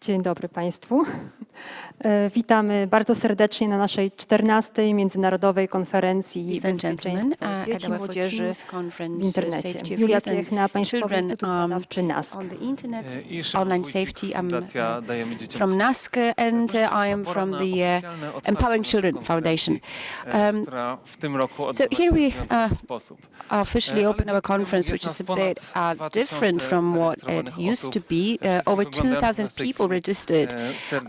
Dzień dobry Państwu. Witamy bardzo serdecznie na naszej 14. Międzynarodowej Konferencji Bezpieczeństwa Dzieci i Młodzieży w Internecie. Julia Piechna, Państwowy Instytut Badawczy NASK. Online safety. From NASK and I am from the Empowering Children Foundation. So here we officially open our conference, which is a bit different from what it used to be. Over 2,000 people registered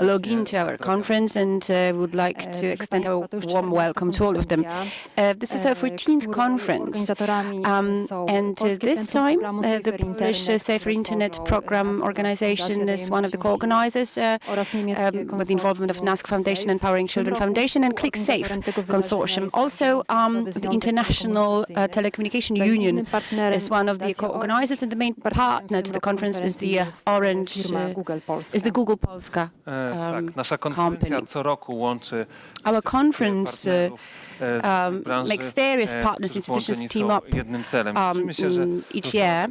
log into our conference, and would like to extend our warm welcome to all of them. This is our 14th conference, and this time the Polish Safer Internet Program Organization is one of the co-organizers with the involvement of NASK Foundation, Empowering Children Foundation, and ClickSafe Consortium. Also, the International Telecommunication Union is one of the co-organizers, and the main partner to the conference is the Google Polska company. Our conference makes various partners, institutions team up each year,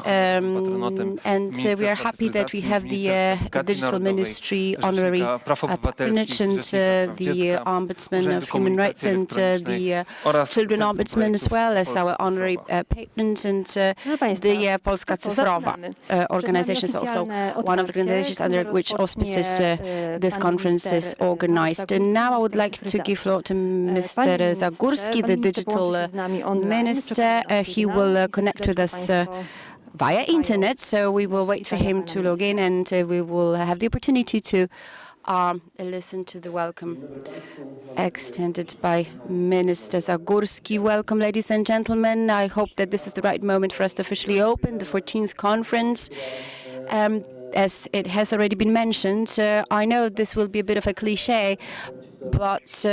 and we are happy that we have the Digital Ministry honorary patronage, and the Ombudsman of Human Rights, and the Children Ombudsman, as well as our honorary patrons, and the Polska Cyfrowa organization is also one of the organizations under which auspices this conference is organized. And now I would like to give floor to Mr. Zagórski, the digital minister. He will connect with us via internet, so we will wait for him to log in, and we will have the opportunity to listen to the welcome extended by Minister Zagórski. Welcome, ladies and gentlemen. I hope that this is the right moment for us to officially open the 14th conference. As it has already been mentioned, I know this will be a bit of a cliche, but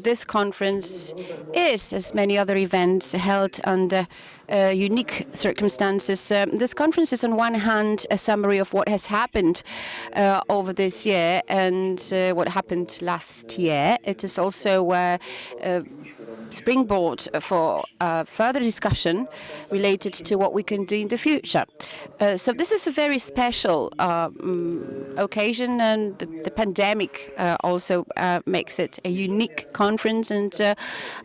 this conference is, as many other events, held under unique circumstances. This conference is, on one hand, a summary of what has happened over this year and what happened last year. It is also a springboard for further discussion related to what we can do in the future. So this is a very special occasion, and the pandemic also makes it a unique conference, and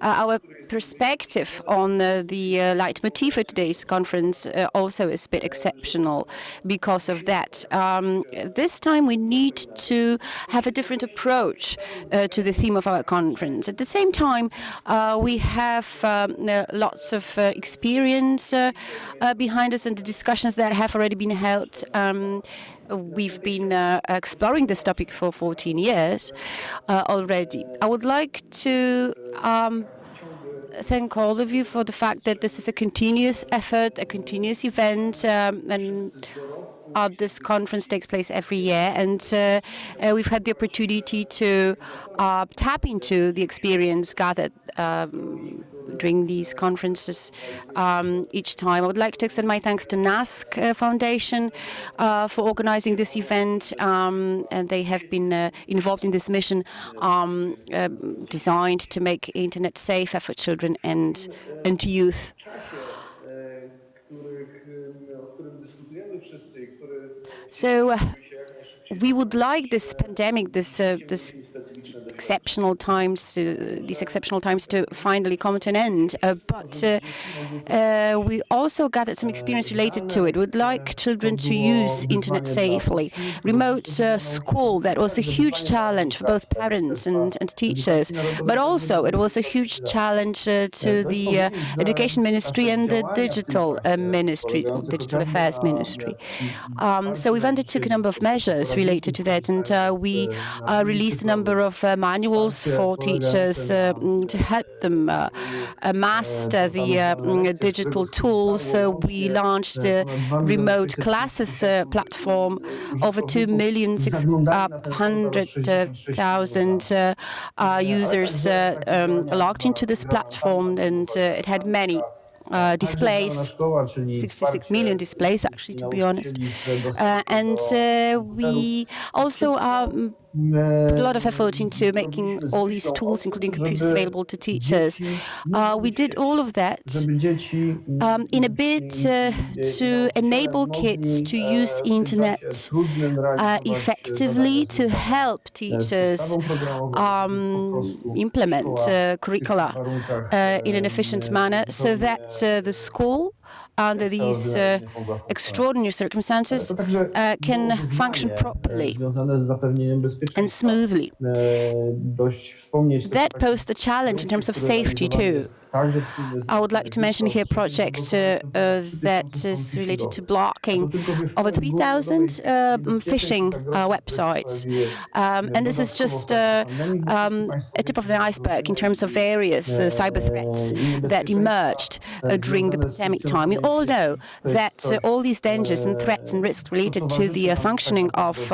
our perspective on the leitmotif for today's conference also is a bit exceptional because of that. This time we need to have a different approach to the theme of our conference. At the same time, we have lots of experience behind us, and the discussions that have already been held. We've been exploring this topic for 14 years already. I would like to thank all of you for the fact that this is a continuous effort, a continuous event, and this conference takes place every year, and we've had the opportunity to tap into the experience gathered during these conferences each time. I would like to extend my thanks to NASK Foundation for organizing this event, and they have been involved in this mission designed to make internet safer for children and youth. So we would like this pandemic, this exceptional times, these exceptional times to finally come to an end. But we also gathered some experience related to it. We'd like children to use internet safely. Remote school, that was a huge challenge for both parents and teachers. But also it was a huge challenge to the Education Ministry and the Digital Ministry, Digital Affairs Ministry. So we've undertook a number of measures related to that, and we released a number of manuals for teachers to help them master the digital tools. So we launched the remote classes platform. Over 2,600,000 users logged into this platform, and it had many displays, 66 million displays, actually, to be honest. And we also a lot of effort into making all these tools, including computers, available to teachers. We did all of that in a bid to enable kids to use internet effectively, to help teachers implement curricula in an efficient manner, so that the school, under these extraordinary circumstances, can function properly and smoothly. That posed a challenge in terms of safety too. I would like to mention here a project that is related to blocking over 3,000 phishing websites. And this is just a tip of the iceberg in terms of various cyber threats that emerged during the pandemic time. We all know that all these dangers and threats and risks related to the functioning of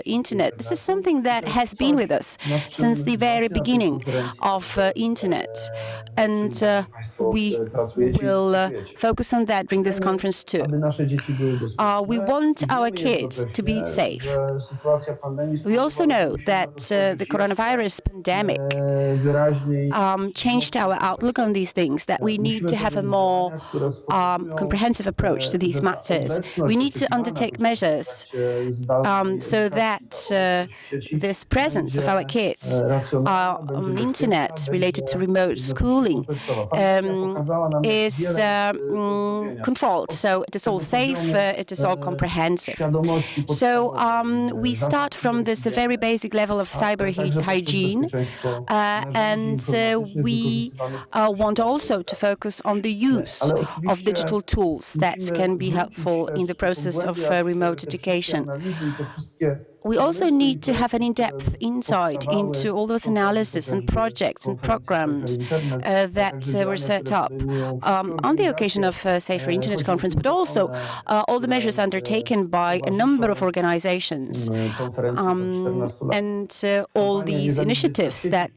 internet, this is something that has been with us since the very beginning of internet. And we will focus on that during this conference too. We want our kids to be safe. We also know that the coronavirus pandemic changed our outlook on these things, that we need to have a more comprehensive approach to these matters. We need to undertake measures so that this presence of our kids on the internet related to remote schooling is controlled. So it is all safe, it is all comprehensive. So we start from this very basic level of cyber hygiene, and we want also to focus on the use of digital tools that can be helpful in the process of remote education. We also need to have an in-depth insight into all those analyses and projects and programs that were set up on the occasion of Safer Internet Conference, but also all the measures undertaken by a number of organizations and all these initiatives that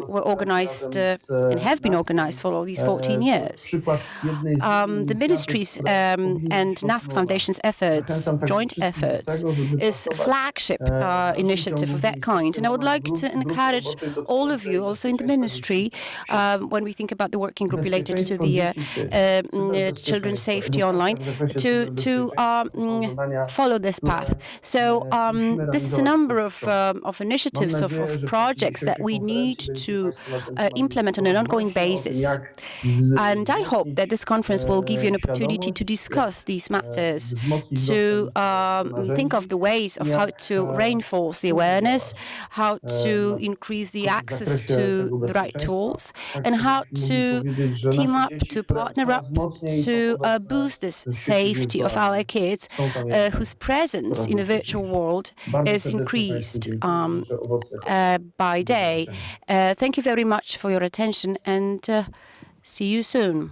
were organized and have been organized for all these 14 years. The ministries and NASK Foundation's efforts, joint efforts, is a flagship initiative of that kind. And I would like to encourage all of you, also in the ministry, when we think about the working group related to the children's safety online, to follow this path. So this is a number of initiatives, of projects that we need to implement on an ongoing basis. And I hope that this conference will give you an opportunity to discuss these matters, to think of the ways of how to reinforce the awareness, how to increase the access to the right tools, and how to team up, to partner up, to boost this safety of our kids, whose presence in the virtual world is increased by day. Thank you very much for your attention, and see you soon.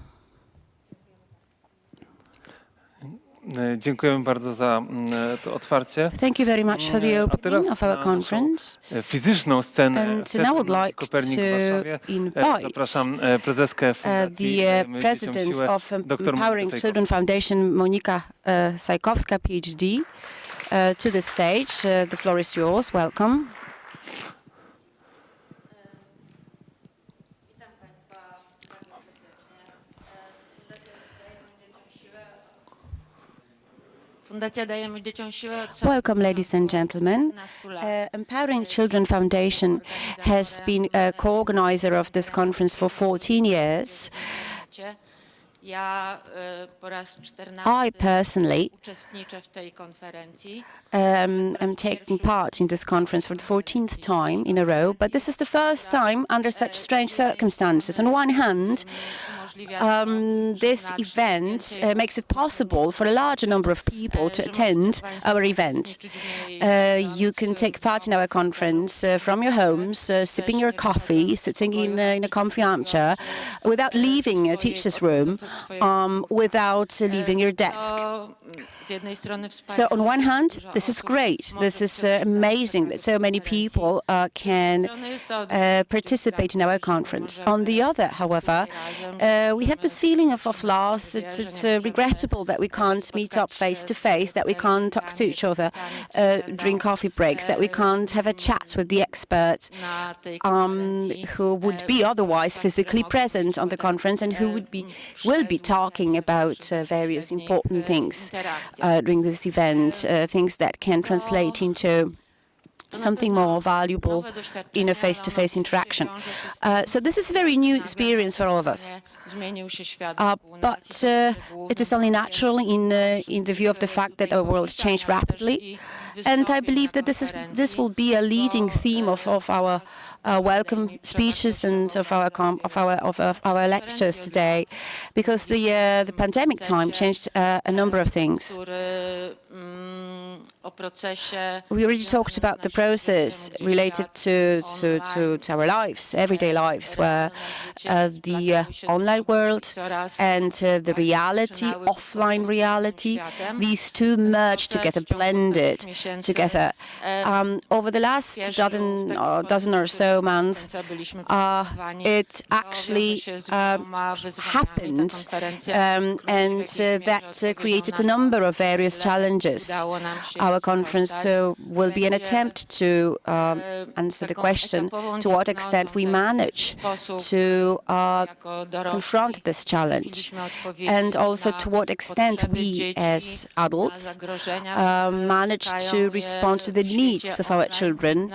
Dziękujemy bardzo za to otwarcie. Thank you very much for the opening of our conference. Fizyczną scenę And now I would like Kopernik w Warszawie. to invite Zapraszam prezeskę Fundacji the president of Empowering Children Foundation, Monika Sajkowska, PhD, to the stage. The floor is yours. Welcome. Welcome, ladies and gentlemen. Empowering Children Foundation has been a co-organizer of this conference for 14 years. I personally am taking part in this conference for the 14th time in a row, but this is the first time under such strange circumstances. On one hand, this event makes it possible for a larger number of people to attend our event. You can take part in our conference from your homes, sipping your coffee, sitting in a comfy armchair, without leaving a teacher's room. without leaving your desk. So on one hand, this is great. This is amazing that so many people can participate in our conference. On the other, however, we have this feeling of loss. It's regrettable that we can't meet up face to face, that we can't talk to each other during coffee breaks, that we can't have a chat with the experts who would be otherwise physically present on the conference and who will be talking about various important things during this event, things that can translate into something more valuable in a face-to-face interaction. So this is a very new experience for all of us. But it is only natural in the view of the fact that our world changed rapidly. And I believe that this will be a leading theme of our welcome speeches and of our lectures today, because the pandemic time changed a number of things. We already talked about the process related to our lives, everyday lives, where the online world and the reality, offline reality, these two merged together, blended together. Over the last dozen or so months, it actually happened, and that created a number of various challenges. Our conference will be an attempt to answer the question to what extent we manage to confront this challenge, and also to what extent we as adults manage to respond to the needs of our children,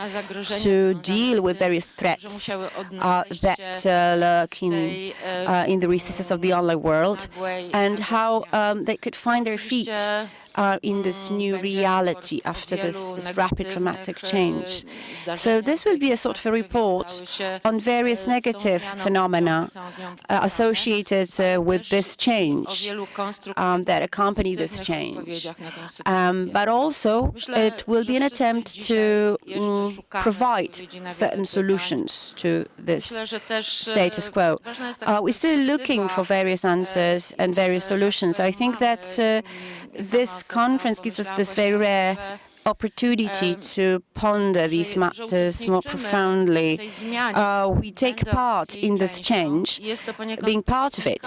to deal with various threats that lurk in the recesses of the online world, and how they could find their feet in this new reality after this rapid dramatic change. So this will be a sort of a report on various negative phenomena associated with this change, that accompany this change. But also it will be an attempt to provide certain solutions to this status quo. We're still looking for various answers and various solutions. I think that this conference gives us this very rare opportunity to ponder these matters more profoundly. We take part in this change, being part of it,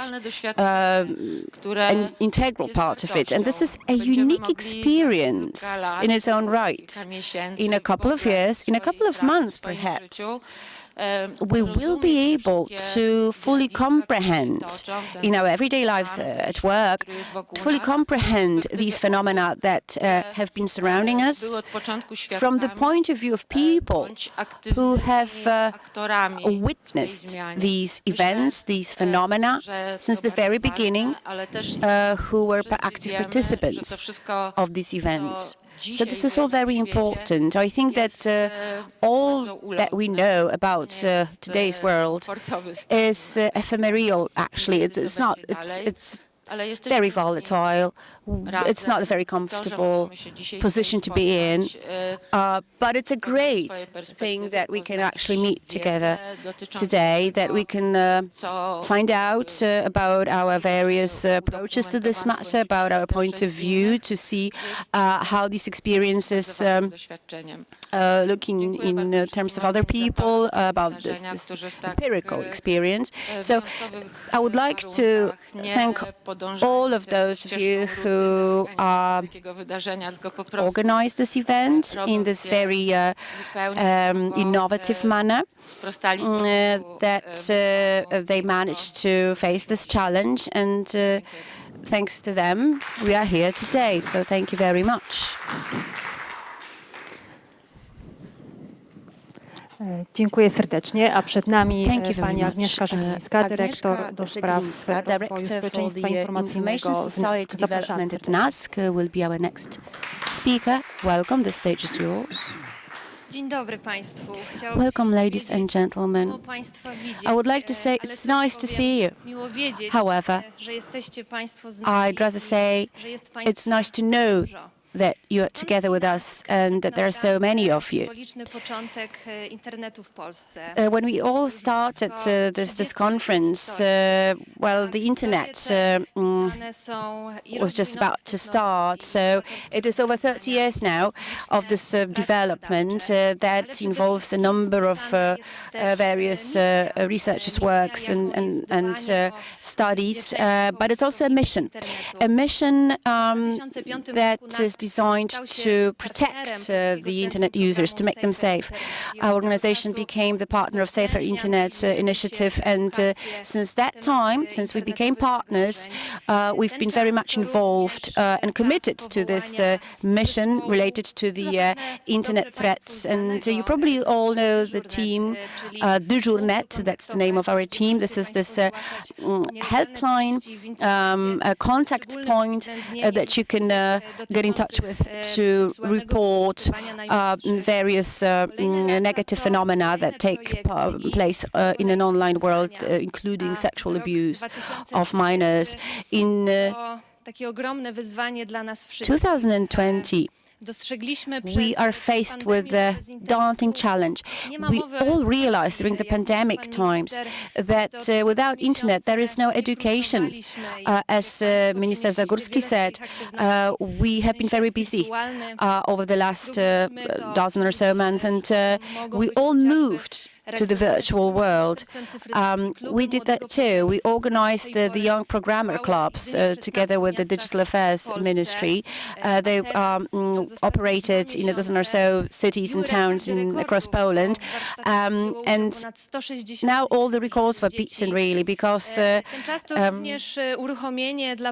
an integral part of it. And this is a unique experience in its own right. In a couple of years, in a couple of months perhaps, we will be able to fully comprehend in our everyday lives at work, fully comprehend these phenomena that have been surrounding us from the point of view of people who have witnessed these events, these phenomena since the very beginning, who were active participants of these events. So this is all very important. I think that all that we know about today's world is ephemeral. Actually, it's not. It's very volatile. It's not a very comfortable position to be in, but it's a great thing that we can actually meet together today, that we can find out about our various approaches to this matter, about our points of view, to see how these experiences looking in terms of other people, about this empirical experience. So I would like to thank all of those of you who organized this event in this very innovative manner, that they managed to face this challenge, and thanks to them we are here today. So thank you very much. Dziękuję serdecznie, a przed nami pani Agnieszka Rzemińska, dyrektor do spraw rozwoju społeczeństwa informacyjnego z NASK. Zapraszam serdecznie. Will be our next speaker. Welcome, the stage is yours. Dzień dobry Państwu. Welcome, ladies and gentlemen. I would like to say it's nice to see you. However, I'd rather say it's nice to know that you are together with us and that there are so many of you. Symboliczny początek internetu w Polsce. When we all started this conference, well, the internet was just about to start. So it is over 30 years now of this development that involves a number of various researchers' works and studies, but it's also a mission that is designed to protect the internet users, to make them safe. Our organization became the partner of Safer Internet Initiative, and since that time, since we became partners, we've been very much involved and committed to this mission related to the internet threats. And you probably all know the team, Dyżurnet, that's the name of our team. This is this helpline, a contact point that you can get in touch with to report various negative phenomena that take place in an online world, including sexual abuse of minors. In 2020, we are faced with a daunting challenge. We all realized during the pandemic times that without internet there is no education. As Minister Zagórski said, we have been very busy over the last dozen or so months, and we all moved to the virtual world. We did that too. We organized the Young Programmer Clubs together with the Digital Affairs Ministry. They operated in a dozen or so cities and towns across Poland. And now all the records were beaten, really, because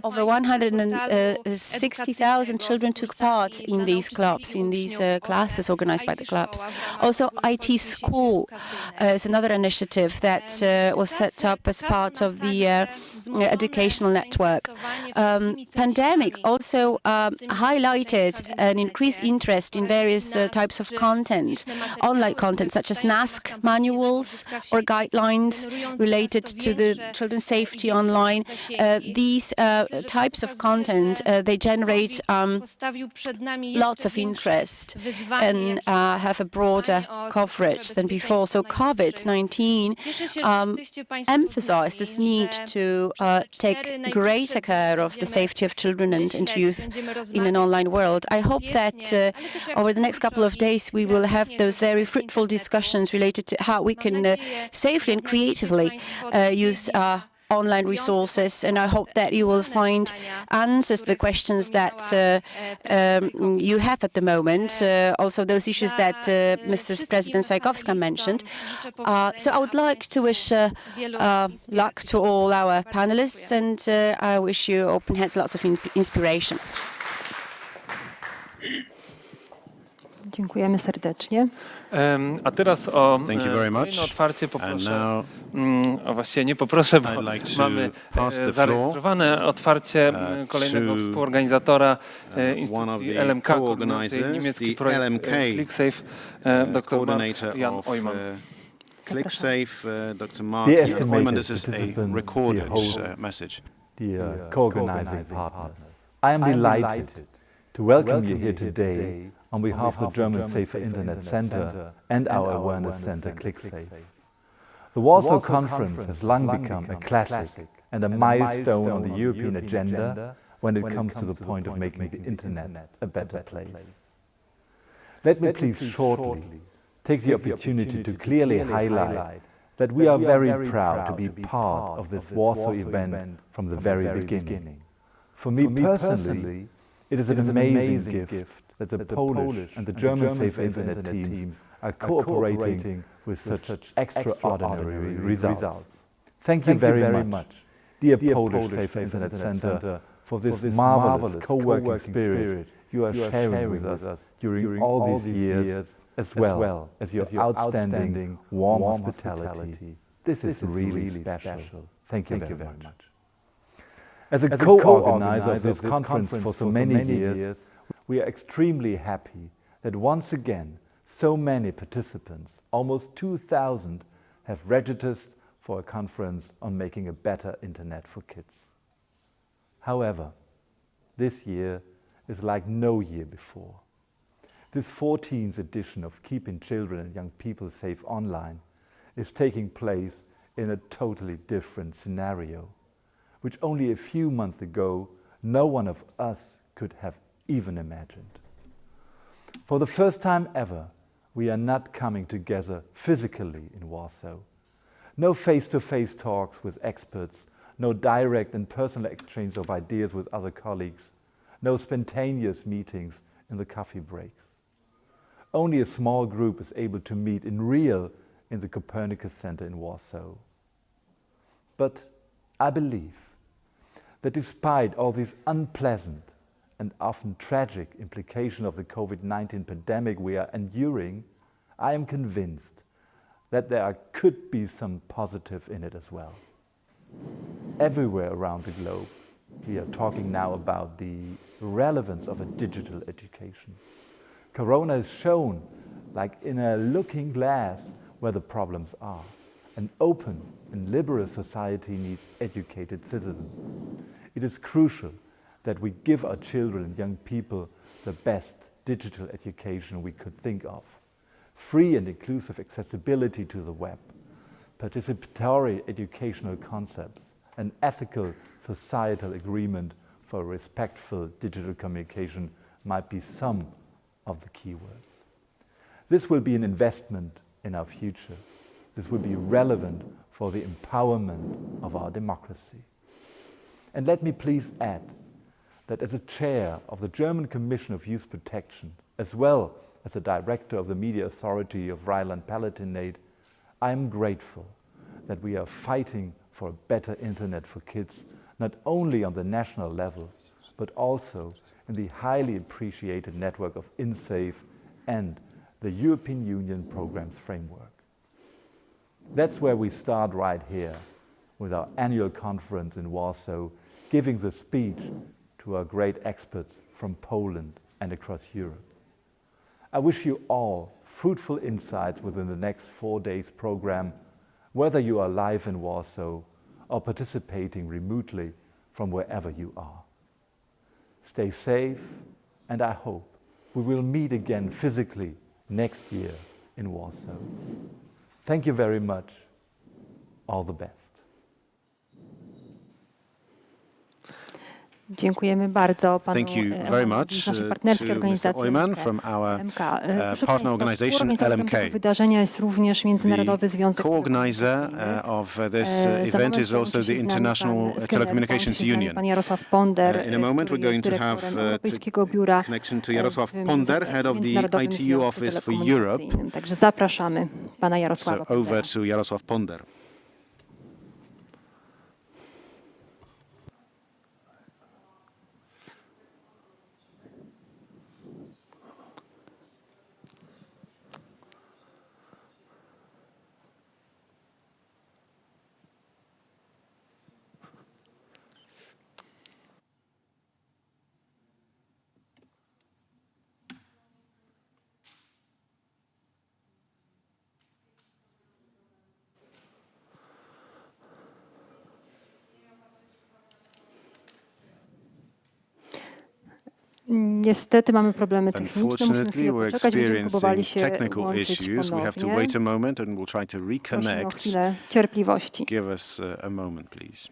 over 160,000 children took part in these clubs, in these classes organized by the clubs. Also, IT School is another initiative that was set up as part of the educational network. Pandemic also highlighted an increased interest in various types of content, online content such as NASC manuals or guidelines related to the children's safety online. These types of content, they generate lots of interest and have a broader coverage than before. So COVID-19 emphasized this need to take greater care of the safety of children and youth in an online world. I hope that over the next couple of days we will have those very fruitful discussions related to how we can safely and creatively use online resources, and I hope that you will find answers to the questions that you have at the moment, also those issues that Mrs. President Sajkowska mentioned. So I would like to wish luck to all our panelists, and I wish you open hands, lots of inspiration. Dziękujemy serdecznie. A teraz o Thank you very much. kolejne otwarcie poproszę. Now, A właściwie nie poproszę, bo like to mamy pass the zarejestrowane otwarcie kolejnego współorganizatora instytucji LMK, koordynującej niemiecki projekt ClickSafe, dr Jan Oyman. ClickSafe, Dr. Mark Jan Oyman. This is a recorded message. Dear co-organizing partners, I am delighted to welcome you here today on behalf of the German Safer Internet Center and our awareness center ClickSafe. The Warsaw Conference has long become a classic and a milestone on the European agenda when it comes to the point of making the Internet a better place. Let me please shortly take the opportunity to clearly highlight that we are very proud to be part of this Warsaw event from the very beginning. For me personally, it is an amazing gift that the Polish and the German Safer Internet teams are cooperating with such extraordinary results. Thank you very much, dear Polish Safer Internet Center, for this marvelous co-working spirit you are sharing with us during all these years, as well as your outstanding warm hospitality. This is really special. Thank you very much. As a co-organizer of this conference for so many years, we are extremely happy that once again so many participants, almost 2,000, have registered for a conference on making a better internet for kids. However, this year is like no year before. This 14th edition of Keeping Children and Young People Safe Online is taking place in a totally different scenario, which only a few months ago no one of us could have even imagined. For the first time ever, we are not coming together physically in Warsaw. No face-to-face talks with experts, no direct and personal exchange of ideas with other colleagues, no spontaneous meetings in the coffee breaks. Only a small group is able to meet in real in the Copernicus Center in Warsaw. But I believe that despite all these unpleasant and often tragic implications of the COVID-19 pandemic we are enduring, I am convinced that there could be some positive in it as well. Everywhere around the globe, we are talking now about the relevance of a digital education. Corona has shown, like in a looking glass, where the problems are. An open and liberal society needs educated citizens. It is crucial that we give our children and young people the best digital education we could think of. Free and inclusive accessibility to the web, participatory educational concepts, and ethical societal agreement for respectful digital communication might be some of the keywords. This will be an investment in our future. This will be relevant for the empowerment of our democracy. And let me please add that as a chair of the German Commission of Youth Protection, as well as a director of the Media Authority of Rhineland-Palatinate, I am grateful that we are fighting for a better internet for kids, not only on the national level, but also in the highly appreciated network of InSafe and the European Union Programmes Framework. That's where we start right here with our annual conference in Warsaw, giving the speech to our great experts from Poland and across Europe. I wish you all fruitful insights within the next 4 days program, whether you are live in Warsaw or participating remotely from wherever you are. Stay safe, and I hope we will meet again physically next year in Warsaw. Thank you very much. All the best. Dziękujemy bardzo panu Thank you very much z naszej partnerskiej to Mr. organizacji Oyman from our MK. partner organization LMK. Tego wydarzenia jest również Międzynarodowy Związek Co-organizer of this event is also the International Telecommunications Union. Pan Jarosław Ponder, In a moment we're going to have Europejskiego Biura connection to Jarosław Ponder, head of the ITU Office for Europe. Także zapraszamy pana Jarosława So over to Jarosław Ponder. Niestety mamy problemy techniczne. Unfortunately, we're experiencing się technical issues. We have to wait a moment and we'll try to Prosimy o reconnect. chwilę cierpliwości. Give us a moment, please.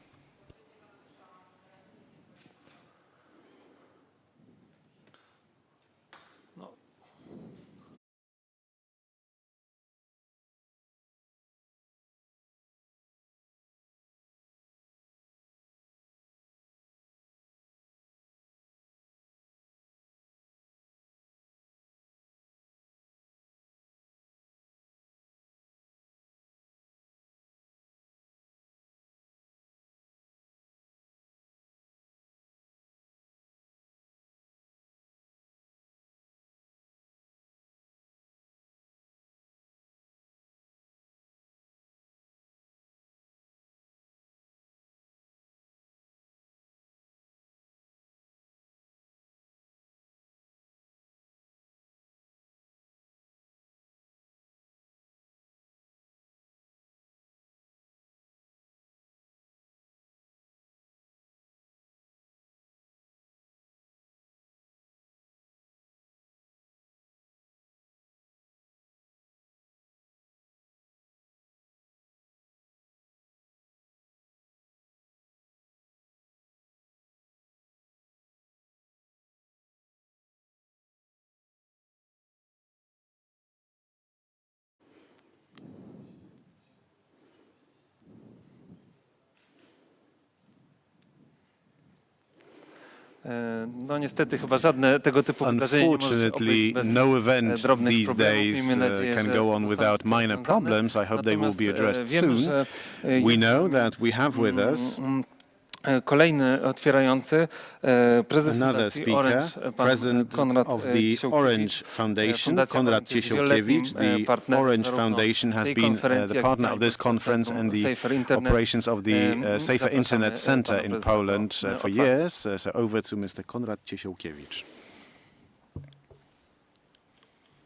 No niestety chyba żadne tego typu wydarzenie nie może się obejść bez no event drobnych these problemów. days Miejmy nadzieję, can że go on zostaną without z tym minor rozwiązane. problems. I hope they will be addressed Wiemy, soon. że We jest know that we have with us kolejny otwierający prezes another Fundacji speaker, Orange, pan president Konrad of the Orange Foundation, Konrad Ciesielkiewicz. The Orange Foundation has been the partner of this conference and the operations of the Safer Internet Center in Poland for years. So over to Mr. Konrad Ciesielkiewicz.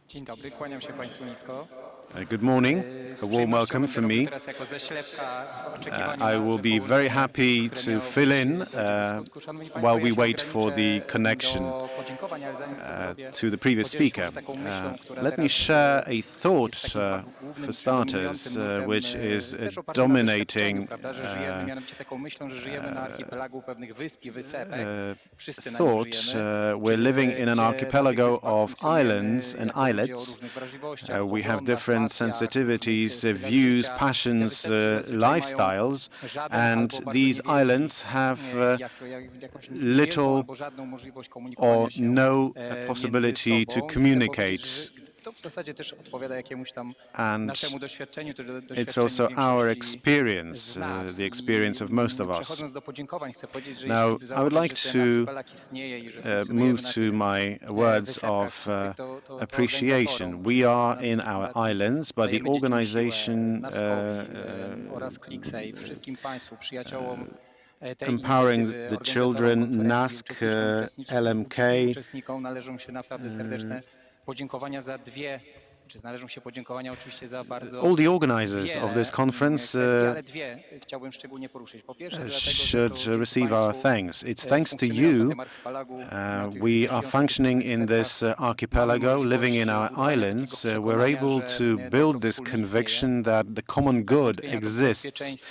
Dzień dobry, kłaniam się Państwu nisko. Good morning, a warm welcome from me. I will be very happy to fill in while we wait for the connection to the previous speaker. Let me share a thought for starters, which is dominating thought. We're living in an archipelago of islands and islets. We have different sensitivities, views, passions, lifestyles, and these islands have little or no possibility to communicate. And it's also our experience, the experience of most of us. Now, I would like to move to my words of appreciation. We are in our islands, but the organization empowering the children, NASK, LMK, all the organizers of this conference should receive our thanks. It's thanks to you we are functioning in this archipelago, living in our islands. We're able to build this conviction that the common good exists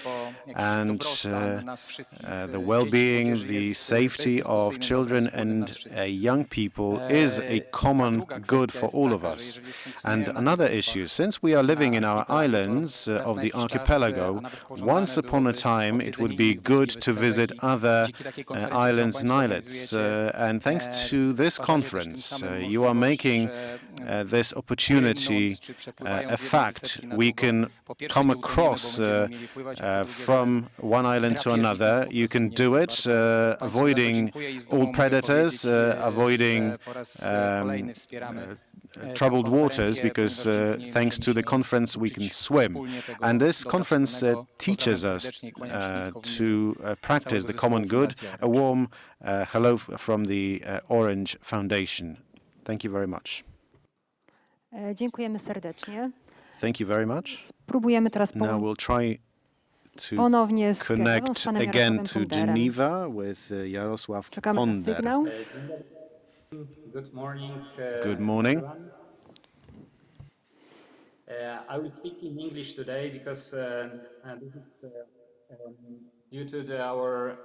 and the well-being, the safety of children and young people is a common good for all of us. And another issue, since we are living in our islands of the archipelago, once upon a time it would be good to visit other islands and islets. And thanks to this conference, you are making this opportunity a fact. We can come across from one island to another. You can do it, avoiding all predators, avoiding troubled waters, because thanks to the conference we can swim. And this conference teaches us to practice the common good. A warm hello from the Orange Foundation. Thank you very much. Dziękujemy serdecznie. Thank you very much. Spróbujemy teraz Now we'll try to ponownie connect again to Geneva with Jarosław Czekamy na Ponder. sygnał. Good morning. Good morning. I will speak in English today because this is due to our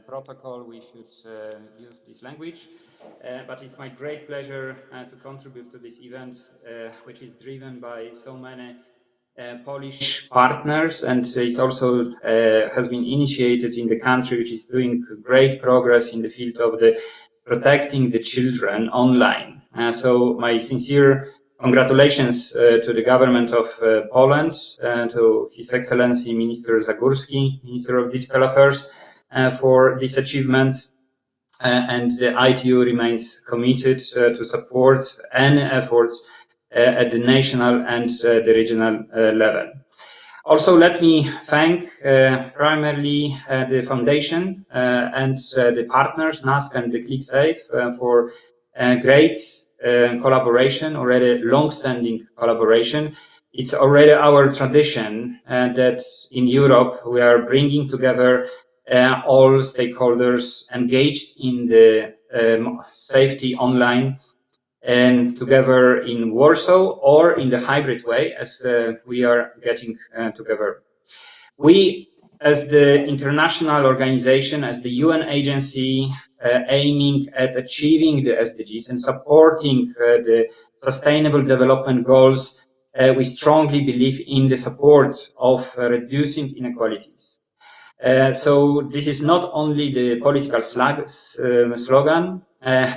protocol. We should use this language, but it's my great pleasure to contribute to this event, which is driven by so many Polish partners, and it's also has been initiated in the country, which is doing great progress in the field of the protecting the children online. So my sincere congratulations to the government of Poland, to His Excellency Minister Zagórski, Minister of Digital Affairs, for this achievement. And the ITU remains committed to support any efforts at the national and the regional level. Also, let me thank primarily the foundation and the partners, NASK and the ClickSafe, for great collaboration, already long-standing collaboration. It's already our tradition that in Europe we are bringing together all stakeholders engaged in the safety online and together in Warsaw or in the hybrid way as we are getting together. We, as the international organization, as the UN agency aiming at achieving the SDGs and supporting the Sustainable Development Goals, we strongly believe in the support of reducing inequalities. So this is not only the political slogan,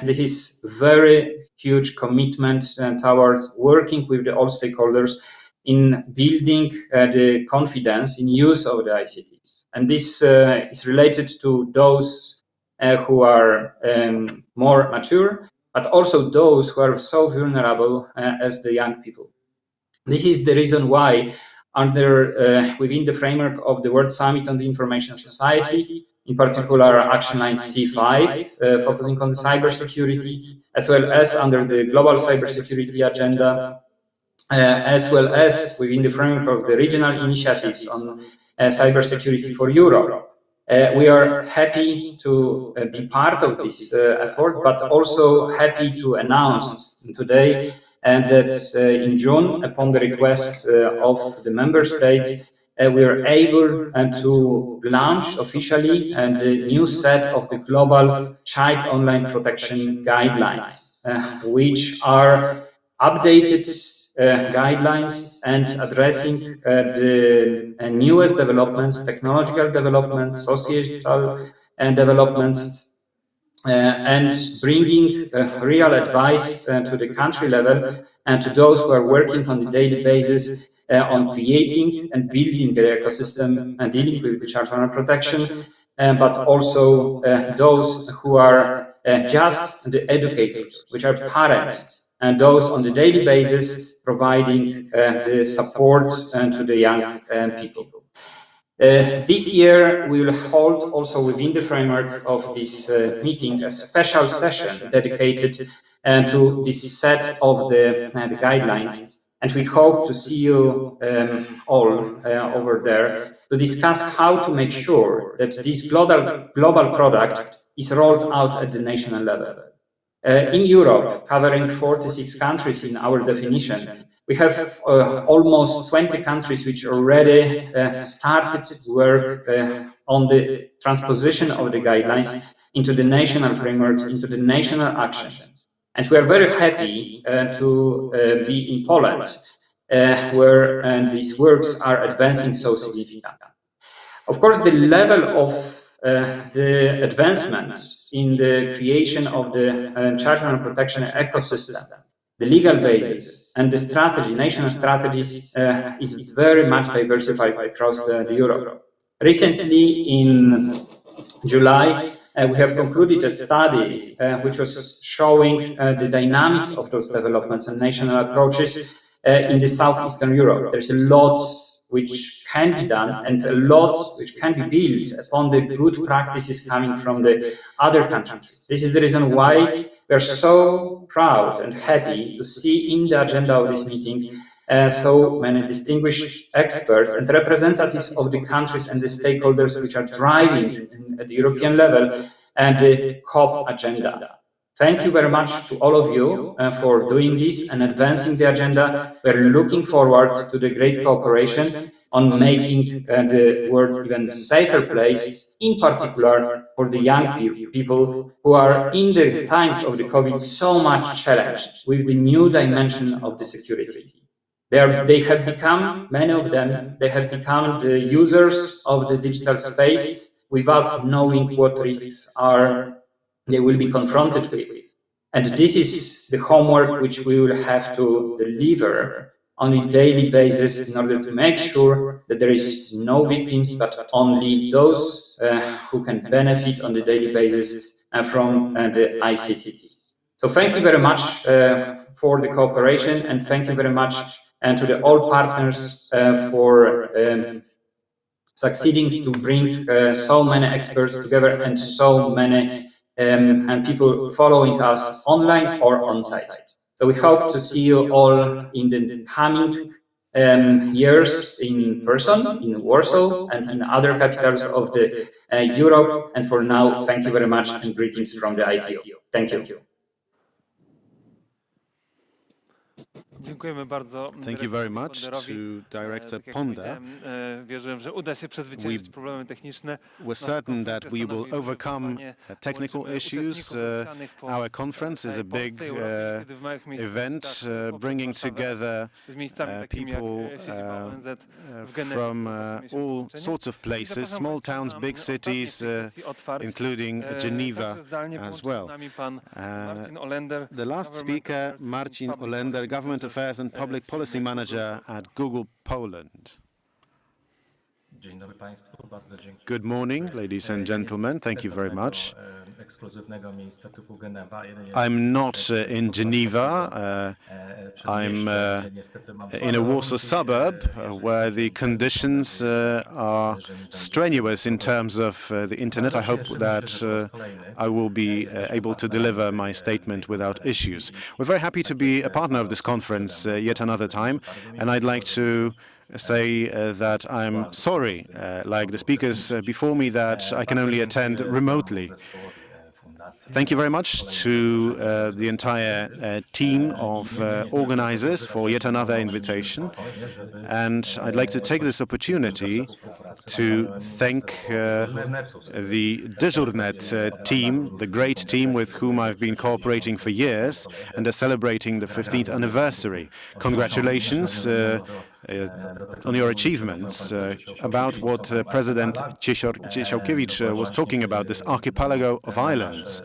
this is very huge commitment towards working with all stakeholders in building the confidence in use of the ICTs. And this is related to those who are more mature, but also those who are so vulnerable as the young people. This is the reason why within the framework of the World Summit on the Information Society, in particular Action Line C5, focusing on cybersecurity, as well as under the Global Cybersecurity Agenda, as well as within the framework of the regional initiatives on cybersecurity for Europe. We are happy to be part of this effort, but also happy to announce today that in June, upon the request of the member states, we are able to launch officially the new set of the global child online protection guidelines, which are updated guidelines and addressing the newest developments, technological developments, societal developments, and bringing real advice to the country level and to those who are working on a daily basis on creating and building the ecosystem and dealing with the child online protection, but also those who are just the educators, which are parents, and those on the daily basis providing the support to the young people. This year, we will hold also within the framework of this meeting a special session dedicated to this set of the guidelines. And we hope to see you all over there to discuss how to make sure that this global product is rolled out at the national level. In Europe, covering 46 countries in our definition, we have almost 20 countries which already started to work on the transposition of the guidelines into the national frameworks, into the national actions. And we are very happy to be in Poland, where these works are advancing so significantly. Of course, the level of the advancement in the creation of the child online protection ecosystem, the legal basis, and the strategy, national strategies, is very much diversified across Europe. Recently, in July, we have concluded a study which was showing the dynamics of those developments and national approaches in the southeastern Europe. There's a lot which can be done and a lot which can be built upon the good practices coming from the other countries. This is the reason why we are so proud and happy to see in the agenda of this meeting so many distinguished experts and representatives of the countries and the stakeholders which are driving at the European level and the COP agenda. Thank you very much to all of you for doing this and advancing the agenda. We're looking forward to the great cooperation on making the world even safer place, in particular for the young people who are in the times of the COVID so much challenged with the new dimension of the security. They have become, many of them, they have become the users of the digital space without knowing what risks they will be confronted with. And this is the homework which we will have to deliver on a daily basis in order to make sure that there is no victims, but only those who can benefit on the daily basis from the ICTs. So thank you very much for the cooperation, and thank you very much to all partners for succeeding to bring so many experts together and so many and people following us online or on site. So we hope to see you all in the coming years in person, in Warsaw and in other capitals of the Europe. And for now, thank you very much and greetings from the ITU. Thank you. Dziękujemy bardzo Thank you very much to Director Tak jak Ponder. powiedziałem, wierzyłem, że uda się przezwyciężyć problemy techniczne. We're certain that we will overcome technical issues. Our conference is a big event bringing together people from all sorts of places, small towns, big cities, including Geneva as well. The last speaker, Marcin Olender, Government Affairs and Public Policy Manager at Google Poland. Good morning, ladies and gentlemen. Thank you very much. I'm not in Geneva. I'm in a Warsaw suburb where the conditions are strenuous in terms of the internet. I hope that I will be able to deliver my statement without issues. We're very happy to be a partner of this conference yet another time, and I'd like to say that I'm sorry, like the speakers before me, that I can only attend remotely. Thank you very much to the entire team of organizers for yet another invitation. And I'd like to take this opportunity to thank the DyżurNet team, the great team with whom I've been cooperating for years and are celebrating the 15th anniversary. Congratulations on your achievements. About what President Ciesiałkiewicz was talking about, this archipelago of islands.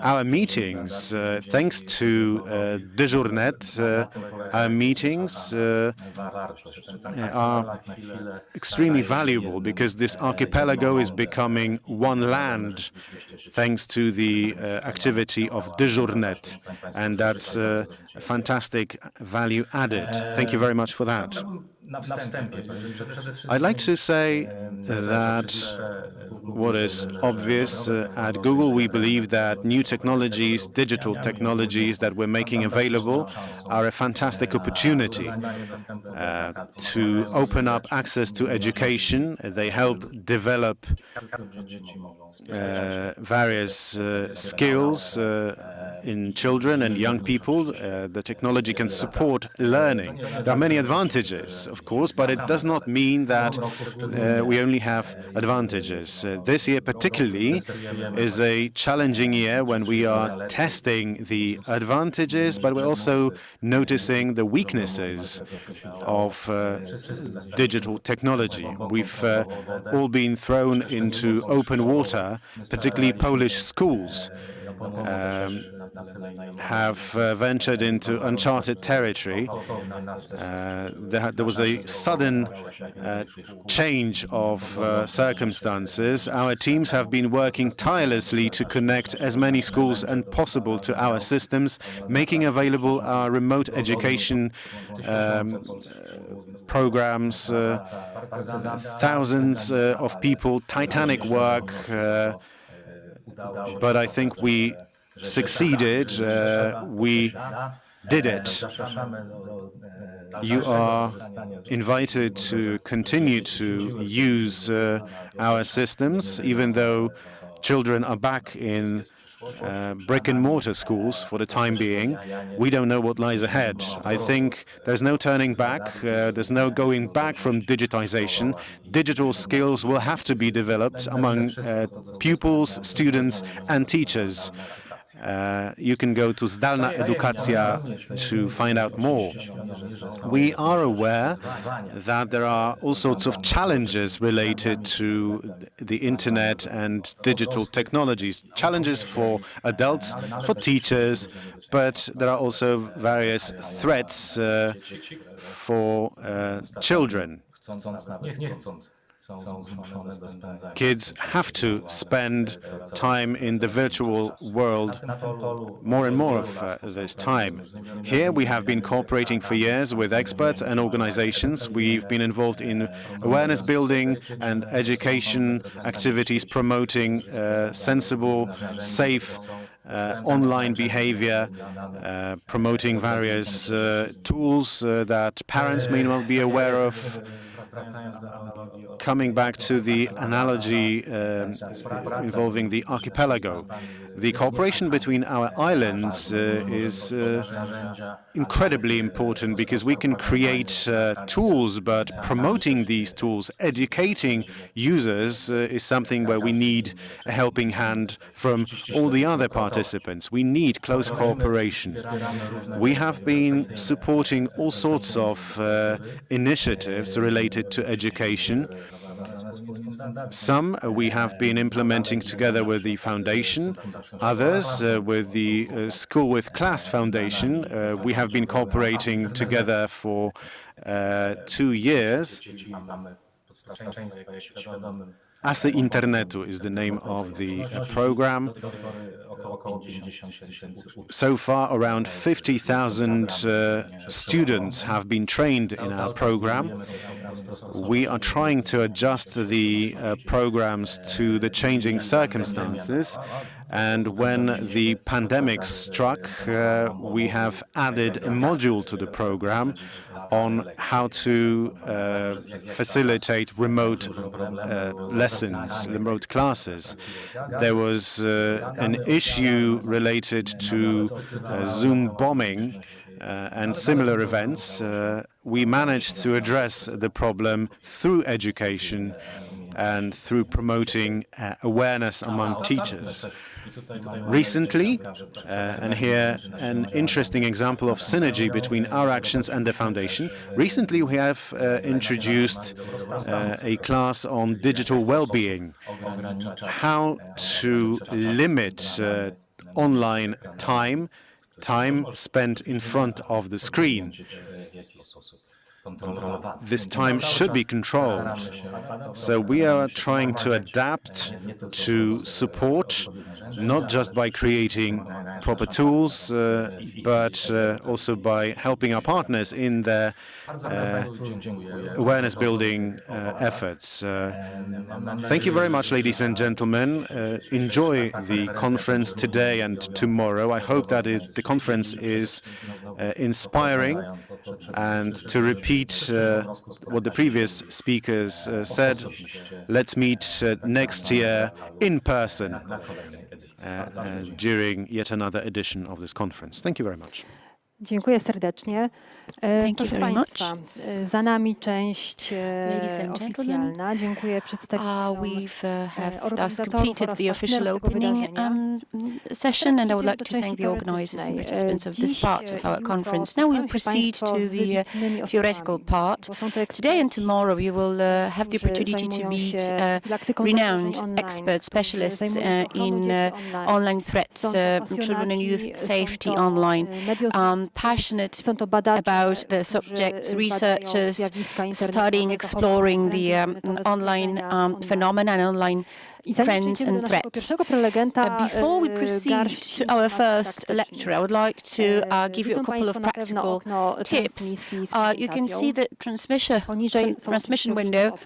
Our meetings, thanks to DyżurNet, our meetings are extremely valuable because this archipelago is becoming one land thanks to the activity of DyżurNet, and that's a fantastic value added. Thank you very much for that. I'd like to say that what is obvious at Google, we believe that new technologies, digital technologies that we're making available are a fantastic opportunity to open up access to education. They help develop various skills in children and young people. The technology can support learning. There are many advantages, of course, but it does not mean that we only have advantages. This year particularly is a challenging year when we are testing the advantages, but we're also noticing the weaknesses of digital technology. We've all been thrown into open water, particularly Polish schools have ventured into uncharted territory. There was a sudden change of circumstances. Our teams have been working tirelessly to connect as many schools as possible to our systems, making available our remote education programs. Thousands of people, titanic work, but I think we succeeded. We did it. You are invited to continue to use our systems, even though children are back in brick-and-mortar schools for the time being. We don't know what lies ahead. I think there's no turning back. There's no going back from digitization. Digital skills will have to be developed among pupils, students, and teachers. You can go to Zdalna Edukacja to find out more. We are aware that there are all sorts of challenges related to the internet and digital technologies. Challenges for adults, for teachers, but there are also various threats for children. Kids have to spend time in the virtual world, more and more of this time. Here we have been cooperating for years with experts and organizations. We've been involved in awareness building and education activities promoting sensible, safe online behavior, promoting various tools that parents may not be aware of. Coming back to the analogy involving the archipelago, the cooperation between our islands is incredibly important because we can create tools, but promoting these tools, educating users is something where we need a helping hand from all the other participants. We need close cooperation. We have been supporting all sorts of initiatives related to education. Some we have been implementing together with the foundation, others with the School with Class Foundation. We have been cooperating together for 2 years. Asy Internetu is the name of the program. So far, around 50,000 students have been trained in our program. We are trying to adjust the programs to the changing circumstances. And when the pandemic struck, we have added a module to the program on how to facilitate remote lessons, remote classes. There was an issue related to Zoom bombing and similar events. We managed to address the problem through education and through promoting awareness among teachers. Recently, and here an interesting example of synergy between our actions and the foundation, recently we have introduced a class on digital well-being, how to limit online time spent in front of the screen. This time should be controlled. So we are trying to adapt to support, not just by creating proper tools, but also by helping our partners in their awareness-building efforts. Thank you very much, ladies and gentlemen. Enjoy the conference today and tomorrow. I hope that the conference is inspiring, and to repeat what the previous speakers said, let's meet next year in person during yet another edition of this conference. Thank you very much. Dziękuję serdecznie. Proszę Państwa, za nami część oficjalna. Dziękuję przedstawicielom completed the official opening session, and I would like to thank the organizers and participants of this part of our conference. Now we'll proceed to the theoretical part. Today and tomorrow you will have the opportunity to meet renowned expert specialists in online threats, children and youth safety online, passionate about the subjects, researchers studying, exploring the online phenomena and online trends and threats. Before we proceed to our first lecture, I would like to give you a couple of practical tips. You can see the transmission window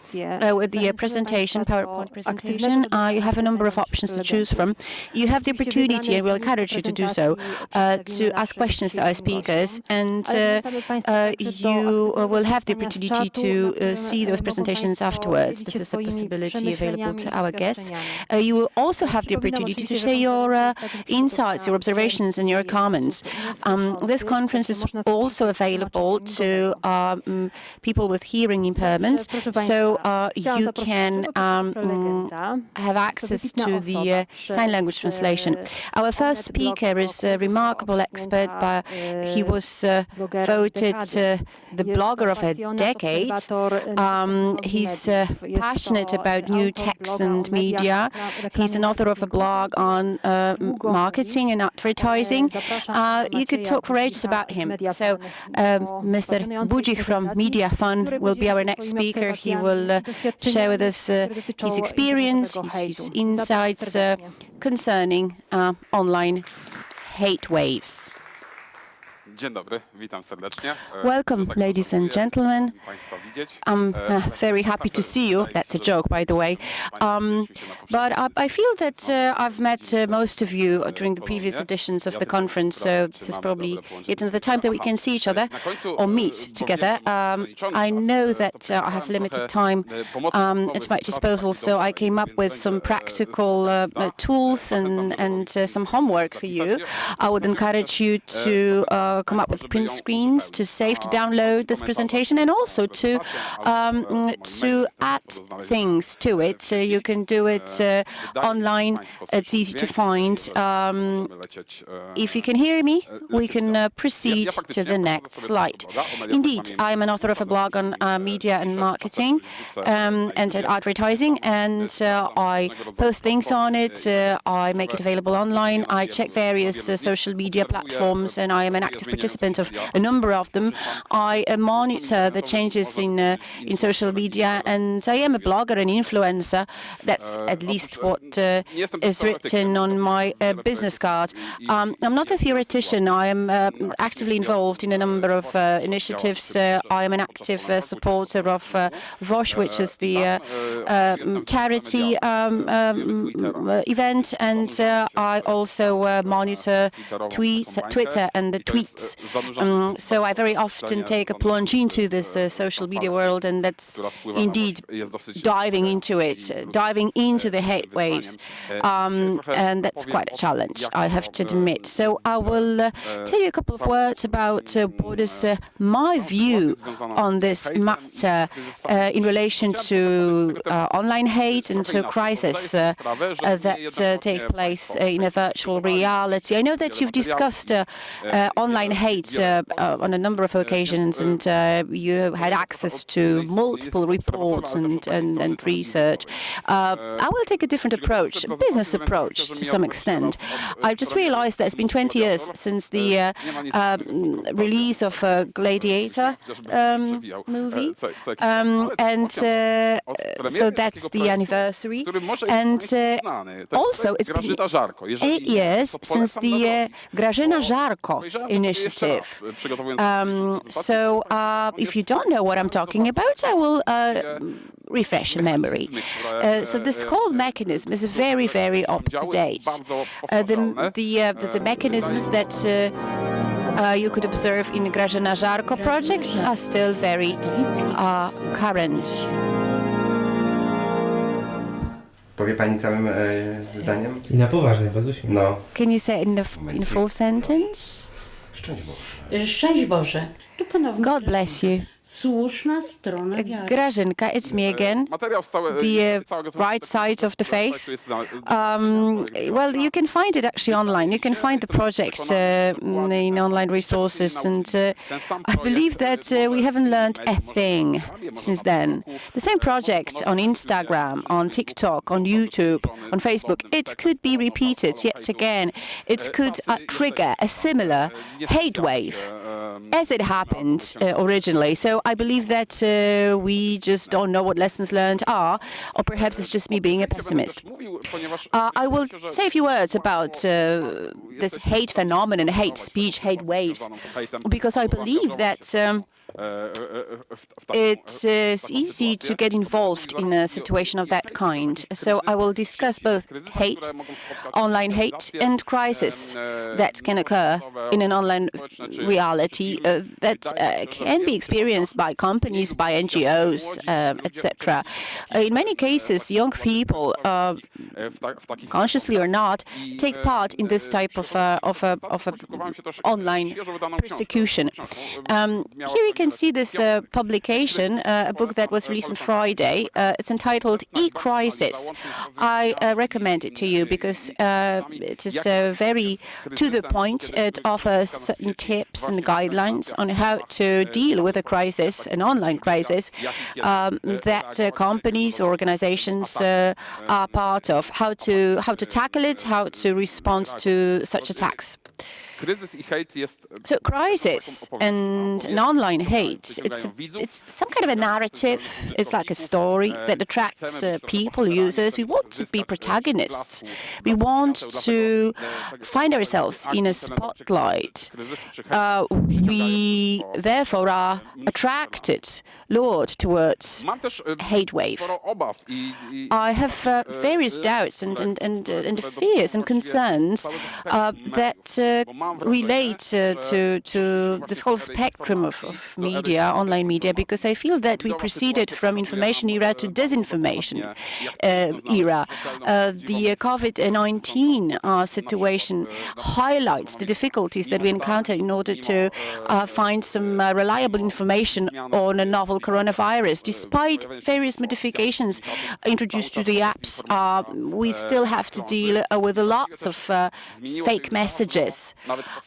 with the presentation, PowerPoint presentation. You have a number of options to choose from. You have the opportunity, and we'll encourage you to do so, to ask questions to our speakers, and you will have the opportunity to see those presentations afterwards. This is a possibility available to our guests. You will also have the opportunity to share your insights, your observations, and your comments. This conference is also available to people with hearing impairments, so you can have access to the sign language translation. Our first speaker is a remarkable expert, but he was voted the blogger of a decade. He's passionate about new texts and media. He's an author of a blog on marketing and advertising. You could talk for ages about him. So Mr. Budzik from Media Fun will be our next speaker. He will share with us his experience, his insights concerning online hate waves. Dzień dobry, witam serdecznie. Welcome, ladies and gentlemen. Państwa widzieć. I'm very happy to see you. That's a joke, by the way. But I feel that I've met most of you during the previous editions of the conference, so this is probably yet another time that we can see each other or meet together. I know that I have limited time at my disposal, so I came up with some practical tools and some homework for you. I would encourage you to come up with print screens to save, to download this presentation, and also to add things to it. You can do it online. It's easy to find. If you can hear me, we can proceed to the next slide. Indeed, I'm an author of a blog on media and marketing and advertising, and I post things on it. I make it available online. I check various social media platforms, and I am an active participant of a number of them. I monitor the changes in social media, and I am a blogger and influencer. That's at least what is written on my business card. I'm not a theoretician. I am actively involved in a number of initiatives. I am an active supporter of VOSH, which is the charity event, and I also monitor Twitter and the tweets. So I very often take a plunge into this social media world, and that's indeed diving into it, diving into the hate waves. And that's quite a challenge, I have to admit. So I will tell you a couple of words about what is my view on this matter in relation to online hate and to crisis that take place in a virtual reality. I know that you've discussed online hate on a number of occasions, and you had access to multiple reports and research. I will take a different approach, a business approach to some extent. I've just realized that it's been 20 years since the release of Gladiator movie, and so that's the anniversary. And also, it's been 8 years since the Grażyna Żarko initiative. So if you don't know what I'm talking about, I will refresh your memory. So this whole mechanism is very, very up to date. The mechanisms that you could observe in Grażyna Żarko project are still very current. Powie pani całym zdaniem? I na poważnie, bardzo śmiesznie. No. Can you say it in a full sentence? Szczęść Boże. Szczęść Boże. God bless you. Słuszna strona wiary. Grażynka, it's me again. The right side of the faith. Well, you can find it actually online. You can find the project in online resources, and I believe that we haven't learned a thing since then. The same project on Instagram, on TikTok, on YouTube, on Facebook, it could be repeated yet again. It could trigger a similar hate wave as it happened originally. So I believe that we just don't know what lessons learned are, or perhaps it's just me being a pessimist. I will say a few words about this hate phenomenon, hate speech, hate waves, because I believe that it's easy to get involved in a situation of that kind. So I will discuss both hate, online hate, and crisis that can occur in an online reality that can be experienced by companies, by NGOs, etc. In many cases, young people, consciously or not, take part in this type of online persecution. Here you can see this publication, a book that was released on Friday. It's entitled E-Crisis. I recommend it to you because it is very to the point. It offers certain tips and guidelines on how to deal with a crisis, an online crisis, that companies or organizations are part of, how to tackle it, how to respond to such attacks. So crisis and online hate, it's some kind of a narrative, it's like a story that attracts people, users. We want to be protagonists. We want to find ourselves in a spotlight. We therefore are attracted, lured towards hate wave. I have various doubts and fears and concerns that relate to this whole spectrum of media, online media, because I feel that we proceeded from information era to disinformation era. The COVID-19 situation highlights the difficulties that we encounter in order to find some reliable information on a novel coronavirus. Despite various modifications introduced to the apps, we still have to deal with lots of fake messages.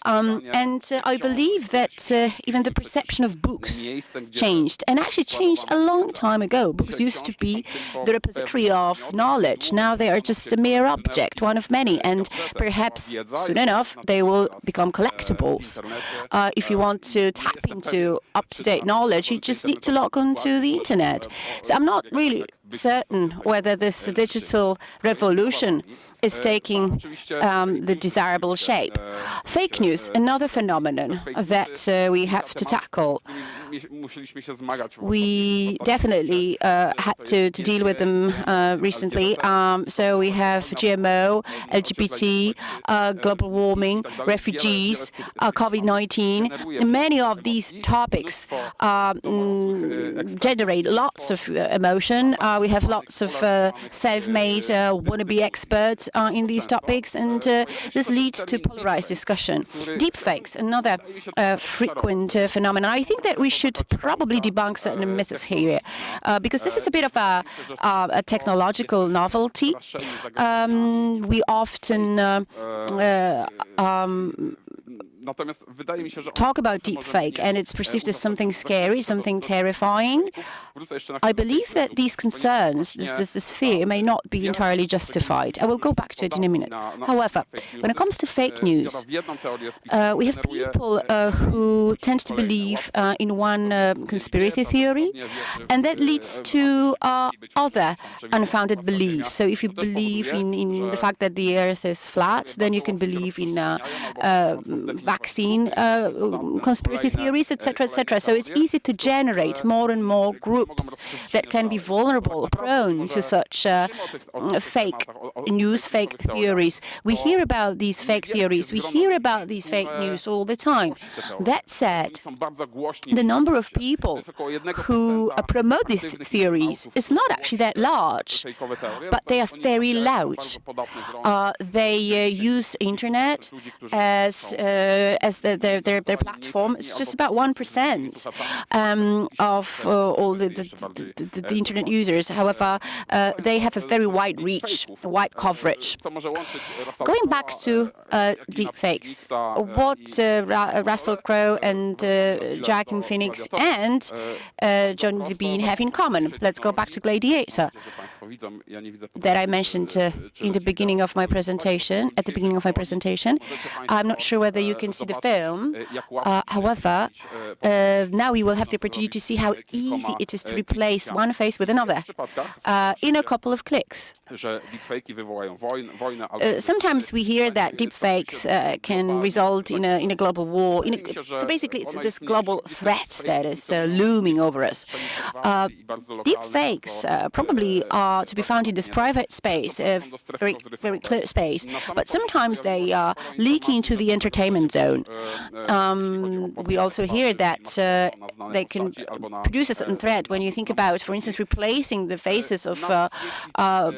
And I believe that even the perception of books changed, and actually changed a long time ago. Books used to be the repository of knowledge. Now they are just a mere object, one of many, and perhaps soon enough they will become collectibles. If you want to tap into up-to-date knowledge, you just need to log on to the internet. So I'm not really certain whether this digital revolution is taking the desirable shape. Fake news, another phenomenon that we have to tackle. We definitely had to deal with them recently. So we have GMO, LGBT, global warming, refugees, COVID-19. Many of these topics generate lots of emotion. We have lots of self-made wannabe experts in these topics, and this leads to polarized discussion. Deepfakes, another frequent phenomenon. I think that we should probably debunk certain myths here, because this is a bit of a technological novelty. We often talk about deepfake, and it's perceived as something scary, something terrifying. I believe that these concerns, this fear, may not be entirely justified. I will go back to it in a minute. However, when it comes to fake news, we have people who tend to believe in one conspiracy theory, and that leads to other unfounded beliefs. So if you believe in the fact that the Earth is flat, then you can believe in vaccine conspiracy theories, etc., etc. So it's easy to generate more and more groups that can be vulnerable, prone to such fake news, fake theories. We hear about these fake theories, we hear about these fake news all the time. That said, the number of people who promote these theories is not actually that large, but they are very loud. They use internet as their platform. It's just about 1% of all the internet users. However, they have a very wide reach, a wide coverage. Going back to deepfakes, what Russell Crowe and Joaquin Phoenix and John Bean have in common. Let's go back to Gladiator, that I mentioned in the beginning of my presentation. At the beginning of my presentation, I'm not sure whether you can see the film. However, now we will have the opportunity to see how easy it is to replace one face with another in a couple of clicks. Sometimes we hear that deepfakes can result in a global war. So basically, it's this global threat that is looming over us. Deepfakes probably are to be found in this private space, very, very clear space, but sometimes they leak into the entertainment zone. We also hear that they can produce a certain threat when you think about, for instance, replacing the faces of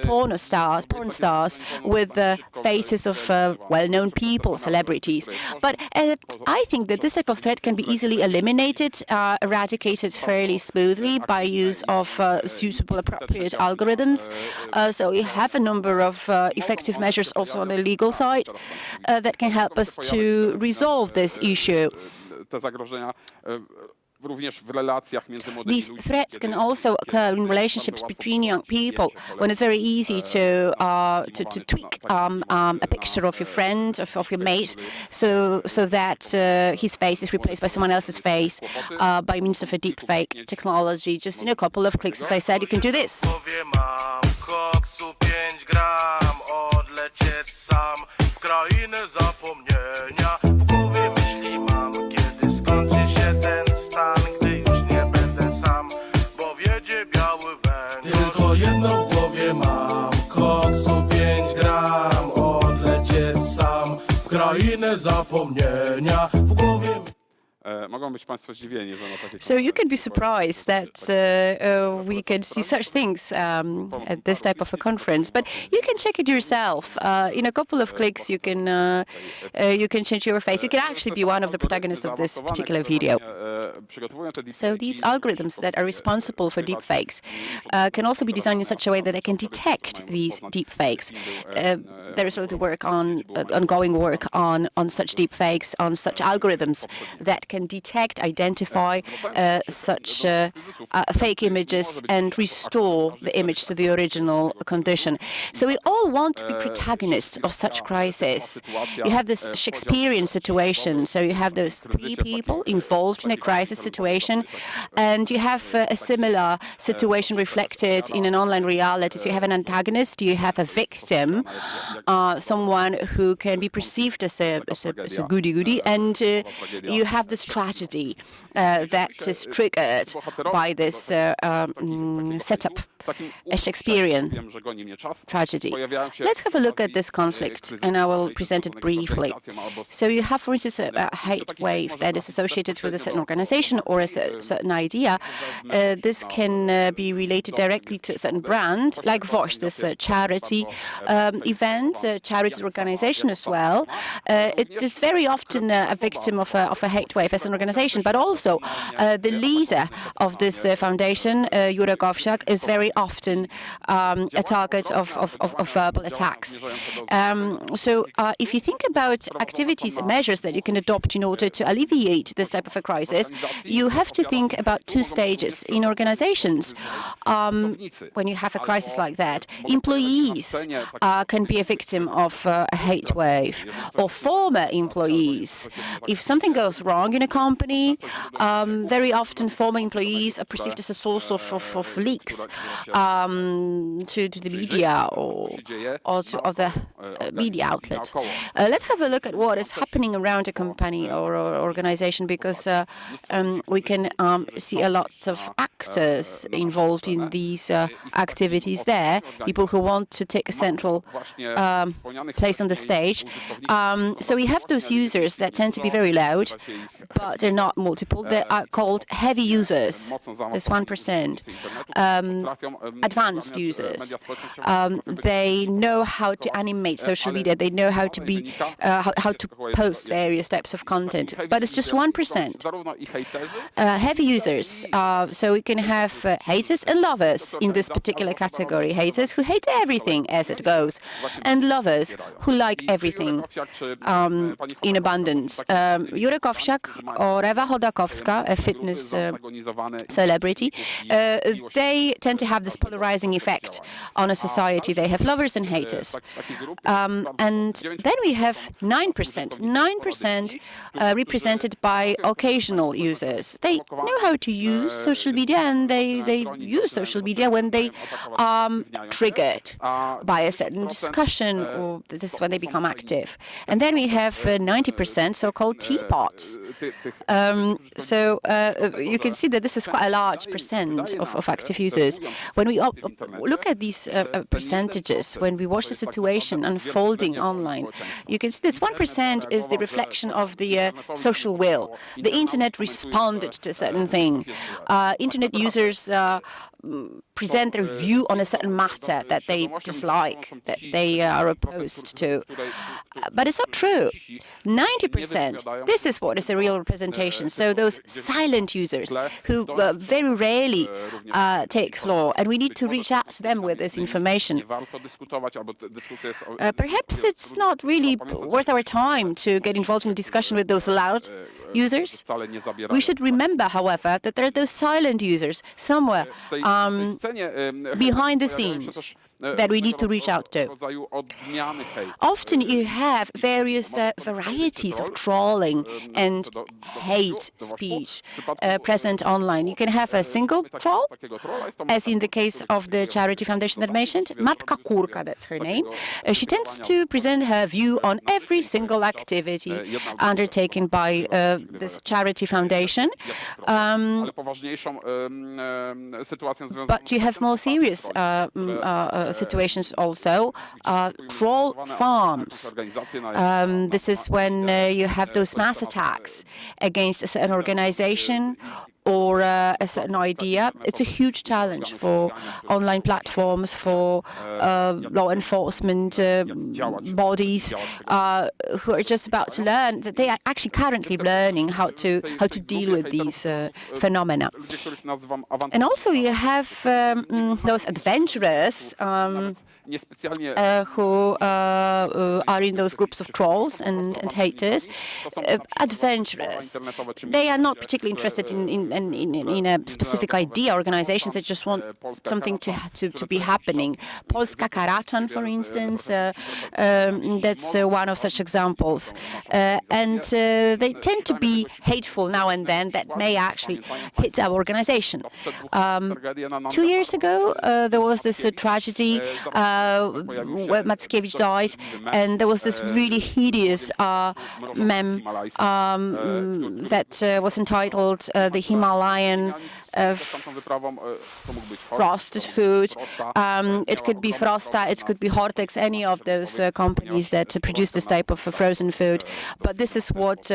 porn stars with the faces of well-known people, celebrities. But I think that this type of threat can be easily eliminated, eradicated fairly smoothly by use of suitable, appropriate algorithms. So we have a number of effective measures also on the legal side that can help us to resolve this issue. These threats can also occur in relationships between young people when it's very easy to tweak a picture of your friend, of your mate, so that his face is replaced by someone else's face by means of a deep fake technology. Just in a couple of clicks, as I said, you can do this. So you can be surprised that we can see such things at this type of a conference, but you can check it yourself. In a couple of clicks, you can change your face. You can actually be one of the protagonists of this particular video. So these algorithms that are responsible for deepfakes can also be designed in such a way that they can detect these deepfakes. There is already ongoing work on such deepfakes, on such algorithms that can detect, identify such fake images and restore the image to the original condition. So we all want to be protagonists of such crisis. You have this Shakespearean situation. So you have those three people involved in a crisis situation, and you have a similar situation reflected in an online reality. So you have an antagonist, you have a victim, someone who can be perceived as a goody-goody, and you have this tragedy that is triggered by this setup, a Shakespearean tragedy. Let's have a look at this conflict, and I will present it briefly. So you have, for instance, a hate wave that is associated with a certain organization or a certain idea. This can be related directly to a certain brand, like Vosh, this charity event, a charity organization as well. It is very often a victim of a hate wave as an organization, but also the leader of this foundation, Jurek Owsiak, is very often a target of verbal attacks. So if you think about activities and measures that you can adopt in order to alleviate this type of a crisis, you have to think about two stages in organizations. When you have a crisis like that, employees can be a victim of a hate wave, or former employees. If something goes wrong in a company, very often former employees are perceived as a source of leaks to the media or to other media outlets. Let's have a look at what is happening around a company or organization, because we can see a lot of actors involved in these activities there, people who want to take a central place on the stage. So we have those users that tend to be very loud, but they're not multiple. They are called heavy users, this 1%. Advanced users. They know how to animate social media. They know how to be how to post various types of content, but it's just 1%. Heavy users. So we can have haters and lovers in this particular category. Haters who hate everything as it goes, and lovers who like everything in abundance. Jurek Owsiak or Ewa Chodakowska, a fitness celebrity, they tend to have this polarizing effect on a society. They have lovers and haters. And then we have 9%. 9% represented by occasional users. They know how to use social media, and they use social media when they are triggered by a certain discussion, or this is when they become active. And then we have 90% so-called teapots. So you can see that this is quite a large percent of active users. When we look at these percentages, when we watch the situation unfolding online, you can see this 1% is the reflection of the social will. The internet responded to a certain thing. Internet users present their view on a certain matter that they dislike, that they are opposed to. But it's not true. 90%, this is what is a real representation. So those silent users who very rarely take floor, and we need to reach out to them with this information. Perhaps it's not really worth our time to get involved in discussion with those loud users. We should remember, however, that there are those silent users somewhere behind the scenes that we need to reach out to. Often you have various varieties of trolling and hate speech present online. You can have a single troll, as in the case of the charity foundation that I mentioned, Matka Kurka, that's her name. She tends to present her view on every single activity undertaken by this charity foundation. But you have more serious situations also, troll farms. This is when you have those mass attacks against a certain organization or a certain idea. It's a huge challenge for online platforms, for law enforcement bodies who are just about to learn, that they are actually currently learning how to deal with these phenomena. And also you have those adventurers who are in those groups of trolls and haters. Adventurers, they are not particularly interested in a specific idea, organizations. They just want something to be happening. Polska Karaczan, for instance, that's one of such examples. And they tend to be hateful now and then that may actually hit our organization. 2 years ago, there was this tragedy where Mackiewicz died, and there was this really hideous meme that was entitled "The Himalayan frosted food." It could be Frosta, it could be Hortex, any of those companies that produce this type of frozen food. But this is what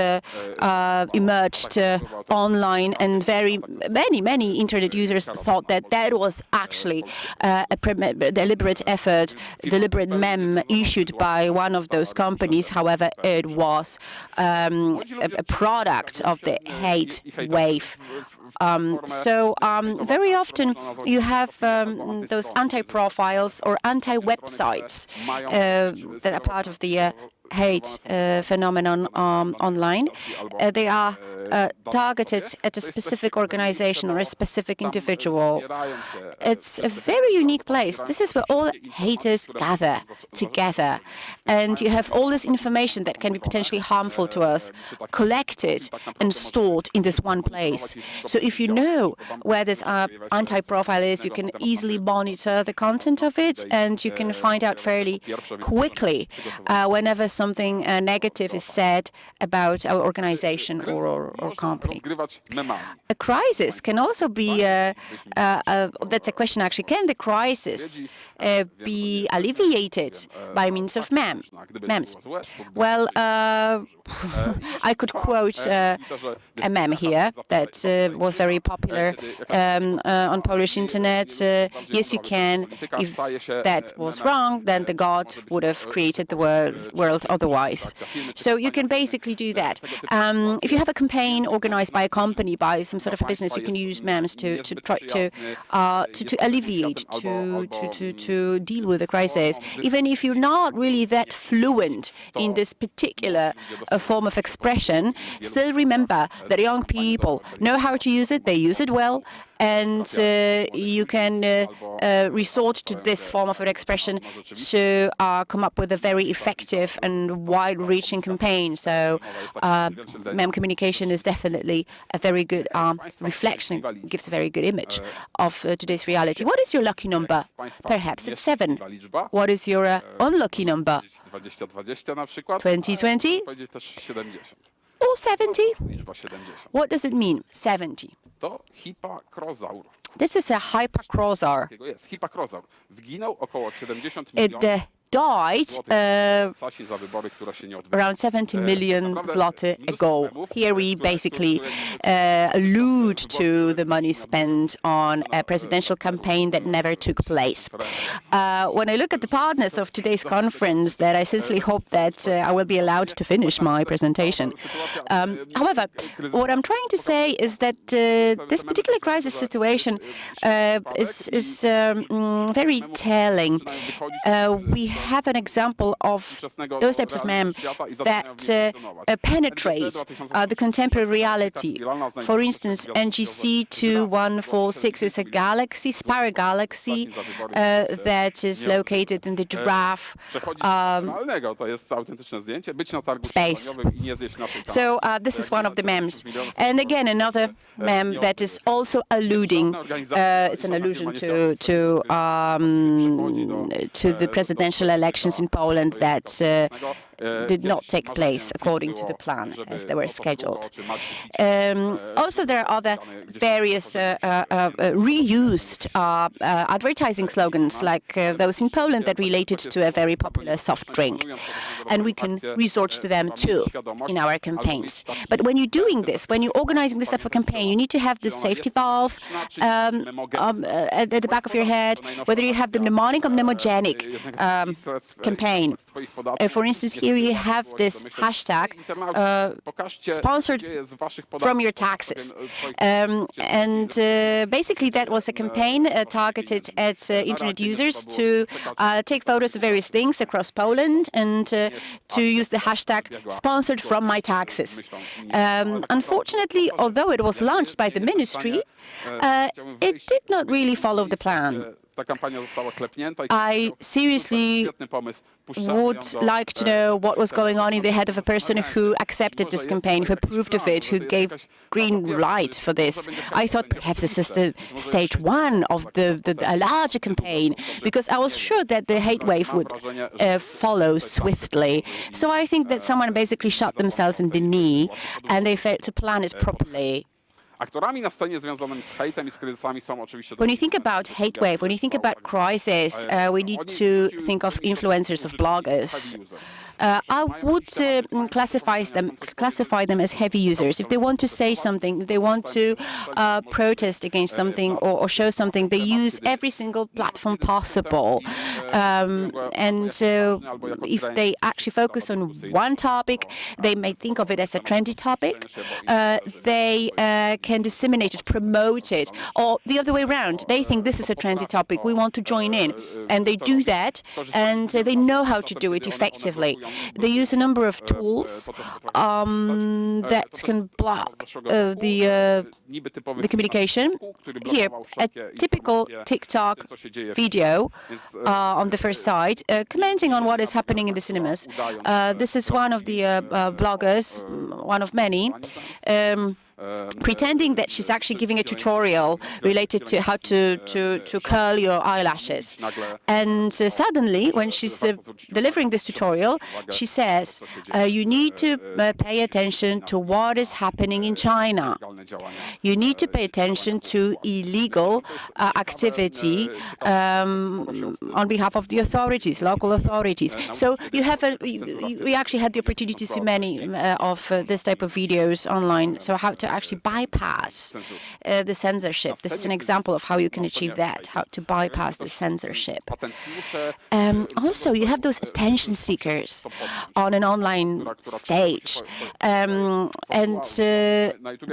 emerged online, and many internet users thought that that was actually a deliberate effort, deliberate meme issued by one of those companies. However, it was a product of the hate wave. So very often you have those anti-profiles or anti-websites that are part of the hate phenomenon online. They are targeted at a specific organization or a specific individual. It's a very unique place. This is where all haters gather together, and you have all this information that can be potentially harmful to us collected and stored in this one place. So if you know where this anti-profile is, you can easily monitor the content of it, and you can find out fairly quickly whenever something negative is said about our organization or company. A crisis can also be, that's a question actually, can the crisis be alleviated by means of memes? Well, I could quote a meme here that was very popular on Polish internet. Yes, you can. If that was wrong, then the God would have created the world otherwise. So you can basically do that. If you have a campaign organized by a company, by some sort of business, you can use memes to try to alleviate, to deal with the crisis. Even if you're not really that fluent in this particular form of expression, still remember that young people know how to use it, they use it well, and you can resort to this form of expression to come up with a very effective and wide-reaching campaign. So meme communication is definitely a very good reflection, gives a very good image of today's reality. What is your lucky number? Perhaps it's 7. What is your unlucky number? 2020? Or 70? What does it mean, 70? This is a hypacrosaur. It died around 70 million zloty ago. Here we basically allude to the money spent on a presidential campaign that never took place. When I look at the partners of today's conference, that I sincerely hope that I will be allowed to finish my presentation. However, what I'm trying to say is that this particular crisis situation is very telling. We have an example of those types of memes that penetrate the contemporary reality. For instance, NGC 2146 is a galaxy, spiral galaxy, that is located in the giraffe space. So this is one of the memes. And again, another meme that is also alluding, it's an allusion to the presidential elections in Poland that did not take place according to the plan as they were scheduled. Also, there are other various reused advertising slogans like those in Poland that related to a very popular soft drink. And we can resort to them too in our campaigns. But when you're doing this, when you're organizing this type of campaign, you need to have the safety valve at the back of your head, whether you have the mnemonic or mnemogenic campaign. For instance, here you have this hashtag sponsored from your taxes. And basically that was a campaign targeted at internet users to take photos of various things across Poland and to use the hashtag sponsored from my taxes. Unfortunately, although it was launched by the ministry, it did not really follow the plan. I seriously would like to know what was going on in the head of a person who accepted this campaign, who approved of it, who gave green light for this. I thought perhaps this is the stage one of a larger campaign, because I was sure that the hate wave would follow swiftly. So I think that someone basically shot themselves in the knee and they failed to plan it properly. When you think about hate wave, when you think about crisis, we need to think of influencers, of bloggers. I would classify them as heavy users. If they want to say something, if they want to protest against something or show something, they use every single platform possible. And if they actually focus on one topic, they may think of it as a trendy topic. They can disseminate it, promote it, or the other way around. They think this is a trendy topic, we want to join in. And they do that, and they know how to do it effectively. They use a number of tools that can block the communication. Here, a typical TikTok video on the first side, commenting on what is happening in the cinemas. This is one of the bloggers, one of many, pretending that she's actually giving a tutorial related to how to curl your eyelashes. And suddenly, when she's delivering this tutorial, she says, you need to pay attention to what is happening in China. You need to pay attention to illegal activity on behalf of the authorities, local authorities. So you have we actually had the opportunity to see many of this type of videos online. So how to actually bypass the censorship. This is an example of how you can achieve that, how to bypass the censorship. Also, you have those attention seekers on an online stage, and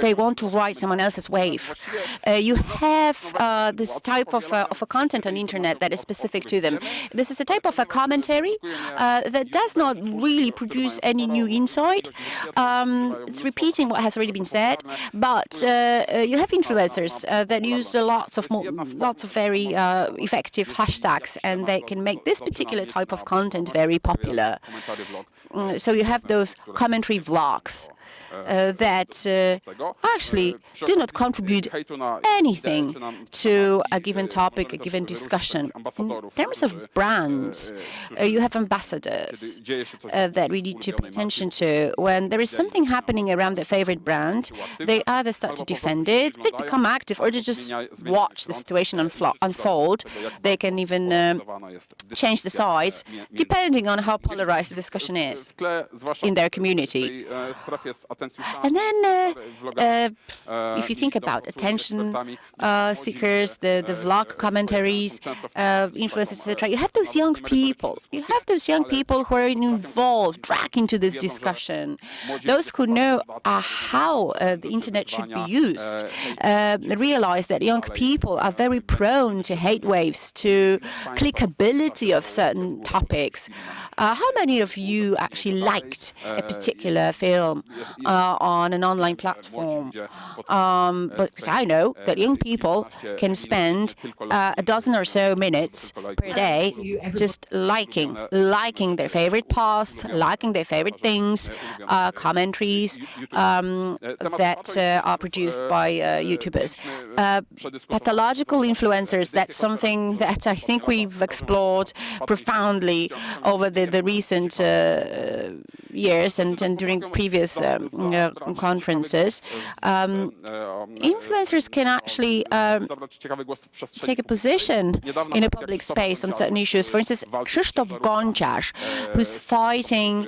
they want to ride someone else's wave. You have this type of a content on the internet that is specific to them. This is a type of a commentary that does not really produce any new insight. It's repeating what has already been said, but you have influencers that use lots of very effective hashtags, and they can make this particular type of content very popular. So you have those commentary vlogs that actually do not contribute anything to a given topic, a given discussion. In terms of brands, you have ambassadors that we need to pay attention to. When there is something happening around their favorite brand, they either start to defend it, they become active, or they just watch the situation unfold. They can even change the sides, depending on how polarized the discussion is in their community. And then, if you think about attention seekers, the vlog commentaries, influencers, etc., you have those young people. You have those young people who are involved, dragged into this discussion. Those who know how the internet should be used realize that young people are very prone to hate waves, to clickability of certain topics. How many of you actually liked a particular film on an online platform? But because I know that young people can spend a dozen or so minutes per day just liking their favorite posts, liking their favorite things, commentaries that are produced by YouTubers. Pathological influencers, that's something that I think we've explored profoundly over the recent years and during previous conferences. Influencers can actually take a position in a public space on certain issues. For instance, Krzysztof Gonciarz, who's fighting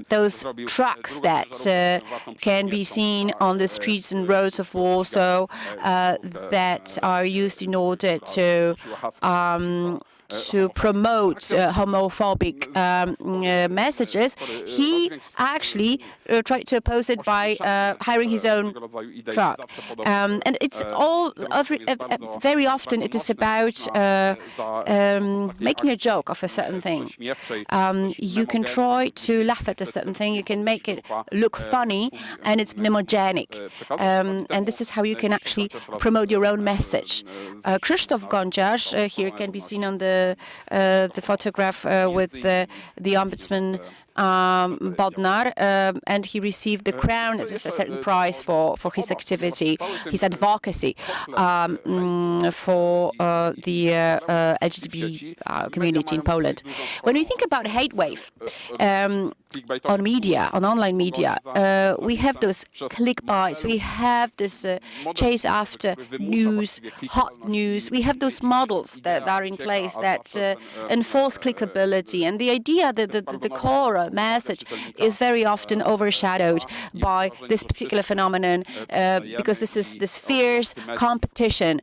those trucks that can be seen on the streets and roads of Warsaw that are used in order to promote homophobic messages. He actually tried to oppose it by hiring his own truck. And it's all, very often it is about making a joke of a certain thing. You can try to laugh at a certain thing, you can make it look funny, and it's mnemogenic. And this is how you can actually promote your own message. Krzysztof Gonciarz here can be seen on the photograph with the ombudsman Bodnar, and he received the crown as a certain prize for his activity, his advocacy for the LGBT community in Poland. When we think about hate wave on media, on online media, we have those clickbaits, we have this chase after news, hot news, we have those models that are in place that enforce clickability, and the idea that the core message is very often overshadowed by this particular phenomenon because this fierce competition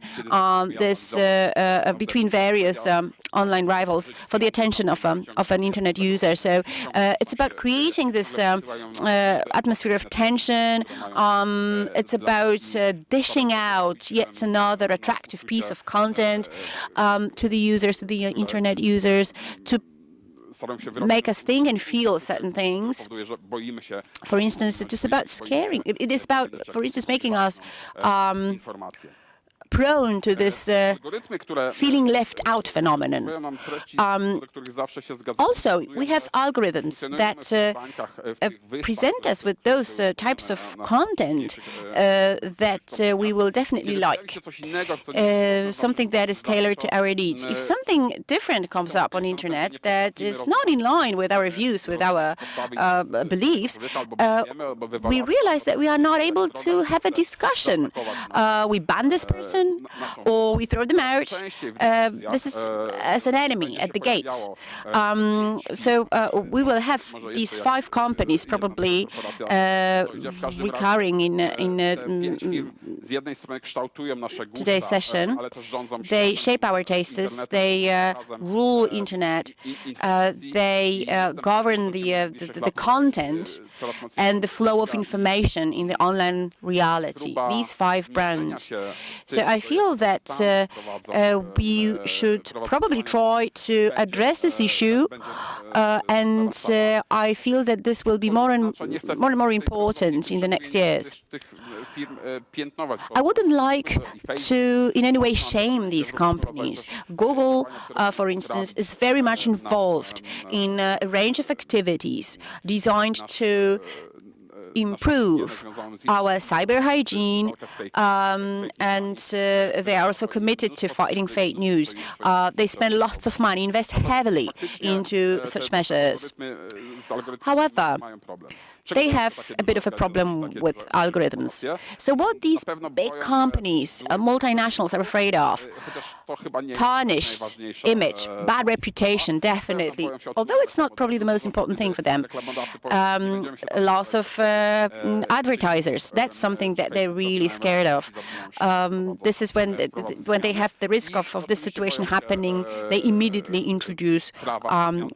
between various online rivals for the attention of an internet user. So it's about creating this atmosphere of tension. It's about dishing out yet another attractive piece of content to the users, to the internet users, to make us think and feel certain things. For instance, it is about scaring. It is about, for instance, making us prone to this feeling left out phenomenon. Also, we have algorithms that present us with those types of content that we will definitely like, something that is tailored to our needs. If something different comes up on the internet that is not in line with our views, with our beliefs, we realize that we are not able to have a discussion. We ban this person, or we throw them out. This is as an enemy at the gates. So we will have these 5 companies probably recurring in today's session. They shape our tastes. They rule internet. They govern the content and the flow of information in the online reality. These 5 brands. So I feel that we should probably try to address this issue, and I feel that this will be more and more important in the next years. I wouldn't like to in any way shame these companies. Google, for instance, is very much involved in a range of activities designed to improve our cyber hygiene, and they are also committed to fighting fake news. They spend lots of money, invest heavily into such measures. However, they have a bit of a problem with algorithms. So what these big companies, multinationals are afraid of, tarnished image, bad reputation, definitely, although it's not probably the most important thing for them. Loss of advertisers, that's something that they're really scared of. This is when they have the risk of this situation happening, they immediately introduce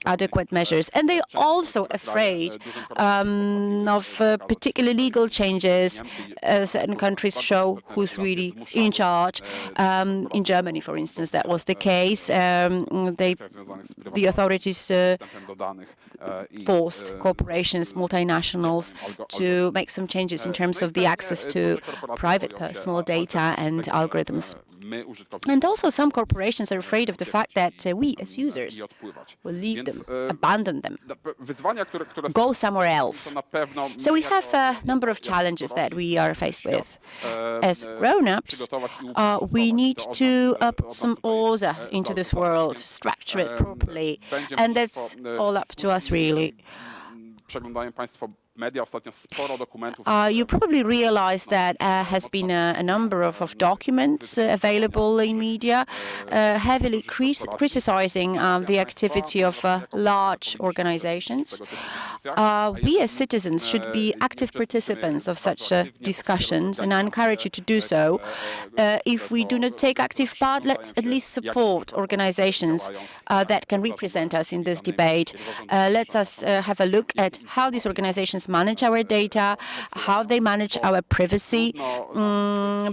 adequate measures. And they're also afraid of particular legal changes. Certain countries show who's really in charge. In Germany, for instance, that was the case. The authorities forced corporations, multinationals, to make some changes in terms of the access to private personal data and algorithms. And also some corporations are afraid of the fact that we, as users, will leave them, abandon them, go somewhere else. So we have a number of challenges that we are faced with. As grown-ups, we need to put some order into this world, structure it properly, and that's all up to us, really. You probably realize that has been a number of documents available in media, heavily criticizing the activity of large organizations. We as citizens should be active participants of such discussions, and I encourage you to do so. If we do not take active part, let's at least support organizations that can represent us in this debate. Let us have a look at how these organizations manage our data, how they manage our privacy,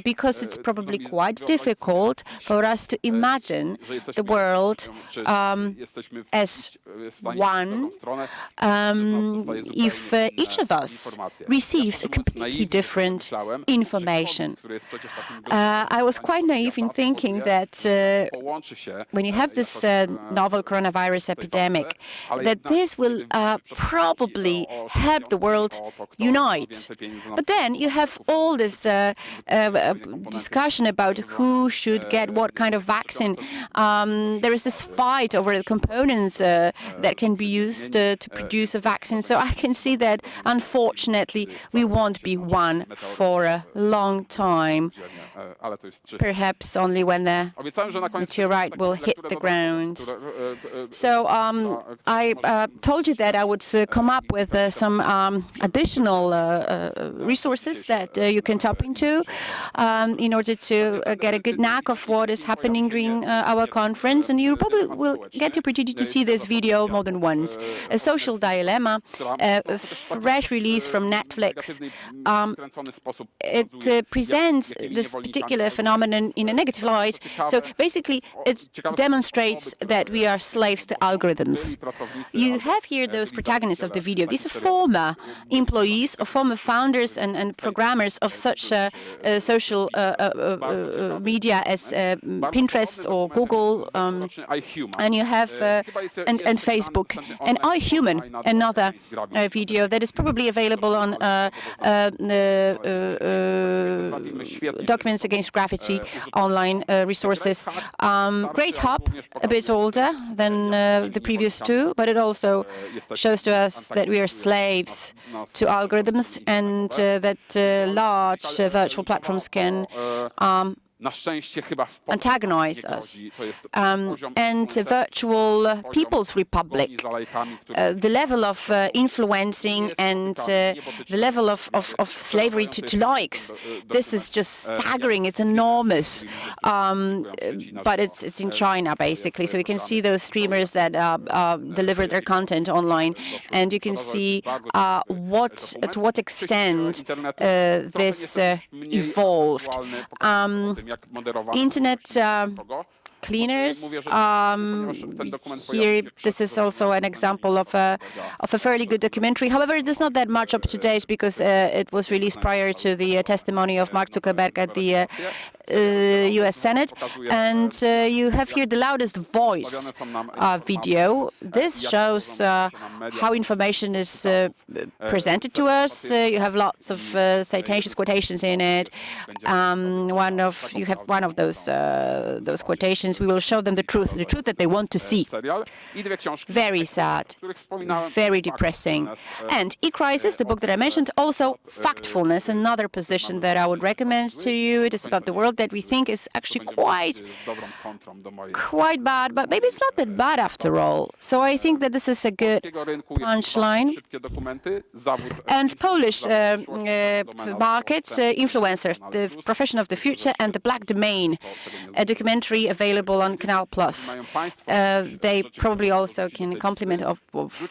because it's probably quite difficult for us to imagine the world as one if each of us receives a completely different information. I was quite naive in thinking that when you have this novel coronavirus epidemic, that this will probably help the world unite. But then you have all this discussion about who should get what kind of vaccine. There is this fight over the components that can be used to produce a vaccine. So I can see that, unfortunately, we won't be one for a long time. Perhaps only when the meteorite will hit the ground. So I told you that I would come up with some additional resources that you can tap into in order to get a good knack of what is happening during our conference. And you probably will get the opportunity to see this video more than once. A Social Dilemma, a fresh release from Netflix. It presents this particular phenomenon in a negative light. So basically, it demonstrates that we are slaves to algorithms. You have here those protagonists of the video. These are former employees or former founders and programmers of such social media as Pinterest or Google, and you have and Facebook. And iHuman, another video that is probably available on Documents Against Graffiti online resources. Great Hub, a bit older than the previous two, but it also shows to us that we are slaves to algorithms and that large virtual platforms can antagonize us. And Virtual People's Republic, the level of influencing and the level of slavery to likes, this is just staggering. It's enormous. But it's in China, basically. So you can see those streamers that deliver their content online, and you can see to what extent this evolved. Internet cleaners. Here, this is also an example of a fairly good documentary. However, it is not that much up to date because it was released prior to the testimony of Mark Zuckerberg at the US Senate, and you have here the loudest voice video. This shows how information is presented to us. You have lots of citations, quotations in it. You have one of those quotations. We will show them the truth that they want to see. Very sad, very depressing. And E-Crisis, the book that I mentioned, also Factfulness, another position that I would recommend to you. It is about the world that we think is actually quite bad, but maybe it's not that bad after all. So I think that this is a good punchline. And Polish markets, influencers, the profession of the future, and the Black Domain, a documentary available on Canal Plus. They probably also can complement of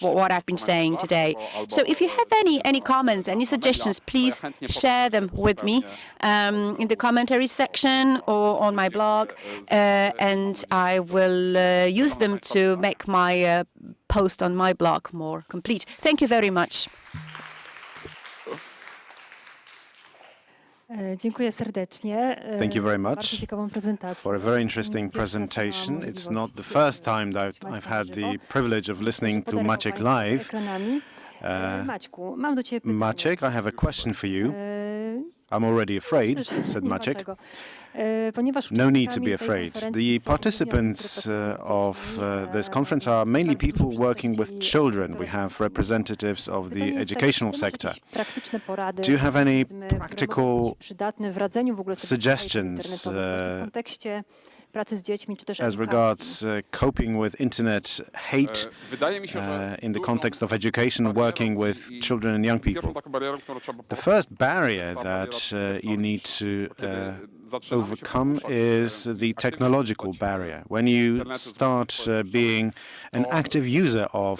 what I've been saying today. So if you have any comments, any suggestions, please share them with me in the commentary section or on my blog, and I will use them to make my post on my blog more complete. Thank you very much. Dziękuję serdecznie. Thank you very much Bardzo ciekawą prezentację. for a very interesting presentation. It's not the first time that I've had the privilege of listening to Maciek live. Maćku, mam do ciebie pytanie. Maciek, I have a question for you. I'm already afraid, said Maciek. No need to be afraid. The participants of this conference are mainly people working with children. We have representatives of the educational sector. Do you have any practical suggestions as regards coping with internet hate in the context of education, working with children and young people? The first barrier that you need to overcome is the technological barrier. When you start being an active user of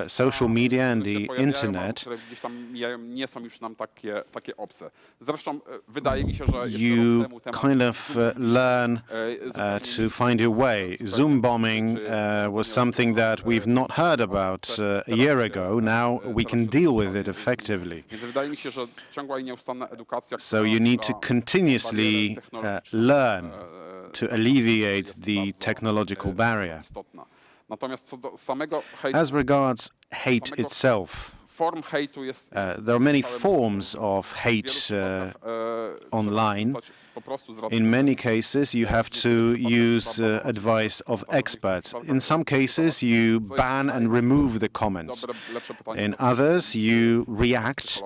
social media and the internet, you kind of learn to find your way. Zoom bombing was something that we've not heard about a year ago. Now we can deal with it effectively. So you need to continuously learn to alleviate the technological barrier. As regards hate itself, there are many forms of hate online. In many cases, you have to use advice of experts. In some cases, you ban and remove the comments. In others, you react,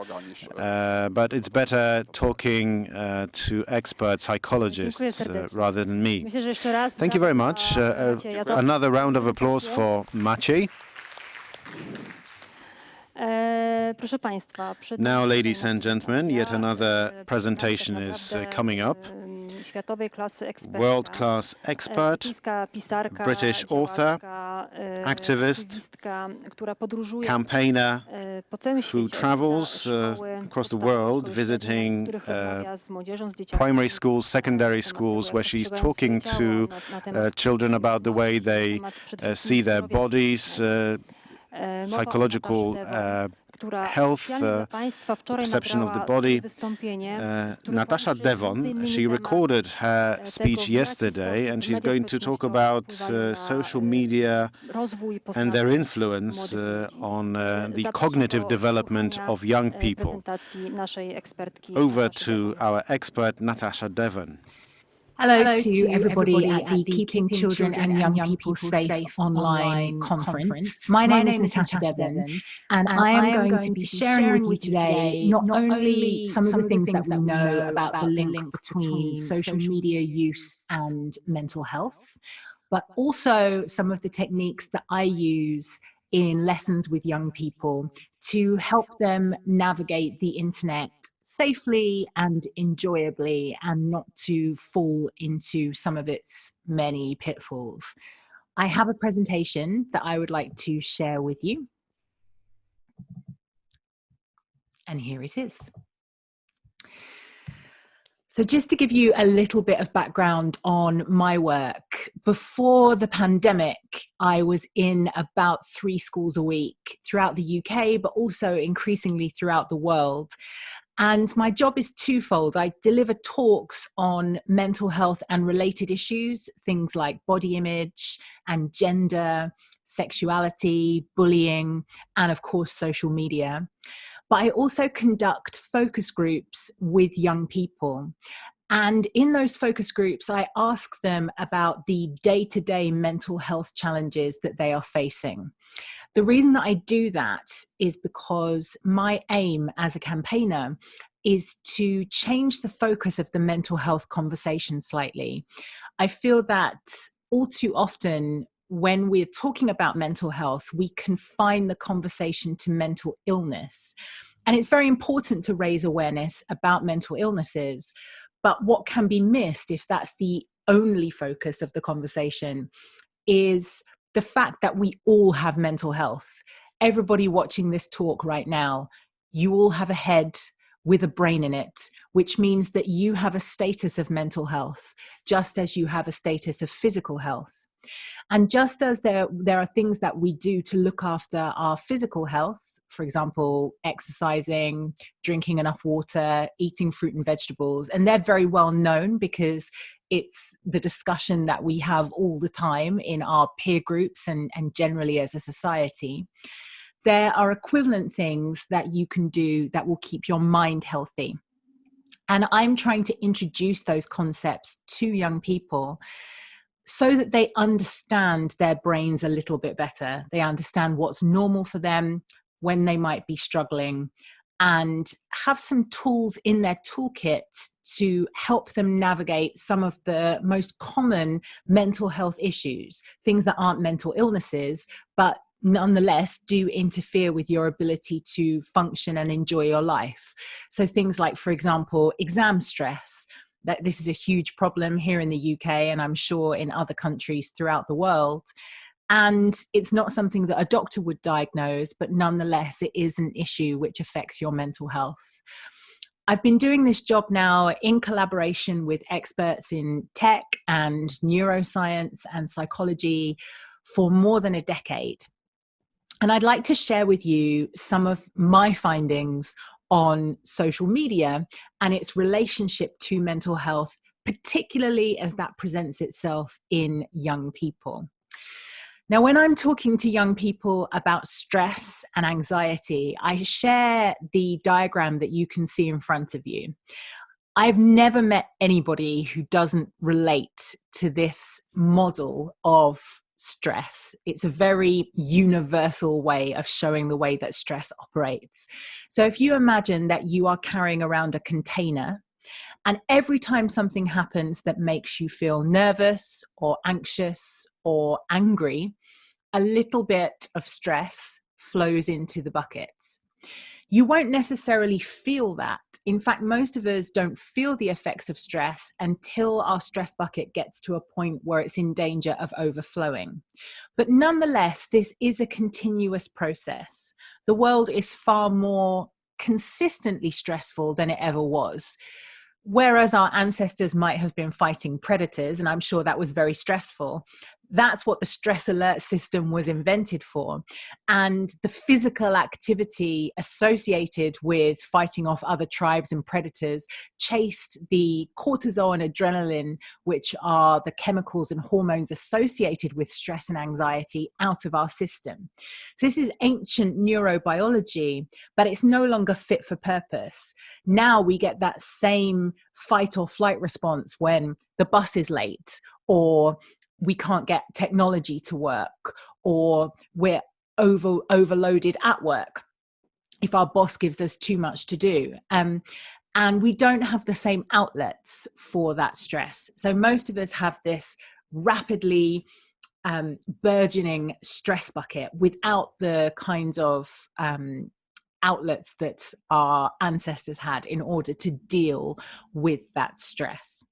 but it's better talking to expert psychologists rather than me. Thank you very much. Another round of applause for Maciej. Now, ladies and gentlemen, yet another presentation is coming up. World-class expert, British author, activist, campaigner who travels across the world visiting primary schools, secondary schools, where she's talking to children about the way they see their bodies, psychological health, perception of the body. Natasha Devon, she recorded her speech yesterday, and she's going to talk about social media and their influence on the cognitive development of young people. Over to our expert, Natasha Devon. Hello to everybody at the Keeping Children and Young People Safe online conference. My name is Natasha Devon, and I am going to be sharing with you today not only some of the things that we know about the link between social media use and mental health, but also some of the techniques that I use in lessons with young people to help them navigate the internet safely and enjoyably, and not to fall into some of its many pitfalls. I have a presentation that I would like to share with you. And here it is. So just to give you a little bit of background on my work, before the pandemic, I was in about 3 schools a week throughout the UK, but also increasingly throughout the world. And my job is twofold. I deliver talks on mental health and related issues, things like body image and gender, sexuality, bullying, and of course, social media. But I also conduct focus groups with young people. And in those focus groups, I ask them about the day-to-day mental health challenges that they are facing. The reason that I do that is because my aim as a campaigner is to change the focus of the mental health conversation slightly. I feel that all too often, when we're talking about mental health, we confine the conversation to mental illness. And it's very important to raise awareness about mental illnesses. But what can be missed, if that's the only focus of the conversation, is the fact that we all have mental health. Everybody watching this talk right now, you all have a head with a brain in it, which means that you have a status of mental health, just as you have a status of physical health. And just as there are things that we do to look after our physical health, for example, exercising, drinking enough water, eating fruit and vegetables, and they're very well known because it's the discussion that we have all the time in our peer groups and generally as a society. There are equivalent things that you can do that will keep your mind healthy. And I'm trying to introduce those concepts to young people so that they understand their brains a little bit better. They understand what's normal for them, when they might be struggling, and have some tools in their toolkit to help them navigate some of the most common mental health issues, things that aren't mental illnesses, but nonetheless do interfere with your ability to function and enjoy your life. So things like, for example, exam stress. That this is a huge problem here in the UK, and I'm sure in other countries throughout the world. And it's not something that a doctor would diagnose, but nonetheless, it is an issue which affects your mental health. I've been doing this job now in collaboration with experts in tech and neuroscience and psychology for more than a decade. And I'd like to share with you some of my findings on social media and its relationship to mental health, particularly as that presents itself in young people. Now, when I'm talking to young people about stress and anxiety, I share the diagram that you can see in front of you. I've never met anybody who doesn't relate to this model of stress. It's a very universal way of showing the way that stress operates. So if you imagine that you are carrying around a container, and every time something happens that makes you feel nervous or anxious or angry, a little bit of stress flows into the buckets. You won't necessarily feel that. In fact, most of us don't feel the effects of stress until our stress bucket gets to a point where it's in danger of overflowing. But nonetheless, this is a continuous process. The world is far more consistently stressful than it ever was. Whereas our ancestors might have been fighting predators, and I'm sure that was very stressful, that's what the stress alert system was invented for. And the physical activity associated with fighting off other tribes and predators chased the cortisol and adrenaline, which are the chemicals and hormones associated with stress and anxiety, out of our system. So this is ancient neurobiology, but it's no longer fit for purpose. Now we get that same fight or flight response when the bus is late, or we can't get technology to work, or we're overloaded at work if our boss gives us too much to do. And we don't have the same outlets for that stress. So most of us have this rapidly burgeoning stress bucket without the kinds of outlets that our ancestors had in order to deal with that stress.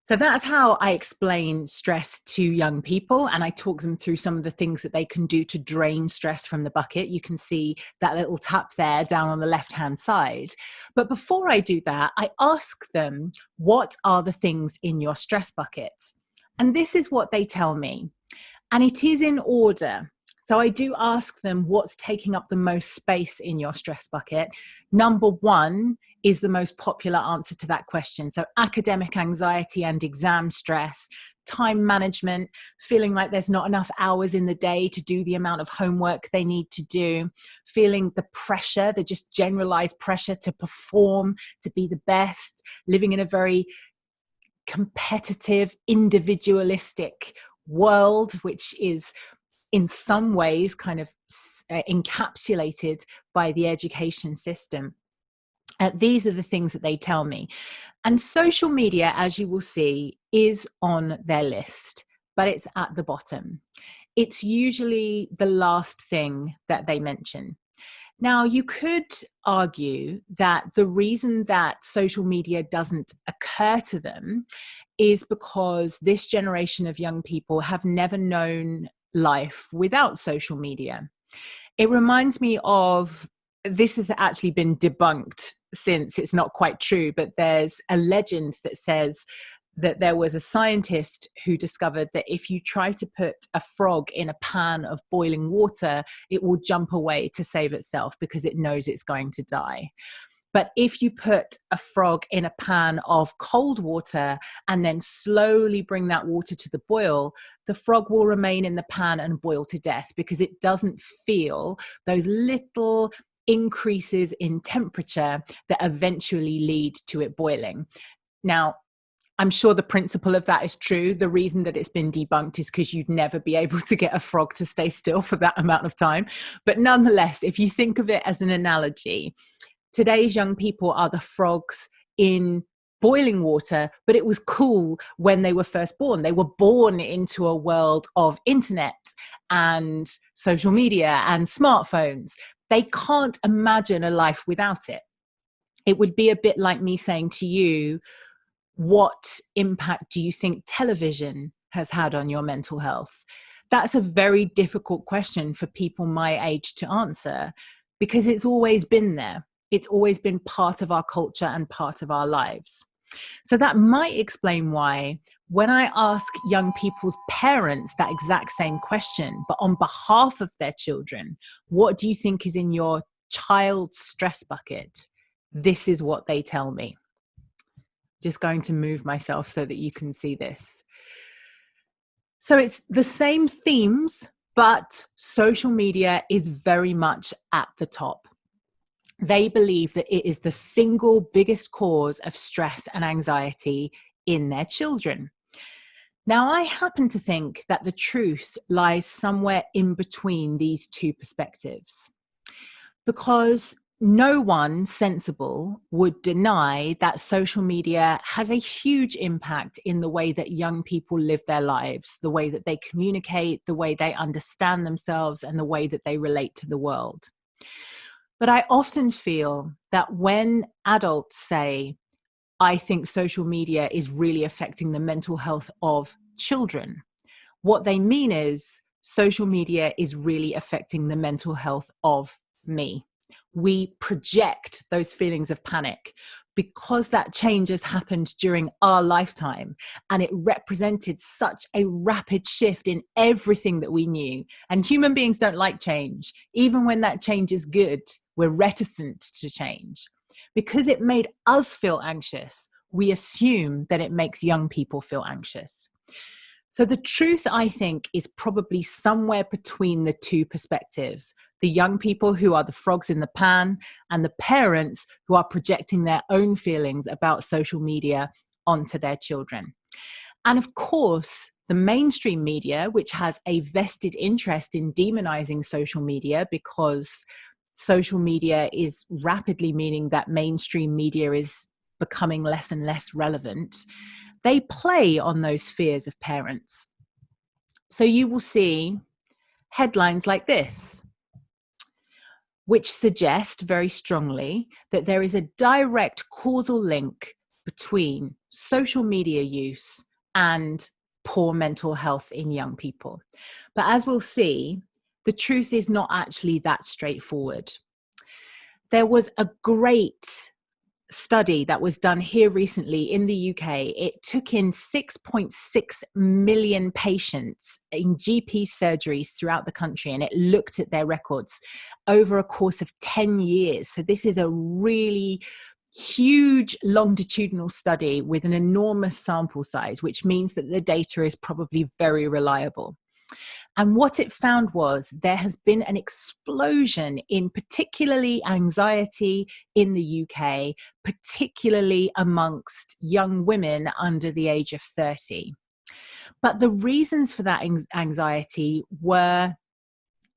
So that's how I explain stress to young people, and I talk them through some of the things that they can do to drain stress from the bucket. You can see that little tap there down on the left-hand side. But before I do that, I ask them, what are the things in your stress bucket? And this is what they tell me. And it is in order. So I do ask them what's taking up the most space in your stress bucket. Number one is the most popular answer to that question. So academic anxiety and exam stress, time management, feeling like there's not enough hours in the day to do the amount of homework they need to do, feeling the pressure, the just generalized pressure to perform, to be the best, living in a very competitive, individualistic world, which is in some ways kind of encapsulated by the education system. These are the things that they tell me. And social media, as you will see, is on their list, but it's at the bottom. It's usually the last thing that they mention. Now, you could argue that the reason that social media doesn't occur to them is because this generation of young people have never known life without social media. It reminds me of, this has actually been debunked since it's not quite true, but there's a legend that says that there was a scientist who discovered that if you try to put a frog in a pan of boiling water, it will jump away to save itself because it knows it's going to die. But if you put a frog in a pan of cold water and then slowly bring that water to the boil, the frog will remain in the pan and boil to death because it doesn't feel those little increases in temperature that eventually lead to it boiling. Now, I'm sure the principle of that is true. The reason that it's been debunked is because you'd never be able to get a frog to stay still for that amount of time. But nonetheless, if you think of it as an analogy, today's young people are the frogs in boiling water, but it was cool when they were first born. They were born into a world of internet and social media and smartphones. They can't imagine a life without it. It would be a bit like me saying to you, what impact do you think television has had on your mental health? That's a very difficult question for people my age to answer because it's always been there. It's always been part of our culture and part of our lives. So that might explain why when I ask young people's parents that exact same question, but on behalf of their children, what do you think is in your child's stress bucket? This is what they tell me. Just going to move myself so that you can see this. So it's the same themes, but social media is very much at the top. They believe that it is the single biggest cause of stress and anxiety in their children. Now, I happen to think that the truth lies somewhere in between these two perspectives, because no one sensible would deny that social media has a huge impact in the way that young people live their lives, the way that they communicate, the way they understand themselves, and the way that they relate to the world. But I often feel that when adults say, I think social media is really affecting the mental health of children, what they mean is social media is really affecting the mental health of me. We project those feelings of panic because that change has happened during our lifetime and it represented such a rapid shift in everything that we knew. And human beings don't like change. Even when that change is good, we're reticent to change. Because it made us feel anxious, we assume that it makes young people feel anxious. So the truth, I think, is probably somewhere between the two perspectives. The young people who are the frogs in the pan and the parents who are projecting their own feelings about social media onto their children. And of course, the mainstream media, which has a vested interest in demonizing social media because social media is rapidly meaning that mainstream media is becoming less and less relevant, they play on those fears of parents. So you will see headlines like this, which suggest very strongly that there is a direct causal link between social media use and poor mental health in young people. But as we'll see, the truth is not actually that straightforward. There was a great study that was done here recently in the UK, it took in 6.6 million patients in GP surgeries throughout the country, and it looked at their records over a course of 10 years. So this is a really huge longitudinal study with an enormous sample size, which means that the data is probably very reliable. And what it found was there has been an explosion in particularly anxiety in the UK, particularly amongst young women under the age of 30. But the reasons for that anxiety were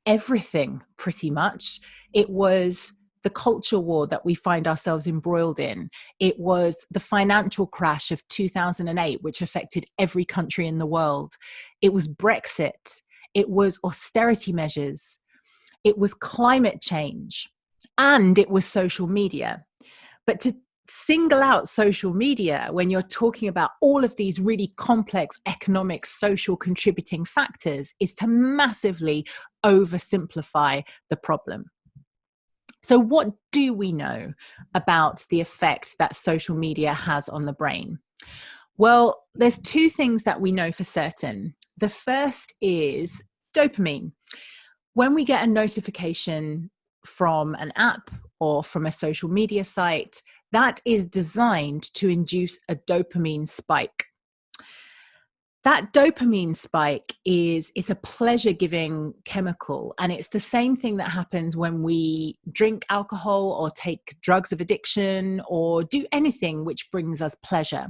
everything, pretty much. It was the culture war that we find ourselves embroiled in. It was the financial crash of 2008, which affected every country in the world. It was Brexit. It was austerity measures. It was climate change. And it was social media. But to single out social media when you're talking about all of these really complex economic, social contributing factors is to massively oversimplify the problem. So what do we know about the effect that social media has on the brain? Well, there's two things that we know for certain. The first is dopamine. When we get a notification from an app or from a social media site, that is designed to induce a dopamine spike. That dopamine spike is a pleasure-giving chemical, and it's the same thing that happens when we drink alcohol or take drugs of addiction or do anything which brings us pleasure.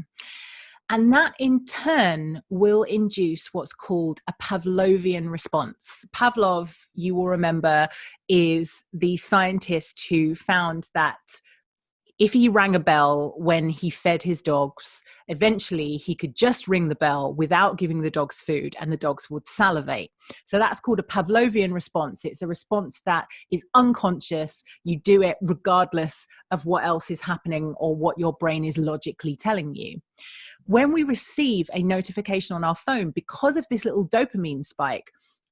And that in turn will induce what's called a Pavlovian response. Pavlov, you will remember, is the scientist who found that if he rang a bell when he fed his dogs, eventually he could just ring the bell without giving the dogs food and the dogs would salivate. So that's called a Pavlovian response. It's a response that is unconscious. You do it regardless of what else is happening or what your brain is logically telling you. When we receive a notification on our phone, because of this little dopamine spike,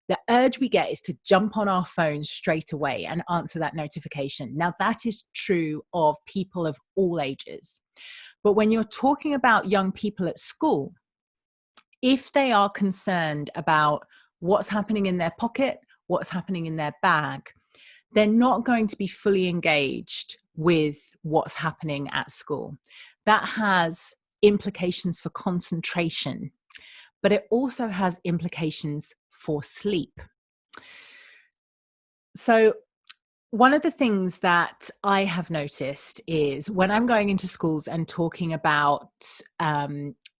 the urge we get is to jump on our phone straight away and answer that notification. Now, that is true of people of all ages. But when you're talking about young people at school, if they are concerned about what's happening in their pocket, what's happening in their bag, they're not going to be fully engaged with what's happening at school. That has implications for concentration, but it also has implications for sleep. So one of the things that I have noticed is when I'm going into schools and talking about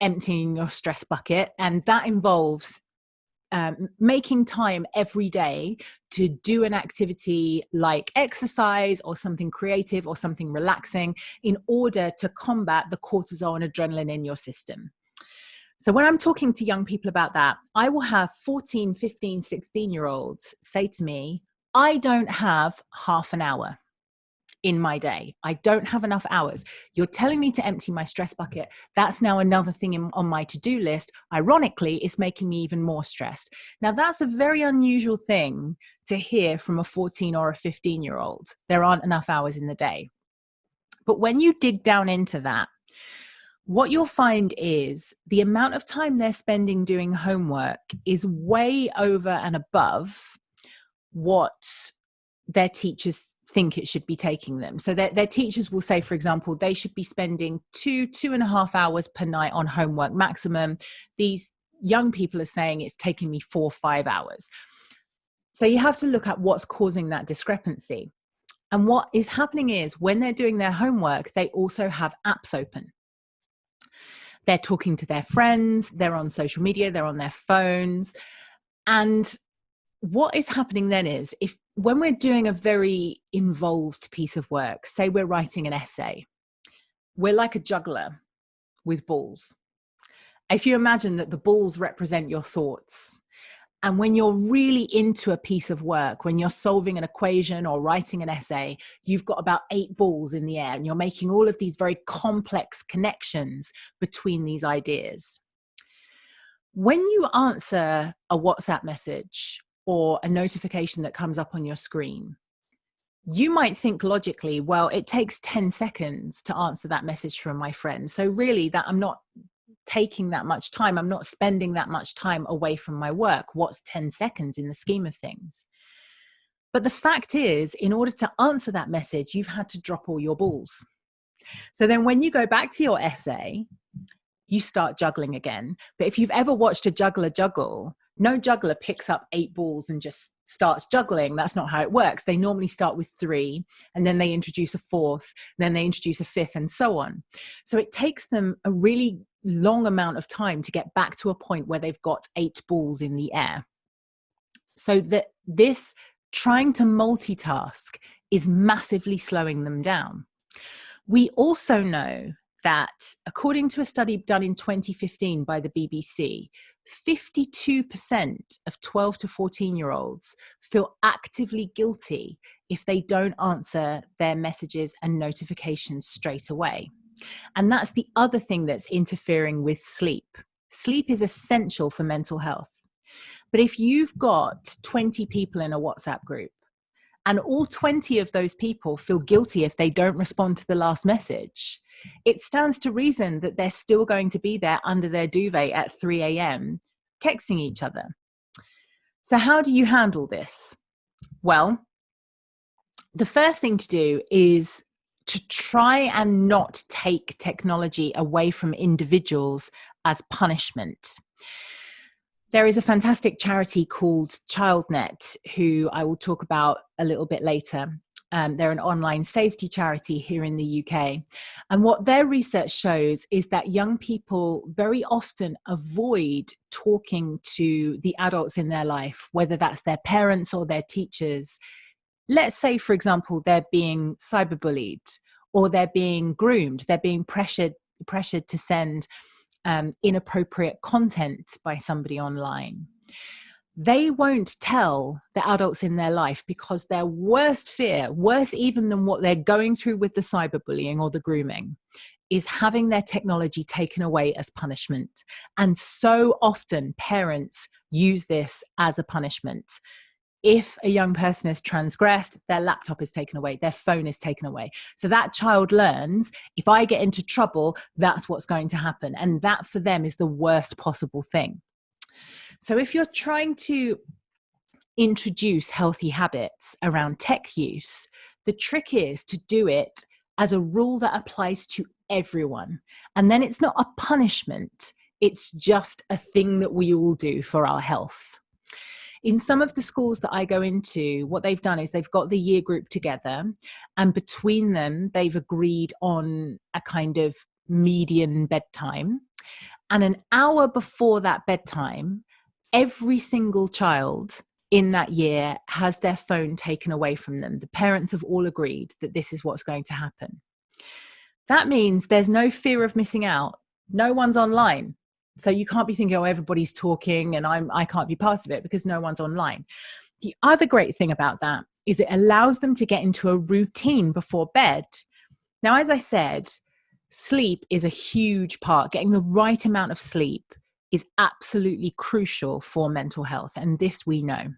emptying your stress bucket, and that involves making time every day to do an activity like exercise or something creative or something relaxing in order to combat the cortisol and adrenaline in your system. So when I'm talking to young people about that, I will have 14, 15, 16-year-olds say to me, I don't have half an hour in my day. I don't have enough hours. You're telling me to empty my stress bucket. That's now another thing on my to-do list. Ironically, it's making me even more stressed. Now, that's a very unusual thing to hear from a 14 or a 15-year-old. There aren't enough hours in the day. But when you dig down into that, what you'll find is the amount of time they're spending doing homework is way over and above what their teachers think it should be taking them. So their teachers will say, for example, they should be spending 2.5 hours per night on homework maximum. These young people are saying it's taking me 4 or 5 hours. So you have to look at what's causing that discrepancy. And what is happening is when they're doing their homework, they also have apps open. They're talking to their friends, they're on social media, they're on their phones. And what is happening then is when we're doing a very involved piece of work, say we're writing an essay, we're like a juggler with balls. If you imagine that the balls represent your thoughts, and when you're really into a piece of work, when you're solving an equation or writing an essay, you've got about 8 balls in the air and you're making all of these very complex connections between these ideas. When you answer a WhatsApp message or a notification that comes up on your screen, you might think logically, well, it takes 10 seconds to answer that message from my friend. So really that I'm not taking that much time. I'm not spending that much time away from my work. What's 10 seconds in the scheme of things? But the fact is, in order to answer that message, you've had to drop all your balls. So then when you go back to your essay, you start juggling again. But if you've ever watched a juggler juggle, no juggler picks up 8 balls and just starts juggling. That's not how it works. They normally start with 3, and then they introduce a 4th, then they introduce a 5th, and so on. So it takes them a really long amount of time to get back to a point where they've got 8 balls in the air. So that this trying to multitask is massively slowing them down. We also know that according to a study done in 2015 by the BBC, 52% of 12 to 14-year-olds feel actively guilty if they don't answer their messages and notifications straight away. And that's the other thing that's interfering with sleep. Sleep is essential for mental health. But if you've got 20 people in a WhatsApp group, and all 20 of those people feel guilty if they don't respond to the last message, it stands to reason that they're still going to be there under their duvet at 3 a.m. texting each other. So how do you handle this? Well, the first thing to do is to try and not take technology away from individuals as punishment. There is a fantastic charity called ChildNet, who I will talk about a little bit later. They're an online safety charity here in the UK. And what their research shows is that young people very often avoid talking to the adults in their life, whether that's their parents or their teachers. Let's say, for example, they're being cyberbullied, or they're being groomed, they're being pressured to send inappropriate content by somebody online. They won't tell the adults in their life because their worst fear, worse even than what they're going through with the cyberbullying or the grooming, is having their technology taken away as punishment. And so often parents use this as a punishment. If a young person is transgressed, their laptop is taken away, their phone is taken away. So that child learns, if I get into trouble, that's what's going to happen. And that for them is the worst possible thing. So if you're trying to introduce healthy habits around tech use, the trick is to do it as a rule that applies to everyone. And then it's not a punishment, it's just a thing that we all do for our health. In some of the schools that I go into, what they've done is they've got the year group together, and between them, they've agreed on a kind of median bedtime. And an hour before that bedtime, every single child in that year has their phone taken away from them. The parents have all agreed that this is what's going to happen. That means there's no fear of missing out. No one's online. So you can't be thinking, oh, everybody's talking and I can't be part of it, because no one's online. The other great thing about that is it allows them to get into a routine before bed. Now, as I said, sleep is a huge part. Getting the right amount of sleep is absolutely crucial for mental health. And this we know.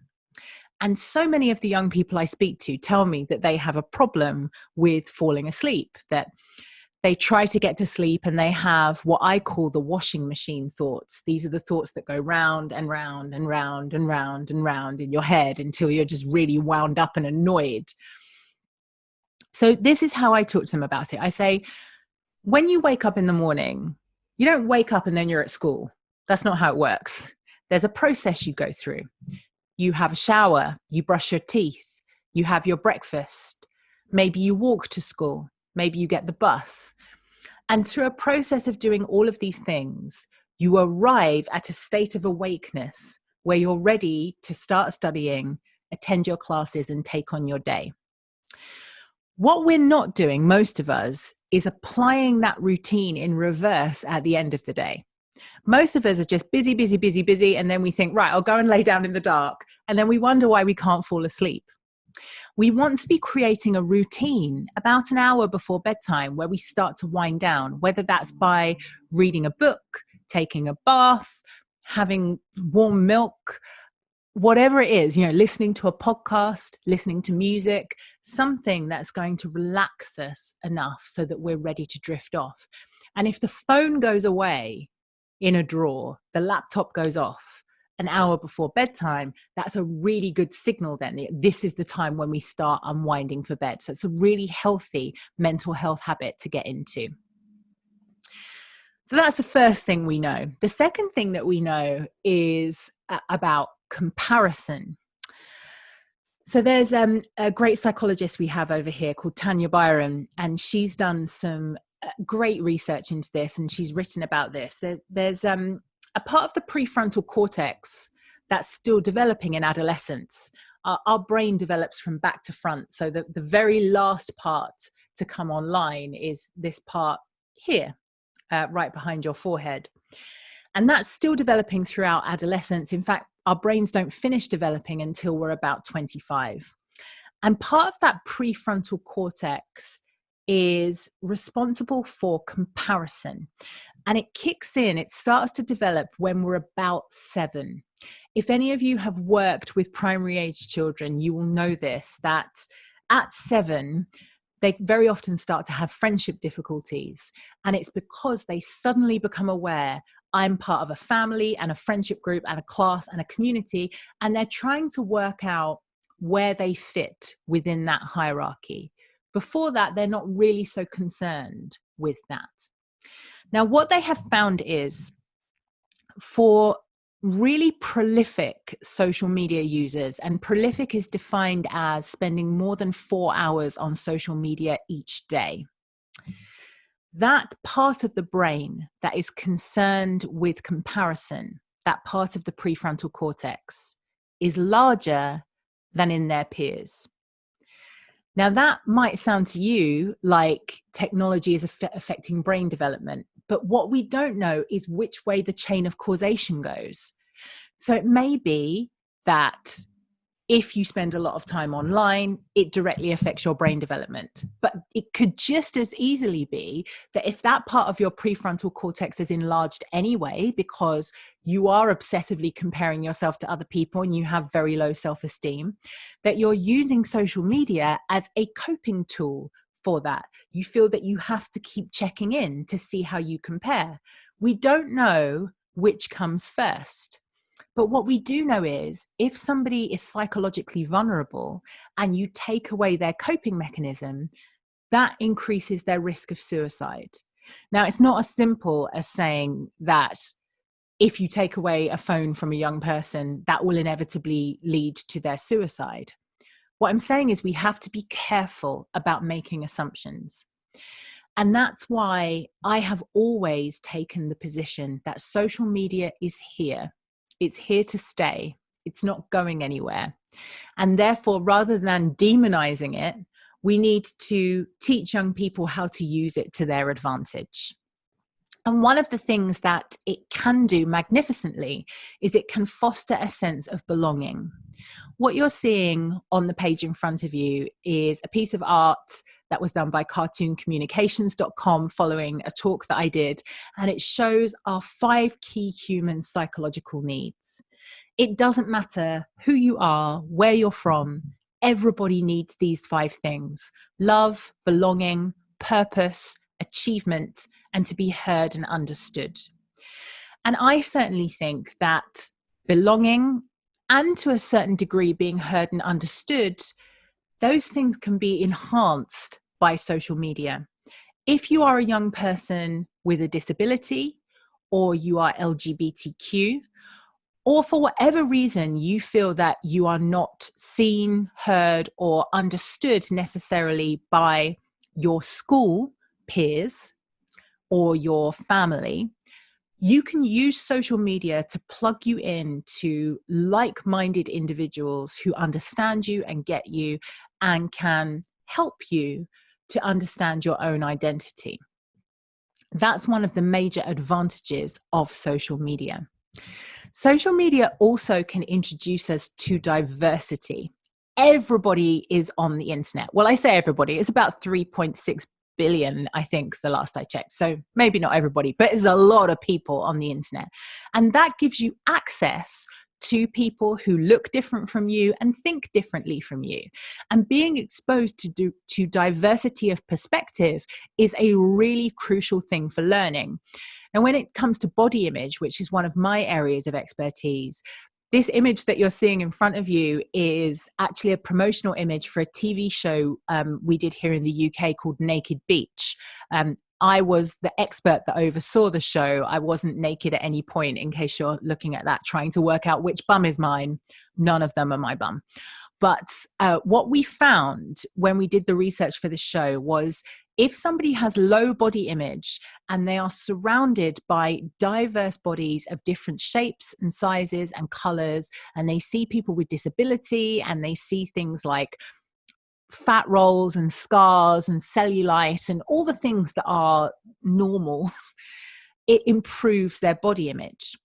And so many of the young people I speak to tell me that they have a problem with falling asleep, that they try to get to sleep and they have what I call the washing machine thoughts. These are the thoughts that go round and round and round and round and round in your head until you're just really wound up and annoyed. So this is how I talk to them about it. I say, when you wake up in the morning, you don't wake up and then you're at school. That's not how it works. There's a process you go through. You have a shower, you brush your teeth, you have your breakfast, maybe you walk to school, maybe you get the bus. And through a process of doing all of these things, you arrive at a state of awakeness where you're ready to start studying, attend your classes, and take on your day. What we're not doing, most of us, is applying that routine in reverse at the end of the day. Most of us are just busy, busy, busy, busy. And then we think, right, I'll go and lay down in the dark. And then we wonder why we can't fall asleep. We want to be creating a routine about an hour before bedtime where we start to wind down, whether that's by reading a book, taking a bath, having warm milk, whatever it is, listening to a podcast, listening to music, something that's going to relax us enough so that we're ready to drift off. And if the phone goes away in a drawer, the laptop goes off an hour before bedtime, that's a really good signal then. This is the time when we start unwinding for bed. So it's a really healthy mental health habit to get into. So that's the first thing we know. The second thing that we know is about comparison. So there's a great psychologist we have over here called Tanya Byron, and she's done some great research into this, and she's written about this. There's a part of the prefrontal cortex that's still developing in adolescence. Our brain develops from back to front. So the very last part to come online is this part here, right behind your forehead. And that's still developing throughout adolescence. In fact, our brains don't finish developing until we're about 25. And part of that prefrontal cortex is responsible for comparison. And it kicks in, it starts to develop when we're about 7. If any of you have worked with primary age children, you will know this, that at 7, they very often start to have friendship difficulties. And it's because they suddenly become aware, I'm part of a family and a friendship group and a class and a community, and they're trying to work out where they fit within that hierarchy. Before that, they're not really so concerned with that. Now, what they have found is for really prolific social media users, and prolific is defined as spending more than 4 hours on social media each day, that part of the brain that is concerned with comparison, that part of the prefrontal cortex, is larger than in their peers. Now, that might sound to you like technology is affecting brain development, but what we don't know is which way the chain of causation goes. So it may be that if you spend a lot of time online, it directly affects your brain development. But it could just as easily be that if that part of your prefrontal cortex is enlarged anyway, because you are obsessively comparing yourself to other people and you have very low self-esteem, that you're using social media as a coping tool for that. You feel that you have to keep checking in to see how you compare. We don't know which comes first. But what we do know is if somebody is psychologically vulnerable and you take away their coping mechanism, that increases their risk of suicide. Now, it's not as simple as saying that if you take away a phone from a young person, that will inevitably lead to their suicide. What I'm saying is we have to be careful about making assumptions. And that's why I have always taken the position that social media is here. It's here to stay. It's not going anywhere. And therefore, rather than demonizing it, we need to teach young people how to use it to their advantage. And one of the things that it can do magnificently is it can foster a sense of belonging. What you're seeing on the page in front of you is a piece of art that was done by cartooncommunications.com following a talk that I did, and it shows our 5 key human psychological needs. It doesn't matter who you are, where you're from, everybody needs these 5 things: love, belonging, purpose, achievement, and to be heard and understood. And I certainly think that belonging and to a certain degree being heard and understood, those things can be enhanced by social media. If you are a young person with a disability, or you are LGBTQ, or for whatever reason you feel that you are not seen, heard, or understood necessarily by your school peers or your family, you can use social media to plug you in to like-minded individuals who understand you and get you and can help you to understand your own identity. That's one of the major advantages of social media. Social media also can introduce us to diversity. Everybody is on the internet. Well, I say everybody, it's about 3.6 billion, I think, the last I checked. So maybe not everybody, but there's a lot of people on the internet. And that gives you access to people who look different from you and think differently from you. And being exposed to diversity of perspective is a really crucial thing for learning. And when it comes to body image, which is one of my areas of expertise, this image that you're seeing in front of you is actually a promotional image for a TV show we did here in the UK called Naked Beach. I was the expert that oversaw the show. I wasn't naked at any point, in case you're looking at that, trying to work out which bum is mine. None of them are my bum. But what we found when we did the research for the show was if somebody has low body image and they are surrounded by diverse bodies of different shapes and sizes and colors, and they see people with disability and they see things like fat rolls and scars and cellulite and all the things that are normal, it improves their body image.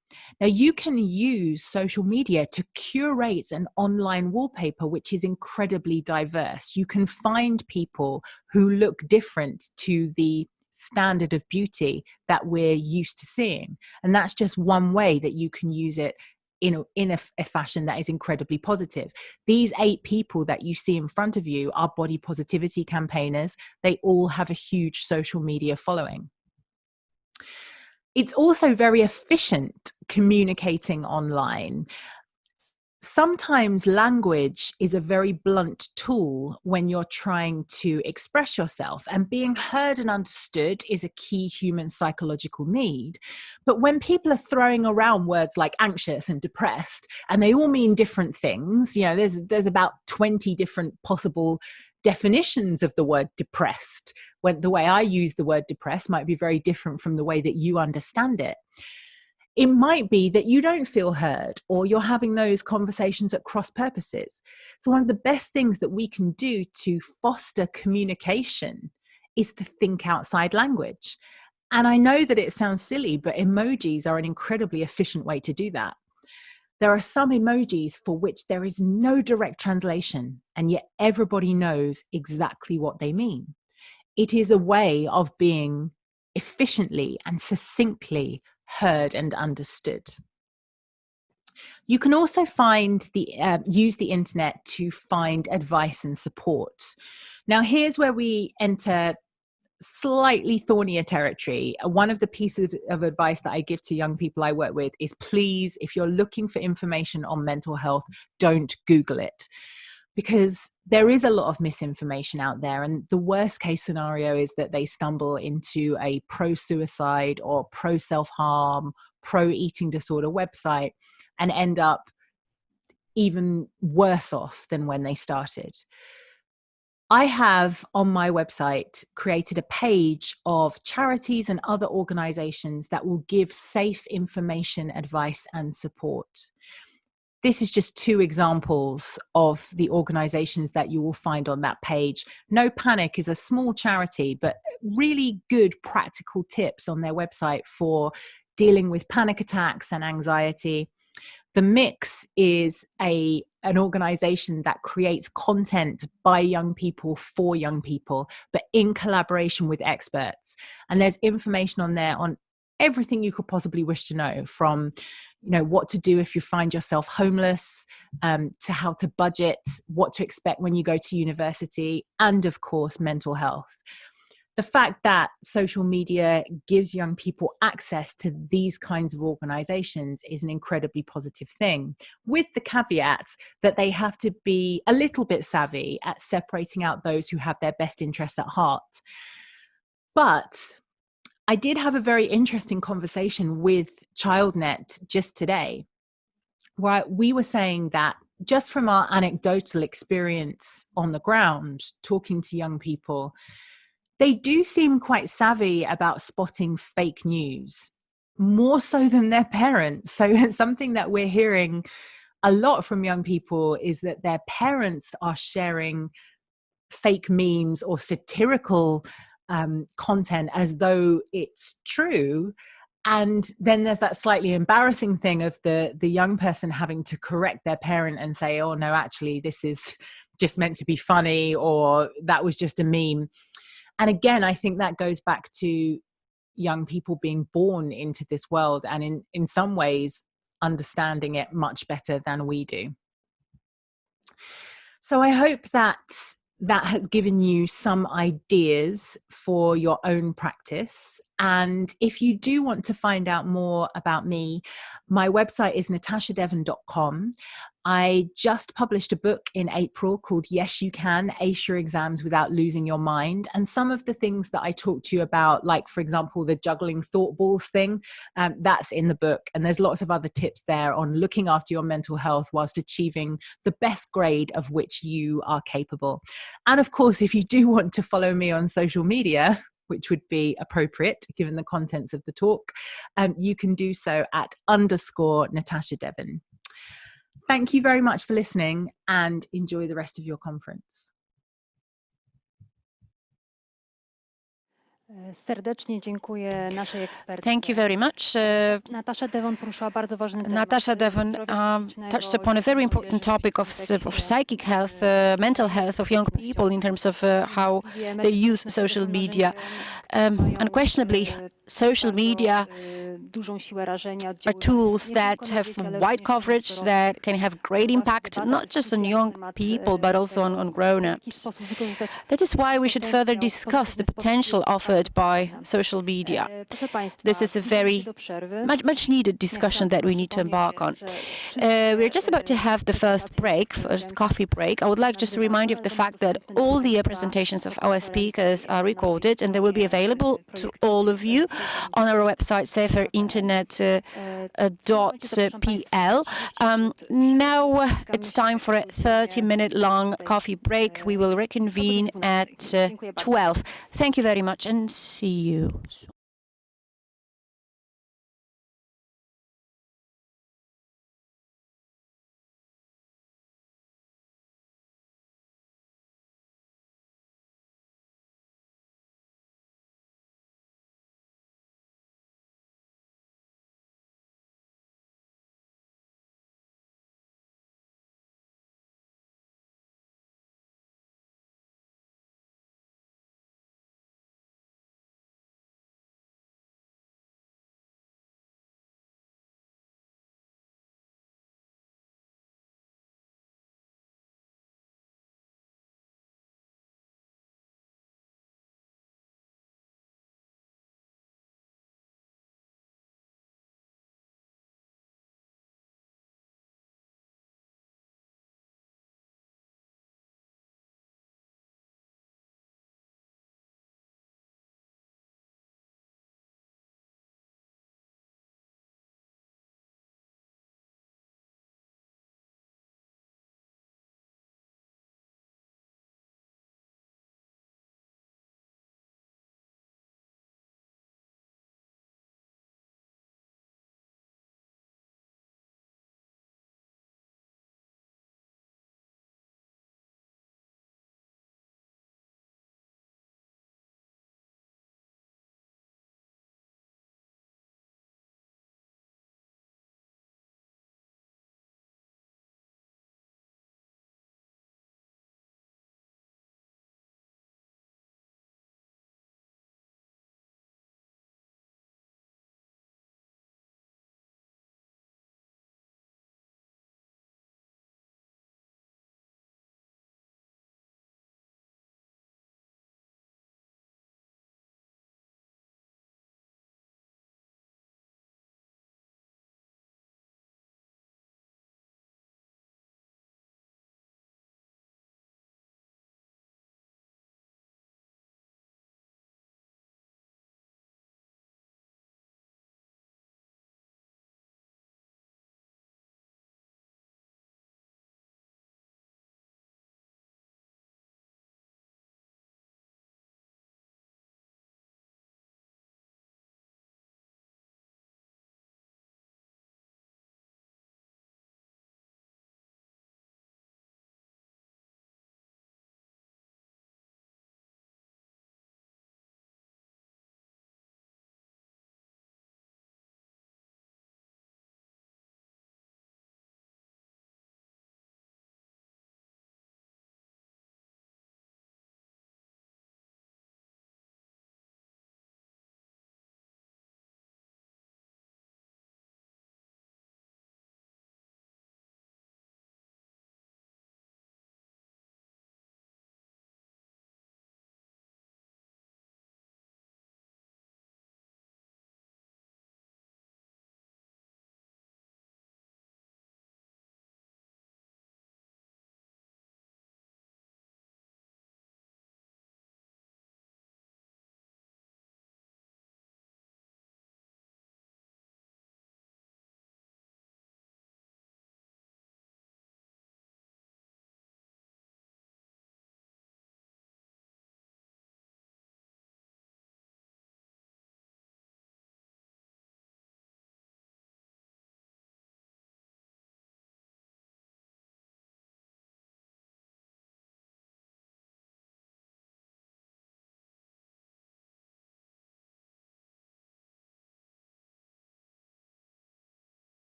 Now, you can use social media to curate an online wallpaper which is incredibly diverse. You can find people who look different to the standard of beauty that we're used to seeing. And that's just one way that you can use it in a fashion that is incredibly positive. These 8 people that you see in front of you are body positivity campaigners. They all have a huge social media following. It's also very efficient communicating online. Sometimes language is a very blunt tool when you're trying to express yourself, and being heard and understood is a key human psychological need. But when people are throwing around words like anxious and depressed, and they all mean different things, you know, there's about 20 different possible definitions of the word depressed, when the way I use the word depressed might be very different from the way that you understand it. It might be that you don't feel heard, or you're having those conversations at cross purposes. So one of the best things that we can do to foster communication is to think outside language. And I know that it sounds silly, but emojis are an incredibly efficient way to do that. There are some emojis for which there is no direct translation, and yet everybody knows exactly what they mean. It is a way of being efficiently and succinctly heard and understood. You can also use the internet to find advice and support. Now, here's where we enter slightly thornier territory. One of the pieces of advice that I give to young people I work with is, please, if you're looking for information on mental health, don't Google it. Because there is a lot of misinformation out there, and the worst case scenario is that they stumble into a pro-suicide or pro-self-harm, pro-eating disorder website and end up even worse off than when they started. I have on my website created a page of charities and other organizations that will give safe information, advice, and support. This is just 2 examples of the organizations that you will find on that page. No Panic is a small charity, but really good practical tips on their website for dealing with panic attacks and anxiety. The Mix is an organization that creates content by young people for young people, but in collaboration with experts. And there's information on there on everything you could possibly wish to know, from what to do if you find yourself homeless, to how to budget, what to expect when you go to university, and of course, mental health. The fact that social media gives young people access to these kinds of organizations is an incredibly positive thing, with the caveat that they have to be a little bit savvy at separating out those who have their best interests at heart. But I did have a very interesting conversation with ChildNet just today, where we were saying that just from our anecdotal experience on the ground, talking to young people, they do seem quite savvy about spotting fake news, more so than their parents. So something that we're hearing a lot from young people is that their parents are sharing fake memes or satirical content as though it's true. And then there's that slightly embarrassing thing of the young person having to correct their parent and say, oh no, actually this is just meant to be funny, or that was just a meme. And again, I think that goes back to young people being born into this world, and in some ways understanding it much better than we do. So I hope that has given you some ideas for your own practice. And if you do want to find out more about me, my website is natashadevon.com. I just published a book in April called Yes, You Can, Ace Your Exams Without Losing Your Mind. And some of the things that I talked to you about, like, for example, the juggling thought balls thing, that's in the book. And there's lots of other tips there on looking after your mental health whilst achieving the best grade of which you are capable. And of course, if you do want to follow me on social media, which would be appropriate given the contents of the talk, you can do so at _Natasha Devon. Thank you very much for listening and enjoy the rest of your conference. Serdecznie dziękuję naszej ekspertce. Thank you very much. Natasha Devon poruszyła bardzo ważny temat. Natasha Devon touched upon a very important topic of psychic health, mental health of young people in terms of how they use social media. Unquestionably, social media are tools that have wide coverage, that can have great impact, not just on young people, but also on grown-ups. That is why we should further discuss the potential offered by social media. This is a very much needed discussion that we need to embark on. We're just about to have the first coffee break. I would like just to remind you of the fact that all the presentations of our speakers are recorded and they will be available to all of you on our website, saferinternet.pl. Now it's time for a 30-minute long coffee break. We will reconvene at 12. Thank you very much and see you soon.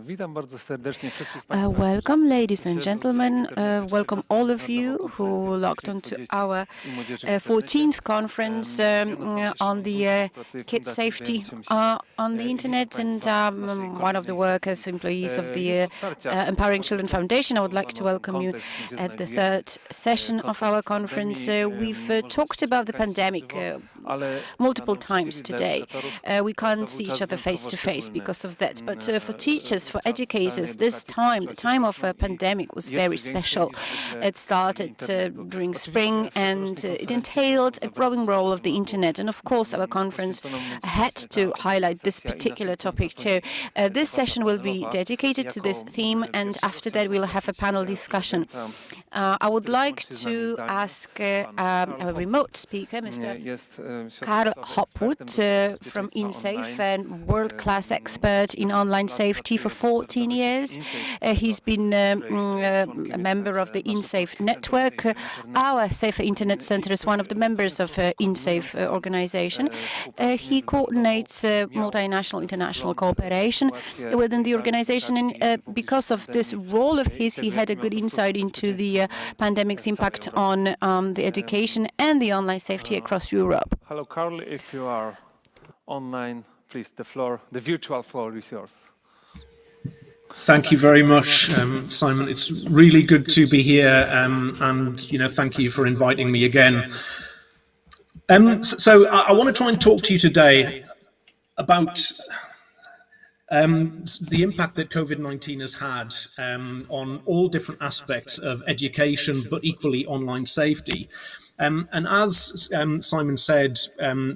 Witam bardzo serdecznie wszystkich Welcome, ladies and gentlemen. Welcome all of you who logged onto our 14th conference on the kids' safety on the internet. And one of the workers, employees of the Empowering Children Foundation, I would like to welcome you at the third session of our conference. We've talked about the pandemic multiple times today. We can't see each other face to face because of that. But for teachers, for educators, this time, the time of a pandemic, was very special. It started during spring, and it entailed a growing role of the internet. And of course, our conference had to highlight this particular topic too. This session will be dedicated to this theme, and after that, we'll have a panel discussion. I would like to ask our remote speaker, Mr. Karl Hopwood from InSafe, a world-class expert in online safety for 14 years. He's been a member of the InSafe network. Our Safer Internet Center is one of the members of InSafe organization. He coordinates multinational international cooperation within the organization, and because of this role of his, he had a good insight into the pandemic's impact on the education and the online safety across Europe. Hello, Carl. If you are online, please, the virtual floor is yours. Thank you very much, Simon. It's really good to be here, and thank you for inviting me again. So I want to try and talk to you today about the impact that COVID-19 has had on all different aspects of education, but equally online safety. And as Simon said,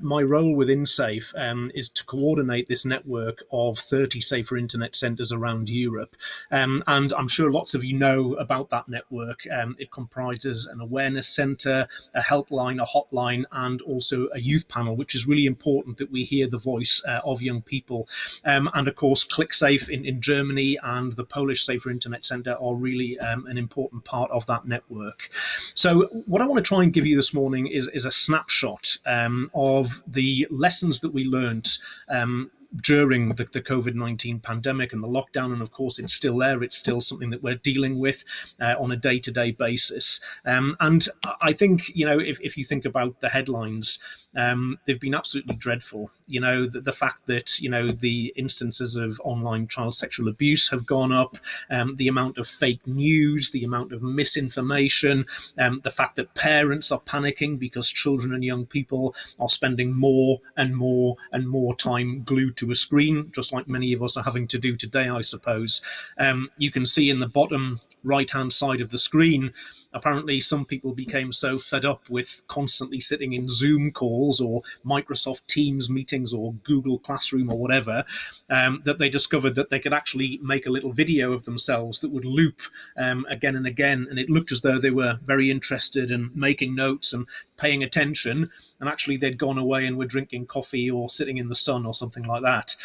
my role with InSafe is to coordinate this network of 30 safer internet centres around Europe. And I'm sure lots of you know about that network. It comprises an awareness centre, a helpline, a hotline, and also a youth panel, which is really important that we hear the voice of young people. And of course, ClickSafe in Germany and the Polish Safer Internet Centre are really an important part of that network. So what I want to try and give you this morning is a snapshot of the lessons that we learned during the COVID-19 pandemic and the lockdown. And of course, it's still there. It's still something that we're dealing with on a day-to-day basis. And I think, if you think about the headlines, they've been absolutely dreadful. The fact that, the instances of online child sexual abuse have gone up, the amount of fake news, the amount of misinformation, the fact that parents are panicking because children and young people are spending more and more and more time glued to a screen, just like many of us are having to do today, I suppose. You can see in the bottom right-hand side of the screen, apparently some people became so fed up with constantly sitting in Zoom calls or Microsoft Teams meetings or Google Classroom or whatever, that they discovered that they could actually make a little video of themselves that would loop again and again. And it looked as though they were very interested in making notes and paying attention. And actually they'd gone away and were drinking coffee or sitting in the sun or something like that.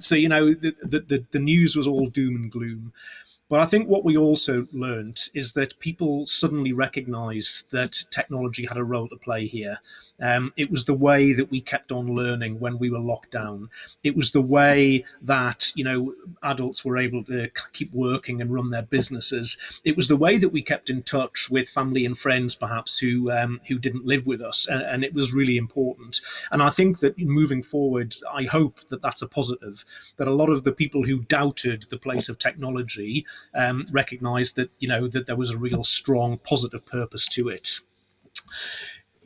So, the news was all doom and gloom. But I think what we also learned is that people suddenly recognized that technology had a role to play here. It was the way that we kept on learning when we were locked down. It was the way that, adults were able to keep working and run their businesses. It was the way that we kept in touch with family and friends, perhaps, who didn't live with us. And it was really important. And I think that moving forward, I hope that that's a positive, that a lot of the people who doubted the place of technology recognized that, that there was a real strong positive purpose to it.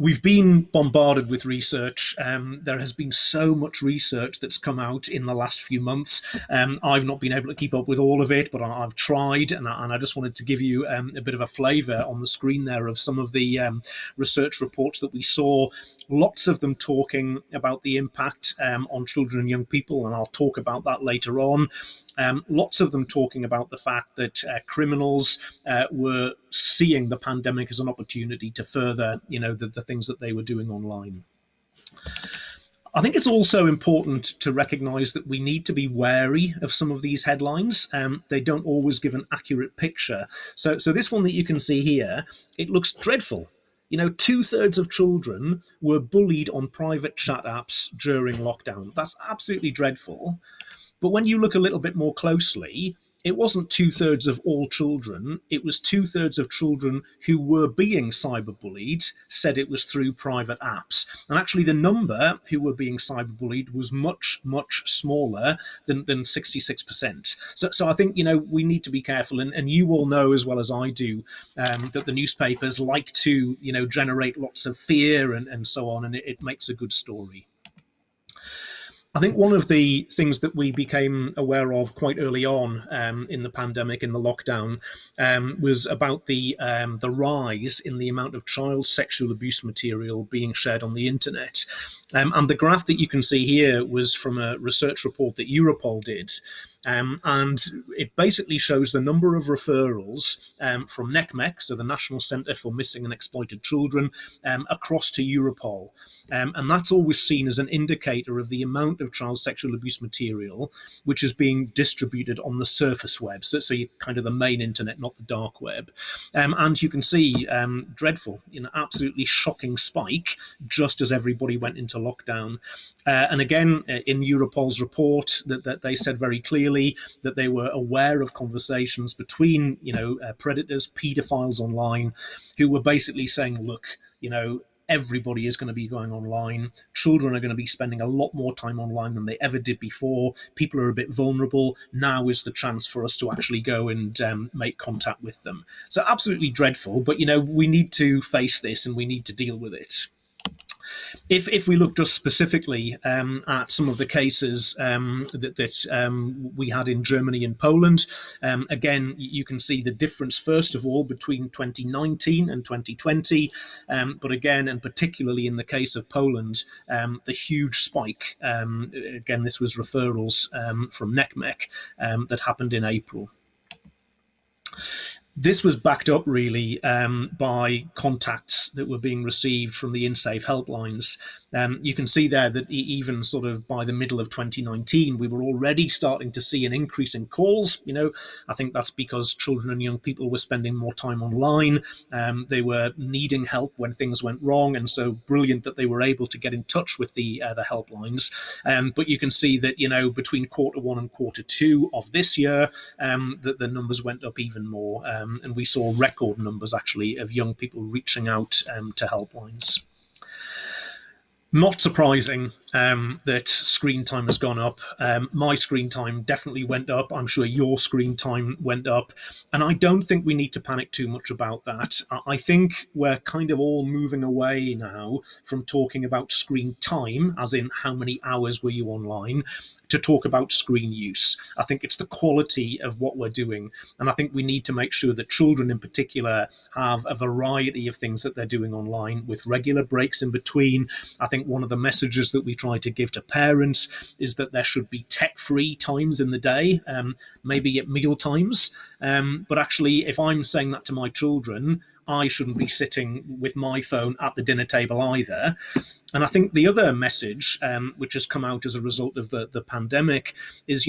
We've been bombarded with research. There has been so much research that's come out in the last few months. I've not been able to keep up with all of it, but I've tried, and I just wanted to give you a bit of a flavour on the screen there of some of the research reports that we saw. Lots of them talking about the impact on children and young people, and I'll talk about that later on. Lots of them talking about the fact that criminals were seeing the pandemic as an opportunity to further, the things that they were doing online. I think it's also important to recognise that we need to be wary of some of these headlines. They don't always give an accurate picture. So this one that you can see here, it looks dreadful. 2/3 of children were bullied on private chat apps during lockdown. That's absolutely dreadful. But when you look a little bit more closely, it wasn't 2/3 of all children. It was 2/3 of children who were being cyberbullied said it was through private apps. And actually the number who were being cyberbullied was much, much smaller than 66%. So I think, we need to be careful. And you all know as well as I do that the newspapers like to, generate lots of fear and so on, and it makes a good story. I think one of the things that we became aware of quite early on in the pandemic, in the lockdown, was about the rise in the amount of child sexual abuse material being shared on the internet. And the graph that you can see here was from a research report that Europol did. And it basically shows the number of referrals from NECMEC, so the National Centre for Missing and Exploited Children, across to Europol. And that's always seen as an indicator of the amount of child sexual abuse material which is being distributed on the surface web, so you kind of the main internet, not the dark web. And you can see dreadful, absolutely shocking spike just as everybody went into lockdown. And again, in Europol's report, that they said very clearly that they were aware of conversations between, predators, paedophiles online, who were basically saying, look, everybody is going to be going online. Children are going to be spending a lot more time online than they ever did before. People are a bit vulnerable. Now is the chance for us to actually go and make contact with them. So absolutely dreadful, but, we need to face this and we need to deal with it. If we look just specifically at some of the cases that we had in Germany and Poland, again, you can see the difference, first of all, between 2019 and 2020. But again, and particularly in the case of Poland, the huge spike, again, this was referrals from NECMEC that happened in April. This was backed up really by contacts that were being received from the InSafe helplines. You can see there that even sort of by the middle of 2019, we were already starting to see an increase in calls. I think that's because children and young people were spending more time online. They were needing help when things went wrong, and so brilliant that they were able to get in touch with the helplines. But you can see that between Q1 and Q2 of this year, that the numbers went up even more, and we saw record numbers actually of young people reaching out to helplines. Not surprising that screen time has gone up. My screen time definitely went up. I'm sure your screen time went up. And I don't think we need to panic too much about that. I think we're kind of all moving away now from talking about screen time, as in how many hours were you online, to talk about screen use. I think it's the quality of what we're doing. And I think we need to make sure that children in particular have a variety of things that they're doing online with regular breaks in between. I think one of the messages that we try to give to parents is that there should be tech-free times in the day, maybe at meal times. But actually, if I'm saying that to my children, I shouldn't be sitting with my phone at the dinner table either. And I think the other message, which has come out as a result of the pandemic, is,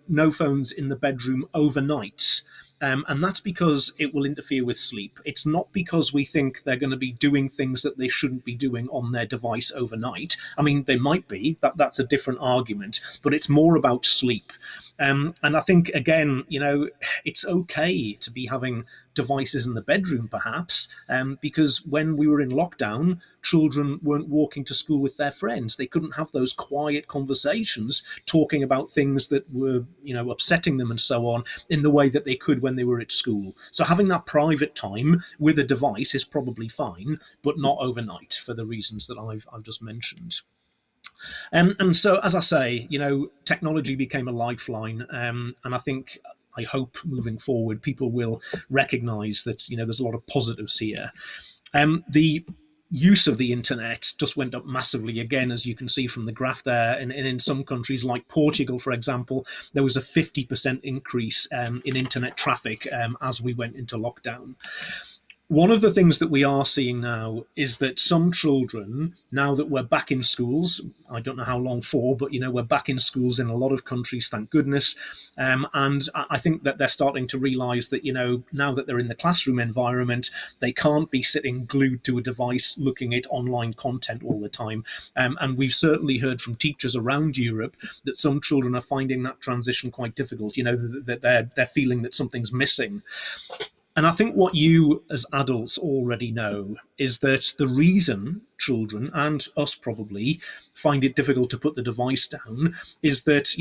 no phones in the bedroom overnight. And that's because it will interfere with sleep. It's not because we think they're going to be doing things that they shouldn't be doing on their device overnight. I mean, they might be, that's a different argument, but it's more about sleep. And I think, again, it's okay to be having devices in the bedroom, perhaps, because when we were in lockdown, children weren't walking to school with their friends. They couldn't have those quiet conversations talking about things that were, upsetting them and so on in the way that they could when they were at school. So having that private time with a device is probably fine, but not overnight for the reasons that I've just mentioned. And so, as I say, technology became a lifeline, and I hope moving forward people will recognise that there's a lot of positives here. The use of the internet just went up massively again, as you can see from the graph there. And in some countries like Portugal, for example, there was a 50% increase in internet traffic as we went into lockdown. One of the things that we are seeing now is that some children, now that we're back in schools, I don't know how long for, but we're back in schools in a lot of countries, thank goodness. And I think that they're starting to realize that, now that they're in the classroom environment, they can't be sitting glued to a device looking at online content all the time. And we've certainly heard from teachers around Europe that some children are finding that transition quite difficult, that they're feeling that something's missing. And I think what you as adults already know is that the reason children, and us probably, find it difficult to put the device down is that,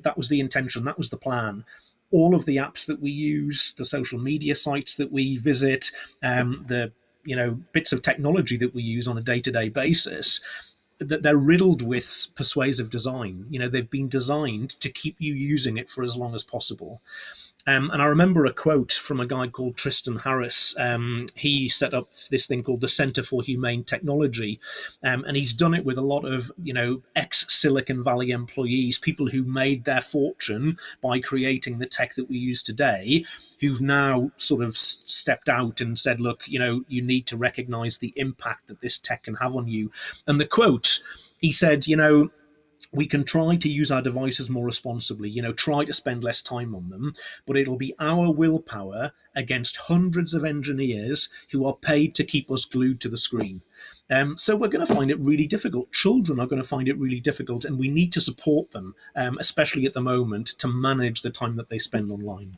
that was the intention, that was the plan. All of the apps that we use, the social media sites that we visit, the bits of technology that we use on a day-to-day basis, that they're riddled with persuasive design. They've been designed to keep you using it for as long as possible. And I remember a quote from a guy called Tristan Harris. He set up this thing called the Center for Humane Technology. And he's done it with a lot of, ex-Silicon Valley employees, people who made their fortune by creating the tech that we use today, who've now sort of stepped out and said, look, you need to recognize the impact that this tech can have on you. And the quote, he said, we can try to use our devices more responsibly, try to spend less time on them, but it'll be our willpower against hundreds of engineers who are paid to keep us glued to the screen. So we're going to find it really difficult. Children are going to find it really difficult, and we need to support them, especially at the moment, to manage the time that they spend online.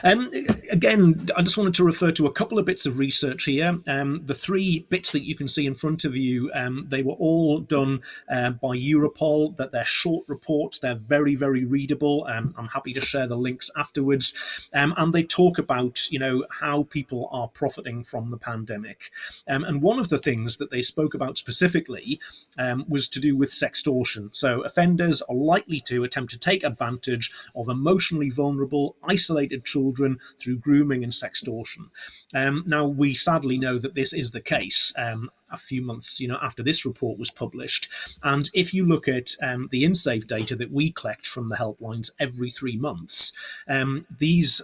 Again, I just wanted to refer to a couple of bits of research here. The three bits that you can see in front of you, they were all done by Europol. That they're short reports. They're very, very readable. I'm happy to share the links afterwards. And they talk about, how people are profiting from the pandemic. And one of the things that they spoke about specifically was to do with sextortion. So offenders are likely to attempt to take advantage of emotionally vulnerable, isolated children through grooming and sextortion. Now, we sadly know that this is the case. A few months, after this report was published. And if you look at the InSafe data that we collect from the helplines every 3 months, these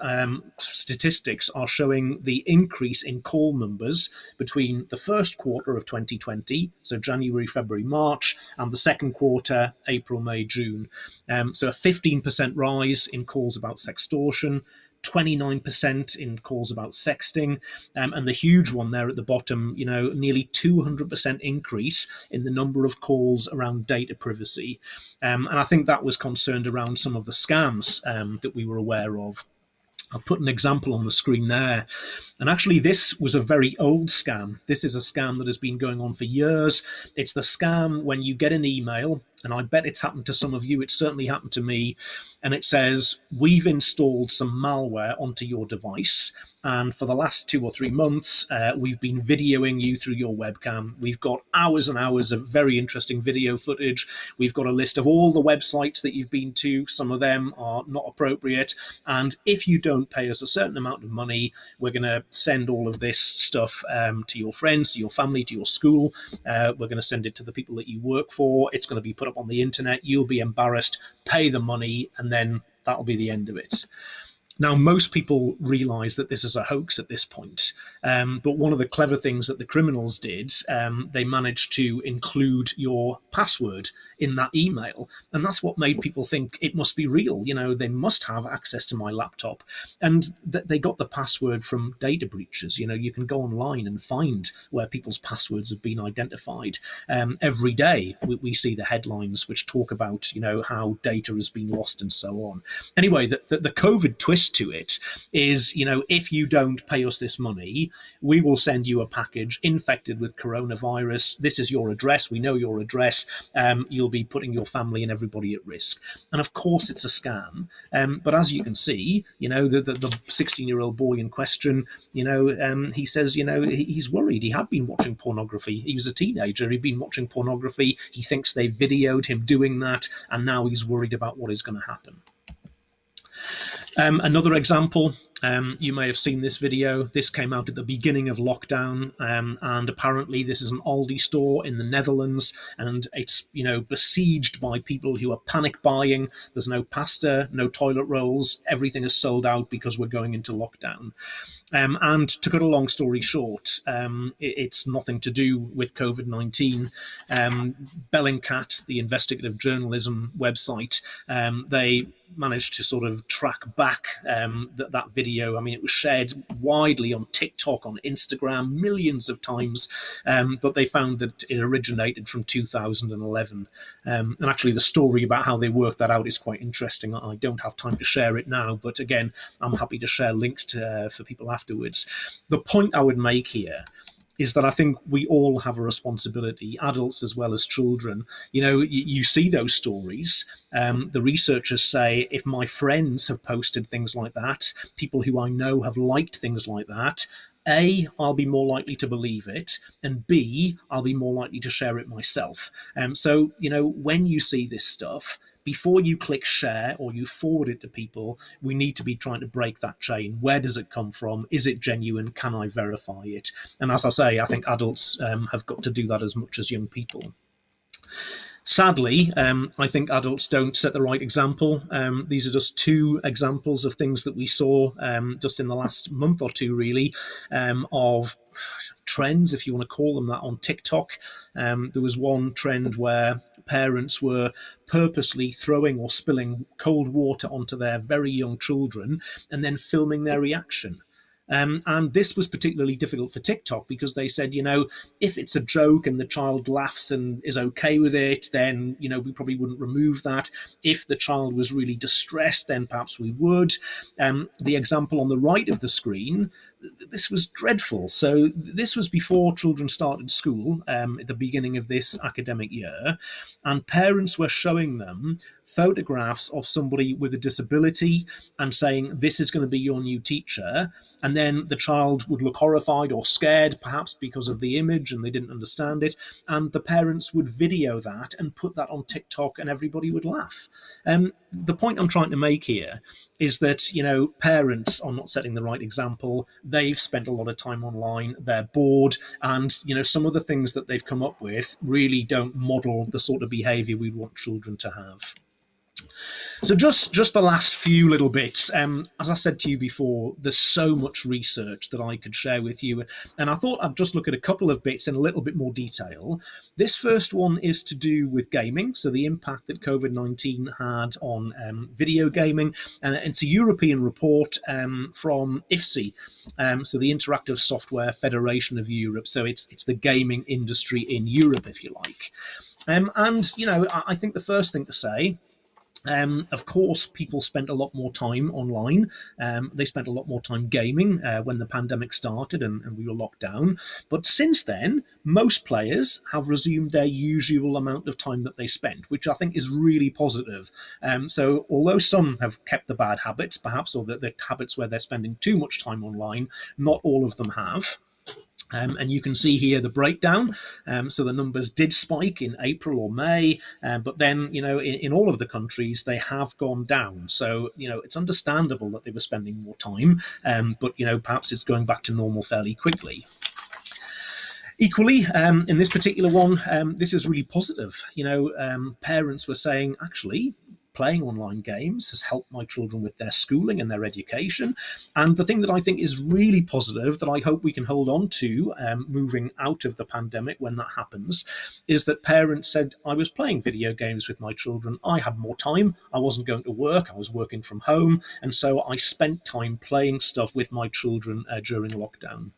statistics are showing the increase in call numbers between the first quarter of 2020, so January, February, March, and the second quarter, April, May, June. So a 15% rise in calls about sextortion, 29% in calls about sexting, and the huge one there at the bottom, nearly 200% increase in the number of calls around data privacy. And I think that was concerned around some of the scams that we were aware of. I've put an example on the screen there. And actually, this was a very old scam. This is a scam that has been going on for years. It's the scam when you get an email, and I bet it's happened to some of you, it's certainly happened to me, and it says, we've installed some malware onto your device, and for the last 2 or 3 months, we've been videoing you through your webcam. We've got hours and hours of very interesting video footage. We've got a list of all the websites that you've been to. Some of them are not appropriate, and if you don't pay us a certain amount of money, we're going to send all of this stuff to your friends, to your family, to your school. We're going to send it to the people that you work for. It's going to be put up on the internet. You'll be embarrassed, pay the money, and then that'll be the end of it. Now, most people realize that this is a hoax at this point, but one of the clever things that the criminals did, they managed to include your password in that email, and that's what made people think it must be real. They must have access to my laptop, and they got the password from data breaches. You can go online and find where people's passwords have been identified. Every day we see the headlines which talk about how data has been lost and so on. Anyway, the COVID twist to it is, if you don't pay us this money, we will send you a package infected with coronavirus. This is your address. We know your address. You'll be putting your family and everybody at risk. And of course, it's a scam. But as you can see, the 16-year-old boy in question, he says, he's worried. He had been watching pornography. He was a teenager. He'd been watching pornography. He thinks they videoed him doing that. And now he's worried about what is going to happen. Another example, You may have seen this video. This came out at the beginning of lockdown, and apparently this is an Aldi store in the Netherlands, and it's, you know, besieged by people who are panic buying. There's no pasta, no toilet rolls. Everything is sold out because we're going into lockdown. And to cut a long story short, it's nothing to do with COVID-19. Bellingcat, the investigative journalism website, they managed to sort of track back that video. I mean, it was shared widely on TikTok, on Instagram, millions of times, but they found that it originated from 2011. And actually, the story about how they worked that out is quite interesting. I don't have time to share it now, but again, I'm happy to share links for people afterwards. The point I would make here is that I think we all have a responsibility, adults as well as children. You know, you see those stories. The researchers say, if my friends have posted things like that, people who I know have liked things like that, A, I'll be more likely to believe it, and B, I'll be more likely to share it myself. So, you know, when you see this stuff, before you click share or you forward it to people, we need to be trying to break that chain. Where does it come from? Is it genuine? Can I verify it? And as I say, I think adults have got to do that as much as young people. Sadly, I think adults don't set the right example. These are just two examples of things that we saw just in the last month or two, really, of trends, if you want to call them that, on TikTok. There was one trend where parents were purposely throwing or spilling cold water onto their very young children and then filming their reaction. And this was particularly difficult for TikTok because they said, you know, if it's a joke and the child laughs and is okay with it, then, you know, we probably wouldn't remove that. If the child was really distressed, then perhaps we would. The example on the right of the screen, this was dreadful. So this was before children started school at the beginning of this academic year, and parents were showing them photographs of somebody with a disability and saying, this is going to be your new teacher. And then the child would look horrified or scared, perhaps because of the image and they didn't understand it. And the parents would video that and put that on TikTok and everybody would laugh. The point I'm trying to make here is that, you know, parents are not setting the right example. They've spent a lot of time online, they're bored, and, you know, some of the things that they've come up with really don't model the sort of behavior we want children to have. So just the last few little bits. As I said to you before, there's so much research that I could share with you, and I thought I'd just look at a couple of bits in a little bit more detail. This first one is to do with gaming, so the impact that COVID-19 had on video gaming, and it's a European report from IFSI, so the Interactive Software Federation of Europe. So it's the gaming industry in Europe, if you like. And you know, I think the first thing to say, of course, people spent a lot more time online. They spent a lot more time gaming when the pandemic started and we were locked down. But since then, most players have resumed their usual amount of time that they spent, which I think is really positive. So although some have kept the bad habits, perhaps, or the habits where they're spending too much time online, not all of them have. And you can see here the breakdown. So the numbers did spike in April or May, but then, you know, in all of the countries, they have gone down. So, you know, it's understandable that they were spending more time, but, you know, perhaps it's going back to normal fairly quickly. Equally, in this particular one, this is really positive. You know, parents were saying, actually, playing online games has helped my children with their schooling and their education. And the thing that I think is really positive that I hope we can hold on to moving out of the pandemic when that happens is that parents said, I was playing video games with my children. I had more time. I wasn't going to work. I was working from home. And so I spent time playing stuff with my children during lockdown.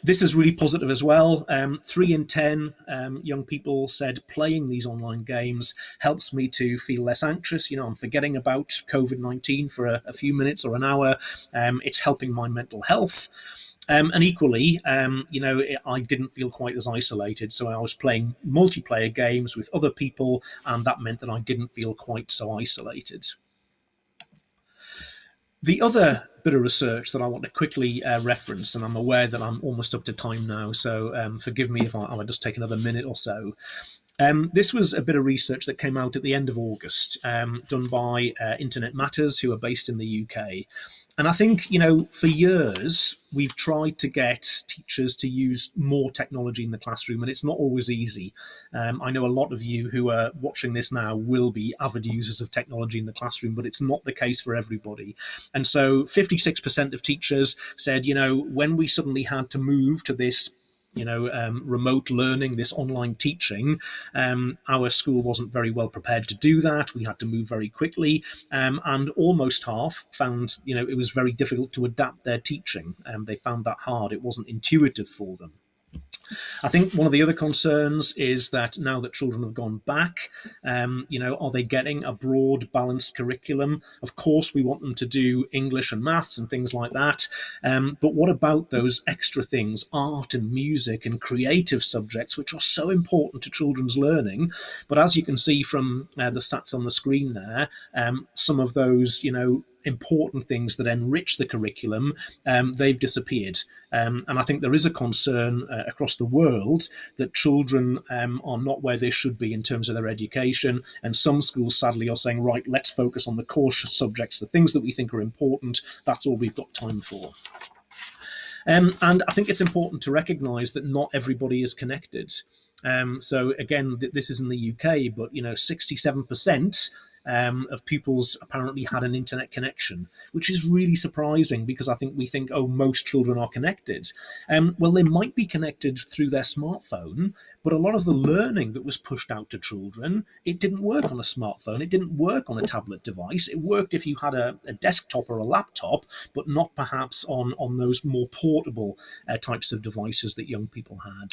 This is really positive as well. 3 in 10 young people said playing these online games helps me to feel less anxious. You know, I'm forgetting about COVID-19 for a few minutes or an hour. It's helping my mental health. And equally, you know, I didn't feel quite as isolated. So I was playing multiplayer games with other people, and that meant that I didn't feel quite so isolated. The other bit of research that I want to quickly reference, and I'm aware that I'm almost up to time now, so forgive me if I just take another minute or so. This was a bit of research that came out at the end of August, done by Internet Matters, who are based in the UK. And I think, for years, we've tried to get teachers to use more technology in the classroom, and it's not always easy. I know a lot of you who are watching this now will be avid users of technology in the classroom, but it's not the case for everybody. And so 56% of teachers said, when we suddenly had to move to this remote learning, this online teaching, our school wasn't very well prepared to do that. We had to move very quickly, and almost half found, it was very difficult to adapt their teaching. They found that hard. It wasn't intuitive for them. I think one of the other concerns is that now that children have gone back, are they getting a broad, balanced curriculum? Of course, we want them to do English and maths and things like that. But what about those extra things, art and music and creative subjects, which are so important to children's learning? But as you can see from the stats on the screen there, some of those, important things that enrich the curriculum, they've disappeared. And I think there is a concern across the world that children are not where they should be in terms of their education. And some schools, sadly, are saying, right, let's focus on the core subjects, the things that we think are important. That's all we've got time for. And I think it's important to recognise that not everybody is connected. So again, this is in the UK, but 67% of pupils apparently had an internet connection, which is really surprising because I think we think, most children are connected. Well, they might be connected through their smartphone, but a lot of the learning that was pushed out to children, it didn't work on a smartphone. It didn't work on a tablet device. It worked if you had a desktop or a laptop, but not perhaps on those more portable types of devices that young people had.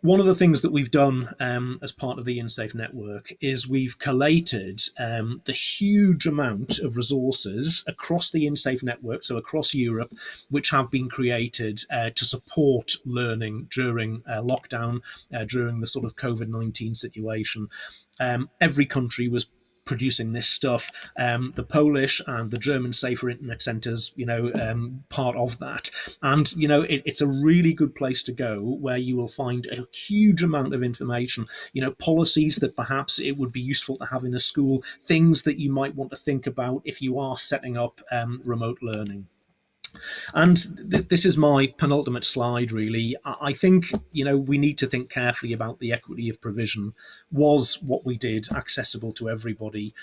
One of the things that we've done as part of the InSafe network is we've collated the huge amount of resources across the InSafe network, so across Europe, which have been created to support learning during lockdown, during the sort of COVID-19 situation. Every country was producing this stuff. The Polish and the German Safer Internet Centres, part of that. And, it's a really good place to go where you will find a huge amount of information, policies that perhaps it would be useful to have in a school, things that you might want to think about if you are setting up remote learning. And this is my penultimate slide, really. I think, we need to think carefully about the equity of provision. Was what we did accessible to everybody?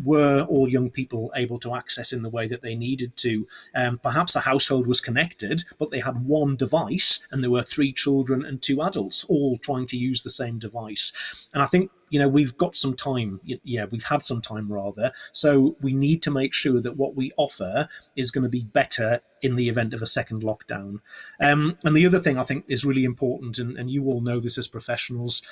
Were all young people able to access in the way that they needed to? Perhaps a household was connected, but they had one device and there were 3 children and 2 adults all trying to use the same device. And I think we've got some time. We've had some time rather. So we need to make sure that what we offer is going to be better in the event of a second lockdown. And the other thing I think is really important, and you all know this as professionals,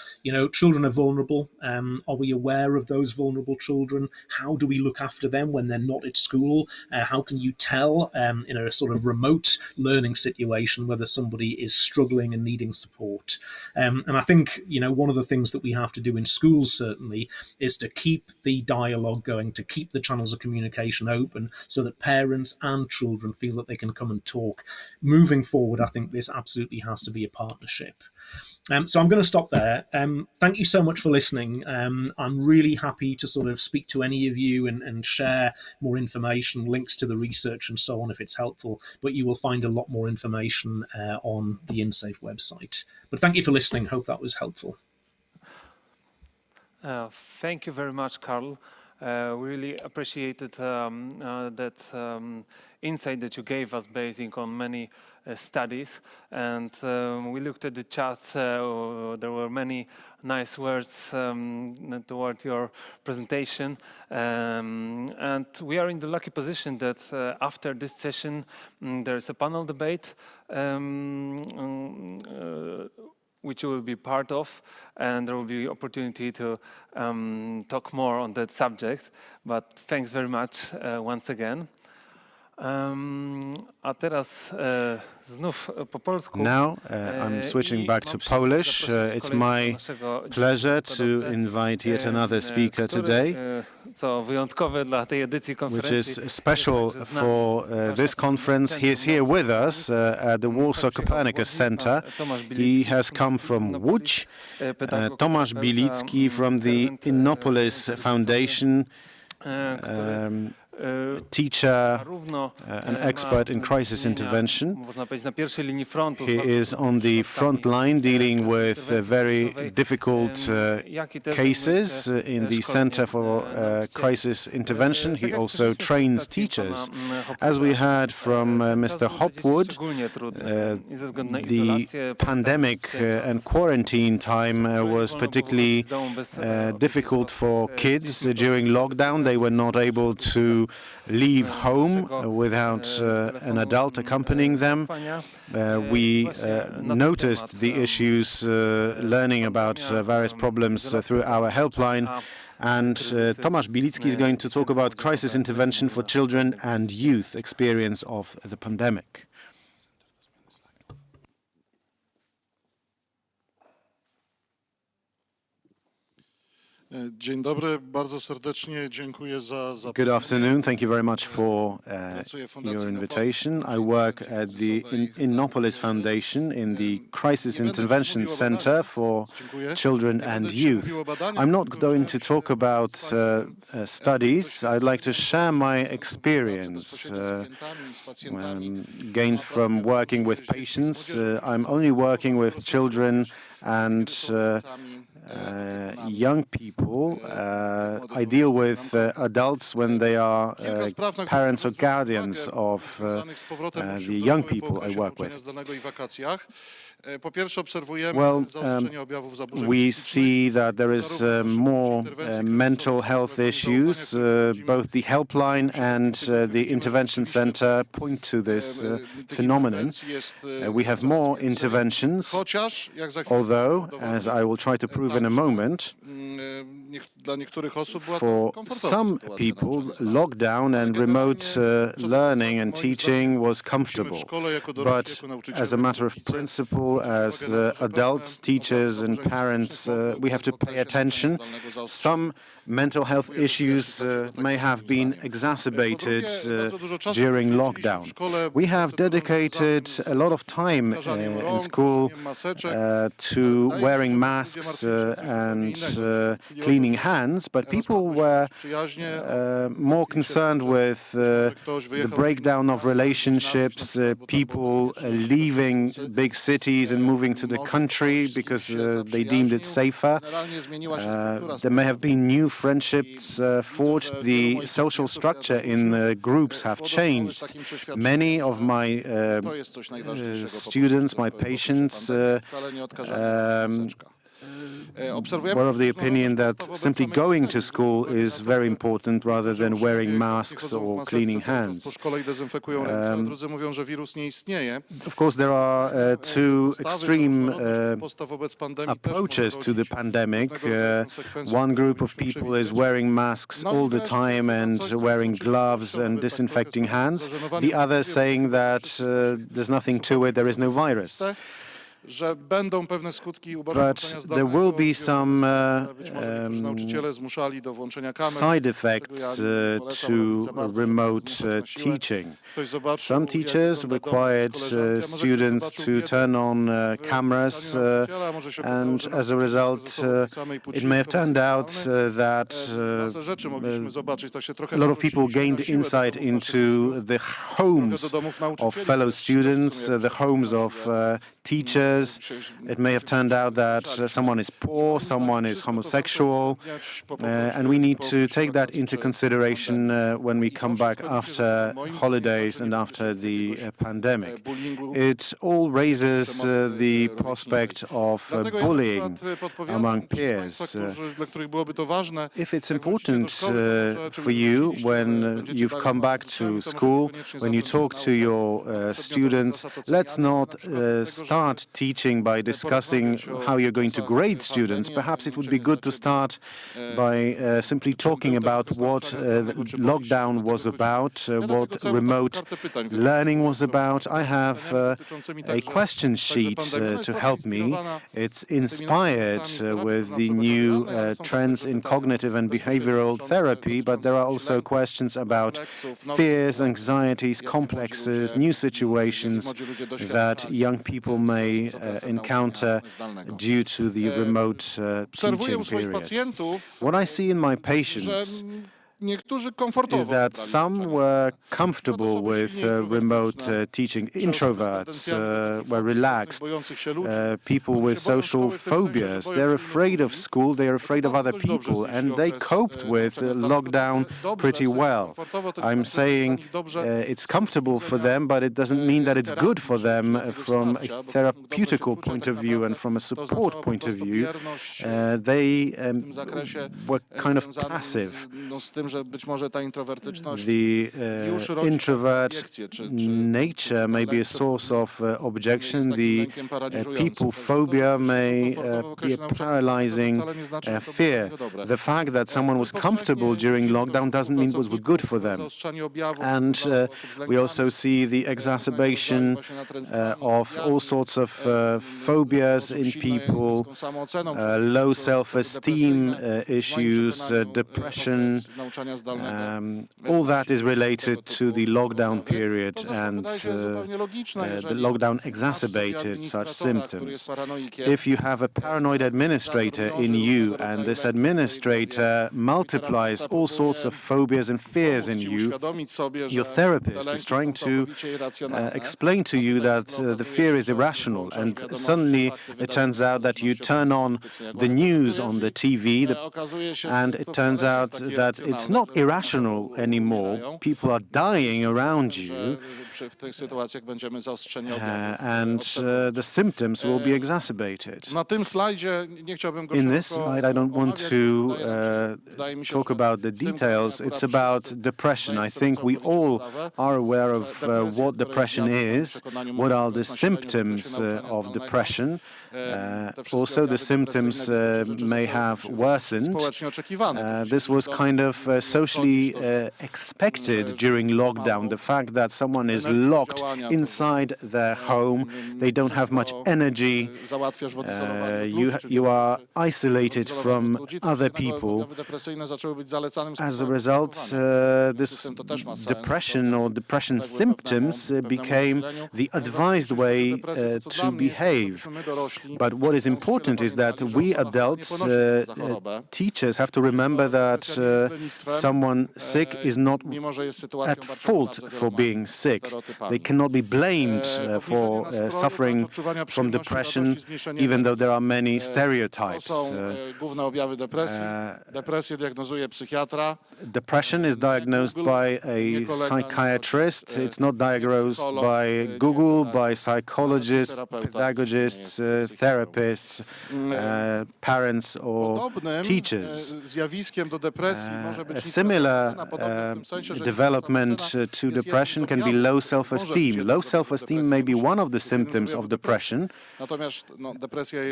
children are vulnerable. Are we aware of those vulnerable children? How do we look after them when they're not at school? How can you tell in a sort of remote learning situation whether somebody is struggling and needing support? And I think, one of the things that we have to do in schools certainly is to keep the dialogue going, to keep the channels of communication open so that parents and children feel that they can come and talk. Moving forward, I think this absolutely has to be a partnership. So I'm going to stop there. Thank you so much for listening. I'm really happy to sort of speak to any of you and share more information, links to the research and so on if it's helpful, but you will find a lot more information on the InSafe website. But thank you for listening. Hope that was helpful. Thank you very much, Karl. We really appreciated that insight that you gave us based on many studies. And we looked at the chat. There were many nice words toward your presentation. And we are in the lucky position that after this session, there is a panel debate which you will be part of, and there will be opportunity to talk more on that subject. But thanks very much once again. A teraz znów po polsku. Now I'm switching back to Polish. It's my pleasure to invite yet another speaker today, which is special for this conference. He is here with us at the Warsaw Copernicus Center. He has come from Łódź. Tomasz Bilicki from the Innopolis Foundation, teacher, an expert in crisis intervention. He is on the front line dealing with very difficult cases in the Center for Crisis Intervention. He also trains teachers. As we heard from Mr. Hopwood, the pandemic and quarantine time was particularly difficult for kids. During lockdown, they were not able to leave home without an adult accompanying them. We noticed the issues, learning about various problems through our helpline. And Tomasz Bilicki is going to talk about crisis intervention for children and youth experience of the pandemic. Dzień dobry, bardzo serdecznie dziękuję za Good afternoon. Thank you very much for your invitation. I work at the Innopolis Foundation in the Crisis Intervention Center for Children and Youth. I'm not going to talk about studies. I'd like to share my experience gained from working with patients. I'm only working with children and young people. I deal with adults when they are parents or guardians of the young people I work with. Well, we see that there is more mental health issues. Both the helpline and the intervention center point to this phenomenon. We have more interventions, although, as I will try to prove in a moment, for some people, lockdown and remote learning and teaching was comfortable. But as a matter of principle, as adults, teachers and parents, we have to pay attention. Some mental health issues may have been exacerbated during lockdown. We have dedicated a lot of time in school to wearing masks and cleaning hands, but people were more concerned with the breakdown of relationships, people leaving big cities and moving to the country because they deemed it safer. There may have been new friendships forged. The social structure in groups have changed. Many of my students, my patients, were of the opinion that simply going to school is very important rather than wearing masks or cleaning hands. Of course, there are two extreme approaches to the pandemic. One group of people is wearing masks all the time and wearing gloves and disinfecting hands. The other saying that there's nothing to it, there is no virus. But there will be some side effects to remote teaching. Some teachers required students to turn on cameras, and as a result, it may have turned out that a lot of people gained insight into the homes of fellow students, the homes of teachers. It may have turned out that someone is poor, someone is homosexual, and we need to take that into consideration when we come back after holidays and after the pandemic. It all raises the prospect of bullying among peers. If it's important for you when you've come back to school, when you talk to your students, let's not start teaching by discussing how you're going to grade students. Perhaps it would be good to start by simply talking about what lockdown was about, what remote learning was about. I have a question sheet to help me. It's inspired with the new trends in cognitive and behavioral therapy, but there are also questions about fears, anxieties, complexes, new situations that young people may encounter due to the remote teaching period. What I see in my patients niektórzy komfortowo is that wybrali some uczenie. were comfortable with remote teaching. Introverts were relaxed. bojących się ludzi. People with social phobias, they're afraid of school, they're afraid of other people, and they coped with lockdown pretty well. I'm saying it's comfortable for them, but it doesn't mean that it's good for them from a therapeutical point of view and from a support point of view. They were kind of passive. Z tym, że być może ta introwertyczność The już rodzi introvert obiekcje, czy nature may be a source of objection. The people phobia may be a paralyzing fear. The fact that someone was comfortable during lockdown doesn't mean it was good for them. And we also see the exacerbation of all sorts of phobias in people, low self-esteem issues, depression. All that is related to the lockdown period, and the lockdown exacerbated such symptoms. If you have a paranoid administrator in you, and this administrator multiplies all sorts of phobias and fears in you, your therapist is trying to explain to you that the fear is irrational, and suddenly it turns out that you turn on the news on the TV, and it turns out that it's not irrational anymore. People are dying around you, and the symptoms will be exacerbated. In this slide, I don't want to talk about the details. It's about depression. I think we all are aware of what depression is, what are the symptoms of depression. Also, the symptoms may have worsened. This was kind of socially expected during lockdown. The fact that someone is locked inside their home, they don't have much energy, you are isolated from other people. As a result, this depression or depression symptoms became the advised way to behave. But what is important is that we adults, teachers, have to remember that someone sick is not at fault for being sick. They cannot be blamed for suffering from depression, even though there are many stereotypes. Depression is diagnosed by a psychiatrist. It's not diagnosed by Google, by psychologists, pedagogists, therapists, parents or teachers. A similar development to depression can be low self-esteem. Low self-esteem may be one of the symptoms of depression,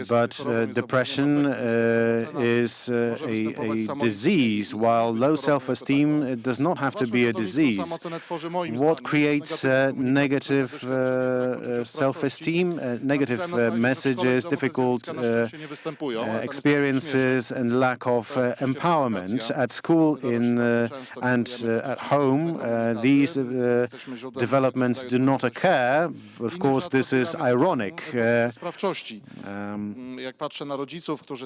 but depression is a disease, while low self-esteem does not have to be a disease. What creates negative self-esteem, negative messages, difficult experiences, and lack of empowerment at school and at home? These developments do not occur. Of course, this is ironic.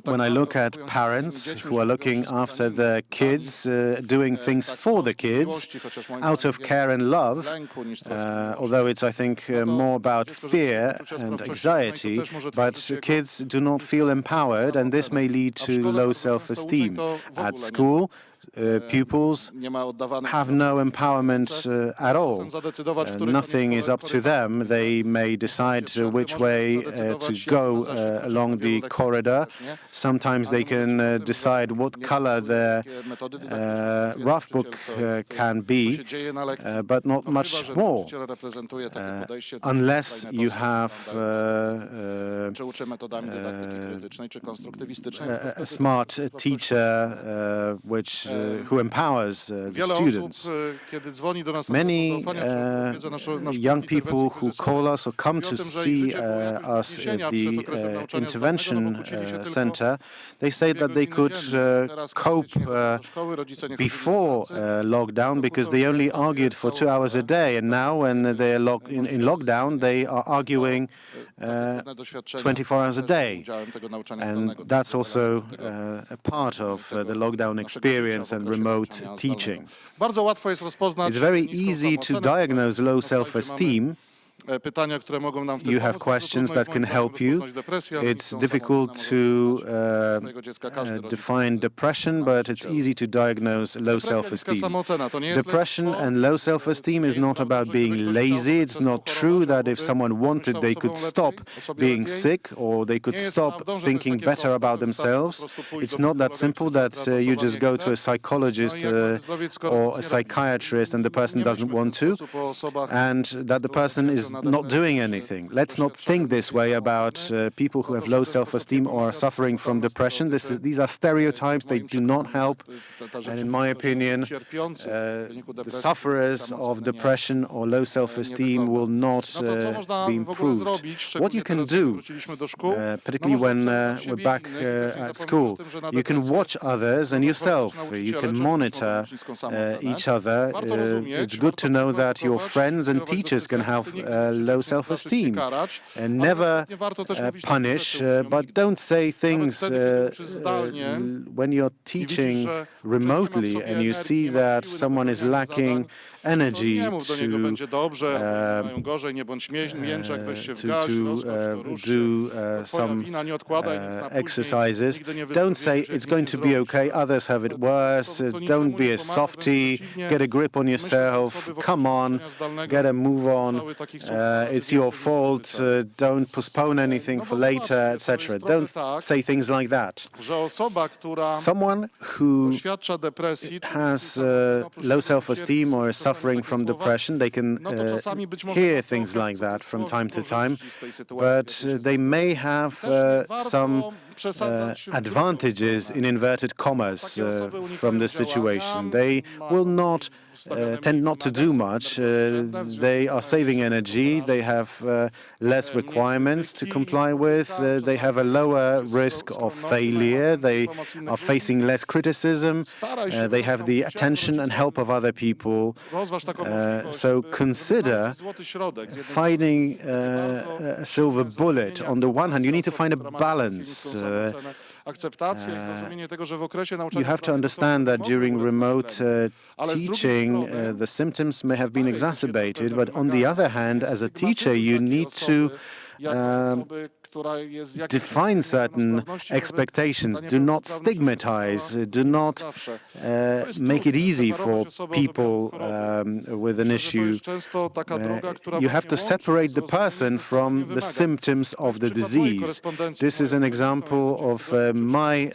When I look at parents who are looking after their kids, doing things for the kids out of care and love, although it's, I think, more about fear and anxiety, but kids do not feel empowered, and this may lead to low self-esteem. At school, pupils have no empowerment at all. Nothing is up to them. They may decide which way to go along the corridor. Sometimes they can decide what color their rough book can be, but not much more. Unless you have a smart teacher who empowers the students. Many young people who call us or come to see us at the intervention center, they say that they could cope before lockdown because they only argued for 2 hours a day, and now when they're in lockdown, they are arguing 24 hours a day. And that's also a part of the lockdown experience. distance and remote teaching. Bardzo łatwo jest rozpoznać It's very niską easy to samoocenę. diagnose low self-esteem. Pytania, które mogą nam w tym You have pomóc. questions that can help you. It's difficult to define depression, but it's easy to diagnose low self-esteem. Depression and low self-esteem is not about being lazy. It's not true that if someone wanted, they could stop being sick or they could stop thinking better about themselves. It's not that simple that you just go to a psychologist or a psychiatrist and the person doesn't want to, and that the person is not doing anything. Let's not think this way about people who have low self-esteem or are suffering from depression. These are stereotypes. They do not help. And in my opinion, the sufferers of depression or low self-esteem will not be improved. What you can do, particularly when we're back at school, you can watch others and yourself. You can monitor each other. It's good to know that your friends and teachers can have low self-esteem. And never punish, but don't say things when you're teaching remotely and you see that someone is lacking energy to do some exercises. Don't say it's going to be okay, others have it worse, don't be a softie, get a grip on yourself, come on, get a move on, it's your fault, don't postpone anything for later, etc. Don't say things like that. Someone who has low self-esteem or is suffering from depression, they can hear things like that from time to time, but they may have some advantages in inverted commas from the situation. They will not tend not to do much. They are saving energy. They have less requirements to comply with. They have a lower risk of failure. They are facing less criticism. They have the attention and help of other people. So consider finding a silver bullet. On the one hand, you need to find a balance. You have to understand that during remote teaching, the symptoms may have been exacerbated, but on the other hand, as a teacher, you need to define certain expectations. Do not stigmatize. Do not make it easy for people with an issue. You have to separate the person from the symptoms of the disease. This is an example of my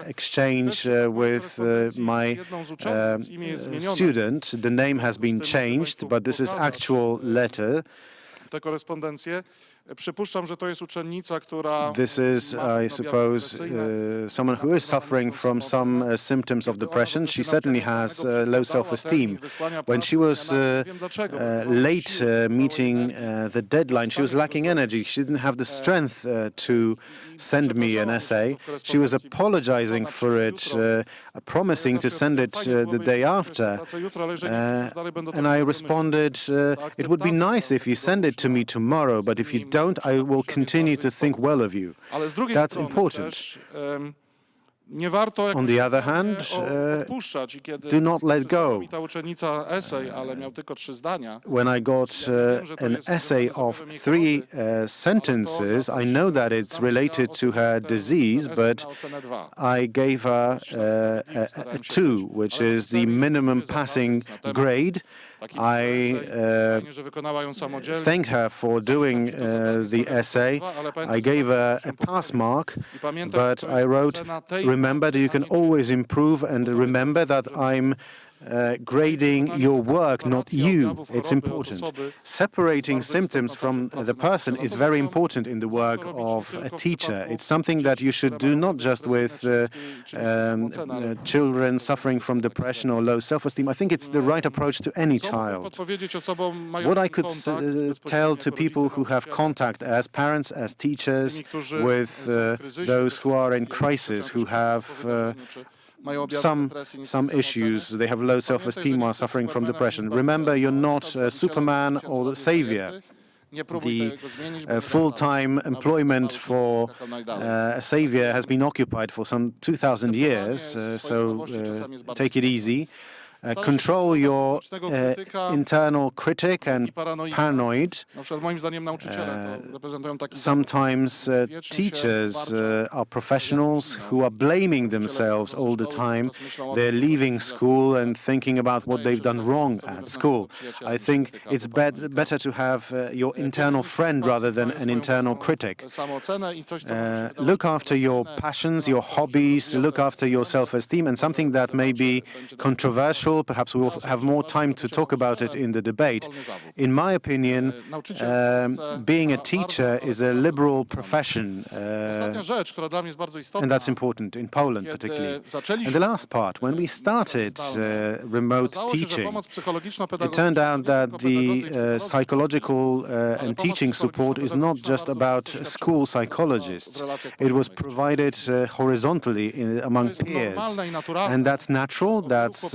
exchange with my student. The name has been changed, but this is actual letter. This is, I suppose, someone who is suffering from some symptoms of depression. She certainly has low self-esteem. When she was late meeting the deadline, she was lacking energy. She didn't have the strength to send me an essay. She was apologizing for it, promising to send it the day after. And I responded, it would be nice if you send it to me tomorrow, but if you don't, I will continue to think well of you. That's important. On the other hand, do not let go. When I got an essay of 3 sentences, I know that it's related to her disease, but I gave her a 2, which is the minimum passing grade. I thanked her for doing the essay. I gave her a pass mark, but I wrote, remember that you can always improve, and remember that I'm grading your work, not you. It's important. Separating symptoms from the person is very important in the work of a teacher. It's something that you should do not just with children suffering from depression or low self-esteem. I think it's the right approach to any child. What I could tell to people who have contact as parents, as teachers, with those who are in crisis, who have some issues, they have low self-esteem or are suffering from depression. Remember, you're not Superman or the savior. the full-time employment for a savior has been occupied for some 2,000 years, so take it easy. Control your internal critic and paranoid. Sometimes teachers are professionals who are blaming themselves all the time. They're leaving school and thinking about what they've done wrong at school. I think it's better to have your internal friend rather than an internal critic. Look after your passions, your hobbies, look after your self-esteem, and something that may be controversial. Perhaps we will have more time to talk about it in the debate. In my opinion, being a teacher is a liberal profession, and that's important in Poland particularly. And the last part, when we started remote teaching, it turned out that the psychological and teaching support is not just about school psychologists. It was provided horizontally among peers, and that's natural, that's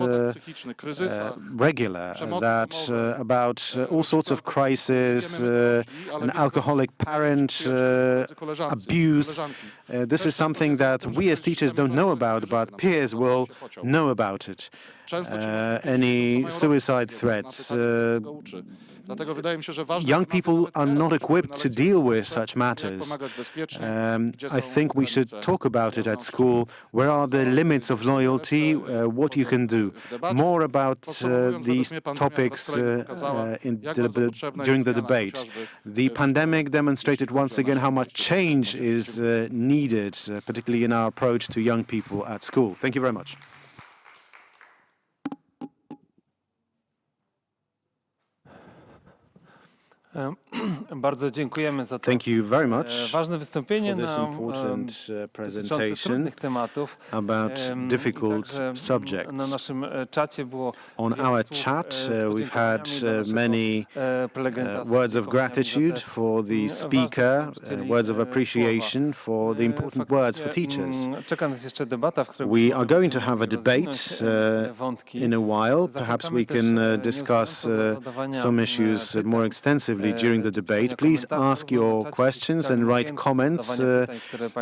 regular, that about all sorts of crises, an alcoholic parent, abuse. This is something that we as teachers don't know about, but peers will know about it. Any suicide threats. Young people are not equipped to deal with such matters. I think we should talk about it at school. Where are the limits of loyalty? What you can do. More about these topics during the debate. The pandemic demonstrated once again how much change is needed, particularly in our approach to young people at school. Thank you very much. Bardzo dziękujemy za to Thank you very much ważne wystąpienie for this important presentation about difficult subjects. Na naszym czacie było On our chat, we've had many words of gratitude for the speaker, words of appreciation for the important words for teachers. Czeka nas jeszcze debata, w której We are going to have a debate in a while. Perhaps we can discuss some issues more extensively during the debate. Please ask your questions and write comments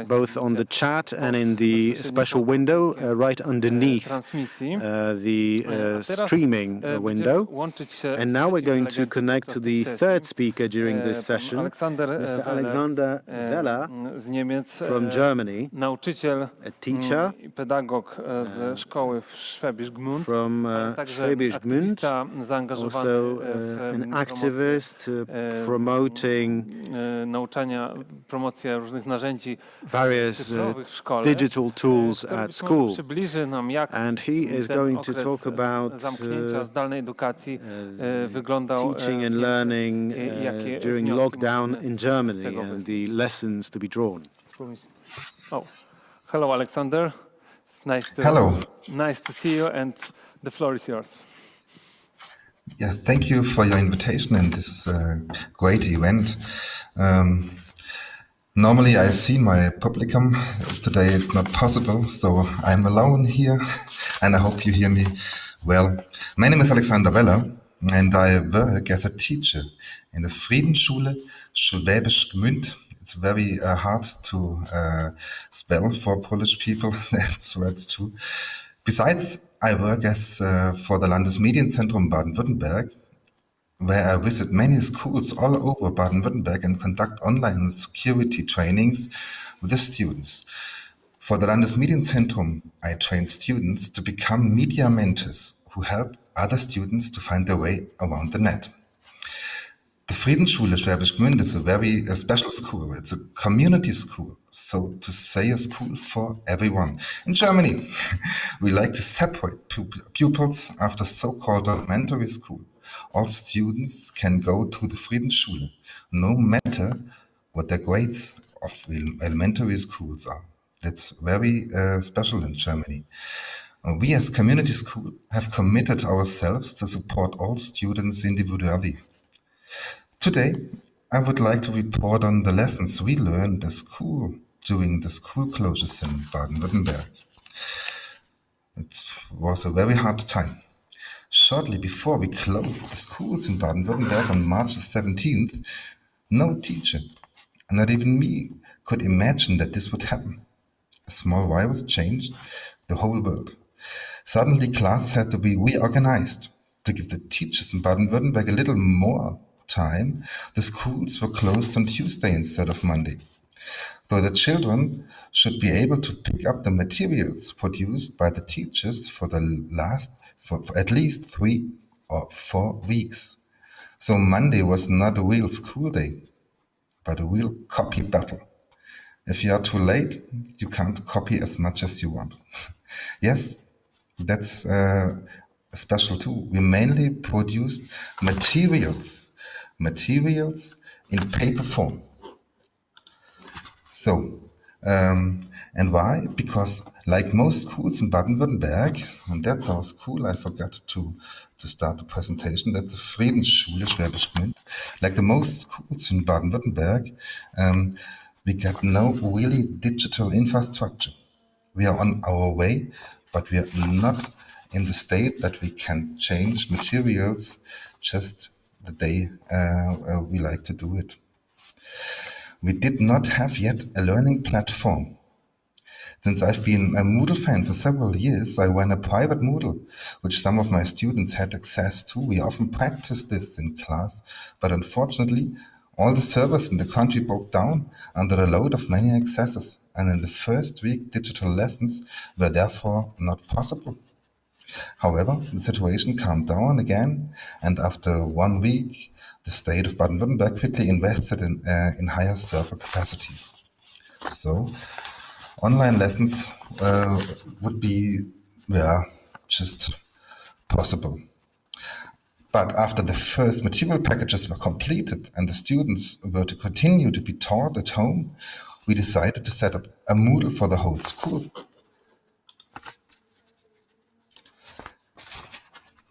both on the chat and in the special window right underneath the streaming window. And now we're going to connect to the third speaker during this session, Mr. Alexander Weller from Germany, a teacher from Schwäbisch Gmünd, also an activist promoting various digital tools at school. And he is going to talk about teaching and learning during lockdown in Germany and the lessons to be drawn. Hello, Alexander. It's nice to see you, and the floor is yours. Yeah, thank you for your invitation in this great event. Normally I see my publicum. Today it's not possible, so I'm alone here, and I hope you hear me well. My name is Alexander Weller, and I work as a teacher in the Friedensschule Schwäbisch Gmünd. It's very hard to spell for Polish people. That's true. Besides, I work as for the Landesmedienzentrum Baden-Württemberg, where I visit many schools all over Baden-Württemberg and conduct online security trainings with the students. For the Landesmedienzentrum, I train students to become media mentors who help other students to find their way around the net. The Friedensschule Schwäbisch Gmünd is a very special school. It's a community school, so to say a school for everyone. In Germany, we like to separate pupils after so-called elementary school. All students can go to the Friedensschule, no matter what their grades of elementary schools are. That's very special in Germany. We as community school have committed ourselves to support all students individually. Today, I would like to report on the lessons we learned at school during the school closures in Baden-Württemberg. It was a very hard time. Shortly before we closed the schools in Baden-Württemberg on March 17th, No teacher, not even me, could imagine that this would happen. A small virus changed the whole world. Suddenly, classes had to be reorganized. To give the teachers in Baden-Württemberg a little more time, the schools were closed on Tuesday instead of Monday. So the children should be able to pick up the materials produced by the teachers for at least 3 or 4 weeks. So Monday was not a real school day, but a real copy battle. If you are too late, you can't copy as much as you want. Yes, that's special too. We mainly produced materials in paper form. So, and why? Because like most schools in Baden-Württemberg, and that's our school, I forgot to start the presentation, that's the Friedensschule Schwäbisch Gmünd. Like the most schools in Baden-Württemberg, we got no really digital infrastructure. We are on our way, but we are not in the state that we can change materials just the day we like to do it. We did not have yet a learning platform. Since I've been a Moodle fan for several years, I ran a private Moodle, which some of my students had access to. We often practiced this in class, but unfortunately, all the servers in the country broke down under the load of many accesses, and in the first week, digital lessons were therefore not possible. However, the situation calmed down again, and after 1 week, the state of Baden-Württemberg quickly invested in higher server capacities. So, online lessons would be, just possible. But after the first material packages were completed and the students were to continue to be taught at home, we decided to set up a Moodle for the whole school.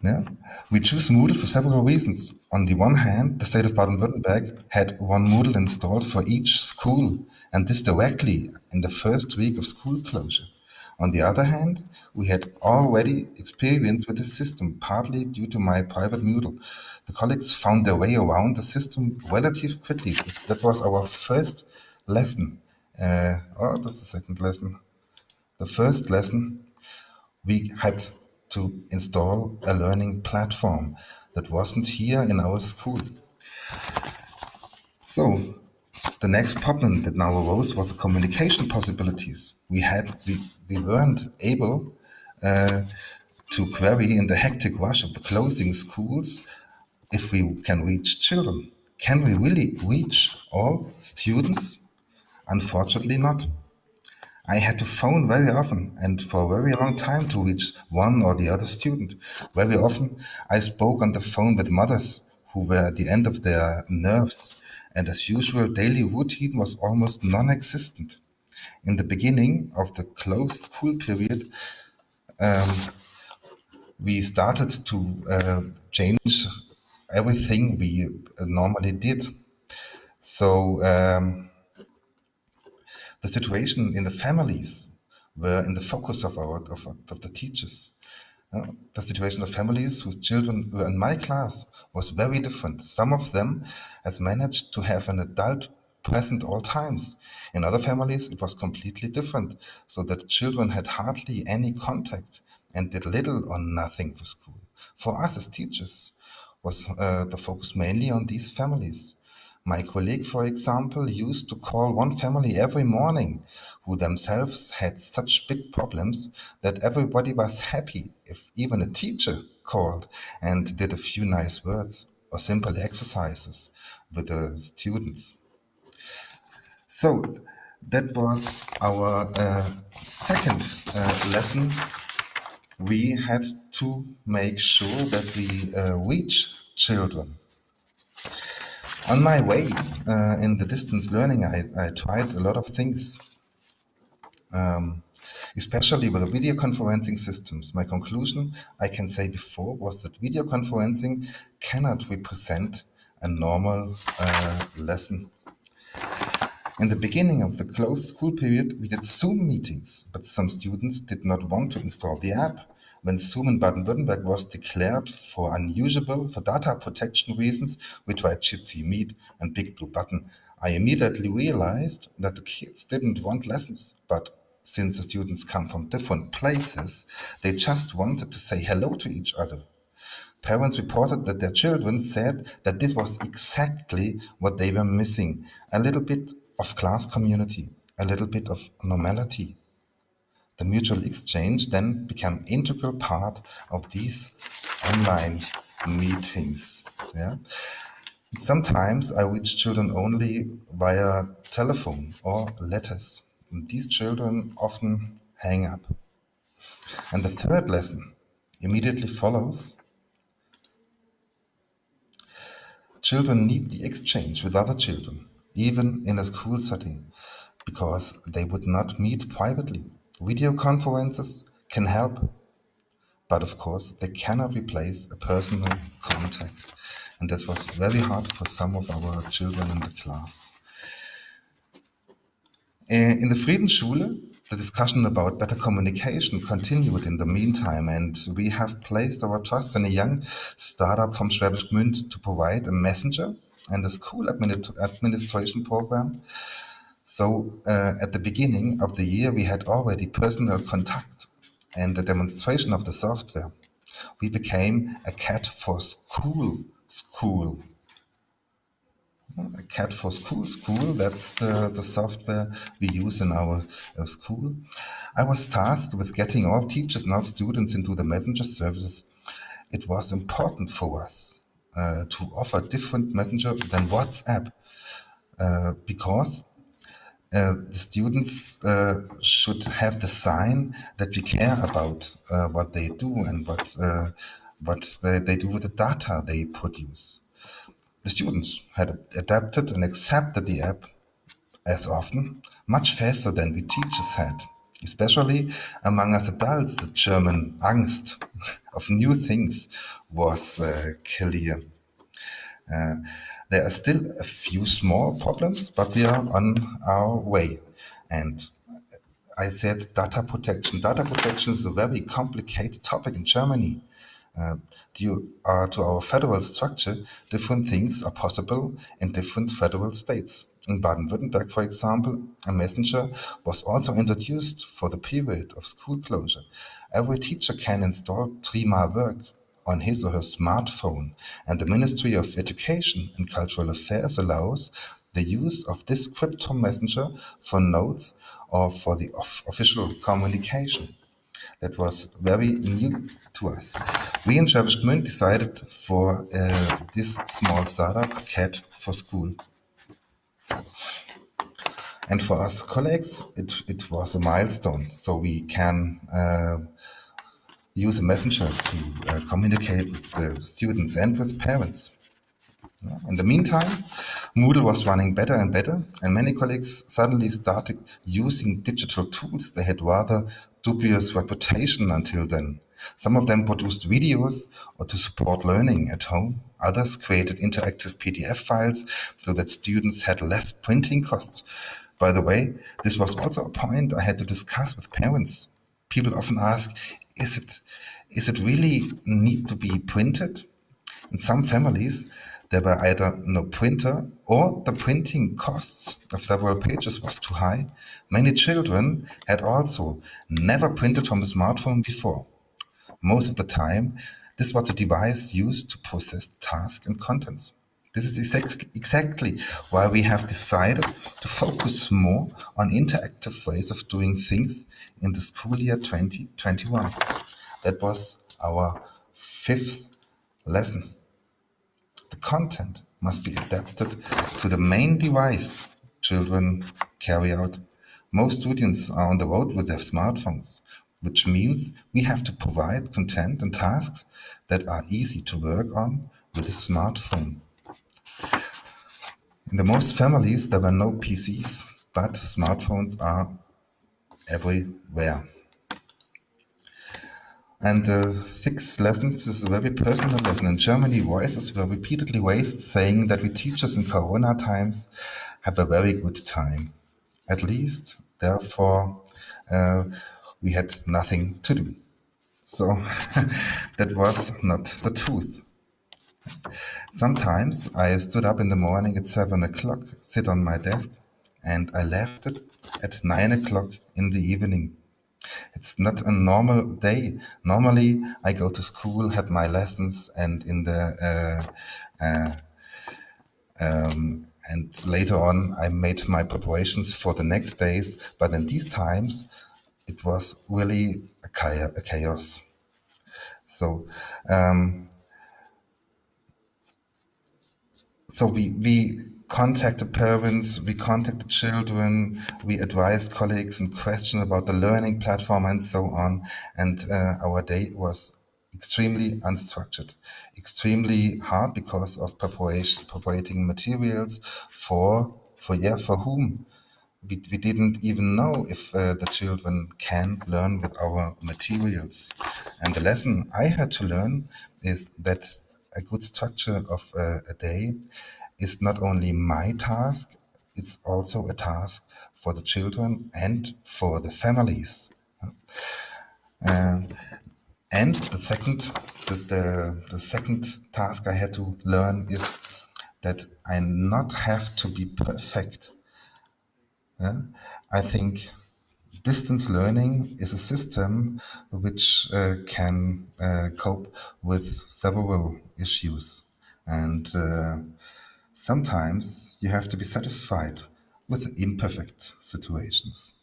Yeah. We choose Moodle for several reasons. On the one hand, the state of Baden-Württemberg had one Moodle installed for each school, and this directly in the first week of school closure. On the other hand, we had already experience with the system, partly due to my private Moodle. The colleagues found their way around the system relatively quickly. That was our first lesson. That's the second lesson. The first lesson, we had to install a learning platform that wasn't here in our school. So the next problem that now arose was the communication possibilities. We weren't able to query in the hectic rush of the closing schools if we can reach children. Can we really reach all students? Unfortunately not. I had to phone very often and for a very long time to reach one or the other student. Very often I spoke on the phone with mothers who were at the end of their nerves, and as usual, daily routine was almost non-existent. In the beginning of the closed school period, we started to change everything we normally did. So the situation in the families were in the focus of the teachers. The situation of families whose children were in my class was very different. Some of them has managed to have an adult present all times. In other families, it was completely different, so that children had hardly any contact and did little or nothing for school. For us as teachers, was the focus mainly on these families. My colleague, for example, used to call one family every morning who themselves had such big problems that everybody was happy if even a teacher called and did a few nice words or simple exercises with the students. So that was our second lesson. We had to make sure that we reach children. On my way in the distance learning, I tried a lot of things, especially with the video conferencing systems. My conclusion, I can say before, was that video conferencing cannot represent a normal lesson. In the beginning of the closed school period, we did Zoom meetings, but some students did not want to install the app. when Zoom in Baden-Württemberg was declared for unusable for data protection reasons, we tried Jitsi Meet and Big Blue Button. I immediately realized that the kids didn't want lessons, but since the students come from different places, they just wanted to say hello to each other. Parents reported that their children said that this was exactly what they were missing, a little bit of class community, a little bit of normality. The mutual exchange then became integral part of these online meetings. Yeah? Sometimes I reach children only via telephone or letters. And these children often hang up. And the third lesson immediately follows. Children need the exchange with other children, even in a school setting, because they would not meet privately. Video conferences can help, but of course they cannot replace a personal contact. And that was very hard for some of our children in the class. In the Friedensschule, the discussion about better communication continued in the meantime, and we have placed our trust in a young startup from Schwäbisch Gmünd to provide a messenger and a school administration program. So at the beginning of the year, we had already personal contact and a demonstration of the software. We became a Cat for School. A Cat for School, that's the software we use in our school. I was tasked with getting all teachers and all students into the messenger services. It was important for us to offer different messenger than WhatsApp because the students should have the sign that we care about what they do and what they do with the data they produce. The students had adapted and accepted the app as often, much faster than we teachers had. Especially among us adults, the German angst of new things was clear. There are still a few small problems, but we are on our way. And I said data protection. Data protection is a very complicated topic in Germany. Due to our federal structure, different things are possible in different federal states. In Baden-Württemberg, for example, a messenger was also introduced for the period of school closure. Every teacher can install Trima Work on his or her smartphone, and the Ministry of Education and Cultural Affairs allows the use of this crypto messenger for notes or for the official communication. That was very new to us. We in Schwäbisch Gmünd decided for this small startup, Cat for School. And for us colleagues, it was a milestone. So we can use a messenger to communicate with the students and with parents. In the meantime, Moodle was running better and better, and many colleagues suddenly started using digital tools. They had rather dubious reputation until then. Some of them produced videos or to support learning at home. Others created interactive PDF files so that students had less printing costs. By the way, this was also a point I had to discuss with parents. People often ask, is it really need to be printed? In some families, there were either no printer or the printing costs of several pages was too high. Many children had also never printed from a smartphone before. Most of the time, this was a device used to process tasks and contents. This is exactly why we have decided to focus more on interactive ways of doing things in the school year 2021. That was our 5th lesson. The content must be adapted to the main device children carry out. Most students are on the road with their smartphones, which means we have to provide content and tasks that are easy to work on with a smartphone. In the most families, there were no PCs, but smartphones are everywhere. And the 6th lesson is a very personal lesson. In Germany, voices were repeatedly raised saying that we teachers in Corona times have a very good time. At least, therefore, we had nothing to do. So that was not the truth. Sometimes I stood up in the morning at 7 o'clock, sit on my desk, and I left it at 9 o'clock in the evening. It's not a normal day. Normally, I go to school, have my lessons, and and later on, I made my preparations for the next days. But in these times, it was really a chaos. So, so we contacted parents, we contacted children, we advised colleagues and questioned about the learning platform and so on. And our day was extremely unstructured, extremely hard because of preparing materials for whom? We didn't even know if the children can learn with our materials. And the lesson I had to learn is that a good structure of a day is not only my task, it's also a task for the children and for the families. And the second task I had to learn is that I not have to be perfect. I think distance learning is a system which can cope with several issues. And sometimes you have to be satisfied with imperfect situations.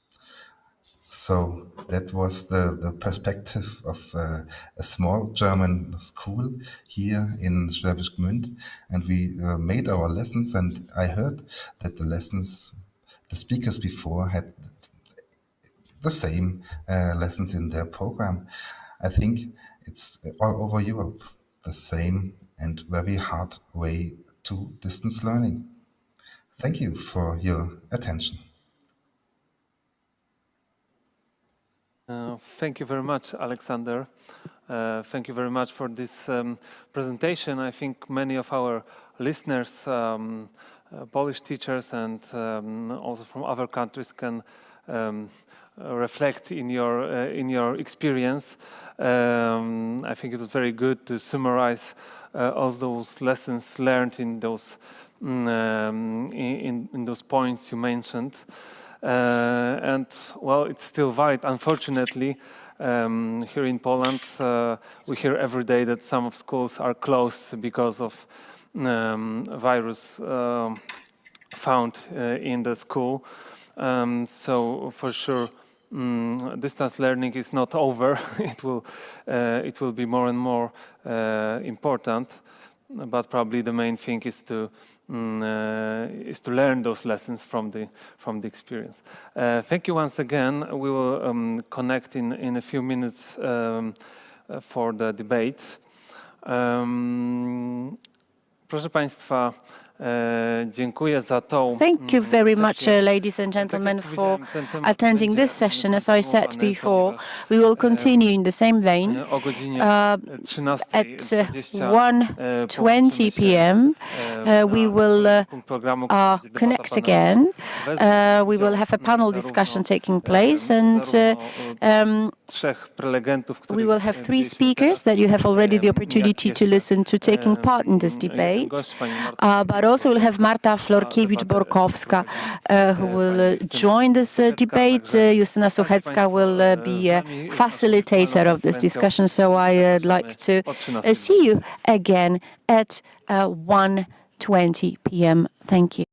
So that was the perspective of a small German school here in Schwäbisch Gmünd. And we made our lessons, and I heard that the speakers before had the same lessons in their program. I think it's all over Europe, the same and very hard way to distance learning. Thank you for your attention. Thank you very much, Alexander. Thank you very much for this presentation. I think many of our listeners, Polish teachers and also from other countries can reflect in your experience. I think it was very good to summarize all those lessons learned in those in those points you mentioned. And well, it's still valid. Unfortunately, here in Poland, we hear every day that some of schools are closed because of virus found in the school. So for sure, distance learning is not over. It will be more and more important. But probably the main thing is to learn those lessons from the experience. Thank you once again. We will connect in a few minutes for the debate. Proszę Państwa, dziękuję za tą Thank you very much, ladies and gentlemen, for attending this session. As I said before, we will continue in the same vein. At 1:20 p.m., we will connect again. We will have a panel discussion taking place, and we will have three speakers that you have already the opportunity to listen to taking part in this debate. But also we'll have Marta Florkiewicz-Borkowska, who will join this debate. Justyna Suchecka will be a facilitator of this discussion. So I'd like to see you again at 1:20 p.m. Thank you.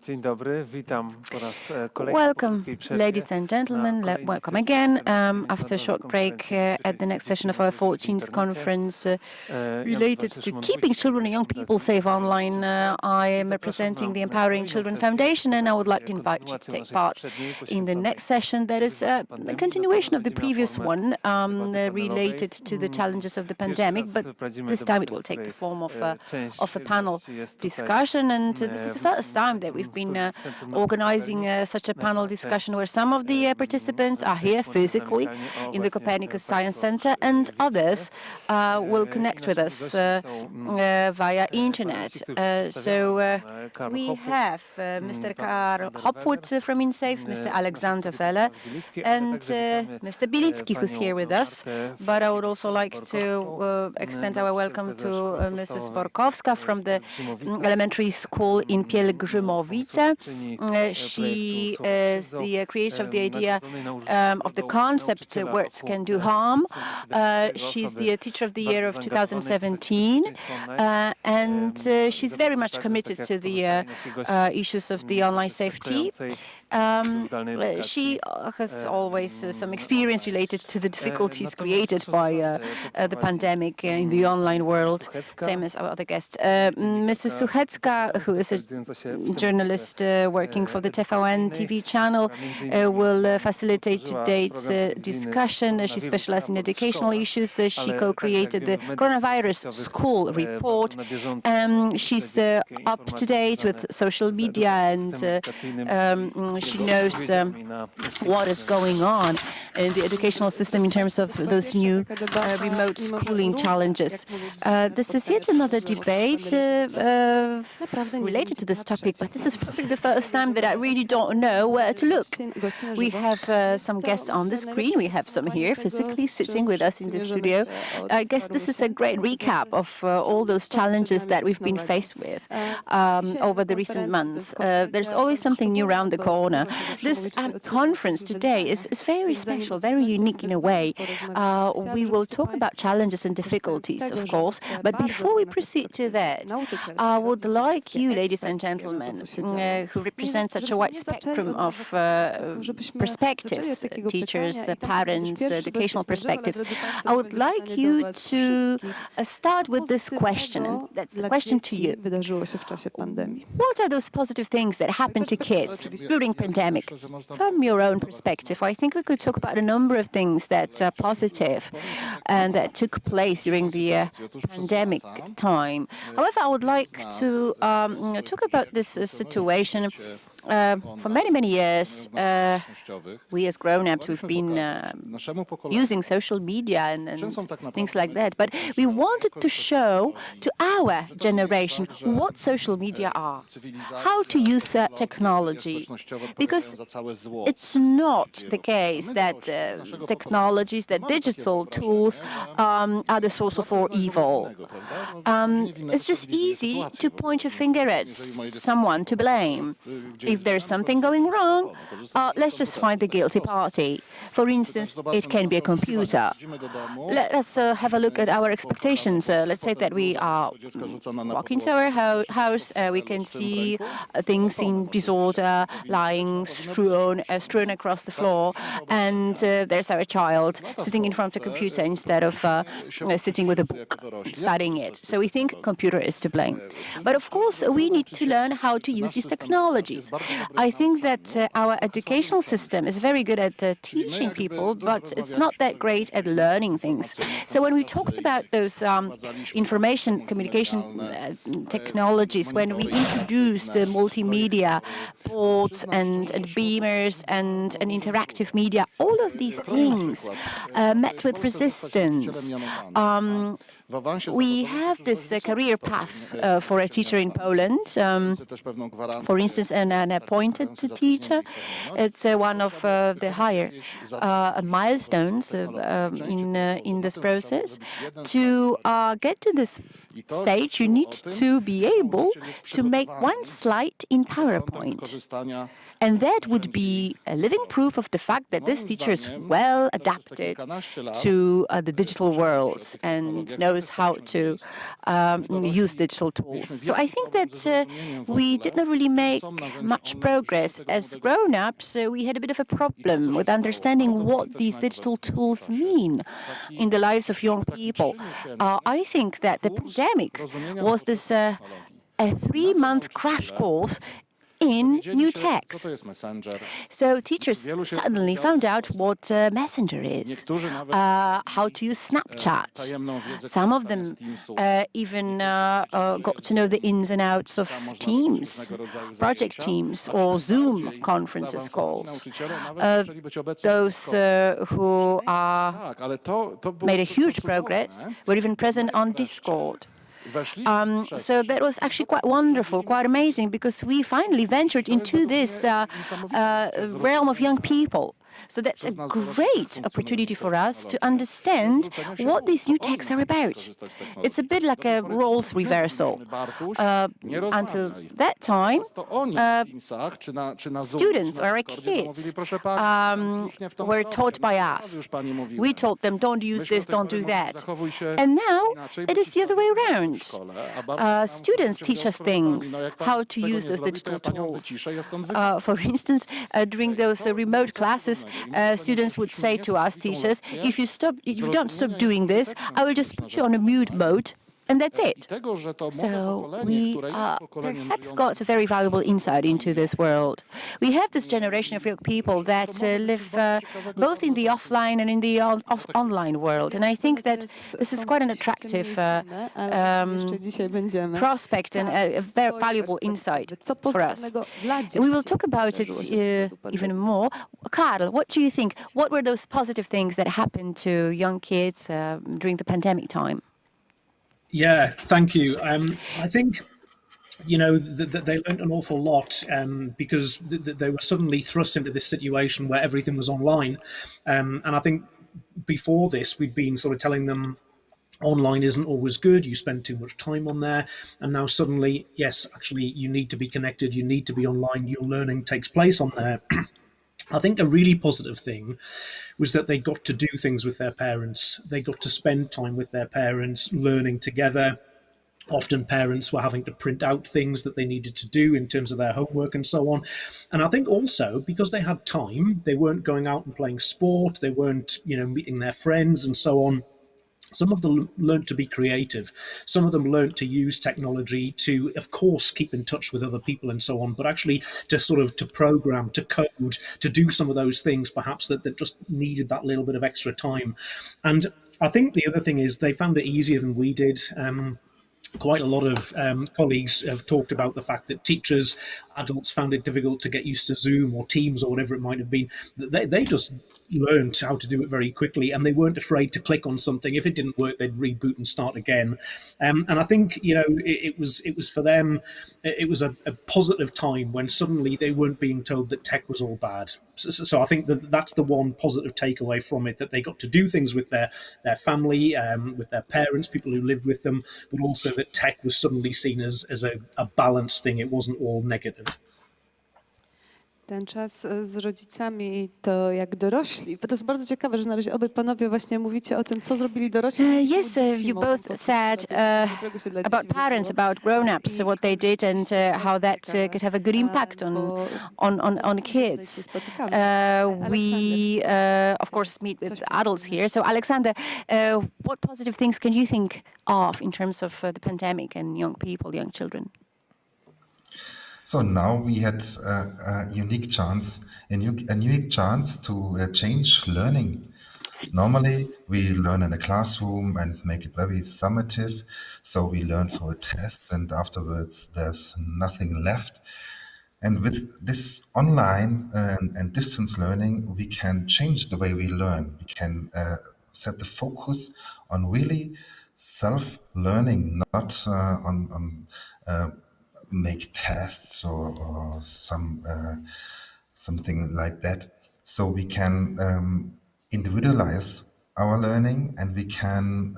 Dzień dobry, witam po raz kolejny. Welcome, ladies and gentlemen. Welcome again after a short break at the next session of our 14th conference related to keeping children and young people safe online. I am representing the Empowering Children Foundation, and I would like to invite you to take part in the next session that is a continuation of the previous one related to the challenges of the pandemic, but this time it will take the form of a panel discussion, and this is the first time that we've been organizing such a panel discussion where some of the participants are here physically in the Copernicus Science Center, and others will connect with us via internet. So we have Mr. Karl Hopwood from InSafe, Mr. Alexander Welle, and Mr. Bilicki, who's here with us. But I would also like to extend our welcome to Mrs. Borkowska from the elementary school in Pielgrzymowice. She is the creator of the idea of the concept words can do harm. She's the Teacher of the Year of 2017, and she's very much committed to the issues of the online safety. She has always some experience related to the difficulties created by the pandemic in the online world, same as our other guests. Mrs. Suchecka, who is a journalist working for the TVN TV channel, will facilitate today's discussion. She specializes in educational issues. She co-created the Coronavirus School Report. She's up to date with social media, and she knows what is going on in the educational system in terms of those new remote schooling challenges. This is yet another debate related to this topic, but this is probably the first time that I really don't know where to look. We have some guests on the screen. We have some here physically sitting with us in the studio. I guess this is a great recap of all those challenges that we've been faced with over the recent months. There's always something new around the corner. This conference today is very special, very unique in a way. We will talk about challenges and difficulties, of course, but before we proceed to that, I would like you, ladies and gentlemen, who represent such a wide spectrum of perspectives, teachers, parents, educational perspectives, I would like you to start with this question, and that's the question to you. What are those positive things that happen to kids during pandemic? From your own perspective, I think we could talk about a number of things that are positive and that took place during the pandemic time. However, I would like to talk about this situation. For many years, we as grown-ups, we've been using social media and things like that. But we wanted to show to our generation what social media are, how to use technology. Because it's not the case that technologies, that digital tools are the source of all evil. It's just easy to point your finger at someone to blame. If there's something going wrong, let's just find the guilty party. For instance, it can be a computer. Let us have a look at our expectations. Let's say that we are walking to our house, we can see things in disorder, lying strewn across the floor, and there's our child sitting in front of the computer instead of sitting with a book, studying it. So we think computer is to blame. But of course, we need to learn how to use these technologies. I think that our educational system is very good at teaching people, but it's not that great at learning things. So when we talked about those information communication technologies, when we introduced multimedia boards and beamers and interactive media, all of these things met with resistance. We have this career path for a teacher in Poland. For instance, an an appointed teacher. It's one of the higher milestones in this process. To get to this stage, you need to be able to make one slide in PowerPoint. And that would be a living proof of the fact that this teacher is well adapted to the digital world and knows how to use digital tools. So I think that we did not really make much progress. As grown-ups, we had a bit of a problem with understanding what these digital tools mean in the lives of young people. I think that the pandemic was this a 3-month crash course in new techs. So teachers suddenly found out what Messenger is, how to use Snapchat. Some of them even got to know the ins and outs of Teams, project Teams, or Zoom conferences calls. Those who made a huge progress were even present on Discord. So that was actually quite wonderful, quite amazing, because we finally ventured into this realm of young people. So that's a great opportunity for us to understand what these new techs are about. It's a bit like a roles reversal. Until that time, students or our kids were taught by us. We told them, don't use this, don't do that. And now it is the other way around. Students teach us things, how to use those digital tools. For instance, during those remote classes, students would say to us, teachers, if you don't stop doing this, I will just put you on a mute mode. And that's it. So we perhaps got a very valuable insight into this world. We have this generation of young people that live both in the offline and in the online world. And I think that this is quite an attractive prospect and a very valuable insight for us. We will talk about it even more. Karl, what do you think? What were those positive things that happened to young kids during the pandemic time? Yeah, thank you. I think, that they learned an awful lot because they were suddenly thrust into this situation where everything was online. And I think before this, we'd been sort of telling them online isn't always good, you spend too much time on there. And now suddenly, yes, actually, you need to be connected, you need to be online, your learning takes place on there. I think a really positive thing was that they got to do things with their parents. They got to spend time with their parents, learning together. Often parents were having to print out things that they needed to do in terms of their homework and so on. And I think also because they had time, they weren't going out and playing sport, they weren't, meeting their friends and so on. Some of them learned to be creative. Some of them learned to use technology to, of course, keep in touch with other people and so on, but actually to program, to code, to do some of those things perhaps that just needed that little bit of extra time. And I think the other thing is they found it easier than we did. Quite a lot of colleagues have talked about the fact that teachers, adults found it difficult to get used to Zoom or Teams or whatever it might have been. They just learned how to do it very quickly, and they weren't afraid to click on something. If it didn't work, they'd reboot and start again. And I think it was for them, it was a positive time when suddenly they weren't being told that tech was all bad. So I think that's the one positive takeaway from it, that they got to do things with their family, with their parents, people who lived with them, but also that tech was suddenly seen as a balanced thing. It wasn't all negative. Ten czas z rodzicami to jak dorośli. Bo to jest bardzo ciekawe, że na razie obaj panowie właśnie mówicie o tym, co zrobili dorośli. Yes, you both said about parents, about grown-ups, what they did and how that could have a good impact on kids. We, of course, meet with adults here. So, Alexander, what positive things can you think of in terms of the pandemic and young people, young children? So now we had a unique chance to change learning. Normally, we learn in a classroom and make it very summative. So we learn for a test and afterwards there's nothing left. And with this online and distance learning, we can change the way we learn. We can set the focus on really self-learning, not on make tests or something like that. So we can individualize our learning, and we can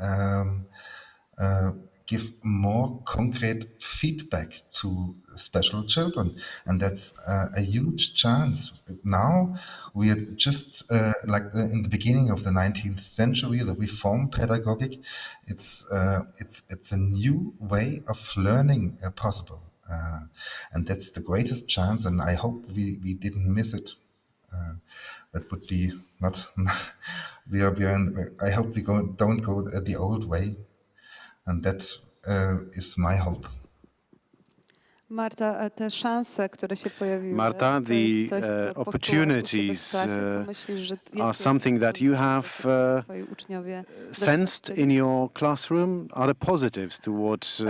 give more concrete feedback to special children. And that's a huge chance. Now we are just in the beginning of the 19th century, the reform pedagogic. It's a new way of learning possible. And that's the greatest chance, and I hope we didn't miss it. That would be not. I hope we don't go the old way, and that is my hope. Marta, te szanse, które się pojawiły, Marta, the opportunities are something that you have sensed in your classroom. Are the positives to what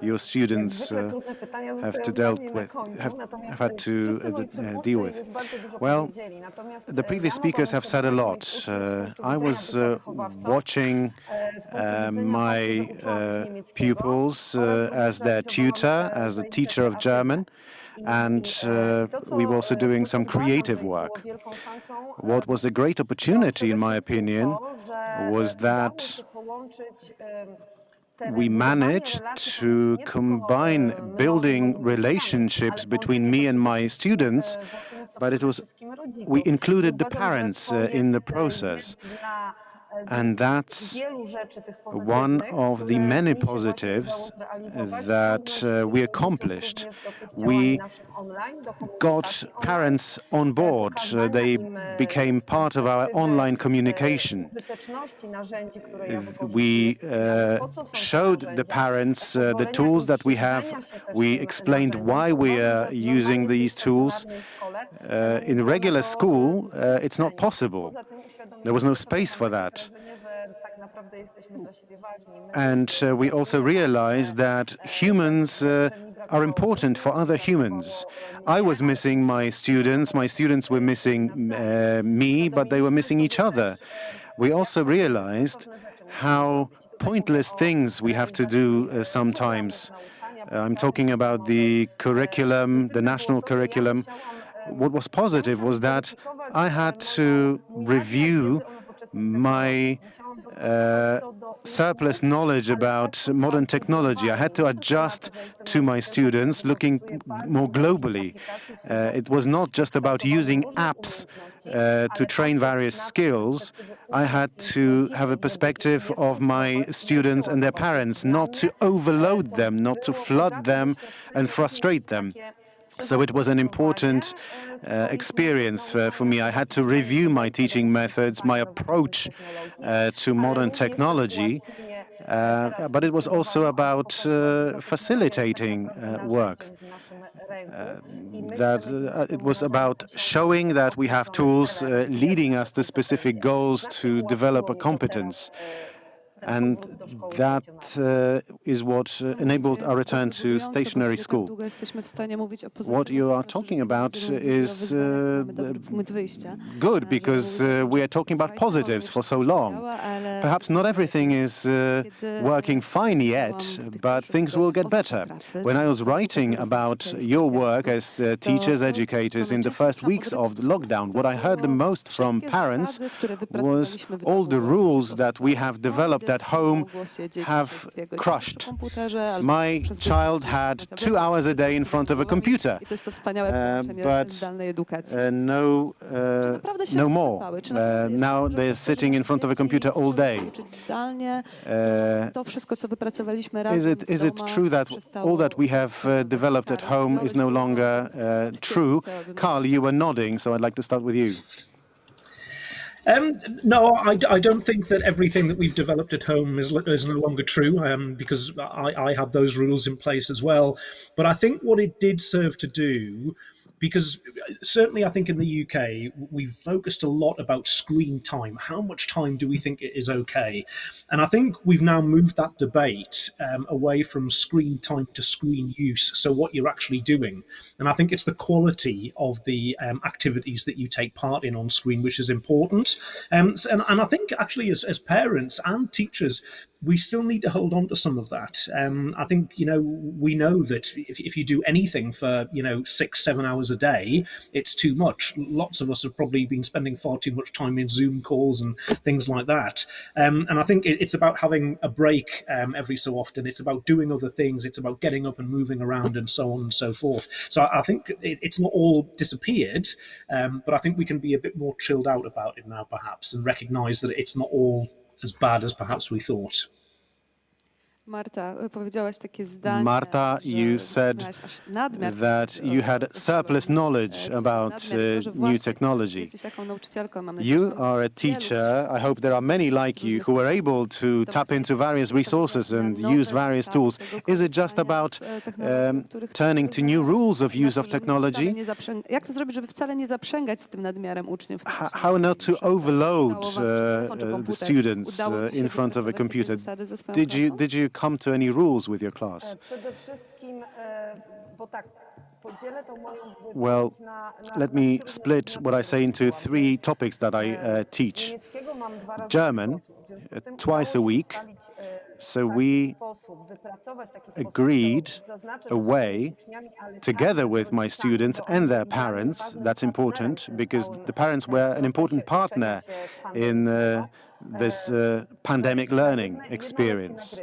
your students have had to deal with? Well, the previous speakers have said a lot. I was watching my pupils as their tutor, as a teacher of German, and we were also doing some creative work. What was a great opportunity, in my opinion, was that we managed to combine building relationships between me and my students, but we included the parents in the process. And that's one of the many positives that we accomplished. We got parents on board. They became part of our online communication. We showed the parents the tools that we have. We explained why we are using these tools. In regular school, it's not possible. There was no space for that. And we also realized that humans are important for other humans. I was missing my students were missing me, but they were missing each other. We also realized how pointless things we have to do sometimes. I'm talking about the curriculum, the national curriculum. What was positive was that I had to review my surplus knowledge about modern technology. I had to adjust to my students, looking more globally. It was not just about using apps to train various skills. I had to have a perspective of my students and their parents, not to overload them, not to flood them and frustrate them. So it was an important experience for me. I had to review my teaching methods, my approach to modern technology, but it was also about facilitating work. It was about showing that we have tools leading us to specific goals to develop a competence. And that is what enabled our return to stationary school. What you are talking about is good, because we are talking about positives for so long. Perhaps not everything is working fine yet, but things will get better. When I was writing about your work as teachers, educators in the first weeks of the lockdown, what I heard the most from parents was all the rules that we have developed at home have crushed. My child had 2 hours a day in front of a computer, but no more. Now they're sitting in front of a computer all day. Is it true that all that we have developed at home is no longer true? Karl, you were nodding, so I'd like to start with you. No, I don't think that everything that we've developed at home is no longer true, because I had those rules in place as well. But I think what it did serve to do, because certainly I think in the UK, we've focused a lot about screen time. How much time do we think it is okay? And I think we've now moved that debate away from screen time to screen use, so what you're actually doing. And I think it's the quality of the activities that you take part in on screen, which is important. And I think actually as parents and teachers, we still need to hold on to some of that. I think, we know that if you do anything for, 6-7 hours a day, it's too much. Lots of us have probably been spending far too much time in Zoom calls and things like that. And I think it's about having a break every so often. It's about doing other things. It's about getting up and moving around and so on and so forth. So I think it's not all disappeared, but I think we can be a bit more chilled out about it now, perhaps, and recognize that it's not all as bad as perhaps we thought. Marta, you said that you had surplus knowledge about new technology. You are a teacher. I hope there are many like you who are able to tap into various resources and use various tools. Is it just about turning to new rules of use of technology? How not to overload the students in front of a computer? Did you come to any rules with your class? Well, let me split what I say into 3 topics that I teach. German, twice a week. So we agreed a way, together with my students and their parents. That's important because the parents were an important partner in this pandemic learning experience.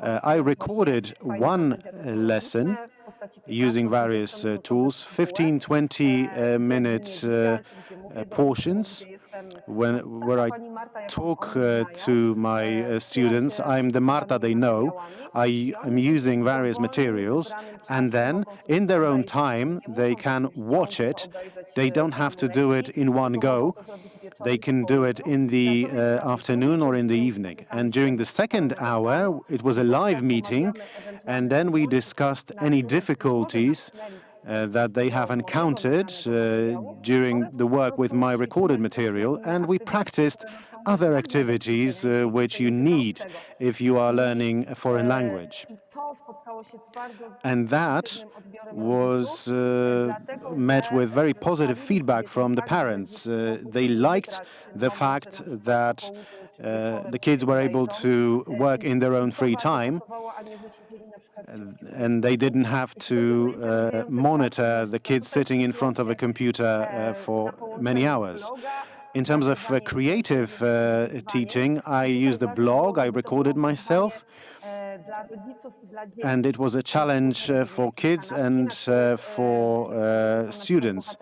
I recorded one lesson using various tools, 15-20 minute portions, where I talk to my students. I'm the Marta they know. I am using various materials, and then in their own time they can watch it. They don't have to do it in one go. They can do it in the afternoon or in the evening. And during the second hour, it was a live meeting, and then we discussed any difficulties that they have encountered during the work with my recorded material, and we practiced other activities which you need if you are learning a foreign language. And that was met with very positive feedback from the parents. They liked the fact that the kids were able to work in their own free time, and they didn't have to monitor the kids sitting in front of a computer for many hours. In terms of creative teaching, I used a blog. I recorded myself, and it was a challenge for kids and for students.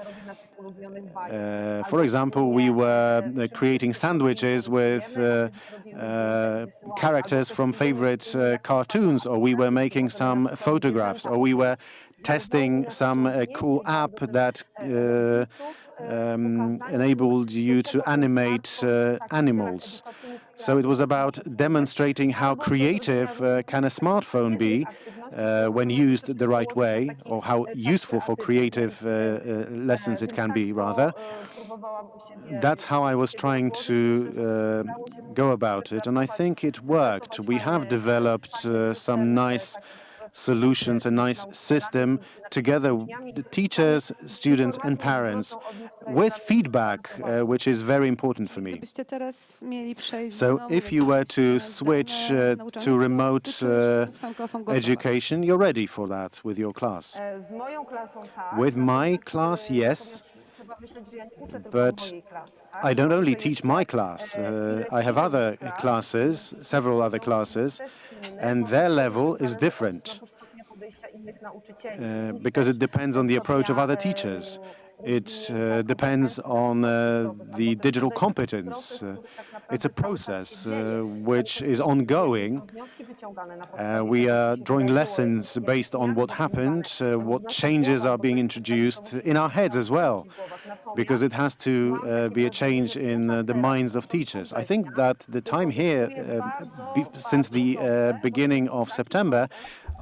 For example, we were creating sandwiches with characters from favorite cartoons, or we were making some photographs, or we were testing some cool app that enabled you to animate animals. So it was about demonstrating how creative can a smartphone be when used the right way, or how useful for creative lessons it can be, rather. That's how I was trying to go about it, and I think it worked. We have developed some nice solutions, a nice system, together the teachers, students and parents, with feedback, which is very important for me. So if you were to switch to remote education, you're ready for that with your class. With my class, yes, but I don't only teach my class. I have other classes, several other classes, and their level is different because it depends on the approach of other teachers. It depends on the digital competence. It's a process which is ongoing. We are drawing lessons based on what happened, what changes are being introduced in our heads as well, because it has to be a change in the minds of teachers. I think that the time here, since the beginning of September,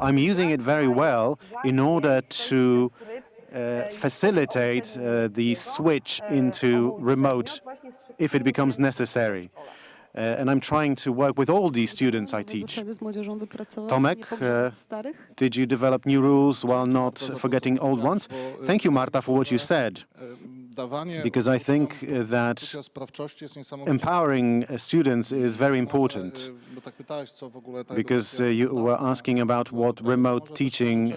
I'm using it very well in order to facilitate the switch into remote if it becomes necessary. And I'm trying to work with all these students I teach. Zasady z młodzieżą wypracować, Tomek, nie pogrzebać starych? did you develop new rules while not forgetting old ones? Thank you, Marta, for what you said. Because I think that empowering students is very important. Because you were asking about what remote teaching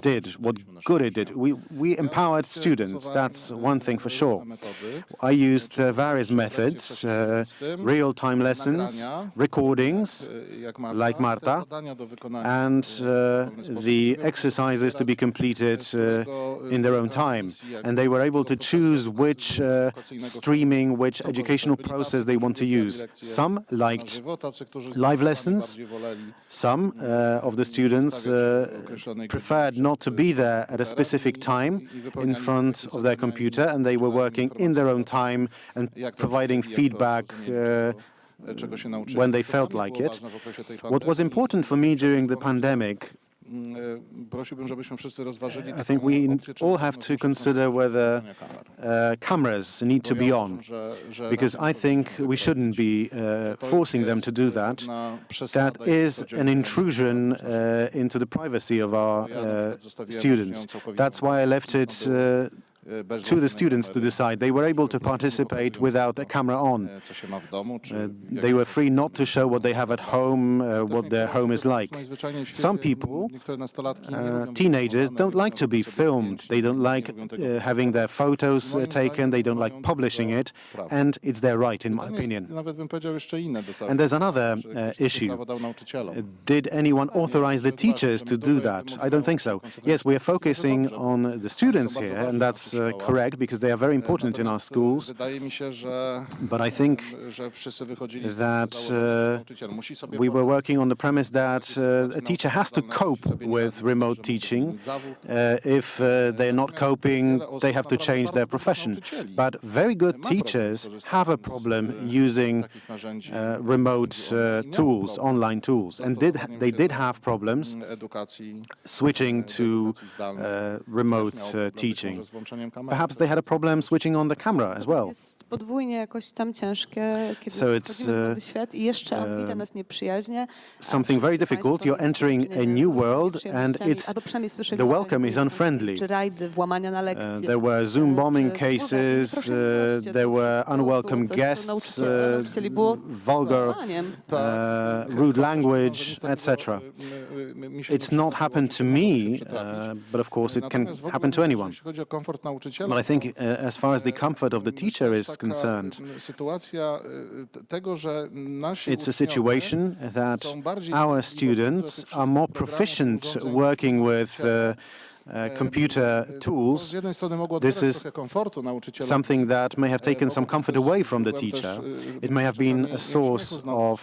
did, what good it did. We empowered students, that's one thing for sure. I used various methods, real-time lessons, recordings, like Marta, and the exercises to be completed in their own time. And they were able to choose which streaming, which educational process they want to use. Some liked live lessons. Some of the students preferred not to be there at a specific time in front of their computer, and they were working in their own time and providing feedback when they felt like it. What was important for me during the pandemic, I think we all have to consider whether cameras need to be on, because I think we shouldn't be forcing them to do that. That is an intrusion into the privacy of our students. That's why I left it to the students to decide. They were able to participate without a camera on. They were free not to show what they have at home, what their home is like. Some people, teenagers, don't like to be filmed. They don't like having their photos taken. They don't like publishing it. And it's their right, in my opinion. And there's another issue. Did anyone authorize the teachers to do that? I don't think so. Yes, we are focusing on the students here, and that's correct, because they are very important in our schools. But I think that we were working on the premise that a teacher has to cope with remote teaching. If they're not coping, they have to change their profession. But very good teachers have a problem using remote tools, online tools, and they did have problems switching to remote teaching. Perhaps they had a problem switching on the camera as well. Podwójnie jakoś tam ciężkie, kiedy wchodzimy w nowy świat i jeszcze odbite nas nieprzyjaźnie. Something very difficult. You're entering a new world, and the welcome is unfriendly. Czy rajdy, włamania na lekcje. There were Zoom bombing cases, there were unwelcome guests, vulgar, rude language, etc. It's not happened to me, but of course it can happen to anyone. But I think as far as the comfort of the teacher is concerned, it's a situation that our students are more proficient working with computer tools. This is something that may have taken some comfort away from the teacher. It may have been a source of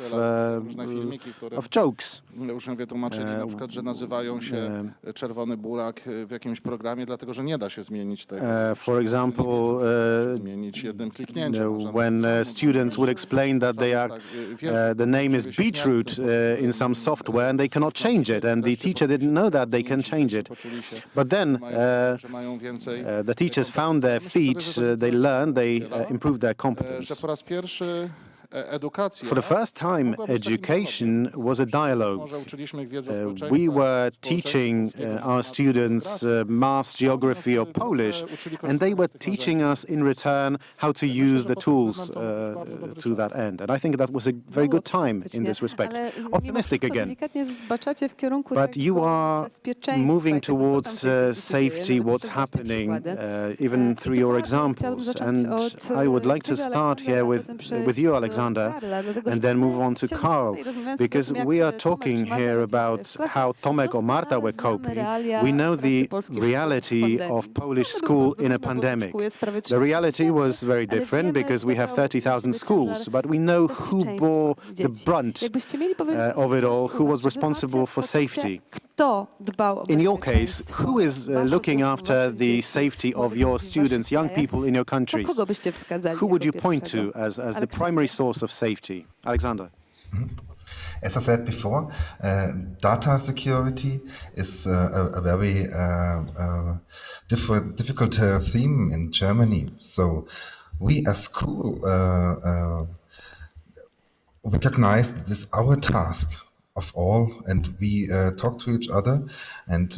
jokes. Uczniowie tłumaczyli na przykład, że nazywają się czerwony burak w jakimś programie, dlatego że nie da się zmienić tego. For example, zmienić jednym kliknięciem. When students would explain that they are, the name is beetroot in some software and they cannot change it, and the teacher didn't know that they can change it. But then the teachers found their feet, they learned, they improved their competence. For the first time, education was a dialogue. We were teaching our students maths, geography, or Polish, and they were teaching us in return how to use the tools to that end. And I think that was a very good time in this respect. Optimistic again. But you are moving towards safety, what's happening, even through your examples. And I would like to start here with you, Alexander, and then move on to Carl, because we are talking here about how Tomek or Marta were coping. We know the reality of Polish school in a pandemic. The reality was very different because we have 30,000 schools, but we know who bore the brunt of it all, who was responsible for safety. In your case, who is looking after the safety of your students, young people in your countries? Who would you point to as the primary source of safety? Alexander. As I said before, data security is a very difficult theme in Germany. So we as school recognize this our task of all, and we talk to each other, and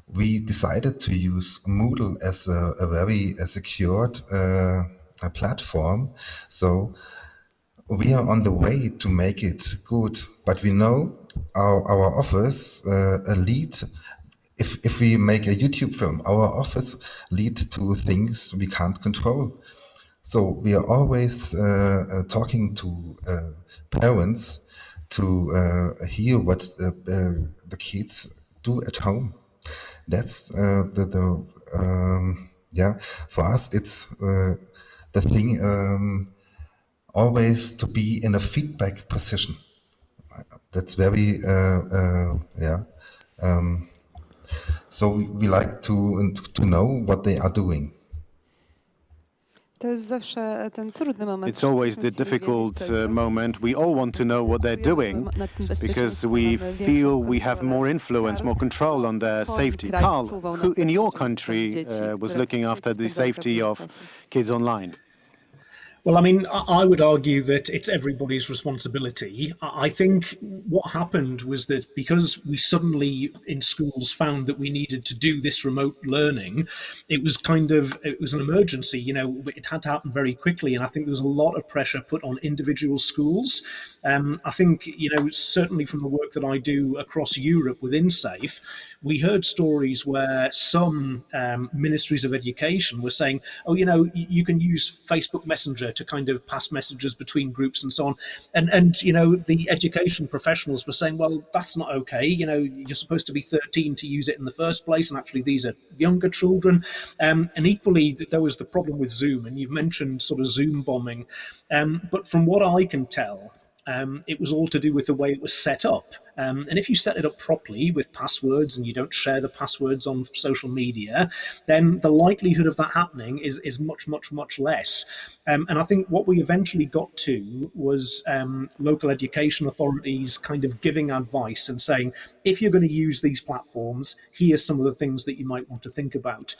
we decided to use Moodle as a very secured platform. So we are on the way to make it good, but we know our offers lead. If we make a YouTube film, our offers lead to things we can't control. So we are always talking to parents to hear what the kids do at home. That's for us it's the thing always to be in a feedback position. That's very so we like to know what they are doing. To jest zawsze ten trudny moment. It's always the difficult moment. We all want to know what they're doing because we feel we have more influence, more control on their safety. Karl, who in your country was looking after the safety of kids online? Well, I mean, I would argue that it's everybody's responsibility. I think what happened was that because we suddenly in schools found that we needed to do this remote learning, it was an emergency, you know, it had to happen very quickly. And I think there was a lot of pressure put on individual schools. I think, you know, certainly from the work that I do across Europe within SAFE, we heard stories where some ministries of education were saying, oh, you know, you can use Facebook Messenger to kind of pass messages between groups and so on. And you know, the education professionals were saying, well, that's not okay. You know, you're supposed to be 13 to use it in the first place. And actually, these are younger children. And equally, there was the problem with Zoom. And you've mentioned sort of Zoom bombing. But from what I can tell, it was all to do with the way it was set up. And if you set it up properly with passwords and you don't share the passwords on social media, then the likelihood of that happening is much, much, much less. And I think what we eventually got to was local education authorities kind of giving advice and saying, if you're going to use these platforms, here's some of the things that you might want to think about.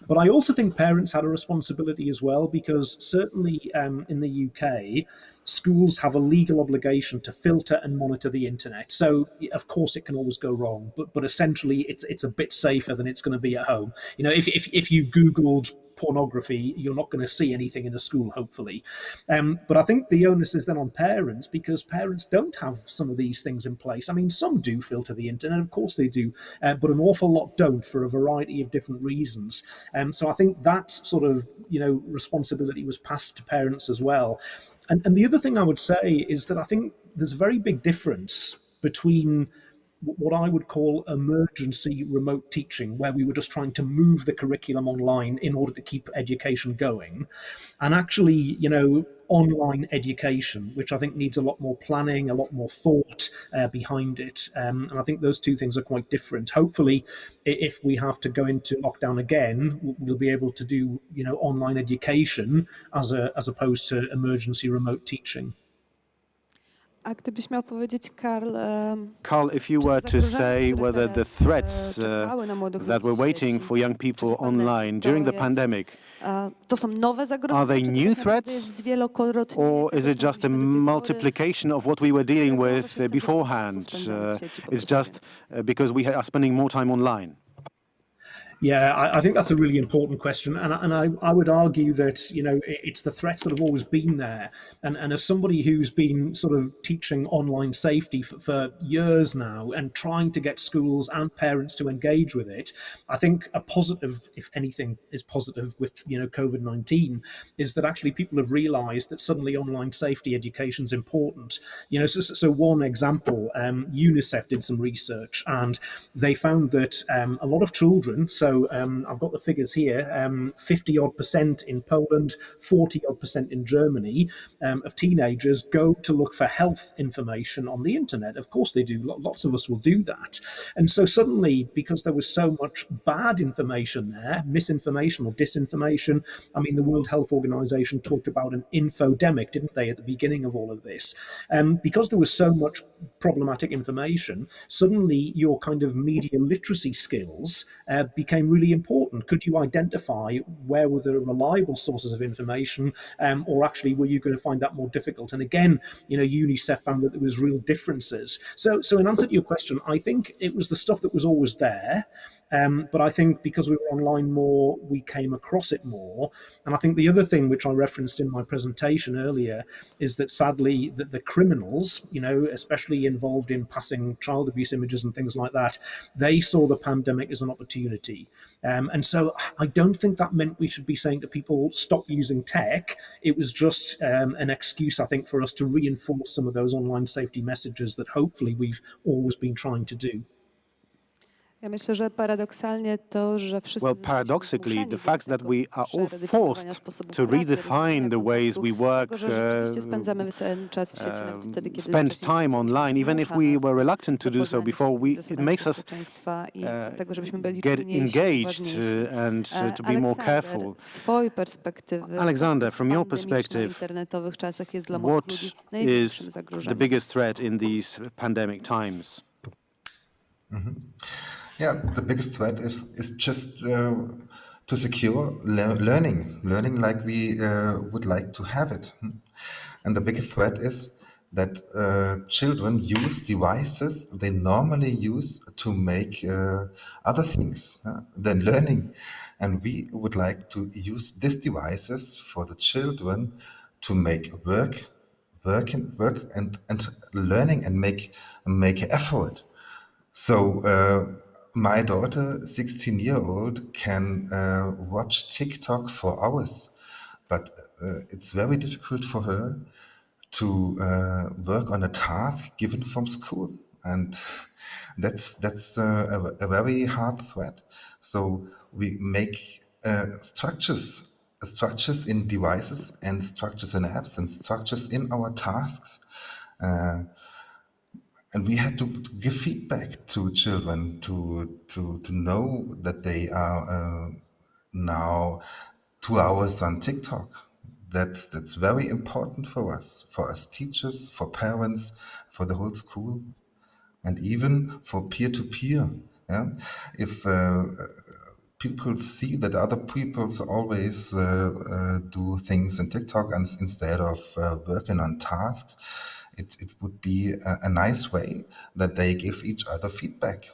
But I also think parents had a responsibility as well, because certainly in the UK, schools have a legal obligation to filter and monitor the internet. So, of course, it can always go wrong, but essentially it's a bit safer than it's going to be at home. You know, if you Googled pornography, you're not going to see anything in a school, hopefully. But I think the onus is then on parents, because parents don't have some of these things in place. I mean, some do filter the internet, of course they do, but an awful lot don't for a variety of different reasons. So I think that sort of, you know, responsibility was passed to parents as well. And the other thing I would say is that I think there's a very big difference between what I would call emergency remote teaching, where we were just trying to move the curriculum online in order to keep education going, and actually, you know, online education, which I think needs a lot more planning, a lot more thought behind it. And I think those two things are quite different. Hopefully, if we have to go into lockdown again, we'll be able to do, you know, online education as opposed to emergency remote teaching. A gdybyś miał powiedzieć, Karl, if you were to say whether the threats that were waiting for young people online during the pandemic, are they new threats, or is it just a multiplication of what we were dealing with beforehand? It's just because we are spending more time online. Yeah, I think that's a really important question. And I would argue that, you know, it's the threats that have always been there. And as somebody who's been sort of teaching online safety for years now and trying to get schools and parents to engage with it, I think a positive, if anything is positive with, you know, COVID-19, is that actually people have realized that suddenly online safety education is important. You know, so one example, UNICEF did some research and they found that a lot of children, so So I've got the figures here, 50-odd% in Poland, 40-odd% in Germany of teenagers go to look for health information on the internet. Of course they do. Lots of us will do that. And so suddenly, because there was so much bad information there, misinformation or disinformation, I mean, the World Health Organization talked about an infodemic, didn't they, at the beginning of all of this? Because there was so much problematic information, suddenly your kind of media literacy skills became really important. Could you identify where were the reliable sources of information, or actually were you going to find that more difficult? And again, UNICEF found that there was real differences. So in answer to your question, I think it was the stuff that was always there, but I think because we were online more, we came across it more. And I think the other thing which I referenced in my presentation earlier is that sadly that the criminals, especially involved in passing child abuse images and things like that, they saw the pandemic as an opportunity. And so I don't think that meant we should be saying to people, stop using tech. It was just an excuse, I think, for us to reinforce some of those online safety messages that hopefully we've always been trying to do. Ja myślę, że paradoksalnie to, że wszyscy Well, paradoxically, the fact that we are all forced to redefine the ways we work, spend time online, even if we were reluctant to do so before, it makes us get engaged and to be more careful. Alexander, from your perspective, what is the biggest threat in these pandemic times? Yeah, the biggest threat is just to secure learning like we would like to have it. And the biggest threat is that children use devices they normally use to make other things than learning. And we would like to use these devices for the children to make work and learning and make effort. So my daughter, 16-year-old, can watch TikTok for hours, but it's very difficult for her to work on a task given from school, and that's a very hard threat. So we make structures in devices and structures in apps and structures in our tasks. And we had to give feedback to children to know that they are now 2 hours on TikTok. That's very important for us teachers, for parents, for the whole school, and even for peer-to-peer. Yeah? If people see that other people always do things in TikTok instead of working on tasks, it would be a nice way that they give each other feedback.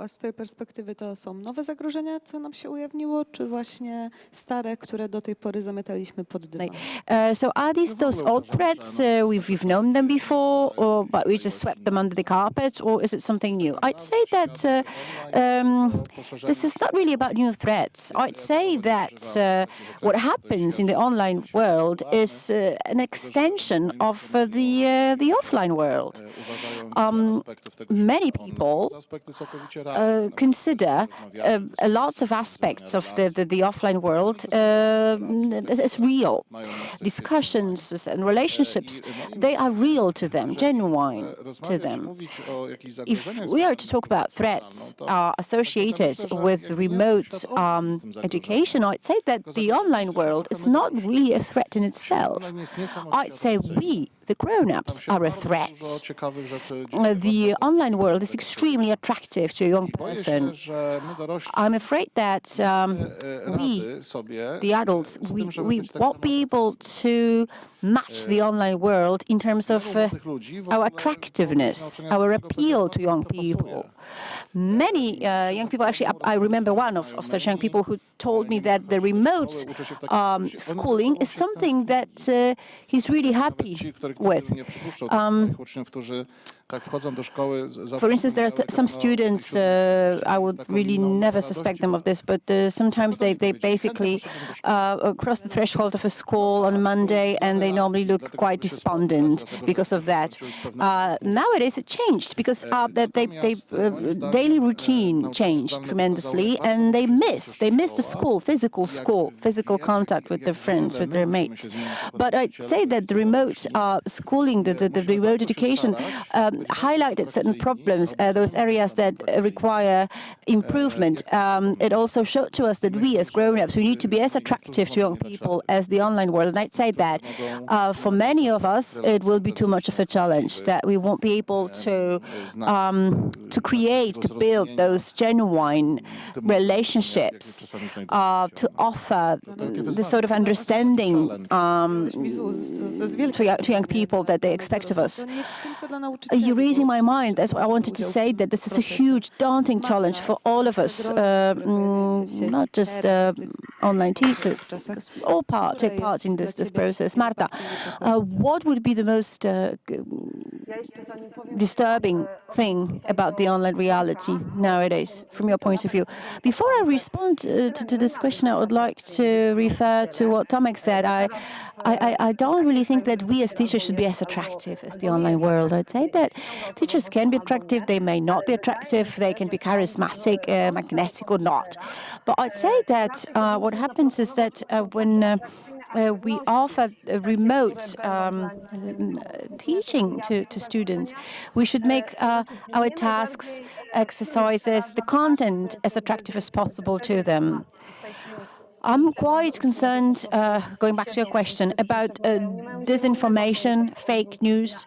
A z twojej perspektywy to są nowe zagrożenia, co nam się ujawniło, czy właśnie stare, które do tej pory zamykaliśmy pod dywan? So are these those old threats? We've known them before, but we just swept them under the carpet, or is it something new? I'd say that this is not really about new threats. I'd say that what happens in the online world is an extension of the offline world. Many people consider lots of aspects of the offline world as real. Discussions and relationships, they are real to them, genuine to them. If we are to talk about threats associated with remote education, I'd say that the online world is not really a threat in itself. I'd say we, the grown-ups, are a threat. The online world is extremely attractive to a young person. I'm afraid that we, the adults, we won't be able to match the online world in terms of our attractiveness, our appeal to young people. Many young people, actually, I remember one of such young people who told me that the remote schooling is something that he's really happy with. For instance, there are some students, I would really never suspect them of this, but sometimes they basically cross the threshold of a school on Monday and they they normally look quite despondent because of that. Nowadays it changed because daily routine changed tremendously, and they miss the school, physical contact with their friends, with their mates. But I'd say that the remote schooling, the remote education highlighted certain problems, those areas that require improvement. It also showed to us that we as grown-ups, we need to be as attractive to young people as the online world. And I'd say that for many of us, it will be too much of a challenge, that we won't be able to build those genuine relationships, to offer the sort of understanding to young people that they expect of us. You're raising my mind. That's what I wanted to say, that this is a huge, daunting challenge for all of us, not just online teachers, because we all take part in this process. Marta, what would be the most disturbing thing about the online reality nowadays, from your point of view? Before I respond to this question, I would like to refer to what Tomek said. I don't really think that we as teachers should be as attractive as the online world. I'd say that teachers can be attractive, they may not be attractive, they can be charismatic, magnetic or not. But I'd say that what happens is that when we offer remote teaching to students, we should make our tasks, exercises, the content as attractive as possible to them. I'm quite concerned, going back to your question, about disinformation, fake news.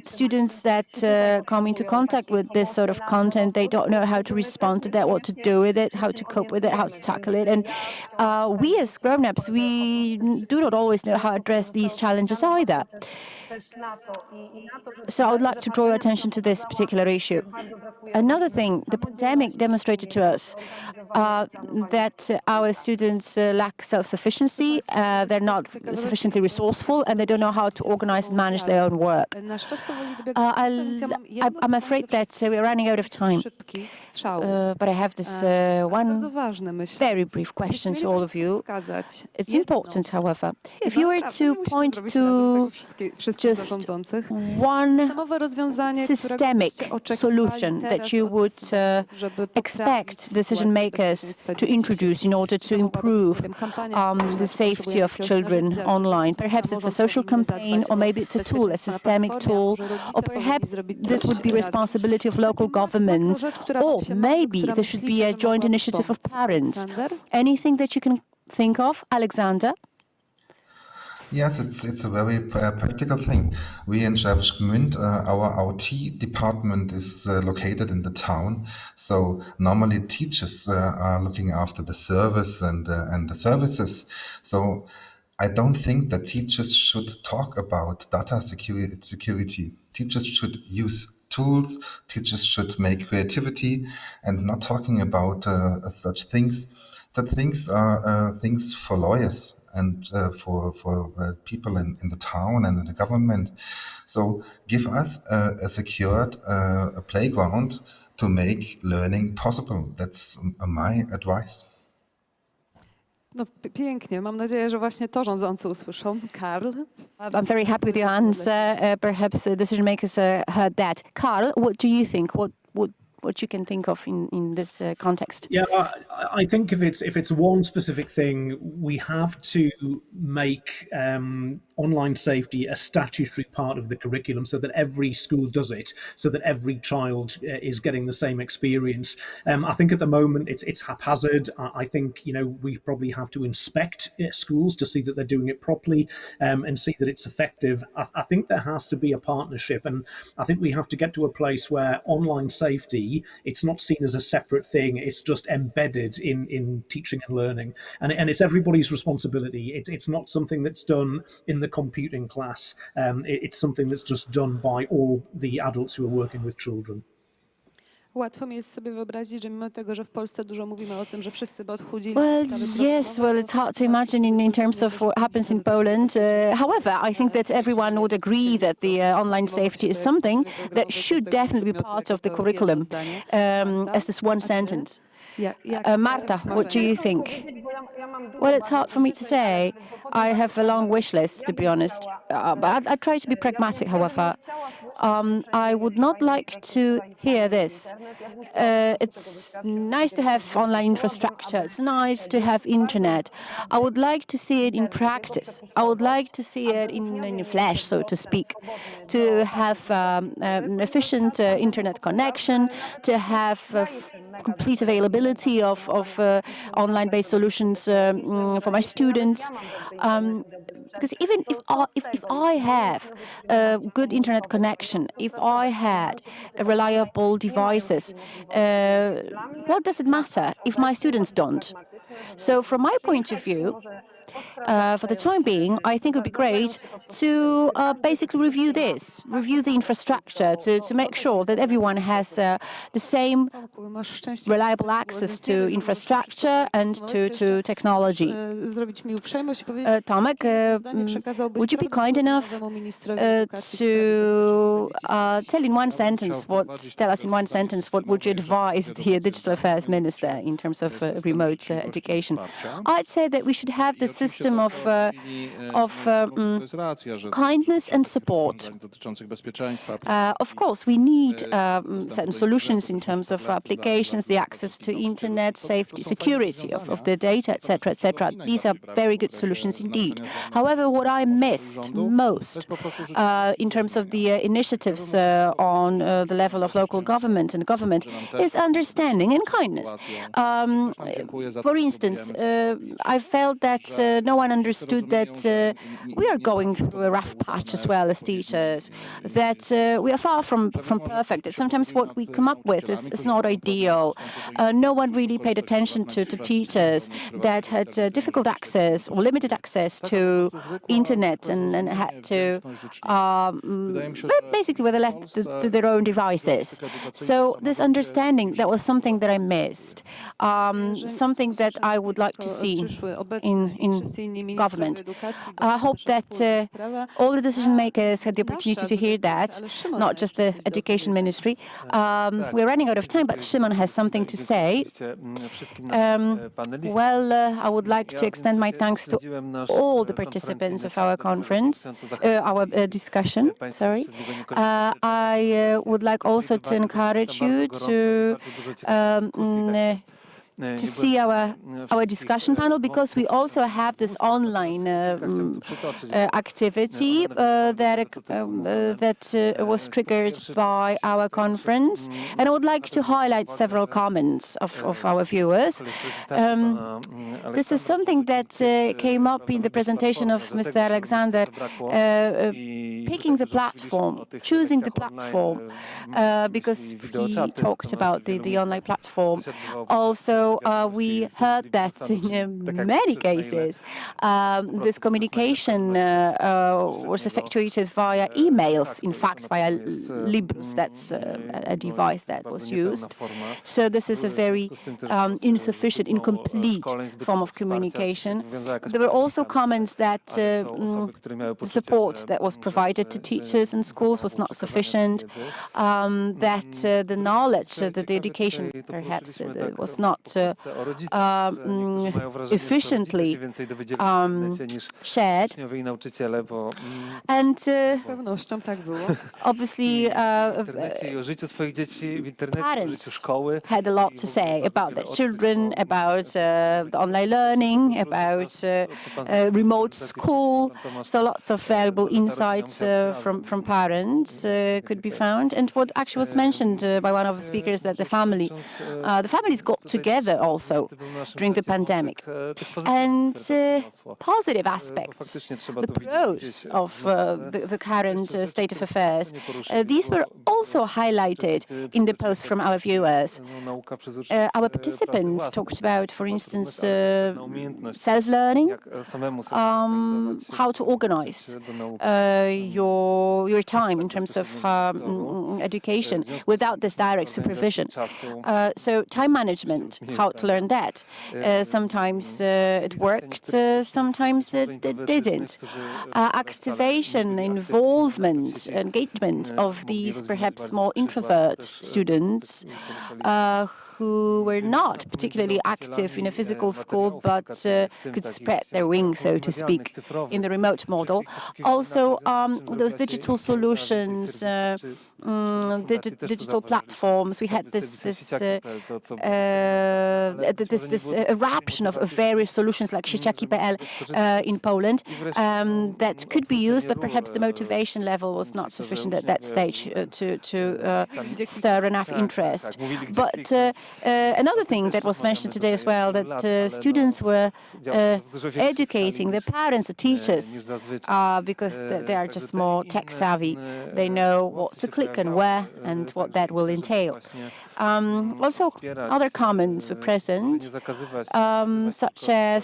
Students that come into contact with this sort of content, they don't know how to respond to that, what to do with it, how to cope with it, how to tackle it. And we as grown-ups, we do not always know how to address these challenges either. So I would like to draw your attention to this particular issue. Another thing, the pandemic demonstrated to us that our students lack self-sufficiency, they're not sufficiently resourcul, and they don't know how to organize and manage their own work. I'm afraid that we're running out of time, but I have this one very brief question to all of you. It's important, however. If you were to point to just one systemic solution that you would expect decision makers to introduce in order to improve the safety of children online. Perhaps it's a social campaign, or maybe it's a tool, a systemic tool, or perhaps this would be responsibility of local governments, or maybe there should be a joint initiative of parents. Anything that you can think of, Alexander? Yes, it's a very practical thing. We in Schwäbisch Gmünd, our OT department is located in the town. So normally teachers are looking after the service and the services. So I don't think that teachers should talk about data security. Teachers should use tools. Teachers should make creativity, and not talking about such things. That things are things for lawyers and for people in the town and in the government. So give us a secured playground to make learning possible. That's my advice. No, pięknie. Mam nadzieję, że właśnie to rządzący usłyszą. Karl? I'm very happy with your answer. Perhaps decision makers heard that. Karl, what do you think? What you can think of in this context? Yeah, I think if it's one specific thing, we have to make online safety a statutory part of the curriculum, so that every school does it, so that every child is getting the same experience. I think at the moment it's haphazard. I think we probably have to inspect schools to see that they're doing it properly and see that it's effective. I think there has to be a partnership, and I think we have to get to a place where online safety, it's not seen as a separate thing. It's just embedded in teaching and learning, and it's everybody's responsibility. It's not something that's done in the computing class. It's something that's just done by all the adults who are working with children. Łatwo mi jest sobie wyobrazić, że mimo tego, że w Polsce dużo mówimy o tym, że wszyscy by odchudzili. Yes, it's hard to imagine in terms of what happens in Poland. However, I think that everyone would agree that the online safety is something that should definitely be part of the curriculum, as this one sentence. Marta, what do you think? Well, it's hard for me to say. I have a long wish list, to be honest. But I try to be pragmatic, however. I would not like to hear this. It's nice to have online infrastructure. It's nice to have internet. I would like to see it in practice. I would like to see it in flesh, so to speak, to have an efficient internet connection, to have complete availability of online-based solutions for my students. Because even if I have a good internet connection, if I had reliable devices, what does it matter if my students don't? So from my point of view, for the time being, I think it would be great to basically review the infrastructure, to make sure that everyone has the same reliable access to infrastructure and to technology. Tomek, would you be kind enough to tell us in one sentence what would you advise the Digital Affairs Minister in terms of remote education? I'd say that we should have this system of kindness and support. Of course, we need certain solutions in terms of applications, the access to internet, safety, security of the data, etc., etc. These are very good solutions indeed. However, what I missed most in terms of the initiatives on the level of local government and government is understanding and kindness. For instance, I felt that no one understood that we are going through a rough patch as well as teachers, that we are far from perfect. That sometimes what we come up with is not ideal. No one really paid attention to teachers that had difficult access or limited access to internet and had to basically were left to their own devices. So this understanding, that was something that I missed, something that I would like to see in government. I hope that all the decision makers had the opportunity to hear that, not just the Education Ministry. We're running out of time, but Szymon has something to say. I would like to extend my thanks to all the participants of our conference, our discussion, sorry. I would like also to encourage you to see our discussion panel, because we also have this online activity that was triggered by our conference. And I would like to highlight several comments of our viewers. This is something that came up in the presentation of Mr. Alexander, picking the platform, choosing the platform, because he talked about the online platform. Also, we heard that in many cases, this communication was effectuated via emails, in fact, via Librus. That's a device that was used. So this is a very insufficient, incomplete form of communication. There were also comments that the support that was provided to teachers in schools was not sufficient, that the knowledge, that the education perhaps was not efficiently shared. And obviously, parents had a lot to say about their children, about the online learning, about remote school. So lots of valuable insights from parents could be found. And what actually was mentioned by one of the speakers, that the families got together also during the pandemic. And positive aspects, the pros of the current state of affairs, these were also highlighted in the post from our viewers. Our participants talked about, for instance, self-learning, how to organize your time in terms of education without this direct supervision. So time management, how to learn that. Sometimes it worked, sometimes it didn't. Activation, involvement, engagement of these perhaps more introvert students who were not particularly active in a physical school, but could spread their wings, so to speak, in the remote model. Also, those digital solutions, digital platforms. We had this eruption of various solutions like Sieciaki.pl in Poland that could be used, but perhaps the motivation level was not sufficient at that stage to stir enough interest. But another thing that was mentioned today as well, that students were educating their parents or teachers because they are just more tech savvy. They know what to click and where and what that will entail. Also, other comments were present, such as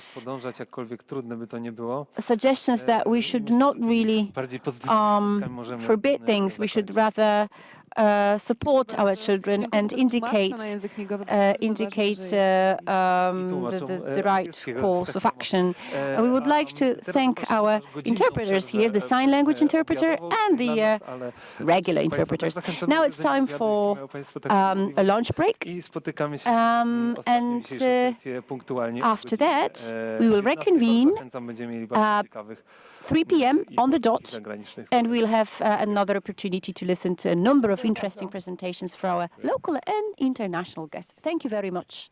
suggestions that we should not really forbid things. We should rather support our children and indicate the right course of action. We would like to thank our interpreters here, the sign language interpreter and the regular interpreters. Now it's time for a lunch break. And after that, we will reconvene 3 p.m. on the dot, and we'll have another opportunity to listen to a number of interesting presentations for our local and international guests. Thank you very much.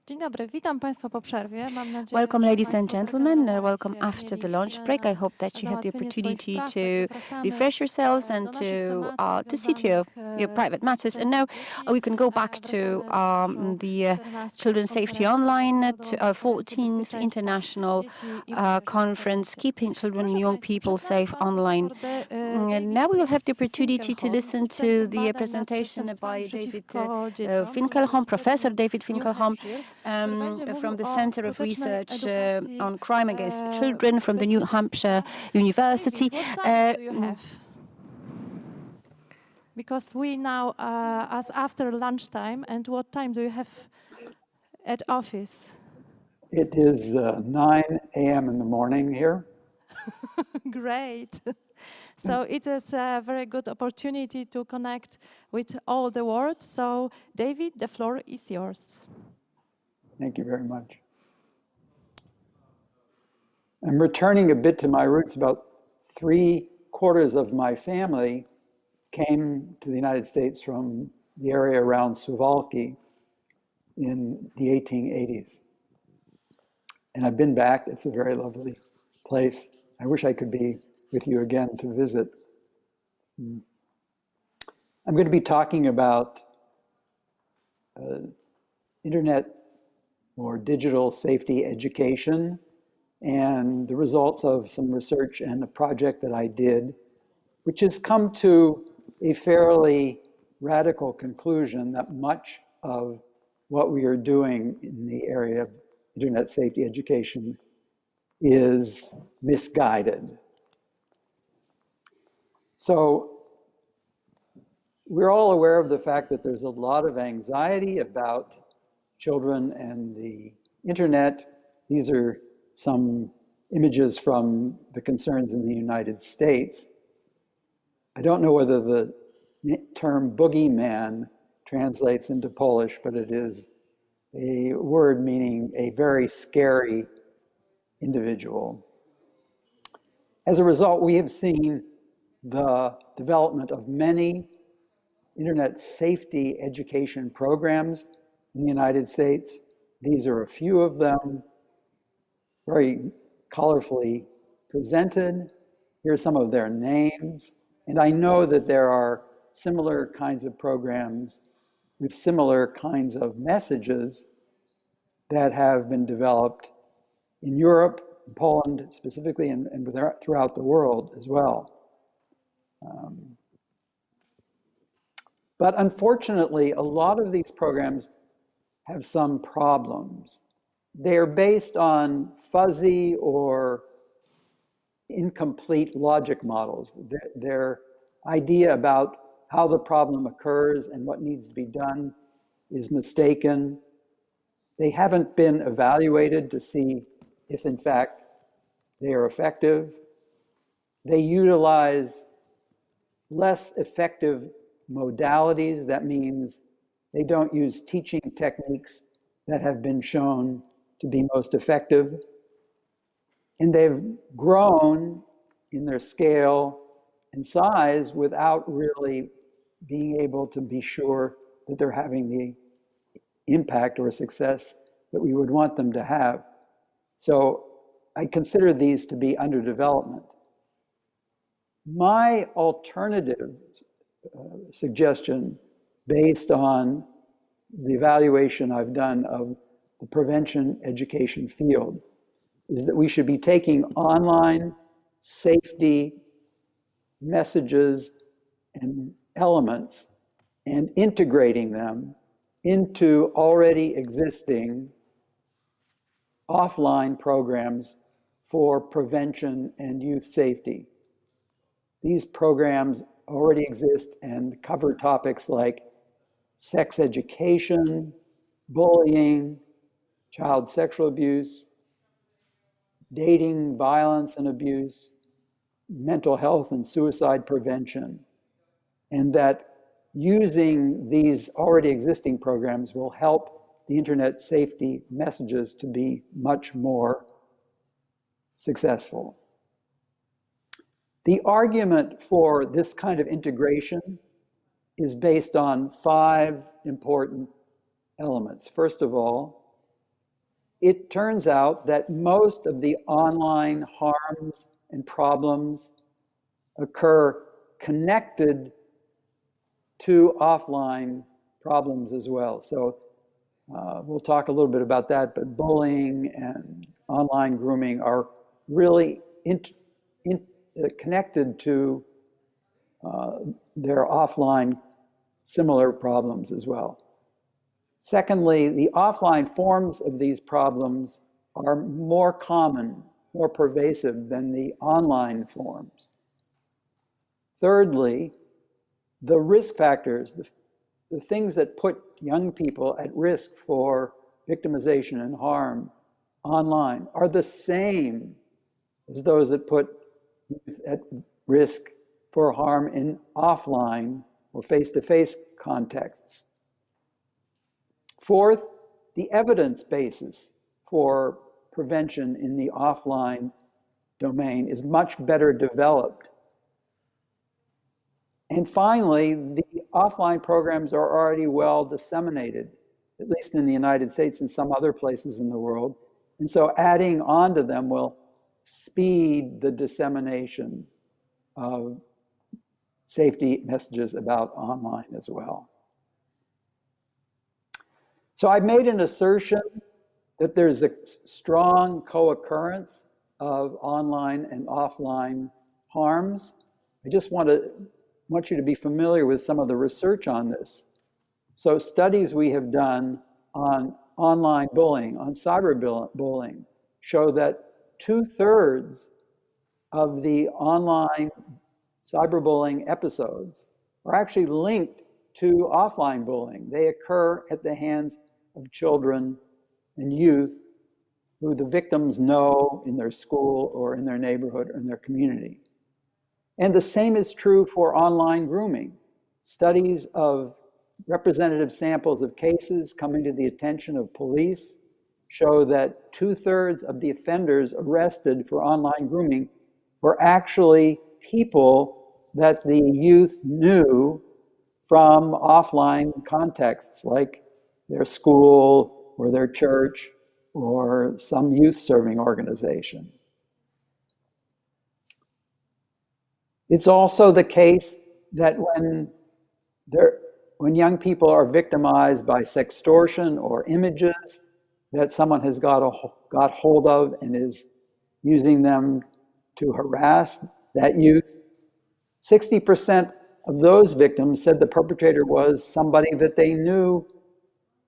Dzień dobry, witam Państwa po przerwie. Mam nadzieję, Welcome, że ladies and Państwo gentlemen. tego Welcome się after the mieliście lunch break. I hope that you had the załatwienie swoich opportunity spraw, to także wracamy refresh yourselves do and naszych to tematów to see to your związanych private matters. z And now dzieci. we can go back to Wracamy the do 14. Children's Safety Online, to our 14th International dzieci i conference, Keeping Children and Young People Safe Online. And now we will have the opportunity to listen to the presentation by David Finkelholm, Professor David Finkelholm, from the Center of Research on Crime Against Children from the New Hampshire University. What time do you have? Because we now as after lunchtime, and what time do you have at office? It is 9 a.m. in the morning here. Great. So it is a very good opportunity to connect with all the world. So David, the floor is yours. Thank you very much. I'm returning a bit to my roots. About 3/4 of my family came to the United States from the area around Suwałki in the 1880s. And I've been back. It's a very lovely place. I wish I could be with you again to visit. I'm going to be talking about internet or digital safety education and the results of some research and a project that I did, which has come to a fairly radical conclusion that much of what we are doing in the area of internet safety education is misguided. So we're all aware of the fact that there's a lot of anxiety about children and the internet. These are some images from the concerns in the United States. I don't know whether the term boogeyman translates into Polish, but it is a word meaning a very scary individual. As a result, we have seen the development of many internet safety education programs in the United States. These are a few of them, very colorfully presented. Here are some of their names. And I know that there are similar kinds of programs with similar kinds of messages that have been developed in Europe, Poland specifically, and throughout the world as well. But unfortunately, a lot of these programs have some problems. They are based on fuzzy or incomplete logic models. Their idea about how the problem occurs and what needs to be done is mistaken. They haven't been evaluated to see if, in fact, they are effective. They utilize less effective modalities. That means they don't use teaching techniques that have been shown to be most effective. And they've grown in their scale and size without really being able to be sure that they're having the impact or success that we would want them to have. So I consider these to be under development. My alternative suggestion, based on the evaluation I've done of the prevention education field, is that we should be taking online safety messages and elements and integrating them into already existing offline programs for prevention and youth safety. These programs already exist and cover topics like sex education, bullying, child sexual abuse, dating, violence and abuse, mental health and suicide prevention, and that using these already existing programs will help the internet safety messages to be much more successful. The argument for this kind of integration is based on 5 important elements. First of all, it turns out that most of the online harms and problems occur connected to offline problems as well. So we'll talk a little bit about that, but bullying and online grooming are really connected to their offline similar problems as well. Secondly, the offline forms of these problems are more common, more pervasive than the online forms. Thirdly, the risk factors, the things that put young people at risk for victimization and harm online are the same as those that put youth at risk for harm in offline or face-to-face contexts. Fourth, the evidence basis for prevention in the offline domain is much better developed. And finally, the offline programs are already well disseminated, at least in the United States and some other places in the world. And so adding on to them will speed the dissemination of safety messages about online as well. So I've made an assertion that there's a strong co-occurrence of online and offline harms. I just want you to be familiar with some of the research on this. So studies we have done on online bullying, on cyberbullying, show that 2/3 of the online cyberbullying episodes are actually linked to offline bullying. They occur at the hands of children and youth who the victims know in their school or in their neighborhood or in their community. And the same is true for online grooming. Studies of representative samples of cases coming to the attention of police show that 2/3 of the offenders arrested for online grooming were actually people that the youth knew from offline contexts, like their school or their church or some youth serving organization. It's also the case that when young people are victimized by sextortion or images that someone has got hold of and is using them to harass that youth, 60% of those victims said the perpetrator was somebody that they knew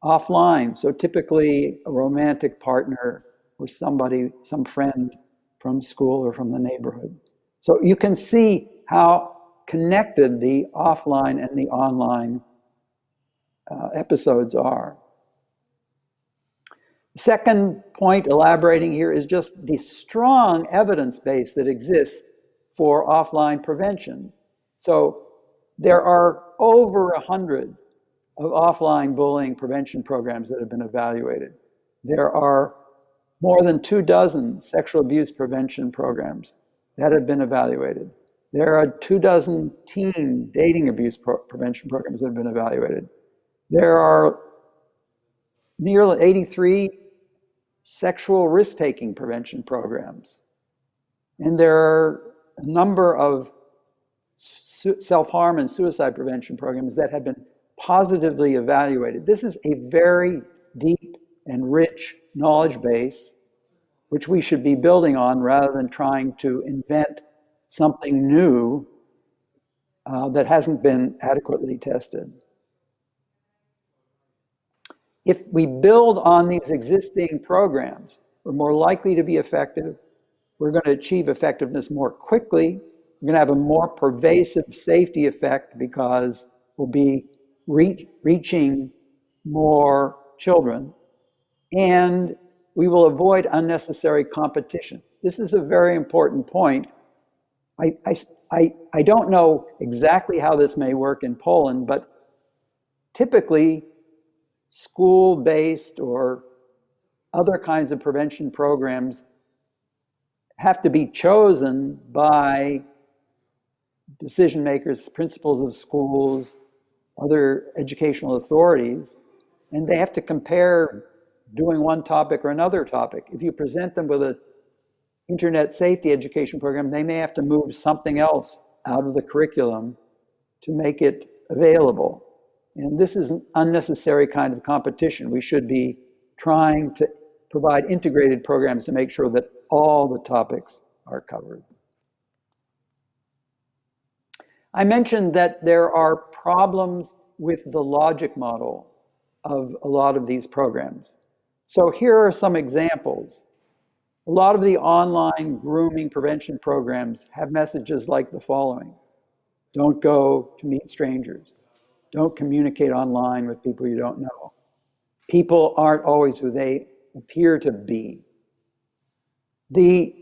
offline. So typically a romantic partner or somebody, some friend from school or from the neighborhood. So you can see how connected the offline and the online episodes are. Second point elaborating here is just the strong evidence base that exists for offline prevention. So there are over 100 of offline bullying prevention programs that have been evaluated. There are more than 24 sexual abuse prevention programs that have been evaluated. There are 24 teen dating abuse prevention programs that have been evaluated. There are nearly 83 sexual risk-taking prevention programs. And there are a number of self-harm and suicide prevention programs that have been positively evaluated. This is a very deep and rich knowledge base, which we should be building on rather than trying to invent something new that hasn't been adequately tested. If we build on these existing programs, we're more likely to be effective. We're going to achieve effectiveness more quickly. We're going to have a more pervasive safety effect because we'll be reaching more children. And we will avoid unnecessary competition. This is a very important point. I don't know exactly how this may work in Poland, but typically school-based or other kinds of prevention programs have to be chosen by decision makers, principals of schools, other educational authorities, and they have to compare doing one topic or another topic. If you present them with an internet safety education program, they may have to move something else out of the curriculum to make it available. And this is an unnecessary kind of competition. We should be trying to provide integrated programs to make sure that all the topics are covered. I mentioned that there are problems with the logic model of a lot of these programs. So here are some examples. A lot of the online grooming prevention programs have messages like the following: don't go to meet strangers. Don't communicate online with people you don't know. People aren't always who they appear to be. The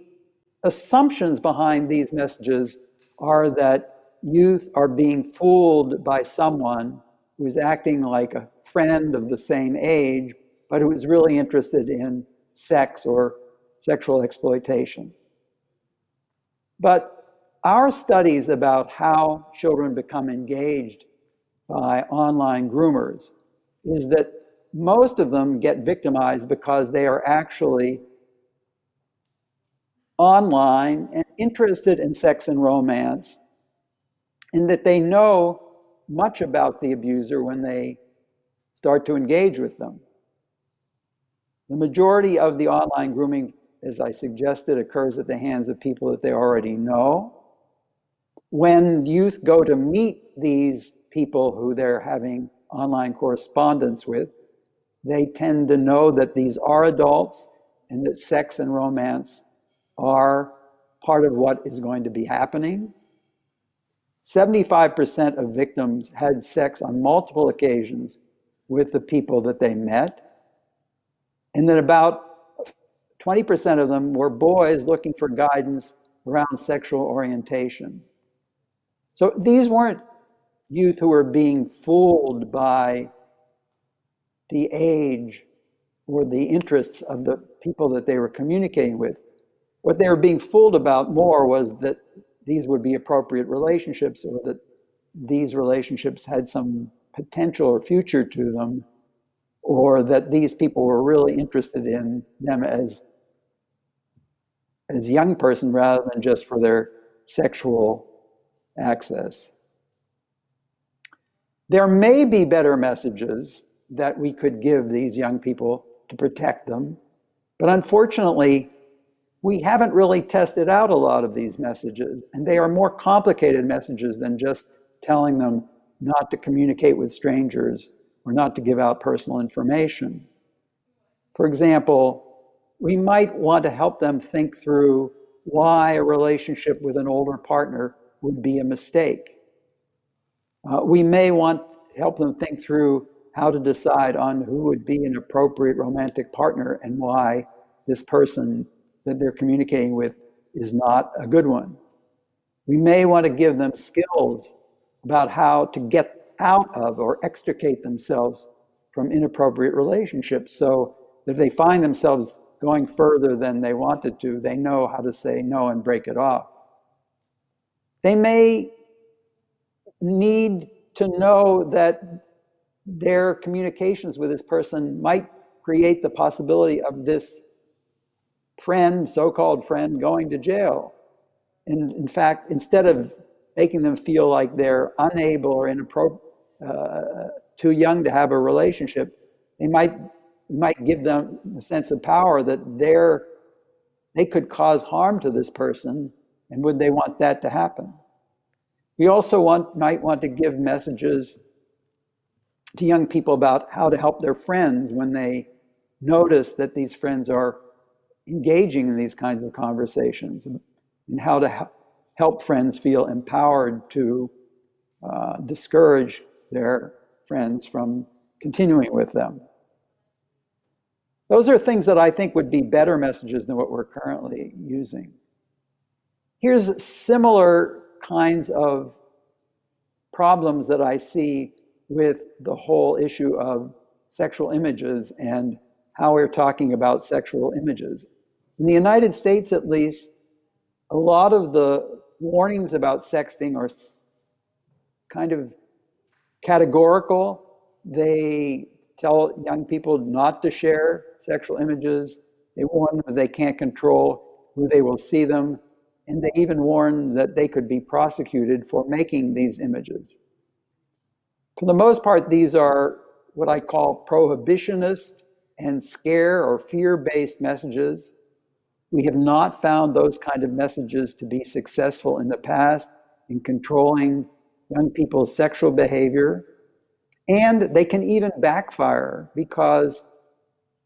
assumptions behind these messages are that youth are being fooled by someone who's acting like a friend of the same age, but who is really interested in sex or sexual exploitation. But our studies about how children become engaged by online groomers is that most of them get victimized because they are actually online and interested in sex and romance, and that they know much about the abuser when they start to engage with them. The majority of the online grooming, as I suggested, occurs at the hands of people that they already know. When youth go to meet these people who they're having online correspondence with, they tend to know that these are adults and that sex and romance are part of what is going to be happening. 75% of victims had sex on multiple occasions with the people that they met, and that about 20% of them were boys looking for guidance around sexual orientation. So these weren't youth who were being fooled by the age or the interests of the people that they were communicating with. What they were being fooled about more was that these would be appropriate relationships, or that these relationships had some potential or future to them, or that these people were really interested in them as young person rather than just for their sexual access. There may be better messages that we could give these young people to protect them, but unfortunately, we haven't really tested out a lot of these messages, and they are more complicated messages than just telling them not to communicate with strangers or not to give out personal information. For example, we might want to help them think through why a relationship with an older partner would be a mistake. We may want to help them think through how to decide on who would be an appropriate romantic partner and why this person that they're communicating with is not a good one. We may want to give them skills about how to get out of or extricate themselves from inappropriate relationships, so that if they find themselves going further than they wanted to, they know how to say no and break it off. They may need to know that their communications with this person might create the possibility of this friend, so-called friend, going to jail. And in fact, instead of making them feel like they're unable or too young to have a relationship, they might give them a sense of power that they could cause harm to this person, and would they want that to happen? We also might want to give messages to young people about how to help their friends when they notice that these friends are engaging in these kinds of conversations, and how to help friends feel empowered to discourage their friends from continuing with them. Those are things that I think would be better messages than what we're currently using. Here's similar kinds of problems that I see with the whole issue of sexual images and how we're talking about sexual images. In the United States, at least, a lot of the warnings about sexting are kind of categorical. They tell young people not to share sexual images. They warn them they can't control who they will see them. And they even warn that they could be prosecuted for making these images. For the most part, these are what I call prohibitionist and scare or fear-based messages. We have not found those kind of messages to be successful in the past in controlling young people's sexual behavior. And they can even backfire, because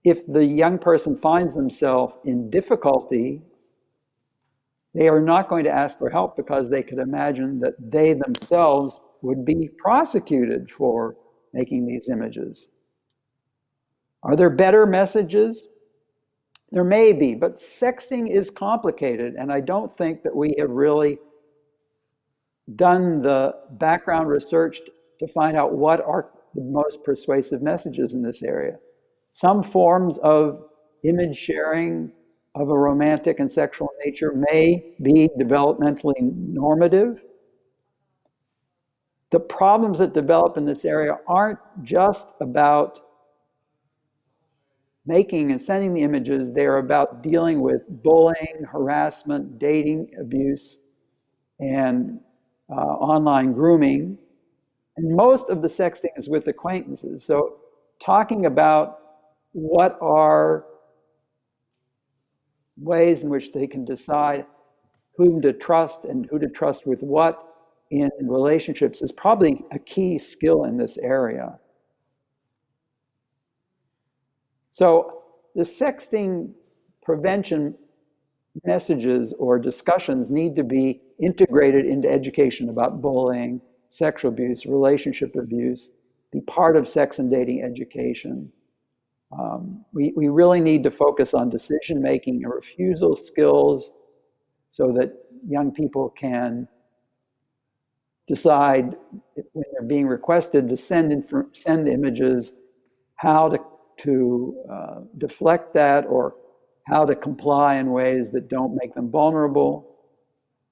if the young person finds themselves in difficulty, they are not going to ask for help because they could imagine that they themselves would be prosecuted for making these images. Are there better messages? There may be, but sexting is complicated, and I don't think that we have really done the background research to find out what are the most persuasive messages in this area. Some forms of image sharing of a romantic and sexual nature may be developmentally normative. The problems that develop in this area aren't just about making and sending the images, they are about dealing with bullying, harassment, dating abuse, and online grooming. And most of the sexting is with acquaintances. So talking about what are ways in which they can decide whom to trust and who to trust with what in relationships is probably a key skill in this area. So the sexting prevention messages or discussions need to be integrated into education about bullying, sexual abuse, relationship abuse, be part of sex and dating education. We really need to focus on decision-making and refusal skills so that young people can decide when they're being requested to send images, how to deflect that, or how to comply in ways that don't make them vulnerable.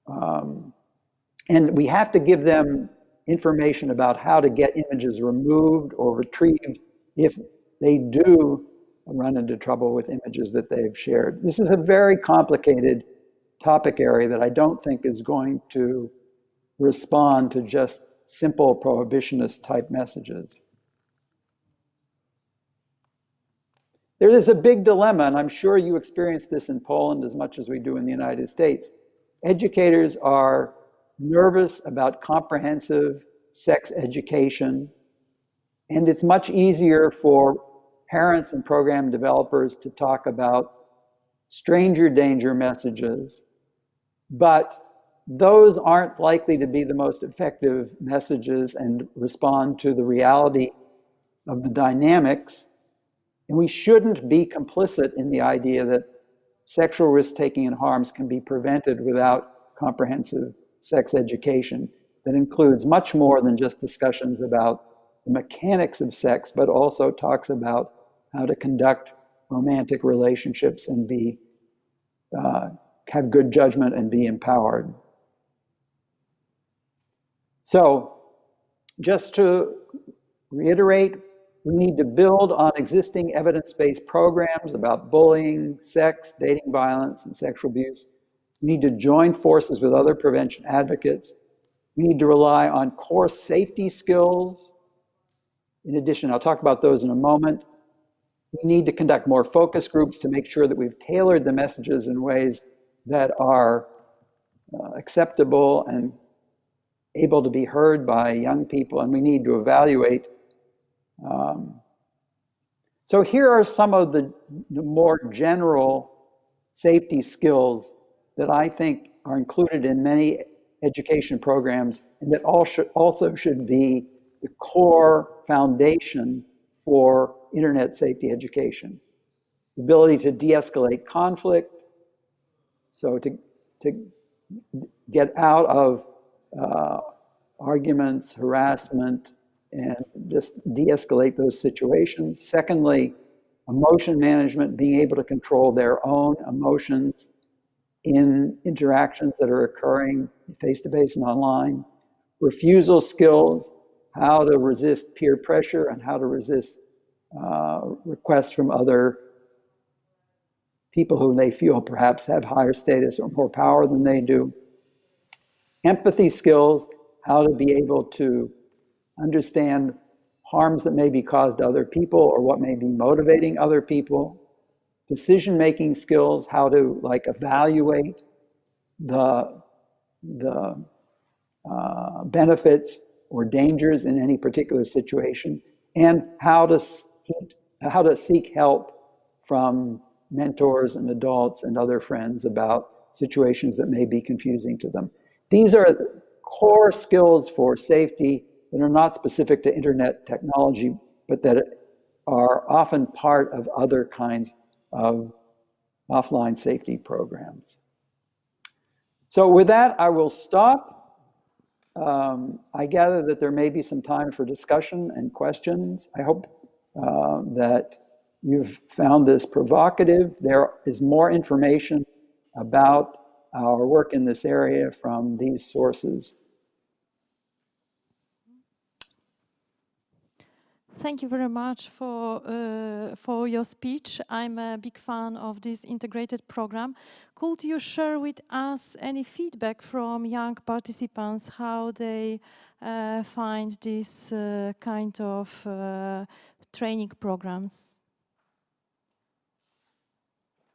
And we have to give them information about how to get images removed or retrieved if they do run into trouble with images that they've shared. This is a very complicated topic area that I don't think is going to respond to just simple prohibitionist type messages. There is a big dilemma, and I'm sure you experience this in Poland as much as we do in the United States. Educators are nervous about comprehensive sex education, and it's much easier for parents and program developers to talk about stranger danger messages, but those aren't likely to be the most effective messages and respond to the reality of the dynamics. And we shouldn't be complicit in the idea that sexual risk-taking and harms can be prevented without comprehensive sex education that includes much more than just discussions about the mechanics of sex, but also talks about how to conduct romantic relationships and have good judgment and be empowered. So, just to reiterate, we need to build on existing evidence-based programs about bullying, sex, dating violence, and sexual abuse. We need to join forces with other prevention advocates. We need to rely on core safety skills. In addition, I'll talk about those in a moment. We need to conduct more focus groups to make sure that we've tailored the messages in ways that are acceptable and able to be heard by young people, and we need to evaluate. So here are some of the more general safety skills that I think are included in many education programs and that also should be the core foundation for internet safety education. The ability to de-escalate conflict, so to get out of arguments, harassment, and just de-escalate those situations. Secondly, emotion management, being able to control their own emotions in interactions that are occurring face-to-face and online. Refusal skills, how to resist peer pressure and how to resist requests from other people who they feel perhaps have higher status or more power than they do. Empathy skills, how to be able to understand harms that may be caused to other people or what may be motivating other people. Decision-making skills, how to evaluate the benefits or dangers in any particular situation, and how to seek help from mentors and adults and other friends about situations that may be confusing to them. These are core skills for safety that are not specific to internet technology, but that are often part of other kinds of offline safety programs. So with that, I will stop. I gather that there may be some time for discussion and questions. I hope that you've found this provocative. There is more information about our work in this area from these sources. Thank you very much for your speech. I'm a big fan of this integrated program. Could you share with us any feedback from young participants, how they find this kind of training programs?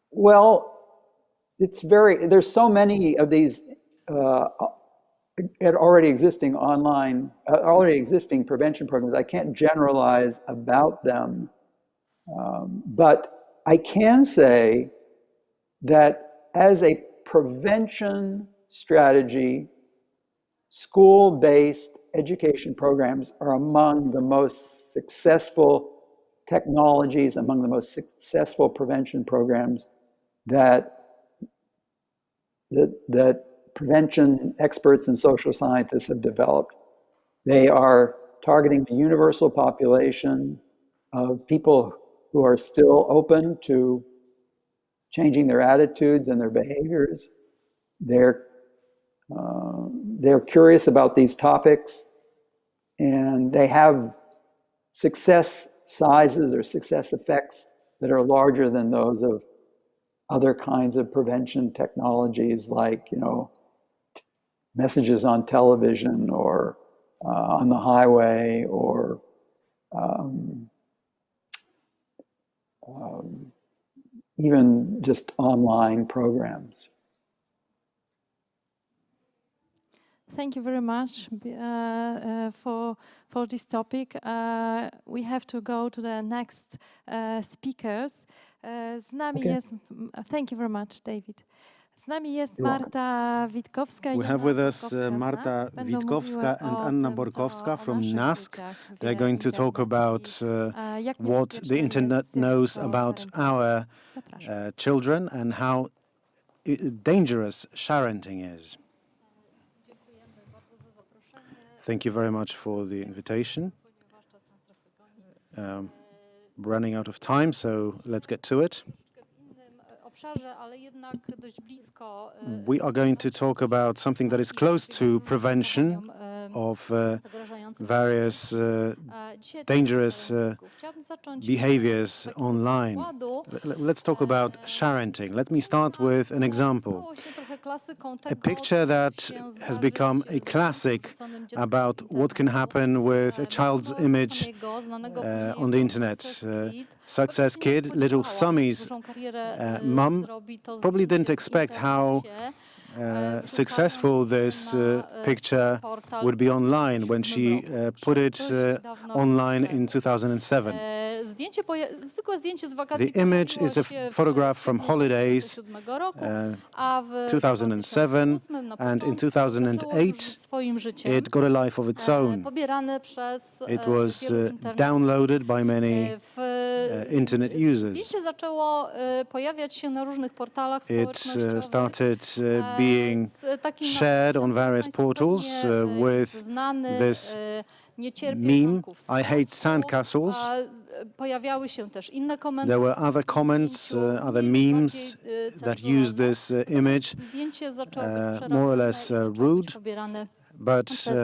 Well, there's so many of these already existing prevention programs. I can't generalize about them, but I can say that as a prevention strategy, school-based education programs are among the most successful technologies, among the most successful prevention programs that prevention experts and social scientists have developed. They are targeting the universal population of people who are still open to changing their attitudes and their behaviors. They're curious about these topics, and they have success sizes or success effects that are larger than those of other kinds of prevention technologies, like messages on television or on the highway, or even just online programs. Thank you very much for this topic. We have to go to the next speakers. Z nami jest, thank you very much, David. Z nami jest Marta Witkowska. We have with us Marta Witkowska and Anna Borkowska from NASK. They're going to talk about what the internet knows about our children and how dangerous sharenting is. Thank you very much for the invitation. Running out of time, so let's get to it. We are going to talk about something that is close to prevention of various dangerous behaviors online. Let's talk about sharenting. Let me start with an example. A picture that has become a classic about what can happen with a child's image on the internet. Success kid, little Sammy's mum probably didn't expect how successful this picture would be online when she put it online in 2007. The image is a photograph from holidays, 2007, and in 2008 it got a life of its own. It was downloaded by many internet users. It started being shared on various portals with this meme, "I hate sandcastles." There were other comments, other memes that used this image, more or less rude, but przez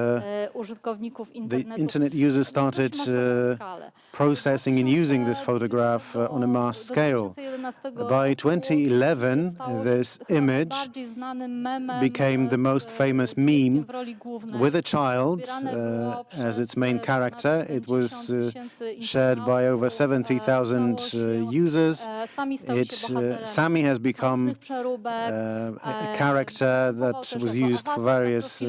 użytkowników the internetu internet users na started dość masową skalę. processing and using this photograph on a mass Do scale. 2011 By roku 2011, stało się this chyba image najbardziej znanym memem became the most famous z dzieckiem meme w roli głównej. with a child Wybierane było as przez its main ponad character. It was 70,000 shared by over 70,000 users. Sami stał się bohaterem Sami has become różnych przeróbek. a character that was used for various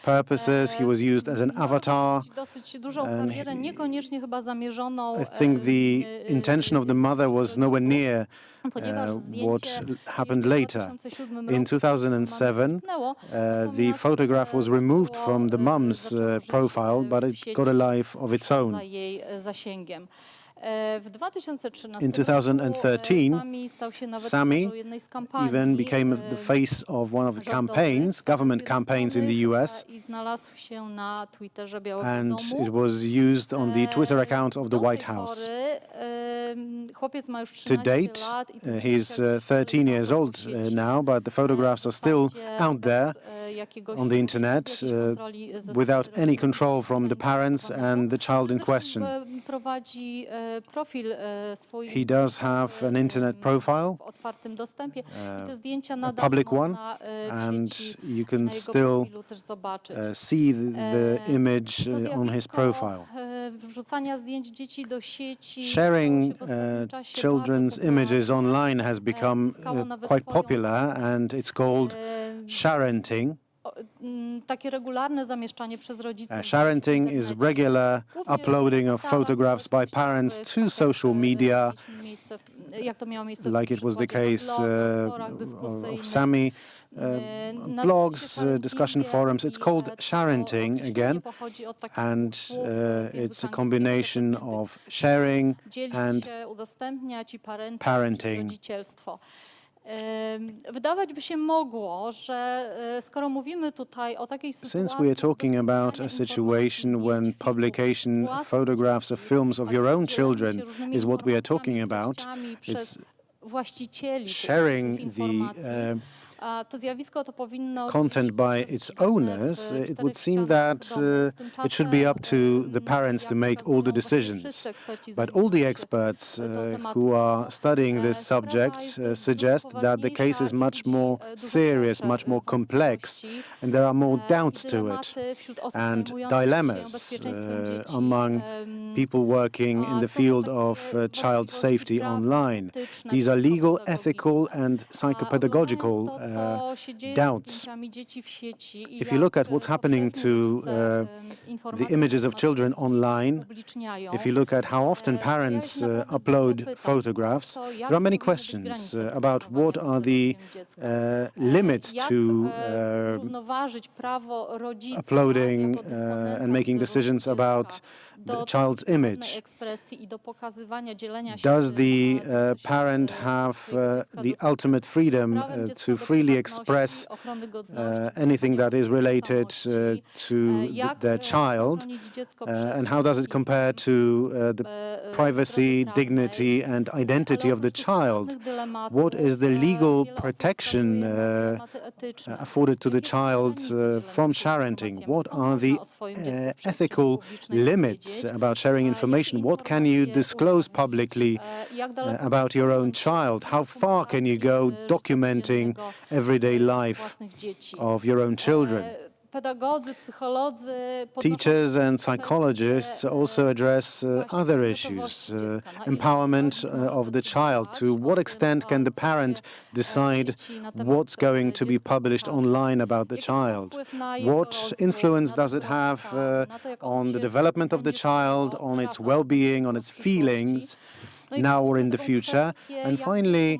purposes. He was used as an avatar. Dosyć dużą karierę, niekoniecznie chyba zamierzoną. I think the intention of the mother was nowhere near ponieważ what zdjęcie happened w later. 2007 In roku 2007, zniknęło, the natomiast, photograph was removed from the mum's zaczęło żyć, profile, but w it sieci got a life of its own. poza jej zasięgiem. W 2013 In 2013, roku Sami stał się nawet Sami twarzą jednej z kampanii even became the face of one of the campaigns, government campaigns in the US, i znalazł się na Twitterze Białego and Domu. it was used on the Twitter account of the Do tej White House. pory, chłopiec ma już To 13 date, lat i te he's zdjęcia 13 years old now, but the photographs are still out there jakiegoś on the internet kontroli ze without strony any control from the parents and the child in question. prowadzi profil swój He does have an internet profile, w otwartym dostępie i te zdjęcia a nadal public one, można w and sieci you can na jego still profilu też zobaczyć. see the image To on his zjawisko, profile. wrzucania zdjęć dzieci do sieci Sharing stało się w ostatnim czasie children's bardzo images popularne. online has become Zyskało nawet quite swoją popular, and it's called sharenting. Takie regularne zamieszczanie przez rodziców. Sharenting w is internecie. regular Głównie uploading of tam photographs by parents to social media, jak to miało miejsce like it was the case na blogach, of dyskusyjnych. Sami. Nazywa Blogs, się sharentingiem discussion forums. It's i called to sharenting określenie again, pochodzi od takich and słów z it's a języka combination angielskiego, of sharing dzielić and się, udostępniać i parenting. rodzicielstwo. Wydawać by się mogło, że skoro mówimy tutaj o takiej sytuacji, Since we are talking about a situation when publication photographs of films of your own children is what we are talking about, it's właścicieli sharing tych the informacji, to zjawisko to powinno content by its owners, it would seem that it should be up to the parents to make all the decisions. But all the experts who are studying this subject suggest that the case is much more serious, much more complex, and there are more doubts to it and dilemmas among people working in the field of child safety online. These are legal, ethical, and psychopedagogical doubts. If you look at what's happening to the images of children online, if you look at how often parents upload photographs, there are many questions about what are the limits to uploading and making decisions about the child's image. Does the parent have the ultimate freedom to freely express anything that is related to their child? And how does it compare to the privacy, dignity, and identity of the child? What is the legal protection afforded to the child from sharenting? What are the ethical limits about sharing information? What can you disclose publicly about your own child? How far can you go documenting everyday life of your own children? Teachers and psychologists also address other issues, empowerment of the child. To what extent can the parent decide what's going to be published online about the child? What influence does it have on the development of the child, on its well-being, on its feelings, now or in the future? And finally,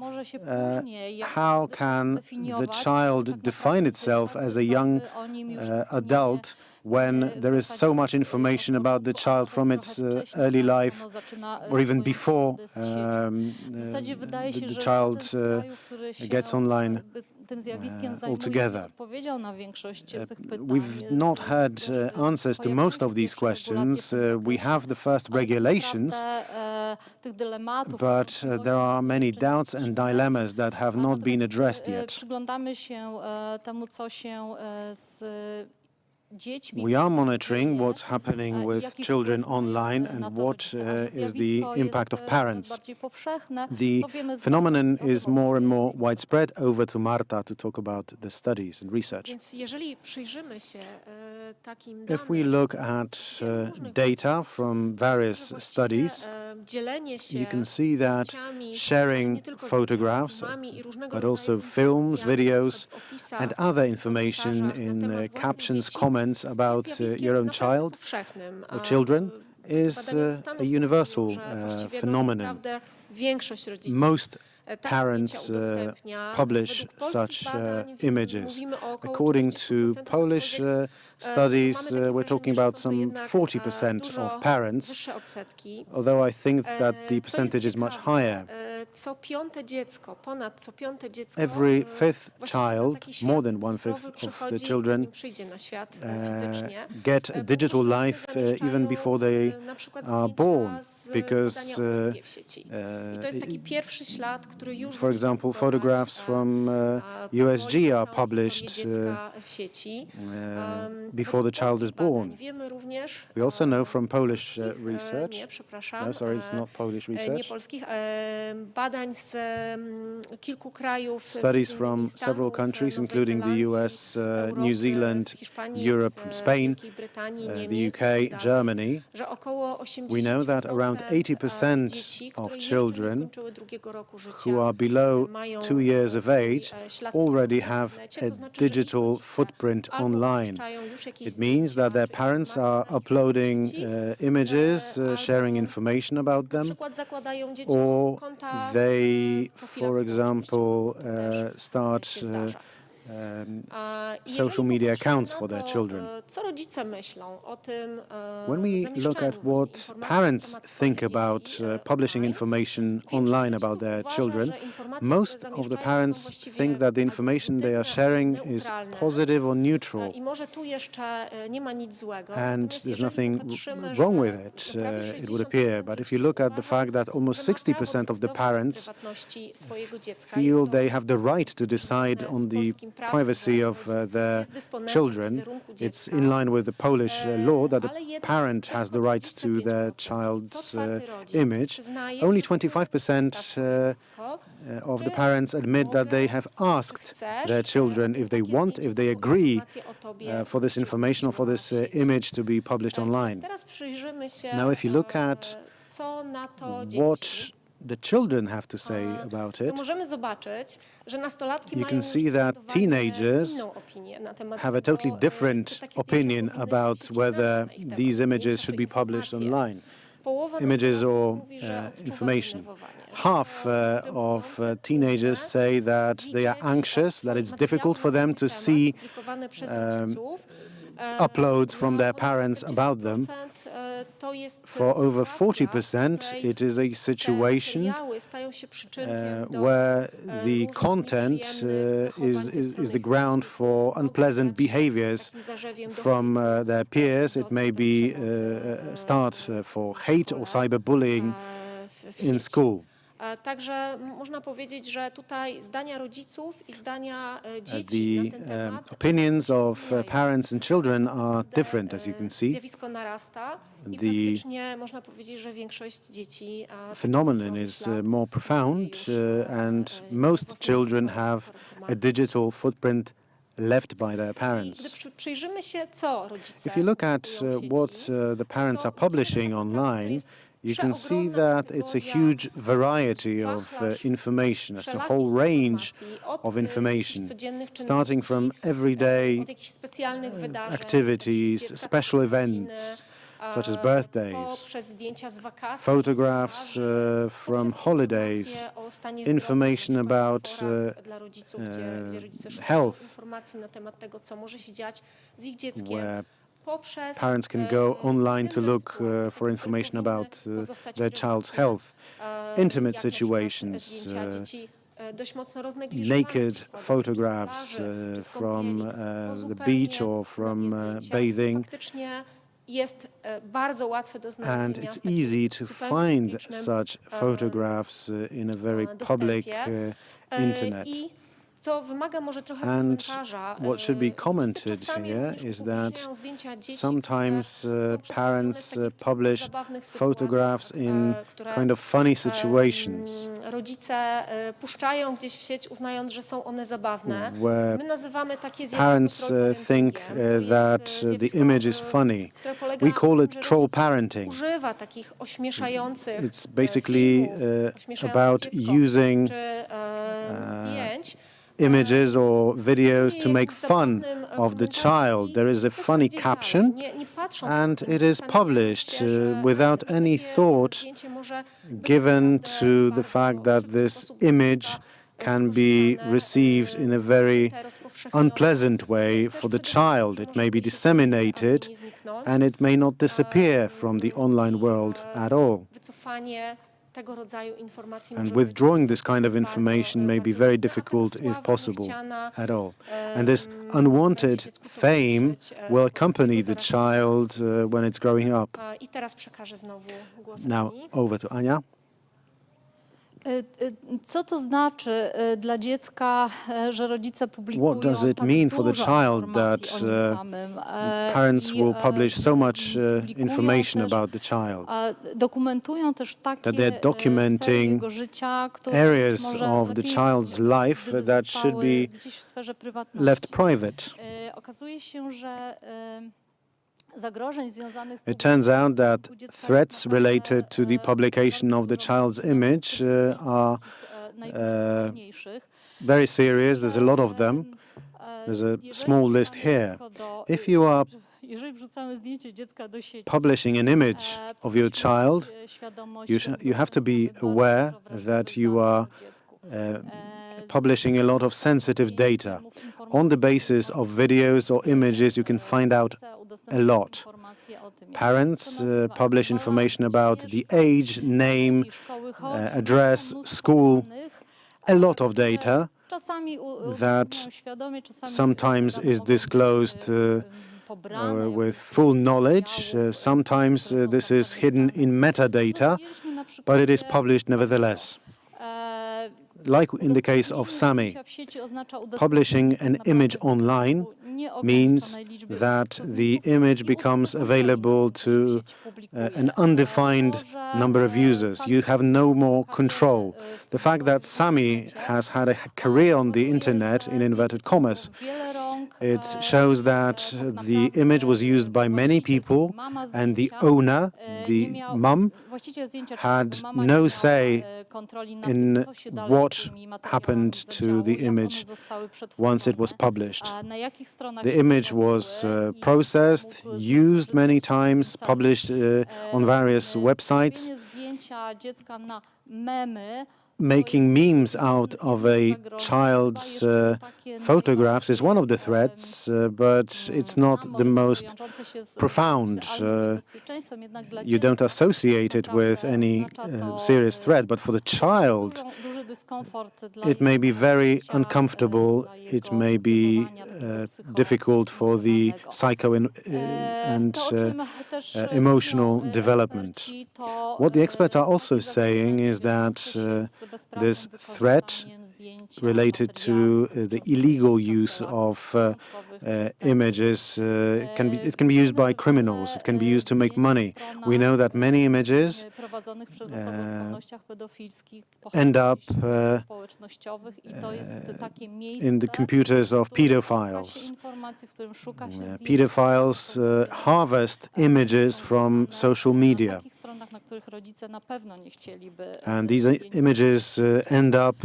how can the child define itself as a young adult when there is so much information about the child from its early life or even before the child gets online? tym zjawiskiem altogether. odpowiedział na większość tych pytań. We've not had answers to most of these questions. We have the first regulations, but there are many doubts and dilemmas that have not been addressed yet. Przyglądamy się temu, co się z dziećmi. We are monitoring what's happening with children online and what is the impact of parents. The phenomenon is more and more widespread. Over to Marta to talk about the studies and research. Więc jeżeli przyjrzymy się takim If we look at data from various studies, you can see that sharing photographs, but also films, videos, and other information in captions, comments about your own child or children is a universal phenomenon. Most parents publish such images. According to Polish studies, we're talking about some 40% of parents, although I think that the percentage is much higher. Every fifth child, more than one-fifth of the children, get a digital life even before they are born, because, for example, photographs from USG are published before the child is born. We also know from Polish research, no, sorry, it's not Polish research, studies from several countries, including the US, New Zealand, Europe, Spain, the UK, Germany. We know that around 80% of children who are below 2 years of age already have a digital footprint online. It means that their parents are uploading images, sharing information about them, or they, for example, start social media accounts for their children. When we look at what parents think about publishing information online about their children, most of the parents think that the information they are sharing is positive or neutral, and there's nothing wrong with it, it would appear. But if you look at the fact that almost 60% of the parents feel they have the right to decide on the privacy of their children, it's in line with the Polish law that the parent has the rights to their child's image. Only 25% of the parents admit that they have asked their children if they want, if they agree for this information or for this image to be published online. Now, if you look at what the children have to say about it, you can see that teenagers have a totally different opinion about whether these images should be published online, images or information. Half of teenagers say that they are anxious, that it's difficult for them to see uploads from their parents about them. For over 40%, it is a situation where the content is the ground for unpleasant behaviors from their peers. It may be a start for hate or cyberbullying in school. Także można powiedzieć, że tutaj zdania rodziców i zdania dzieci na ten temat opinions of parents and children are different, as you can see. Zjawisko narasta i praktycznie można powiedzieć, że większość dzieci phenomenon is more profound, and most children have a digital footprint left by their parents. Gdy przyjrzymy się, co rodzice If you look at what the parents are publishing online, you can see that it's a huge variety of information. It's a whole range of information, starting from everyday activities, special events, such as birthdays, photographs from holidays, information about health, where parents can go online to look for information about their child's health, intimate situations, dość mocno roznegliżowane, naked photographs from the beach or from bathing. Faktycznie jest bardzo łatwe do And znalezienia it's w takim easy to zupełnie find publicznym such photographs in a very public dostępie. internet. I co wymaga może trochę And komentarza. what should be rodzice commented czasami here również is that upubliczniają zdjęcia dzieci, sometimes które są przedstawione parents w takich publish zabawnych sytuacjach, photographs in które, kind of funny situations rodzice puszczają gdzieś w sieć, uznając, że są one zabawne. where My nazywamy takie parents zjawisko think that the image is funny. We call it troll parenting. Używa takich ośmieszających It's basically about using zdjęć. images or videos to make fun of the child. There is a funny caption and it is published without any thought given to the fact that this image can be received in a very unpleasant way for the child. It may be disseminated and it may not disappear from the online world at all. Wycofanie tego rodzaju informacji And withdrawing this kind of information may be very difficult, if possible, at all. And this unwanted fame will accompany the child when it's growing up. I teraz przekażę znowu głos Now, Ani. over to Ania. Co to znaczy dla dziecka, że rodzice publikują What does it tak mean for the dużo child informacji that o nim samym, parents i, will publish so much publikują information też, about the child? dokumentują też takie That they're documenting sfery jego życia, które areas może of the lepiej, child's life gdyby that should zostały be gdzieś w sferze prywatności. left private. Okazuje się, że zagrożeń związanych z It turns out that threats related to the publication of the child's image are very serious. There's a lot of them. There's a small list here. If you are jeżeli wrzucamy zdjęcie dziecka do sieci, publishing an image of your child, you have to be aware that you are publishing a lot of sensitive data. On the basis of videos or images, you can find out a lot. Parents publish information about the age, name, address, school, a lot of data that sometimes is disclosed with full knowledge. Sometimes this is hidden in metadata, but it is published nevertheless. Like in the case of Sami, publishing an image online means that the image becomes available to an undefined number of users. You have no more control. The fact that Sami has had a career on the internet, in inverted commas, it shows that the image was used by many people and the owner, the mum, had no say in what happened to the image once it was published. The image was processed, used many times, published on various websites. Making memes out of a child's photographs is one of the threats, but it's not the most profound. You don't associate it with any serious threat, but for the child, it may be very uncomfortable. It may be difficult for the psycho and emotional development. What the experts are also saying is that this threat related to the illegal use of images can be used by criminals. It can be used to make money. We know that many images end up in the computers of pedophiles. Pedophiles harvest images from social media. And these images end up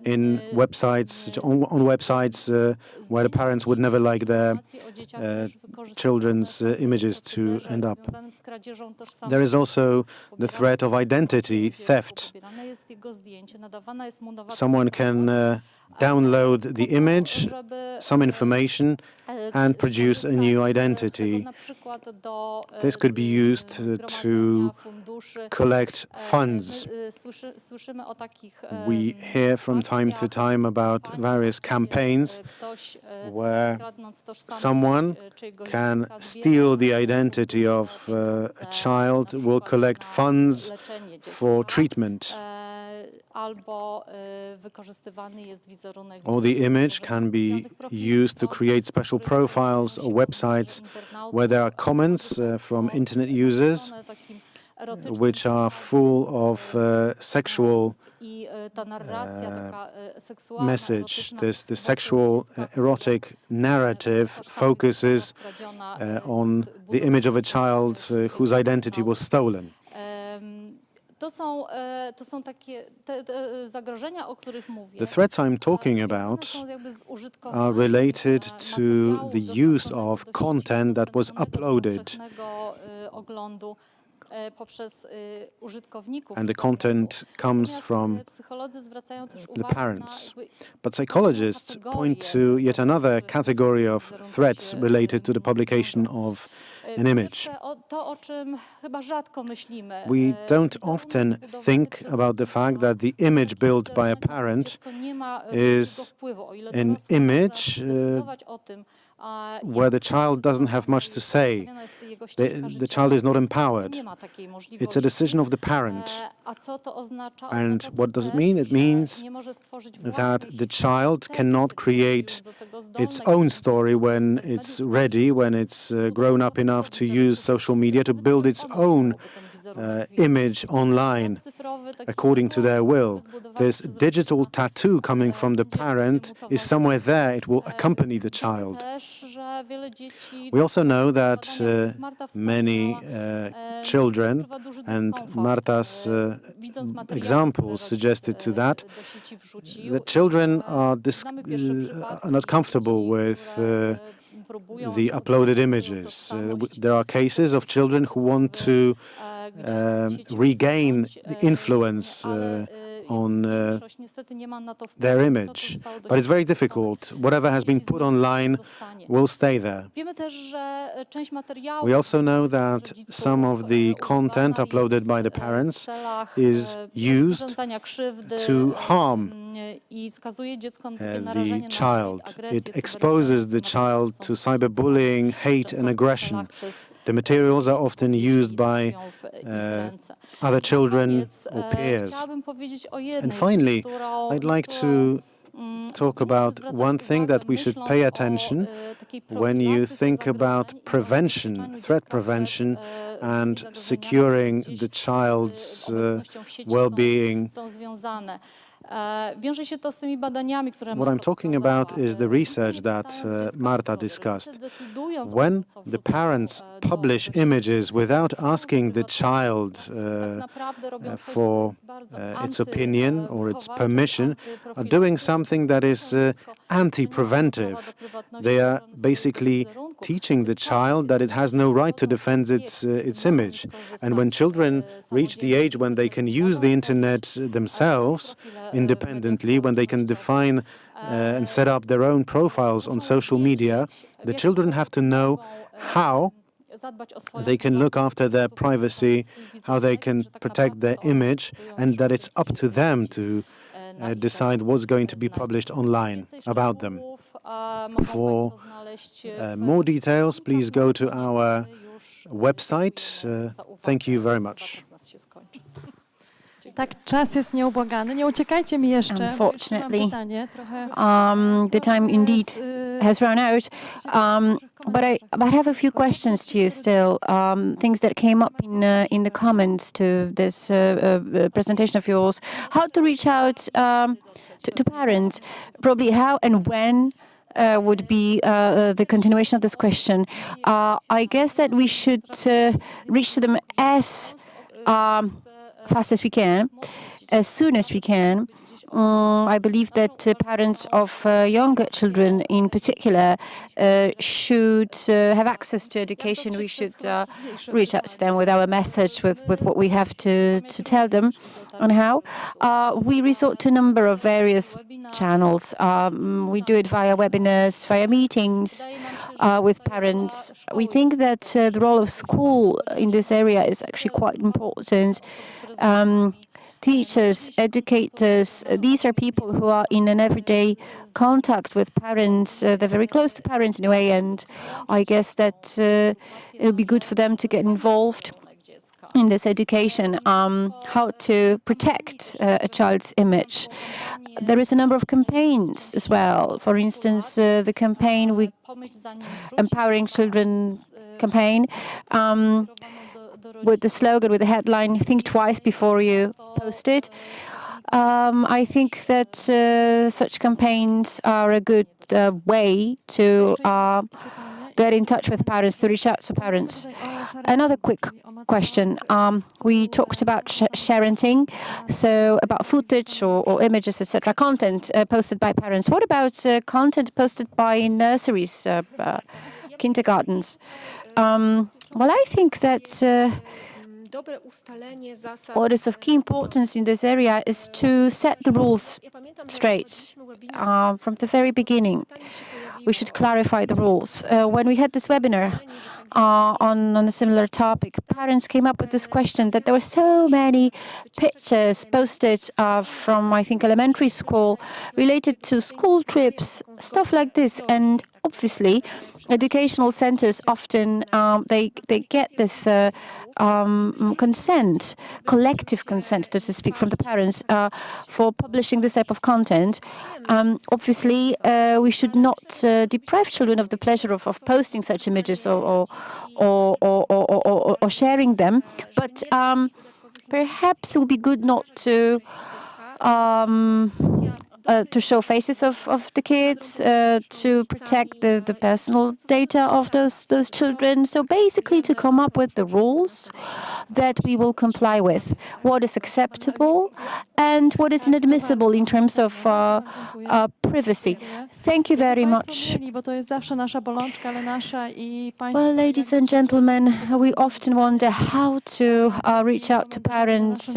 in websites, on websites where the parents would never like their children's images to end up. There is also the threat of identity theft. Someone can download the image, some information, and produce a new identity. This could be used to collect funds. We hear from time to time about various campaigns where someone can steal the identity of a child, will collect funds for treatment. Or the image can be used to create special profiles or websites where there are comments from internet users which are full of sexual message. The sexual erotic narrative focuses on the image of a child whose identity was stolen. The threats I'm talking about are related to the use of content that was uploaded, and the content comes from the parents. But psychologists point to yet another category of threats related to the publication of an image. We don't often think about the fact that the image built by a parent is an image where the child doesn't have much to say. The child is not empowered. It's a decision of the parent. And what does it mean? It means that the child cannot create its own story when it's ready, when it's grown up enough to use social media to build its own image online according to their will. This digital tattoo coming from the parent is somewhere there. It will accompany the child. We also know that many children, and Marta's examples suggested to that children are not comfortable with the uploaded images. There are cases of children who want to regain influence on their image. But it's very difficult. Whatever has been put online will stay there. We also know that some of the content uploaded by the parents is used to harm the child. It exposes the child to cyberbullying, hate and aggression. The materials are often used by other children or peers. And finally, I'd like to talk about one thing that we should pay attention when you think about prevention, threat prevention, and securing the child's well-being. What I'm talking about is the research that Marta discussed. When the parents publish images without asking the child for its opinion or its permission, are doing something that is anti-preventive. They are basically teaching the child that it has no right to defend its image. And when children reach the age when they can use the internet themselves independently, when they can define and set up their own profiles on social media, the children have to know how they can look after their privacy, how they can protect their image, and that it's up to them to decide what's going to be published online about them. For more details, please go to our website. Thank you very much. Tak, czas jest nieubłagany. Nie uciekajcie mi jeszcze. Unfortunately, the time indeed has run out. But I have a few questions to you still. Things that came up in the comments to this presentation of yours. How to reach out to parents? Probably how and when would be the continuation of this question. I guess that we should reach to them as fast as we can, as soon as we can. I believe that parents of younger children in particular should have access to education. We should reach out to them with our message, with what we have to tell them and how. We resort to a number of various channels. We do it via webinars, via meetings. with parents. We think that the role of school in this area is actually quite important. Teachers, educators, these are people who are in an everyday contact with parents. They're very close to parents in a way, and I guess that it'll be good for them to get involved in this education, how to protect a child's image. There is a number of campaigns as well. For instance, the campaign Empowering Children campaign, with the slogan, with the headline, "Think twice before you post it." I think that such campaigns are a good way to get in touch with parents, to reach out to parents. Another quick question. We talked about sharing, so about footage or images, etc., content posted by parents. What about content posted by nurseries, kindergartens? Well, I think that what is of key importance in this area is to set the rules straight from the very beginning. We should clarify the rules. When we had this webinar on a similar topic, parents came up with this question that there were so many pictures posted from, I think, elementary school related to school trips, stuff like this. And obviously, educational centers often they get this consent, collective consent, so to speak, from the parents for publishing this type of content. Obviously, we should not deprive children of the pleasure of posting such images or sharing them. But perhaps it would be good not to show faces of the kids, to protect the personal data of those children. So basically to come up with the rules that we will comply with, what is acceptable and what is inadmissible in terms of privacy. Thank you very much. Well, ladies and gentlemen, we often wonder how to reach out to parents.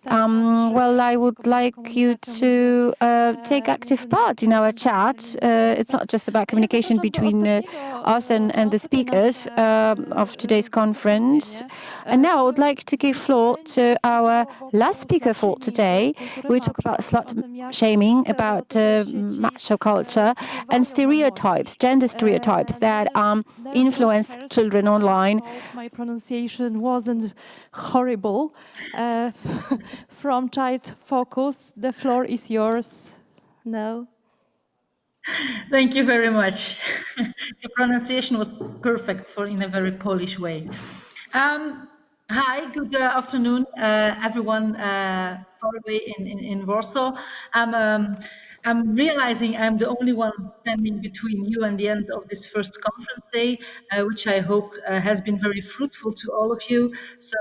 Well, I would like you to take active part in our chat. It's not just about communication between us and the speakers of today's conference. And now I would like to give floor to our last speaker for today. We talk about slut shaming, about macho culture and stereotypes, gender stereotypes that influence children online. My pronunciation wasn't horrible. From Child Focus, the floor is yours. No. Thank you very much. Your pronunciation was perfect in a very Polish way. Hi, good afternoon, everyone far away in Warsaw. I'm realizing I'm the only one standing between you and the end of this first conference day, which I hope has been very fruitful to all of you. So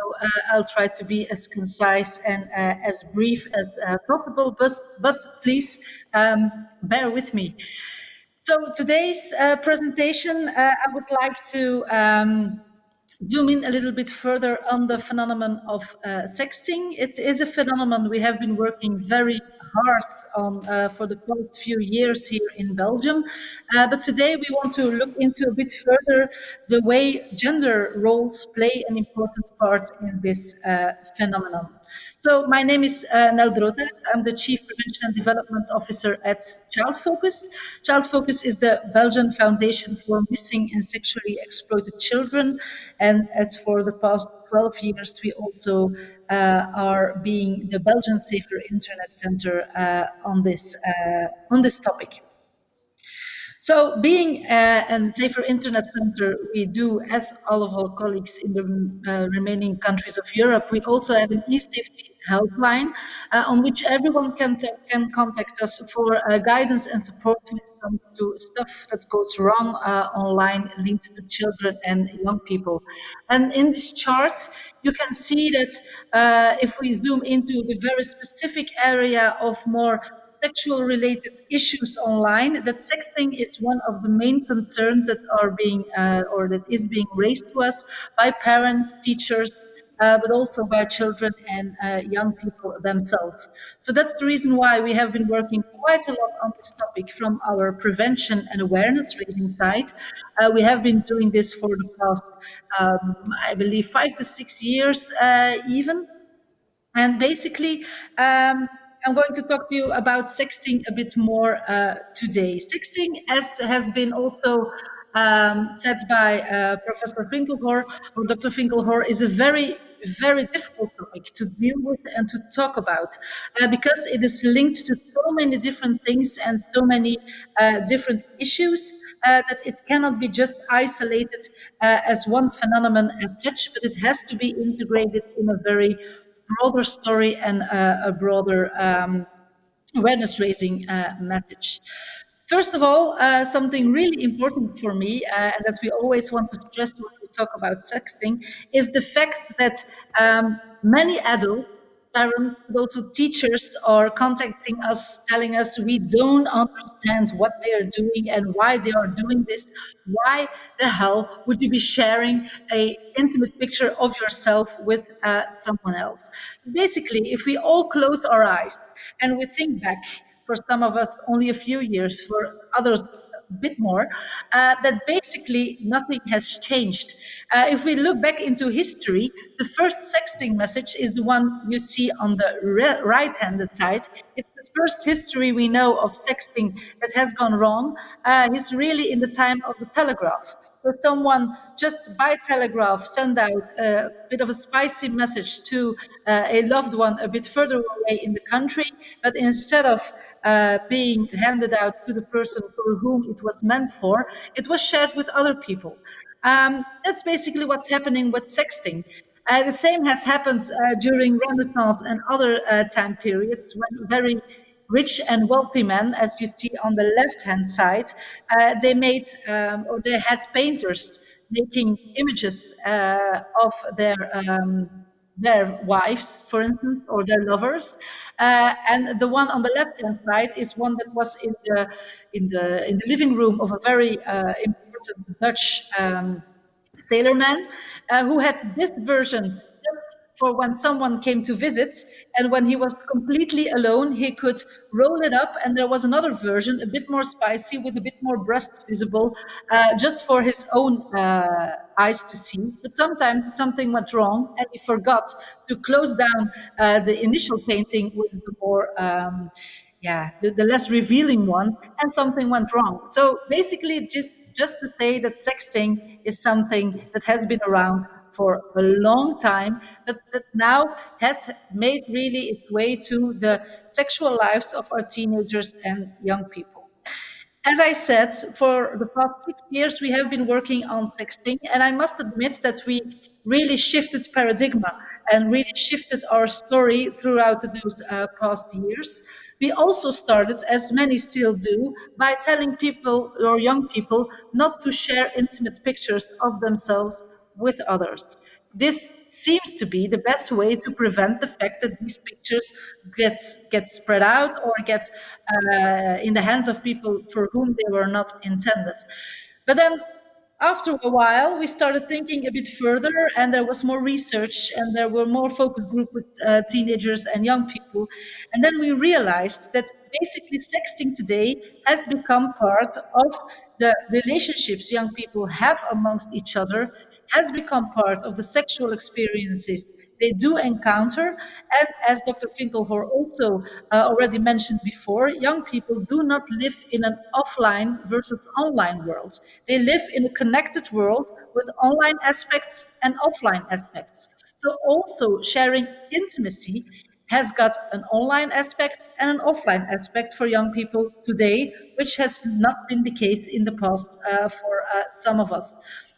I'll try to be as concise and as brief as possible, but please bear with me. So today's presentation, I would like to zoom in a little bit further on the phenomenon of sexting. It is a phenomenon we have been working very hard on for the past few years here in Belgium. But today we want to look into a bit further the way gender roles play an important part in this phenomenon. So my name is Nel Brotaert. I'm the Chief Prevention and Development Officer at Child Focus. Child Focus is the Belgian Foundation for Missing and Sexually Exploited Children. And as for the past 12 years, we also are being the Belgian Safer Internet Center on this topic. So being a Safer Internet Center, we do, as all of our colleagues in the remaining countries of Europe, we also have an eSafety helpline on which everyone can contact us for guidance and support when it comes to stuff that goes wrong online linked to children and young people. And in this chart, you can see that if we zoom into the very specific area of more sexual related issues online, that sexting is one of the main concerns that are being or that is being raised to us by parents, teachers, but also by children and young people themselves. So that's the reason why we have been working quite a lot on this topic from our prevention and awareness raising side. We have been doing this for the past, I believe, 5 to 6 years even. And basically, I'm going to talk to you about sexting a bit more today. Sexting, as has been also said by Professor Finkelhor, or Dr. Finkelhor, is a very, very difficult topic to deal with and to talk about because it is linked to so many different things and so many different issues that it cannot be just isolated as one phenomenon as such, but it has to be integrated in a very broader story and a broader awareness-raising message. First of all, something really important for me, and that we always want to stress when we talk about sexting, is the fact that many adults, parents, but also teachers are contacting us, telling us we don't understand what they are doing and why they are doing this. Why the hell would you be sharing an intimate picture of yourself with someone else? Basically, if we all close our eyes and we think back, for some of us only a few years, for others a bit more, that basically nothing has changed. If we look back into history, the first sexting message is the one you see on the right-handed side. It's the first history we know of sexting that has gone wrong. It's really in the time of the telegraph. So someone just by telegraph send out a bit of a spicy message to a loved one a bit further away in the country, but instead of being handed out to the person for whom it was meant for, it was shared with other people. That's basically what's happening with sexting. The same has happened during Renaissance and other time periods when very rich and wealthy men, as you see on the left-hand side, they made or they had painters making images of their wives, for instance, or their lovers, and the one on the left-hand side is one that was in the living room of a very important Dutch sailorman who had this version just for when someone came to visit, and when he was completely alone, he could roll it up, and there was another version, a bit more spicy, with a bit more breasts visible, just for his own eyes to see. But sometimes something went wrong, and he forgot to close down the initial painting with the more the less revealing one, and something went wrong. So basically, just to say that sexting is something that has been around for a long time, but that now has made really its way to the sexual lives of our teenagers and young people. As I said, for the past 6 years, we have been working on sexting, and I must admit that we really shifted paradigm and really shifted our story throughout those past years. We also started, as many still do, by telling people or young people not to share intimate pictures of themselves with others. This seems to be the best way to prevent the fact that these pictures get spread out or get in the hands of people for whom they were not intended. But then after a while, we started thinking a bit further, and there was more research, and there were more focus groups with teenagers and young people. And then we realized that basically sexting today has become part of the relationships young people have amongst each other, has become part of the sexual experiences they do encounter. And as Dr. Finkelhor also already mentioned before, young people do not live in an offline versus online world. They live in a connected world with online aspects and offline aspects. So also sharing intimacy has got an online aspect and an offline aspect for young people today, which has not been the case in the past for some of us.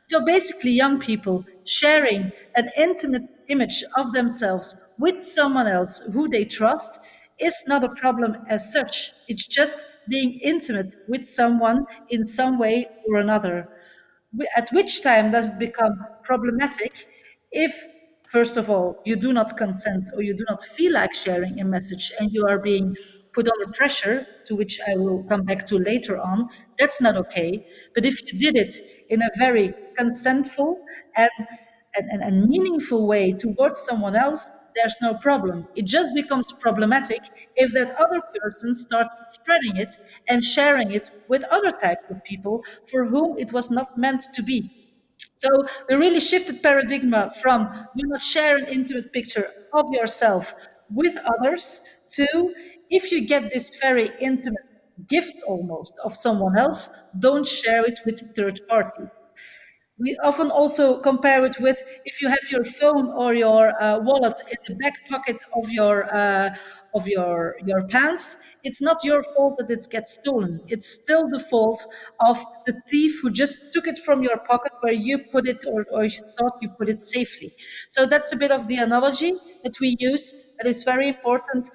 So basically, young people sharing an intimate image of themselves with someone else who they trust is not a problem as such. It's just being intimate with someone in some way or another. At which time does it become problematic if, first of all, you do not consent or you do not feel like sharing a message and you are being put under pressure, to which I will come back to later on. That's not okay. But if you did it in a very consentful and and meaningful way towards someone else, there's no problem. It just becomes problematic if that other person starts spreading it and sharing it with other types of people for whom it was not meant to be. So we really shifted paradigm from do not share an intimate picture of yourself with others to if you get this very intimate gift almost of someone else, don't share it with a third party. We often also compare it with if you have your phone or your wallet in the back pocket of your pants. It's not your fault that it gets stolen. It's still the fault of the thief who just took it from your pocket where you put it or you thought you put it safely. So that's a bit of the analogy that we use. That is very important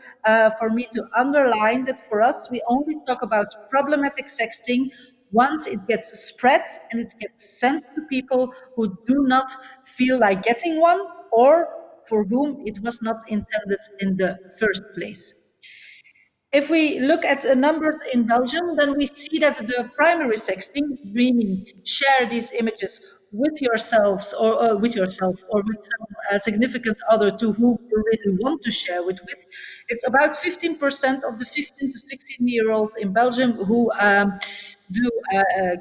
for me to underline that for us, we only talk about problematic sexting once it gets spread and it gets sent to people who do not feel like getting one or for whom it was not intended in the first place. If we look at the numbers in Belgium, then we see that the primary sexting, meaning share these images with yourselves or with yourself or with some significant other to whom you really want to share it with, it's about 15% of the 15 to 16-year-olds in Belgium who do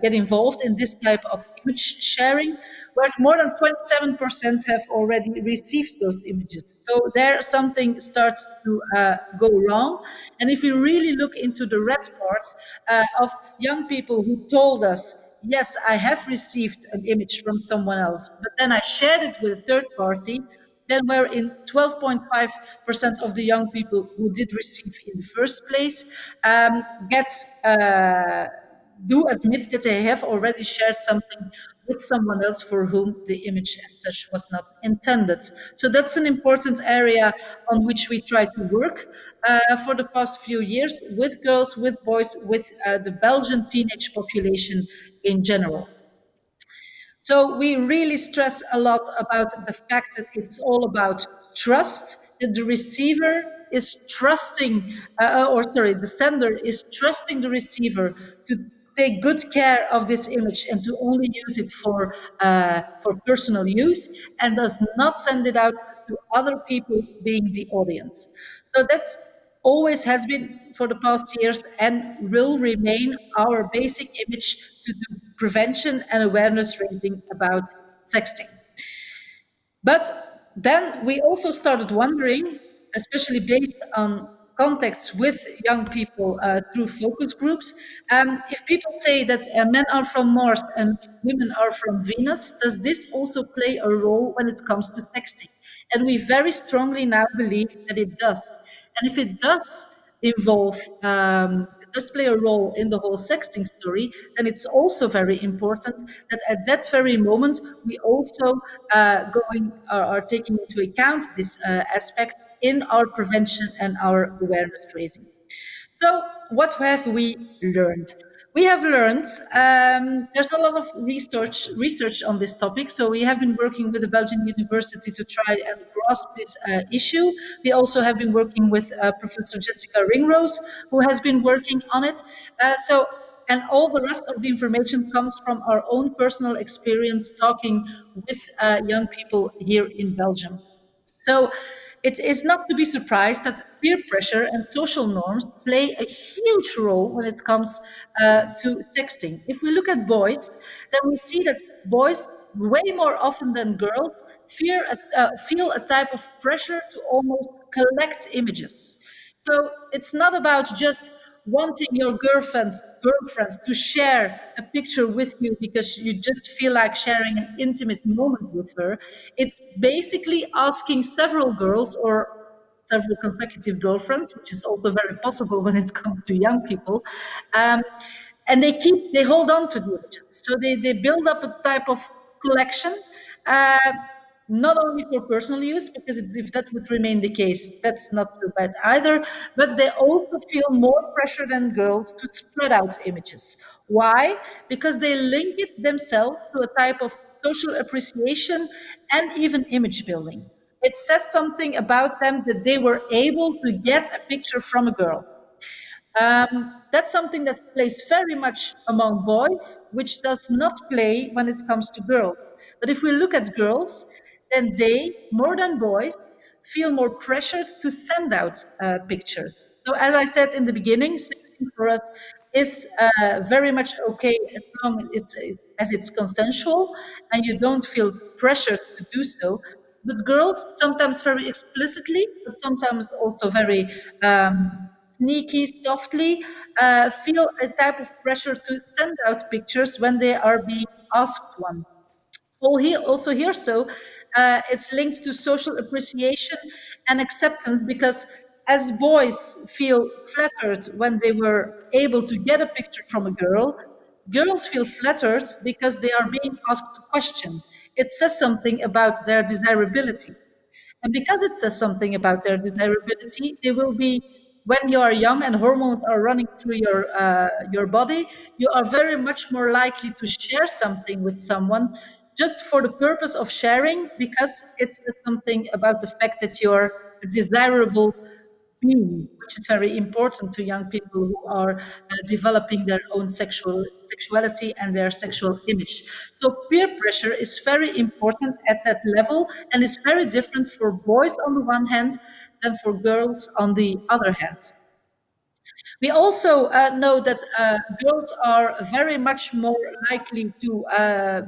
get involved in this type of image sharing, where more than 27% have already received those images. So there something starts to go wrong. And if we really look into the red part of young people who told us, yes, I have received an image from someone else, but then I shared it with a third party, then we're in 12.5% of the young people who did receive in the first place do admit that they have already shared something with someone else for whom the image as such was not intended. So that's an important area on which we try to work for the past few years with girls, with boys, with the Belgian teenage population in general. So we really stress a lot about the fact that it's all about trust, that the receiver is trusting, the sender is trusting the receiver to take good care of this image and to only use it for personal use and does not send it out to other people being the audience. So that's always has been for the past years and will remain our basic image to do prevention and awareness raising about sexting. But then we also started wondering, especially based on contacts with young people through focus groups, if people say that men are from Mars and women are from Venus, does this also play a role when it comes to sexting? And we very strongly now believe that it does. And if it does involve, does play a role in the whole sexting story, then it's also very important that at that very moment we also are taking into account this aspect in our prevention and our awareness raising. So what have we learned? We have learned, there's a lot of research on this topic, so we have been working with the Belgian University to try and grasp this issue. We also have been working with Professor Jessica Ringrose, who has been working on it. And all the rest of the information comes from our own personal experience talking with young people here in Belgium. So it is not to be surprised that peer pressure and social norms play a huge role when it comes to sexting. If we look at boys, then we see that boys, way more often than girls, feel a type of pressure to almost collect images. So it's not about just wanting your girlfriend to share a picture with you because you just feel like sharing an intimate moment with her. It's basically asking several girls or several consecutive girlfriends, which is also very possible when it comes to young people. And they hold on to the images. So they build up a type of collection, not only for personal use, because if that would remain the case, that's not so bad either, but they also feel more pressure than girls to spread out images. Why? Because they link it themselves to a type of social appreciation and even image building. It says something about them that they were able to get a picture from a girl. That's something that plays very much among boys, which does not play when it comes to girls. But if we look at girls, then they, more than boys, feel more pressured to send out pictures. So as I said in the beginning, sexting for us is very much okay as long as it's consensual and you don't feel pressured to do so. But girls, sometimes very explicitly, but sometimes also very sneaky, softly, feel a type of pressure to send out pictures when they are being asked one. Also here, so it's linked to social appreciation and acceptance, because as boys feel flattered when they were able to get a picture from a girl, girls feel flattered because they are being asked to question. It says something about their desirability. And because it says something about their desirability, they will be, when you are young and hormones are running through your body, you are very much more likely to share something with someone just for the purpose of sharing, because it says something about the fact that you're a desirable being, which is very important to young people who are developing their own sexuality and their sexual image. So peer pressure is very important at that level, and it's very different for boys on the one hand than for girls on the other hand. We also know that girls are very much more likely to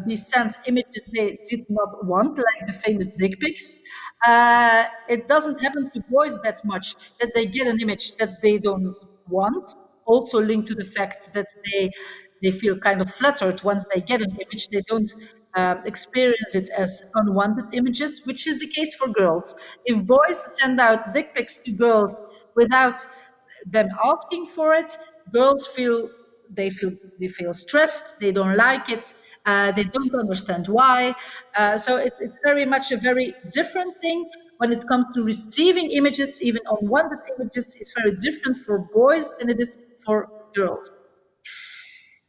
be sent images they did not want, like the famous dick pics. It doesn't happen to boys that much, that they get an image that they don't want, also linked to the fact that they feel kind of flattered once they get an image. They don't experience it as unwanted images, which is the case for girls. If boys send out dick pics to girls without them asking for it, girls feel stressed, they don't like it, they don't understand why. So it's very much a very different thing when it comes to receiving images, even unwanted images. It's very different for boys than it is for girls.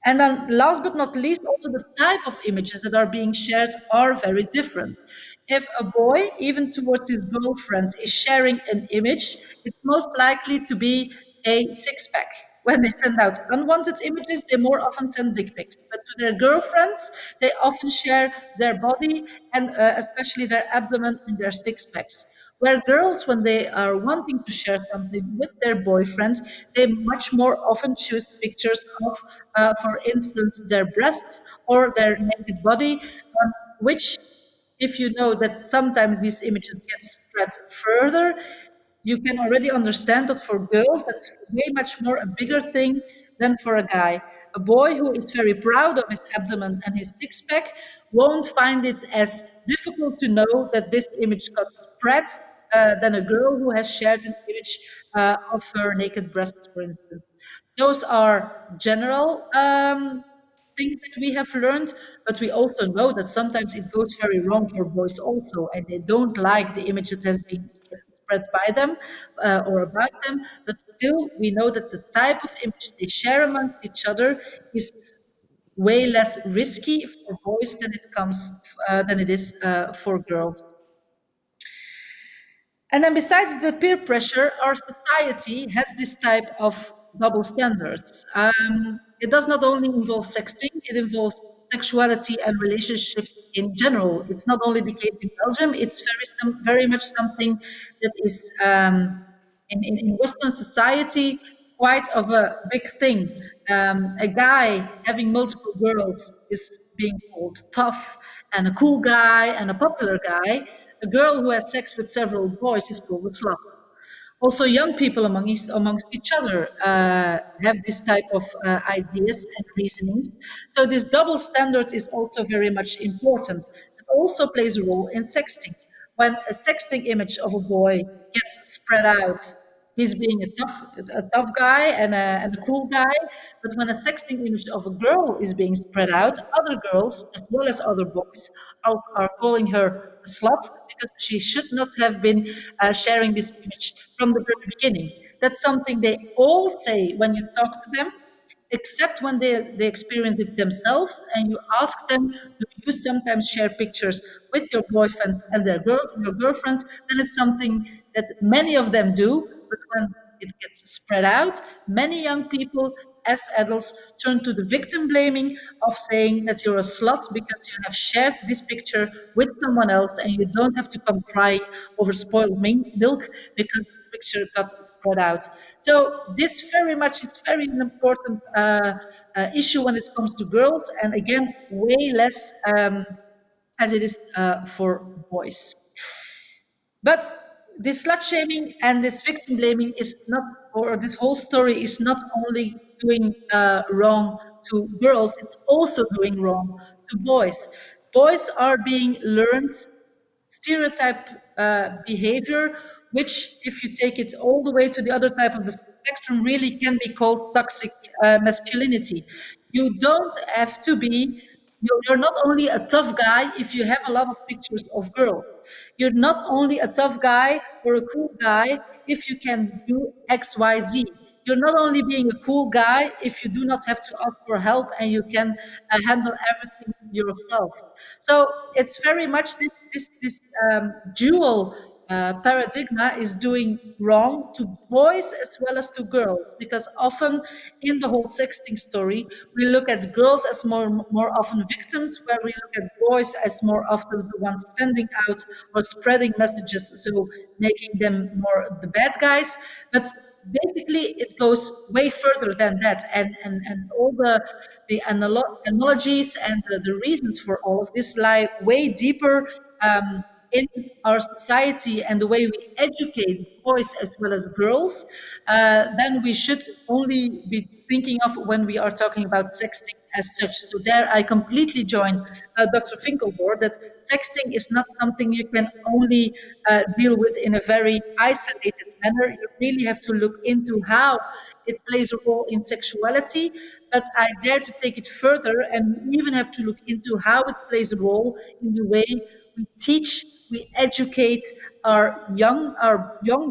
And then last but not least, also the type of images that are being shared are very different. If a boy, even towards his girlfriend, is sharing an image, it's most likely to be a six-pack. When they send out unwanted images, they more often send dick pics. But to their girlfriends, they often share their body and especially their abdomen and their six-packs. Where girls, when they are wanting to share something with their boyfriend, they much more often choose pictures of, for instance, their breasts or their naked body, which, if you know that sometimes these images get spread further, you can already understand that for girls, that's way much more a bigger thing than for a guy. A boy who is very proud of his abdomen and his six-pack won't find it as difficult to know that this image got spread than a girl who has shared an image of her naked breasts, for instance. Those are general things that we have learned, but we also know that sometimes it goes very wrong for boys also, and they don't like the image that has been spread by them or about them, but still we know that the type of image they share amongst each other is way less risky for boys than it is for girls. And then besides the peer pressure, our society has this type of double standards. It does not only involve sexting, it involves sexuality and relationships in general. It's not only the case in Belgium, it's very much something that is in Western society quite of a big thing. A guy having multiple girls is being called tough, and a cool guy and a popular guy. A girl who has sex with several boys is called a slut. Also, young people amongst each other have this type of ideas and reasonings. So this double standard is also very much important. It also plays a role in sexting. When a sexting image of a boy gets spread out, he's being a tough guy and a cool guy. But when a sexting image of a girl is being spread out, other girls, as well as other boys, are calling her a slut, because she should not have been sharing this image from the very beginning. That's something they all say when you talk to them, except when they experience it themselves and you ask them, do you sometimes share pictures with your boyfriend and your girlfriends? Then it's something that many of them do, but when it gets spread out, many young people as adults, turn to the victim blaming of saying that you're a slut because you have shared this picture with someone else and you don't have to come crying over spoiled milk because the picture got spread out. So this very much is very important issue when it comes to girls, and again, way less as it is for boys. But this slut shaming and this victim blaming is not, or this whole story is not only doing wrong to girls, it's also doing wrong to boys. Boys are being learned stereotype behavior, which, if you take it all the way to the other type of the spectrum, really can be called toxic masculinity. You don't have to be, you're not only a tough guy if you have a lot of pictures of girls. You're not only a tough guy or a cool guy if you can do X, Y, Z. You're not only being a cool guy if you do not have to ask for help and you can handle everything yourself. So it's very much this dual paradigm is doing wrong to boys as well as to girls, because often in the whole sexting story, we look at girls as more often victims, where we look at boys as more often the ones sending out or spreading messages, so making them more the bad guys. But basically, it goes way further than that, and all the analogies and the reasons for all of this lie way deeper in our society and the way we educate boys as well as girls than we should only be thinking of when we are talking about sexting as such. So there I completely join Dr. Finkelborn that sexting is not something you can only deal with in a very isolated manner. You really have to look into how it plays a role in sexuality, but I dare to take it further and even have to look into how it plays a role in the way we teach, we educate our young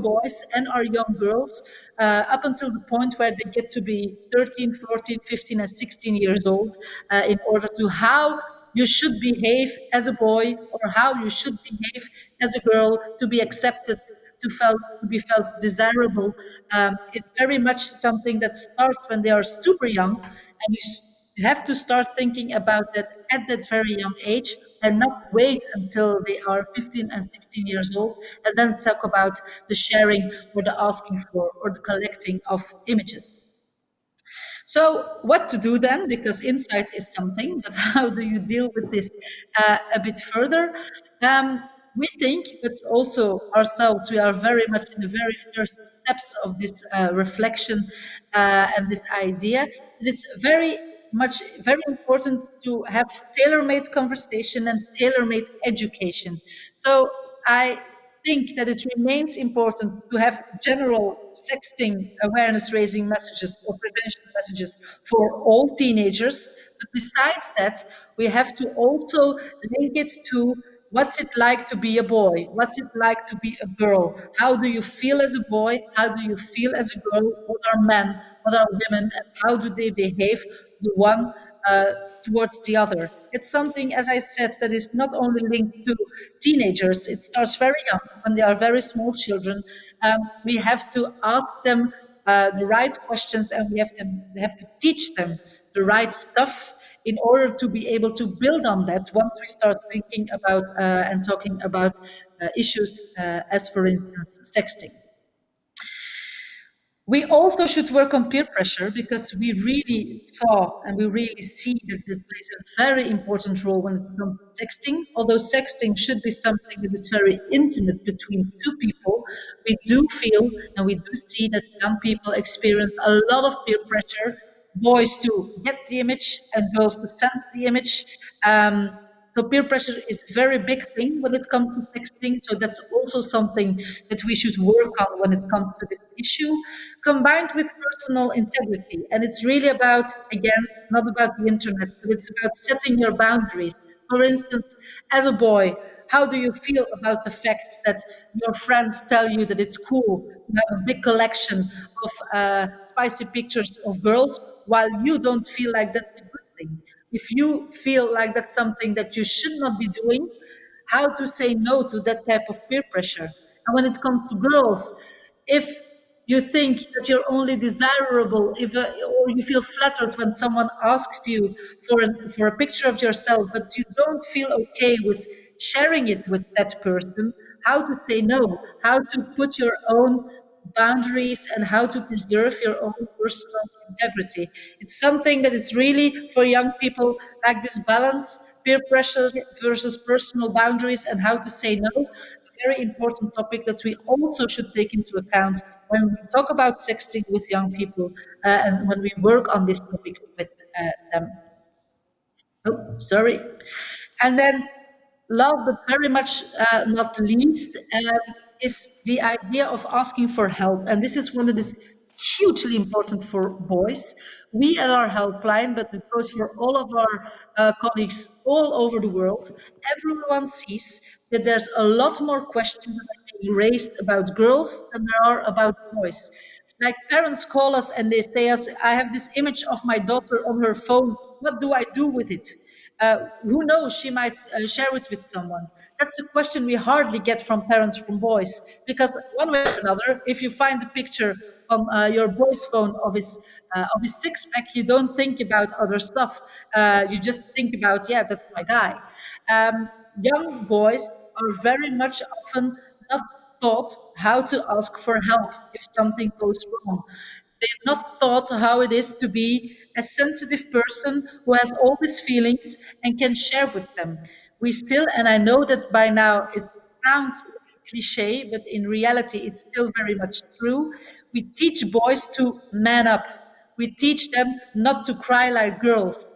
boys and our young girls up until the point where they get to be 13, 14, 15, and 16 years old in order to how you should behave as a boy or how you should behave as a girl to be accepted, to be felt desirable. It's very much something that starts when they are super young, and you have to start thinking about that at that very young age and not wait until they are 15 and 16 years old and then talk about the sharing or the asking for or the collecting of images. So what to do then? Because insight is something, but how do you deal with this a bit further? We think, but also ourselves, we are very much in the very first steps of this reflection and this idea. It's very important to have tailor-made conversation and tailor-made education. So I think that it remains important to have general sexting awareness-raising messages or prevention messages for all teenagers. But besides that, we have to also link it to what's it like to be a boy? What's it like to be a girl? How do you feel as a boy? How do you feel as a girl? What are men? What are women? And how do they behave, the one towards the other? It's something, as I said, that is not only linked to teenagers. It starts very young, when they are very small children. We have to ask them the right questions, and we have to teach them the right stuff in order to be able to build on that once we start thinking about and talking about issues as, for instance, sexting. We also should work on peer pressure, because we really saw and we really see that it plays a very important role when it comes to sexting. Although sexting should be something that is very intimate between two people, we do feel and we do see that young people experience a lot of peer pressure, boys to get the image and girls to send the image. So peer pressure is a very big thing when it comes to sexting. So that's also something that we should work on when it comes to this issue, combined with personal integrity. And it's really about, again, not about the internet, but it's about setting your boundaries. For instance, as a boy, how do you feel about the fact that your friends tell you that it's cool to have a big collection of spicy pictures of girls, while you don't feel like that's a good thing? If you feel like that's something that you should not be doing, how to say no to that type of peer pressure? And when it comes to girls, if You think that you're only desirable if, or you feel flattered when someone asks you for a picture of yourself, but you don't feel okay with sharing it with that person. How to say no, how to put your own boundaries, and how to preserve your own personal integrity. It's something that is really for young people, like this balance, peer pressure versus personal boundaries, and how to say no. A very important topic that we also should take into account when we talk about sexting with young people, and when we work on this topic with them. Oh, sorry. And then, last but very much not least, is the idea of asking for help. And this is one that is hugely important for boys. We at our helpline, but it goes for all of our colleagues all over the world, everyone sees that there's a lot more questions that are being raised about girls than there are about boys. Like, parents call us and they say us, I have this image of my daughter on her phone. What do I do with it? Who knows, she might share it with someone. That's a question we hardly get from parents from boys, because one way or another, if you find a picture on your boy's phone of his six-pack, you don't think about other stuff. You just think about, yeah, that's my guy. Young boys are very much often not taught how to ask for help if something goes wrong. They've not thought how it is to be a sensitive person who has all these feelings and can share with them. We still, and I know that by now it sounds cliche, but in reality it's still very much true. We teach boys to man up. We teach them not to cry like girls.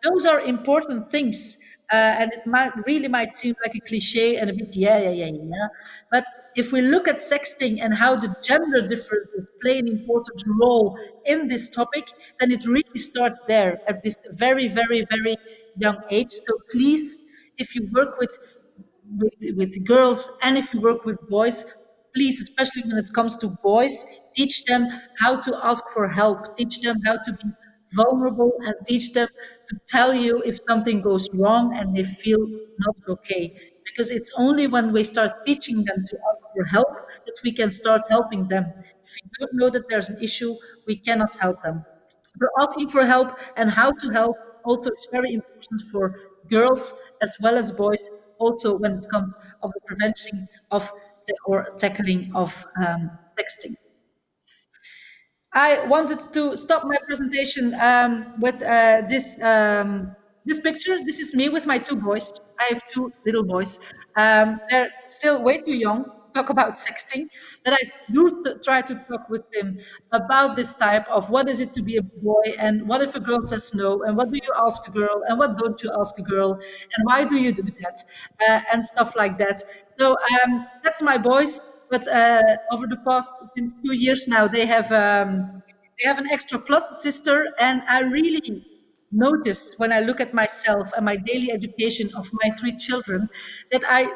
Those are important things. And it might seem like a cliche and a bit yeah. But if we look at sexting and how the gender differences play an important role in this topic, then it really starts there at this very, very, very young age. So please, if you work with girls and if you work with boys, please, especially when it comes to boys, teach them how to ask for help, teach them how to be vulnerable, and teach them to tell you if something goes wrong and they feel not okay. Because it's only when we start teaching them to ask for help that we can start helping them. If we don't know that there's an issue, we cannot help them. So asking for help and how to help also is very important for girls as well as boys, also when it comes of the prevention of or tackling of sexting. I wanted to stop my presentation with this picture. This is me with my two boys. I have two little boys. They're still way too young to talk about sexting, but I do try to talk with them about this type of what is it to be a boy, and what if a girl says no, and what do you ask a girl, and what don't you ask a girl, and why do you do that, and stuff like that. So that's my boys. But over the past, since 2 years now, they have an extra plus sister, and I really notice when I look at myself and my daily education of my 3 children that I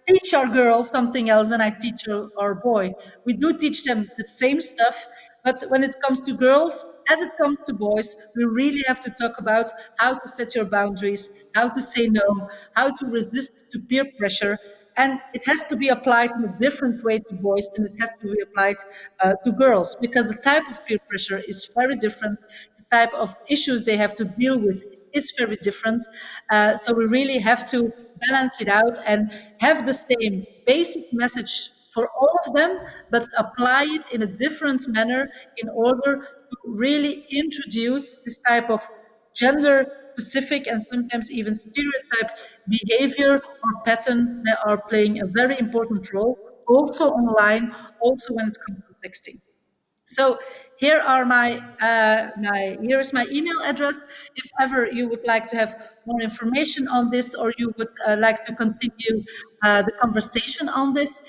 teach our girl something else than I teach our boy. We do teach them the same stuff, but when it comes to girls, as it comes to boys, we really have to talk about how to set your boundaries, how to say no, how to resist to peer pressure. And it has to be applied in a different way to boys than it has to be applied to girls, because the type of peer pressure is very different. The type of issues they have to deal with is very different. So we really have to balance it out and have the same basic message for all of them, but apply it in a different manner in order to really introduce this type of gender-specific and sometimes even stereotype behavior or pattern that are playing a very important role, also online, also when it comes to sexting. So here are here is my email address. If ever you would like to have more information on this, or you would like to continue the conversation on this,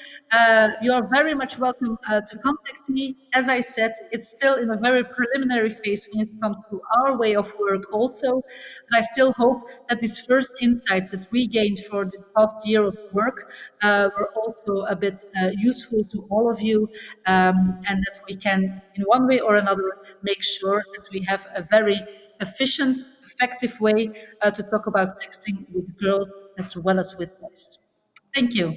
you are very much welcome to contact me. As I said, it's still in a very preliminary phase when it comes to our way of work also. But I still hope that these first insights that we gained for this past year of work were also a bit useful to all of you, and that we can, in one way or another, make sure that we have a very efficient, effective way to talk about sexting with girls as well as with boys. Thank you.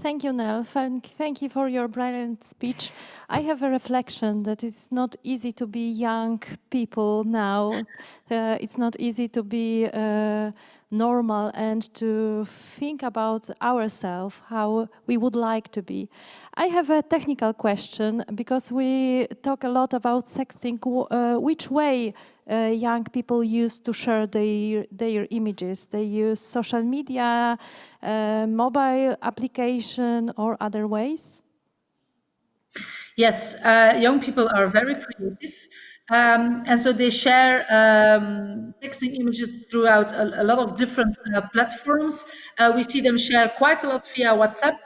Thank you, Nell. Thank you for your brilliant speech. I have a reflection that it's not easy to be young people now. It's not easy to be normal and to think about ourselves, how we would like to be. I have a technical question because we talk a lot about sexting. Which way young people use to share their images? They use social media, mobile application, or other ways? Yes, young people are very creative. And so they share sexting images throughout a lot of different platforms. We see them share quite a lot via WhatsApp.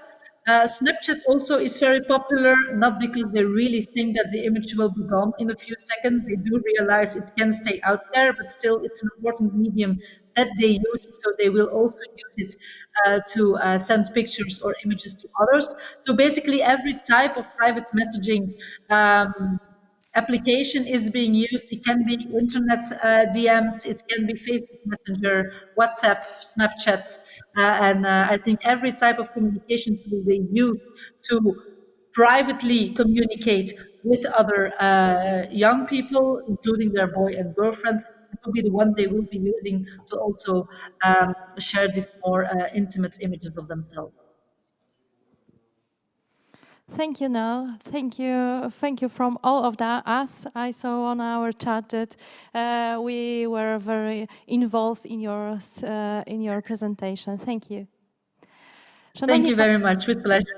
Snapchat also is very popular, not because they really think that the image will be gone in a few seconds. They do realize it can stay out there, but still it's an important medium that they use, so they will also use it to send pictures or images to others. So basically every type of private messaging application is being used. It can be internet DMs, it can be Facebook Messenger, WhatsApp, Snapchat, and I think every type of communication tool they use to privately communicate with other young people, including their boy and girlfriend, will be the one they will be using to also share these more intimate images of themselves. Thank you, Nell. Thank you from all of us. I saw on our chat that we were very involved in your presentation. Thank you. Thank you very much. With pleasure.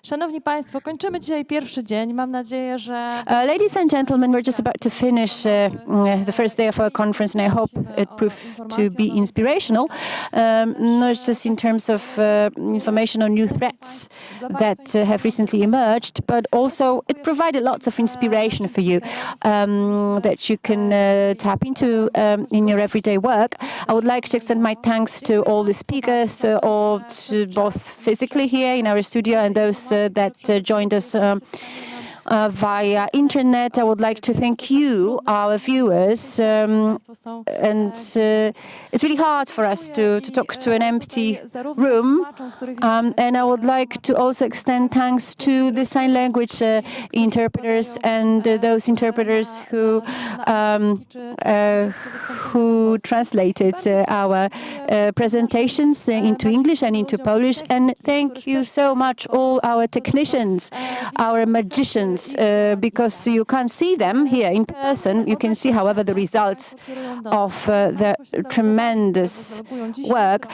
Szanowni Państwo, kończymy dzisiaj pierwszy dzień. Mam nadzieję, że... Ladies and gentlemen, we're just about to finish the first day of our conference, and I hope it proved to be inspirational, not just in terms of information on new threats that have recently emerged, but also it provided lots of inspiration for you that you can tap into in your everyday work. I would like to extend my thanks to all the speakers, or to both physically here in our studio and those that joined us via internet. I would like to thank you, our viewers, and it's really hard for us to talk to an empty room, and I would like to also extend thanks to the sign language interpreters and those interpreters who translated our presentations into English and into Polish, and thank you so much all our technicians, our magicians, because you can't see them here in person. You can see, however, the results of the tremendous work.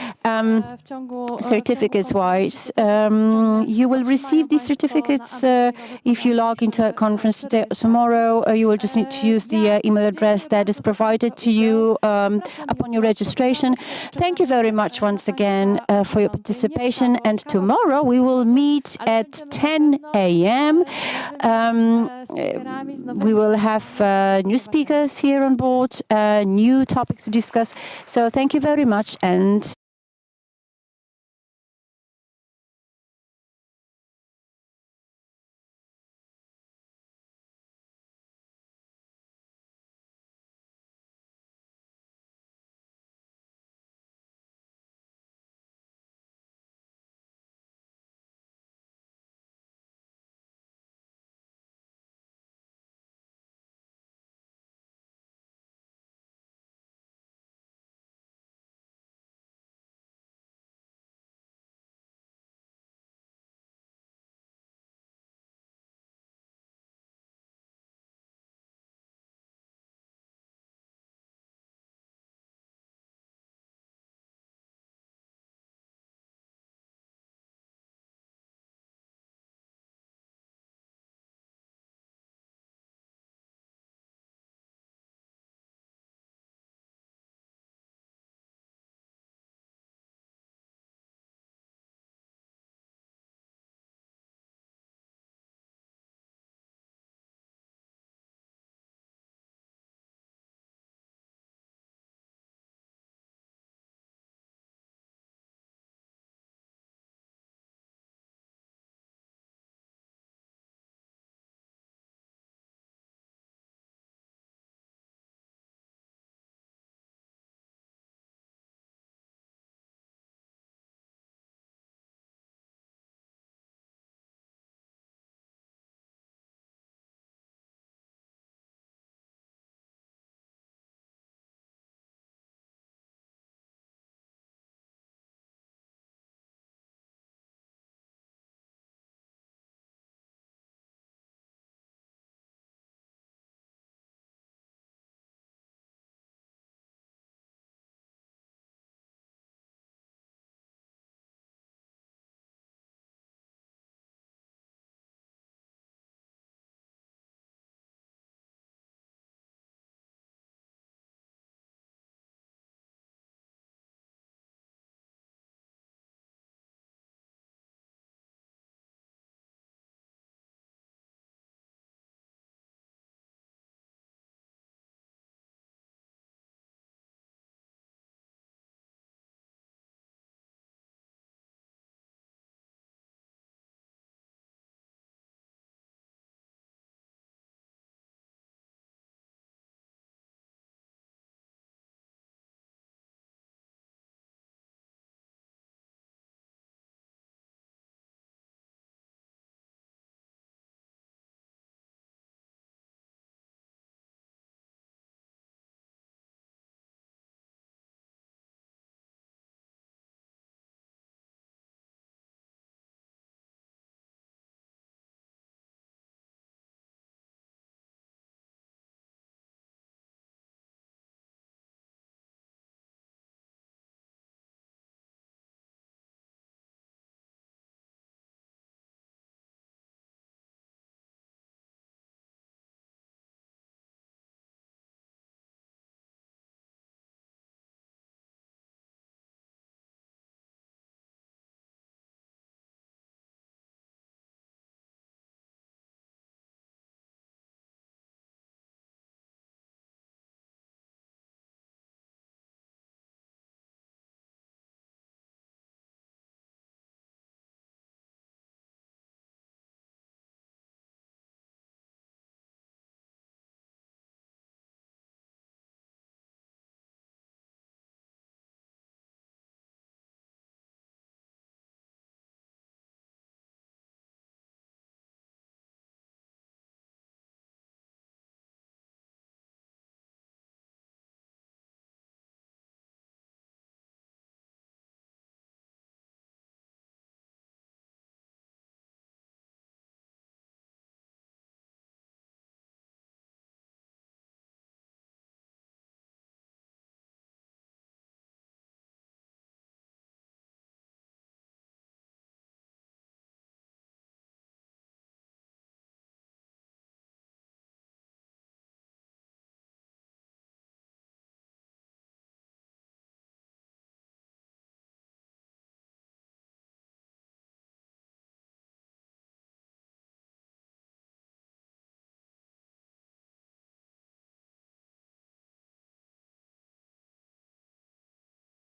Certificates-wise, you will receive these certificates if you log into a conference today or tomorrow. You will just need to use the email address that is provided to you upon your registration. Thank you very much once again for your participation, and tomorrow we will meet at 10 a.m. We will have new speakers here on board, new topics to discuss. So thank you very much, and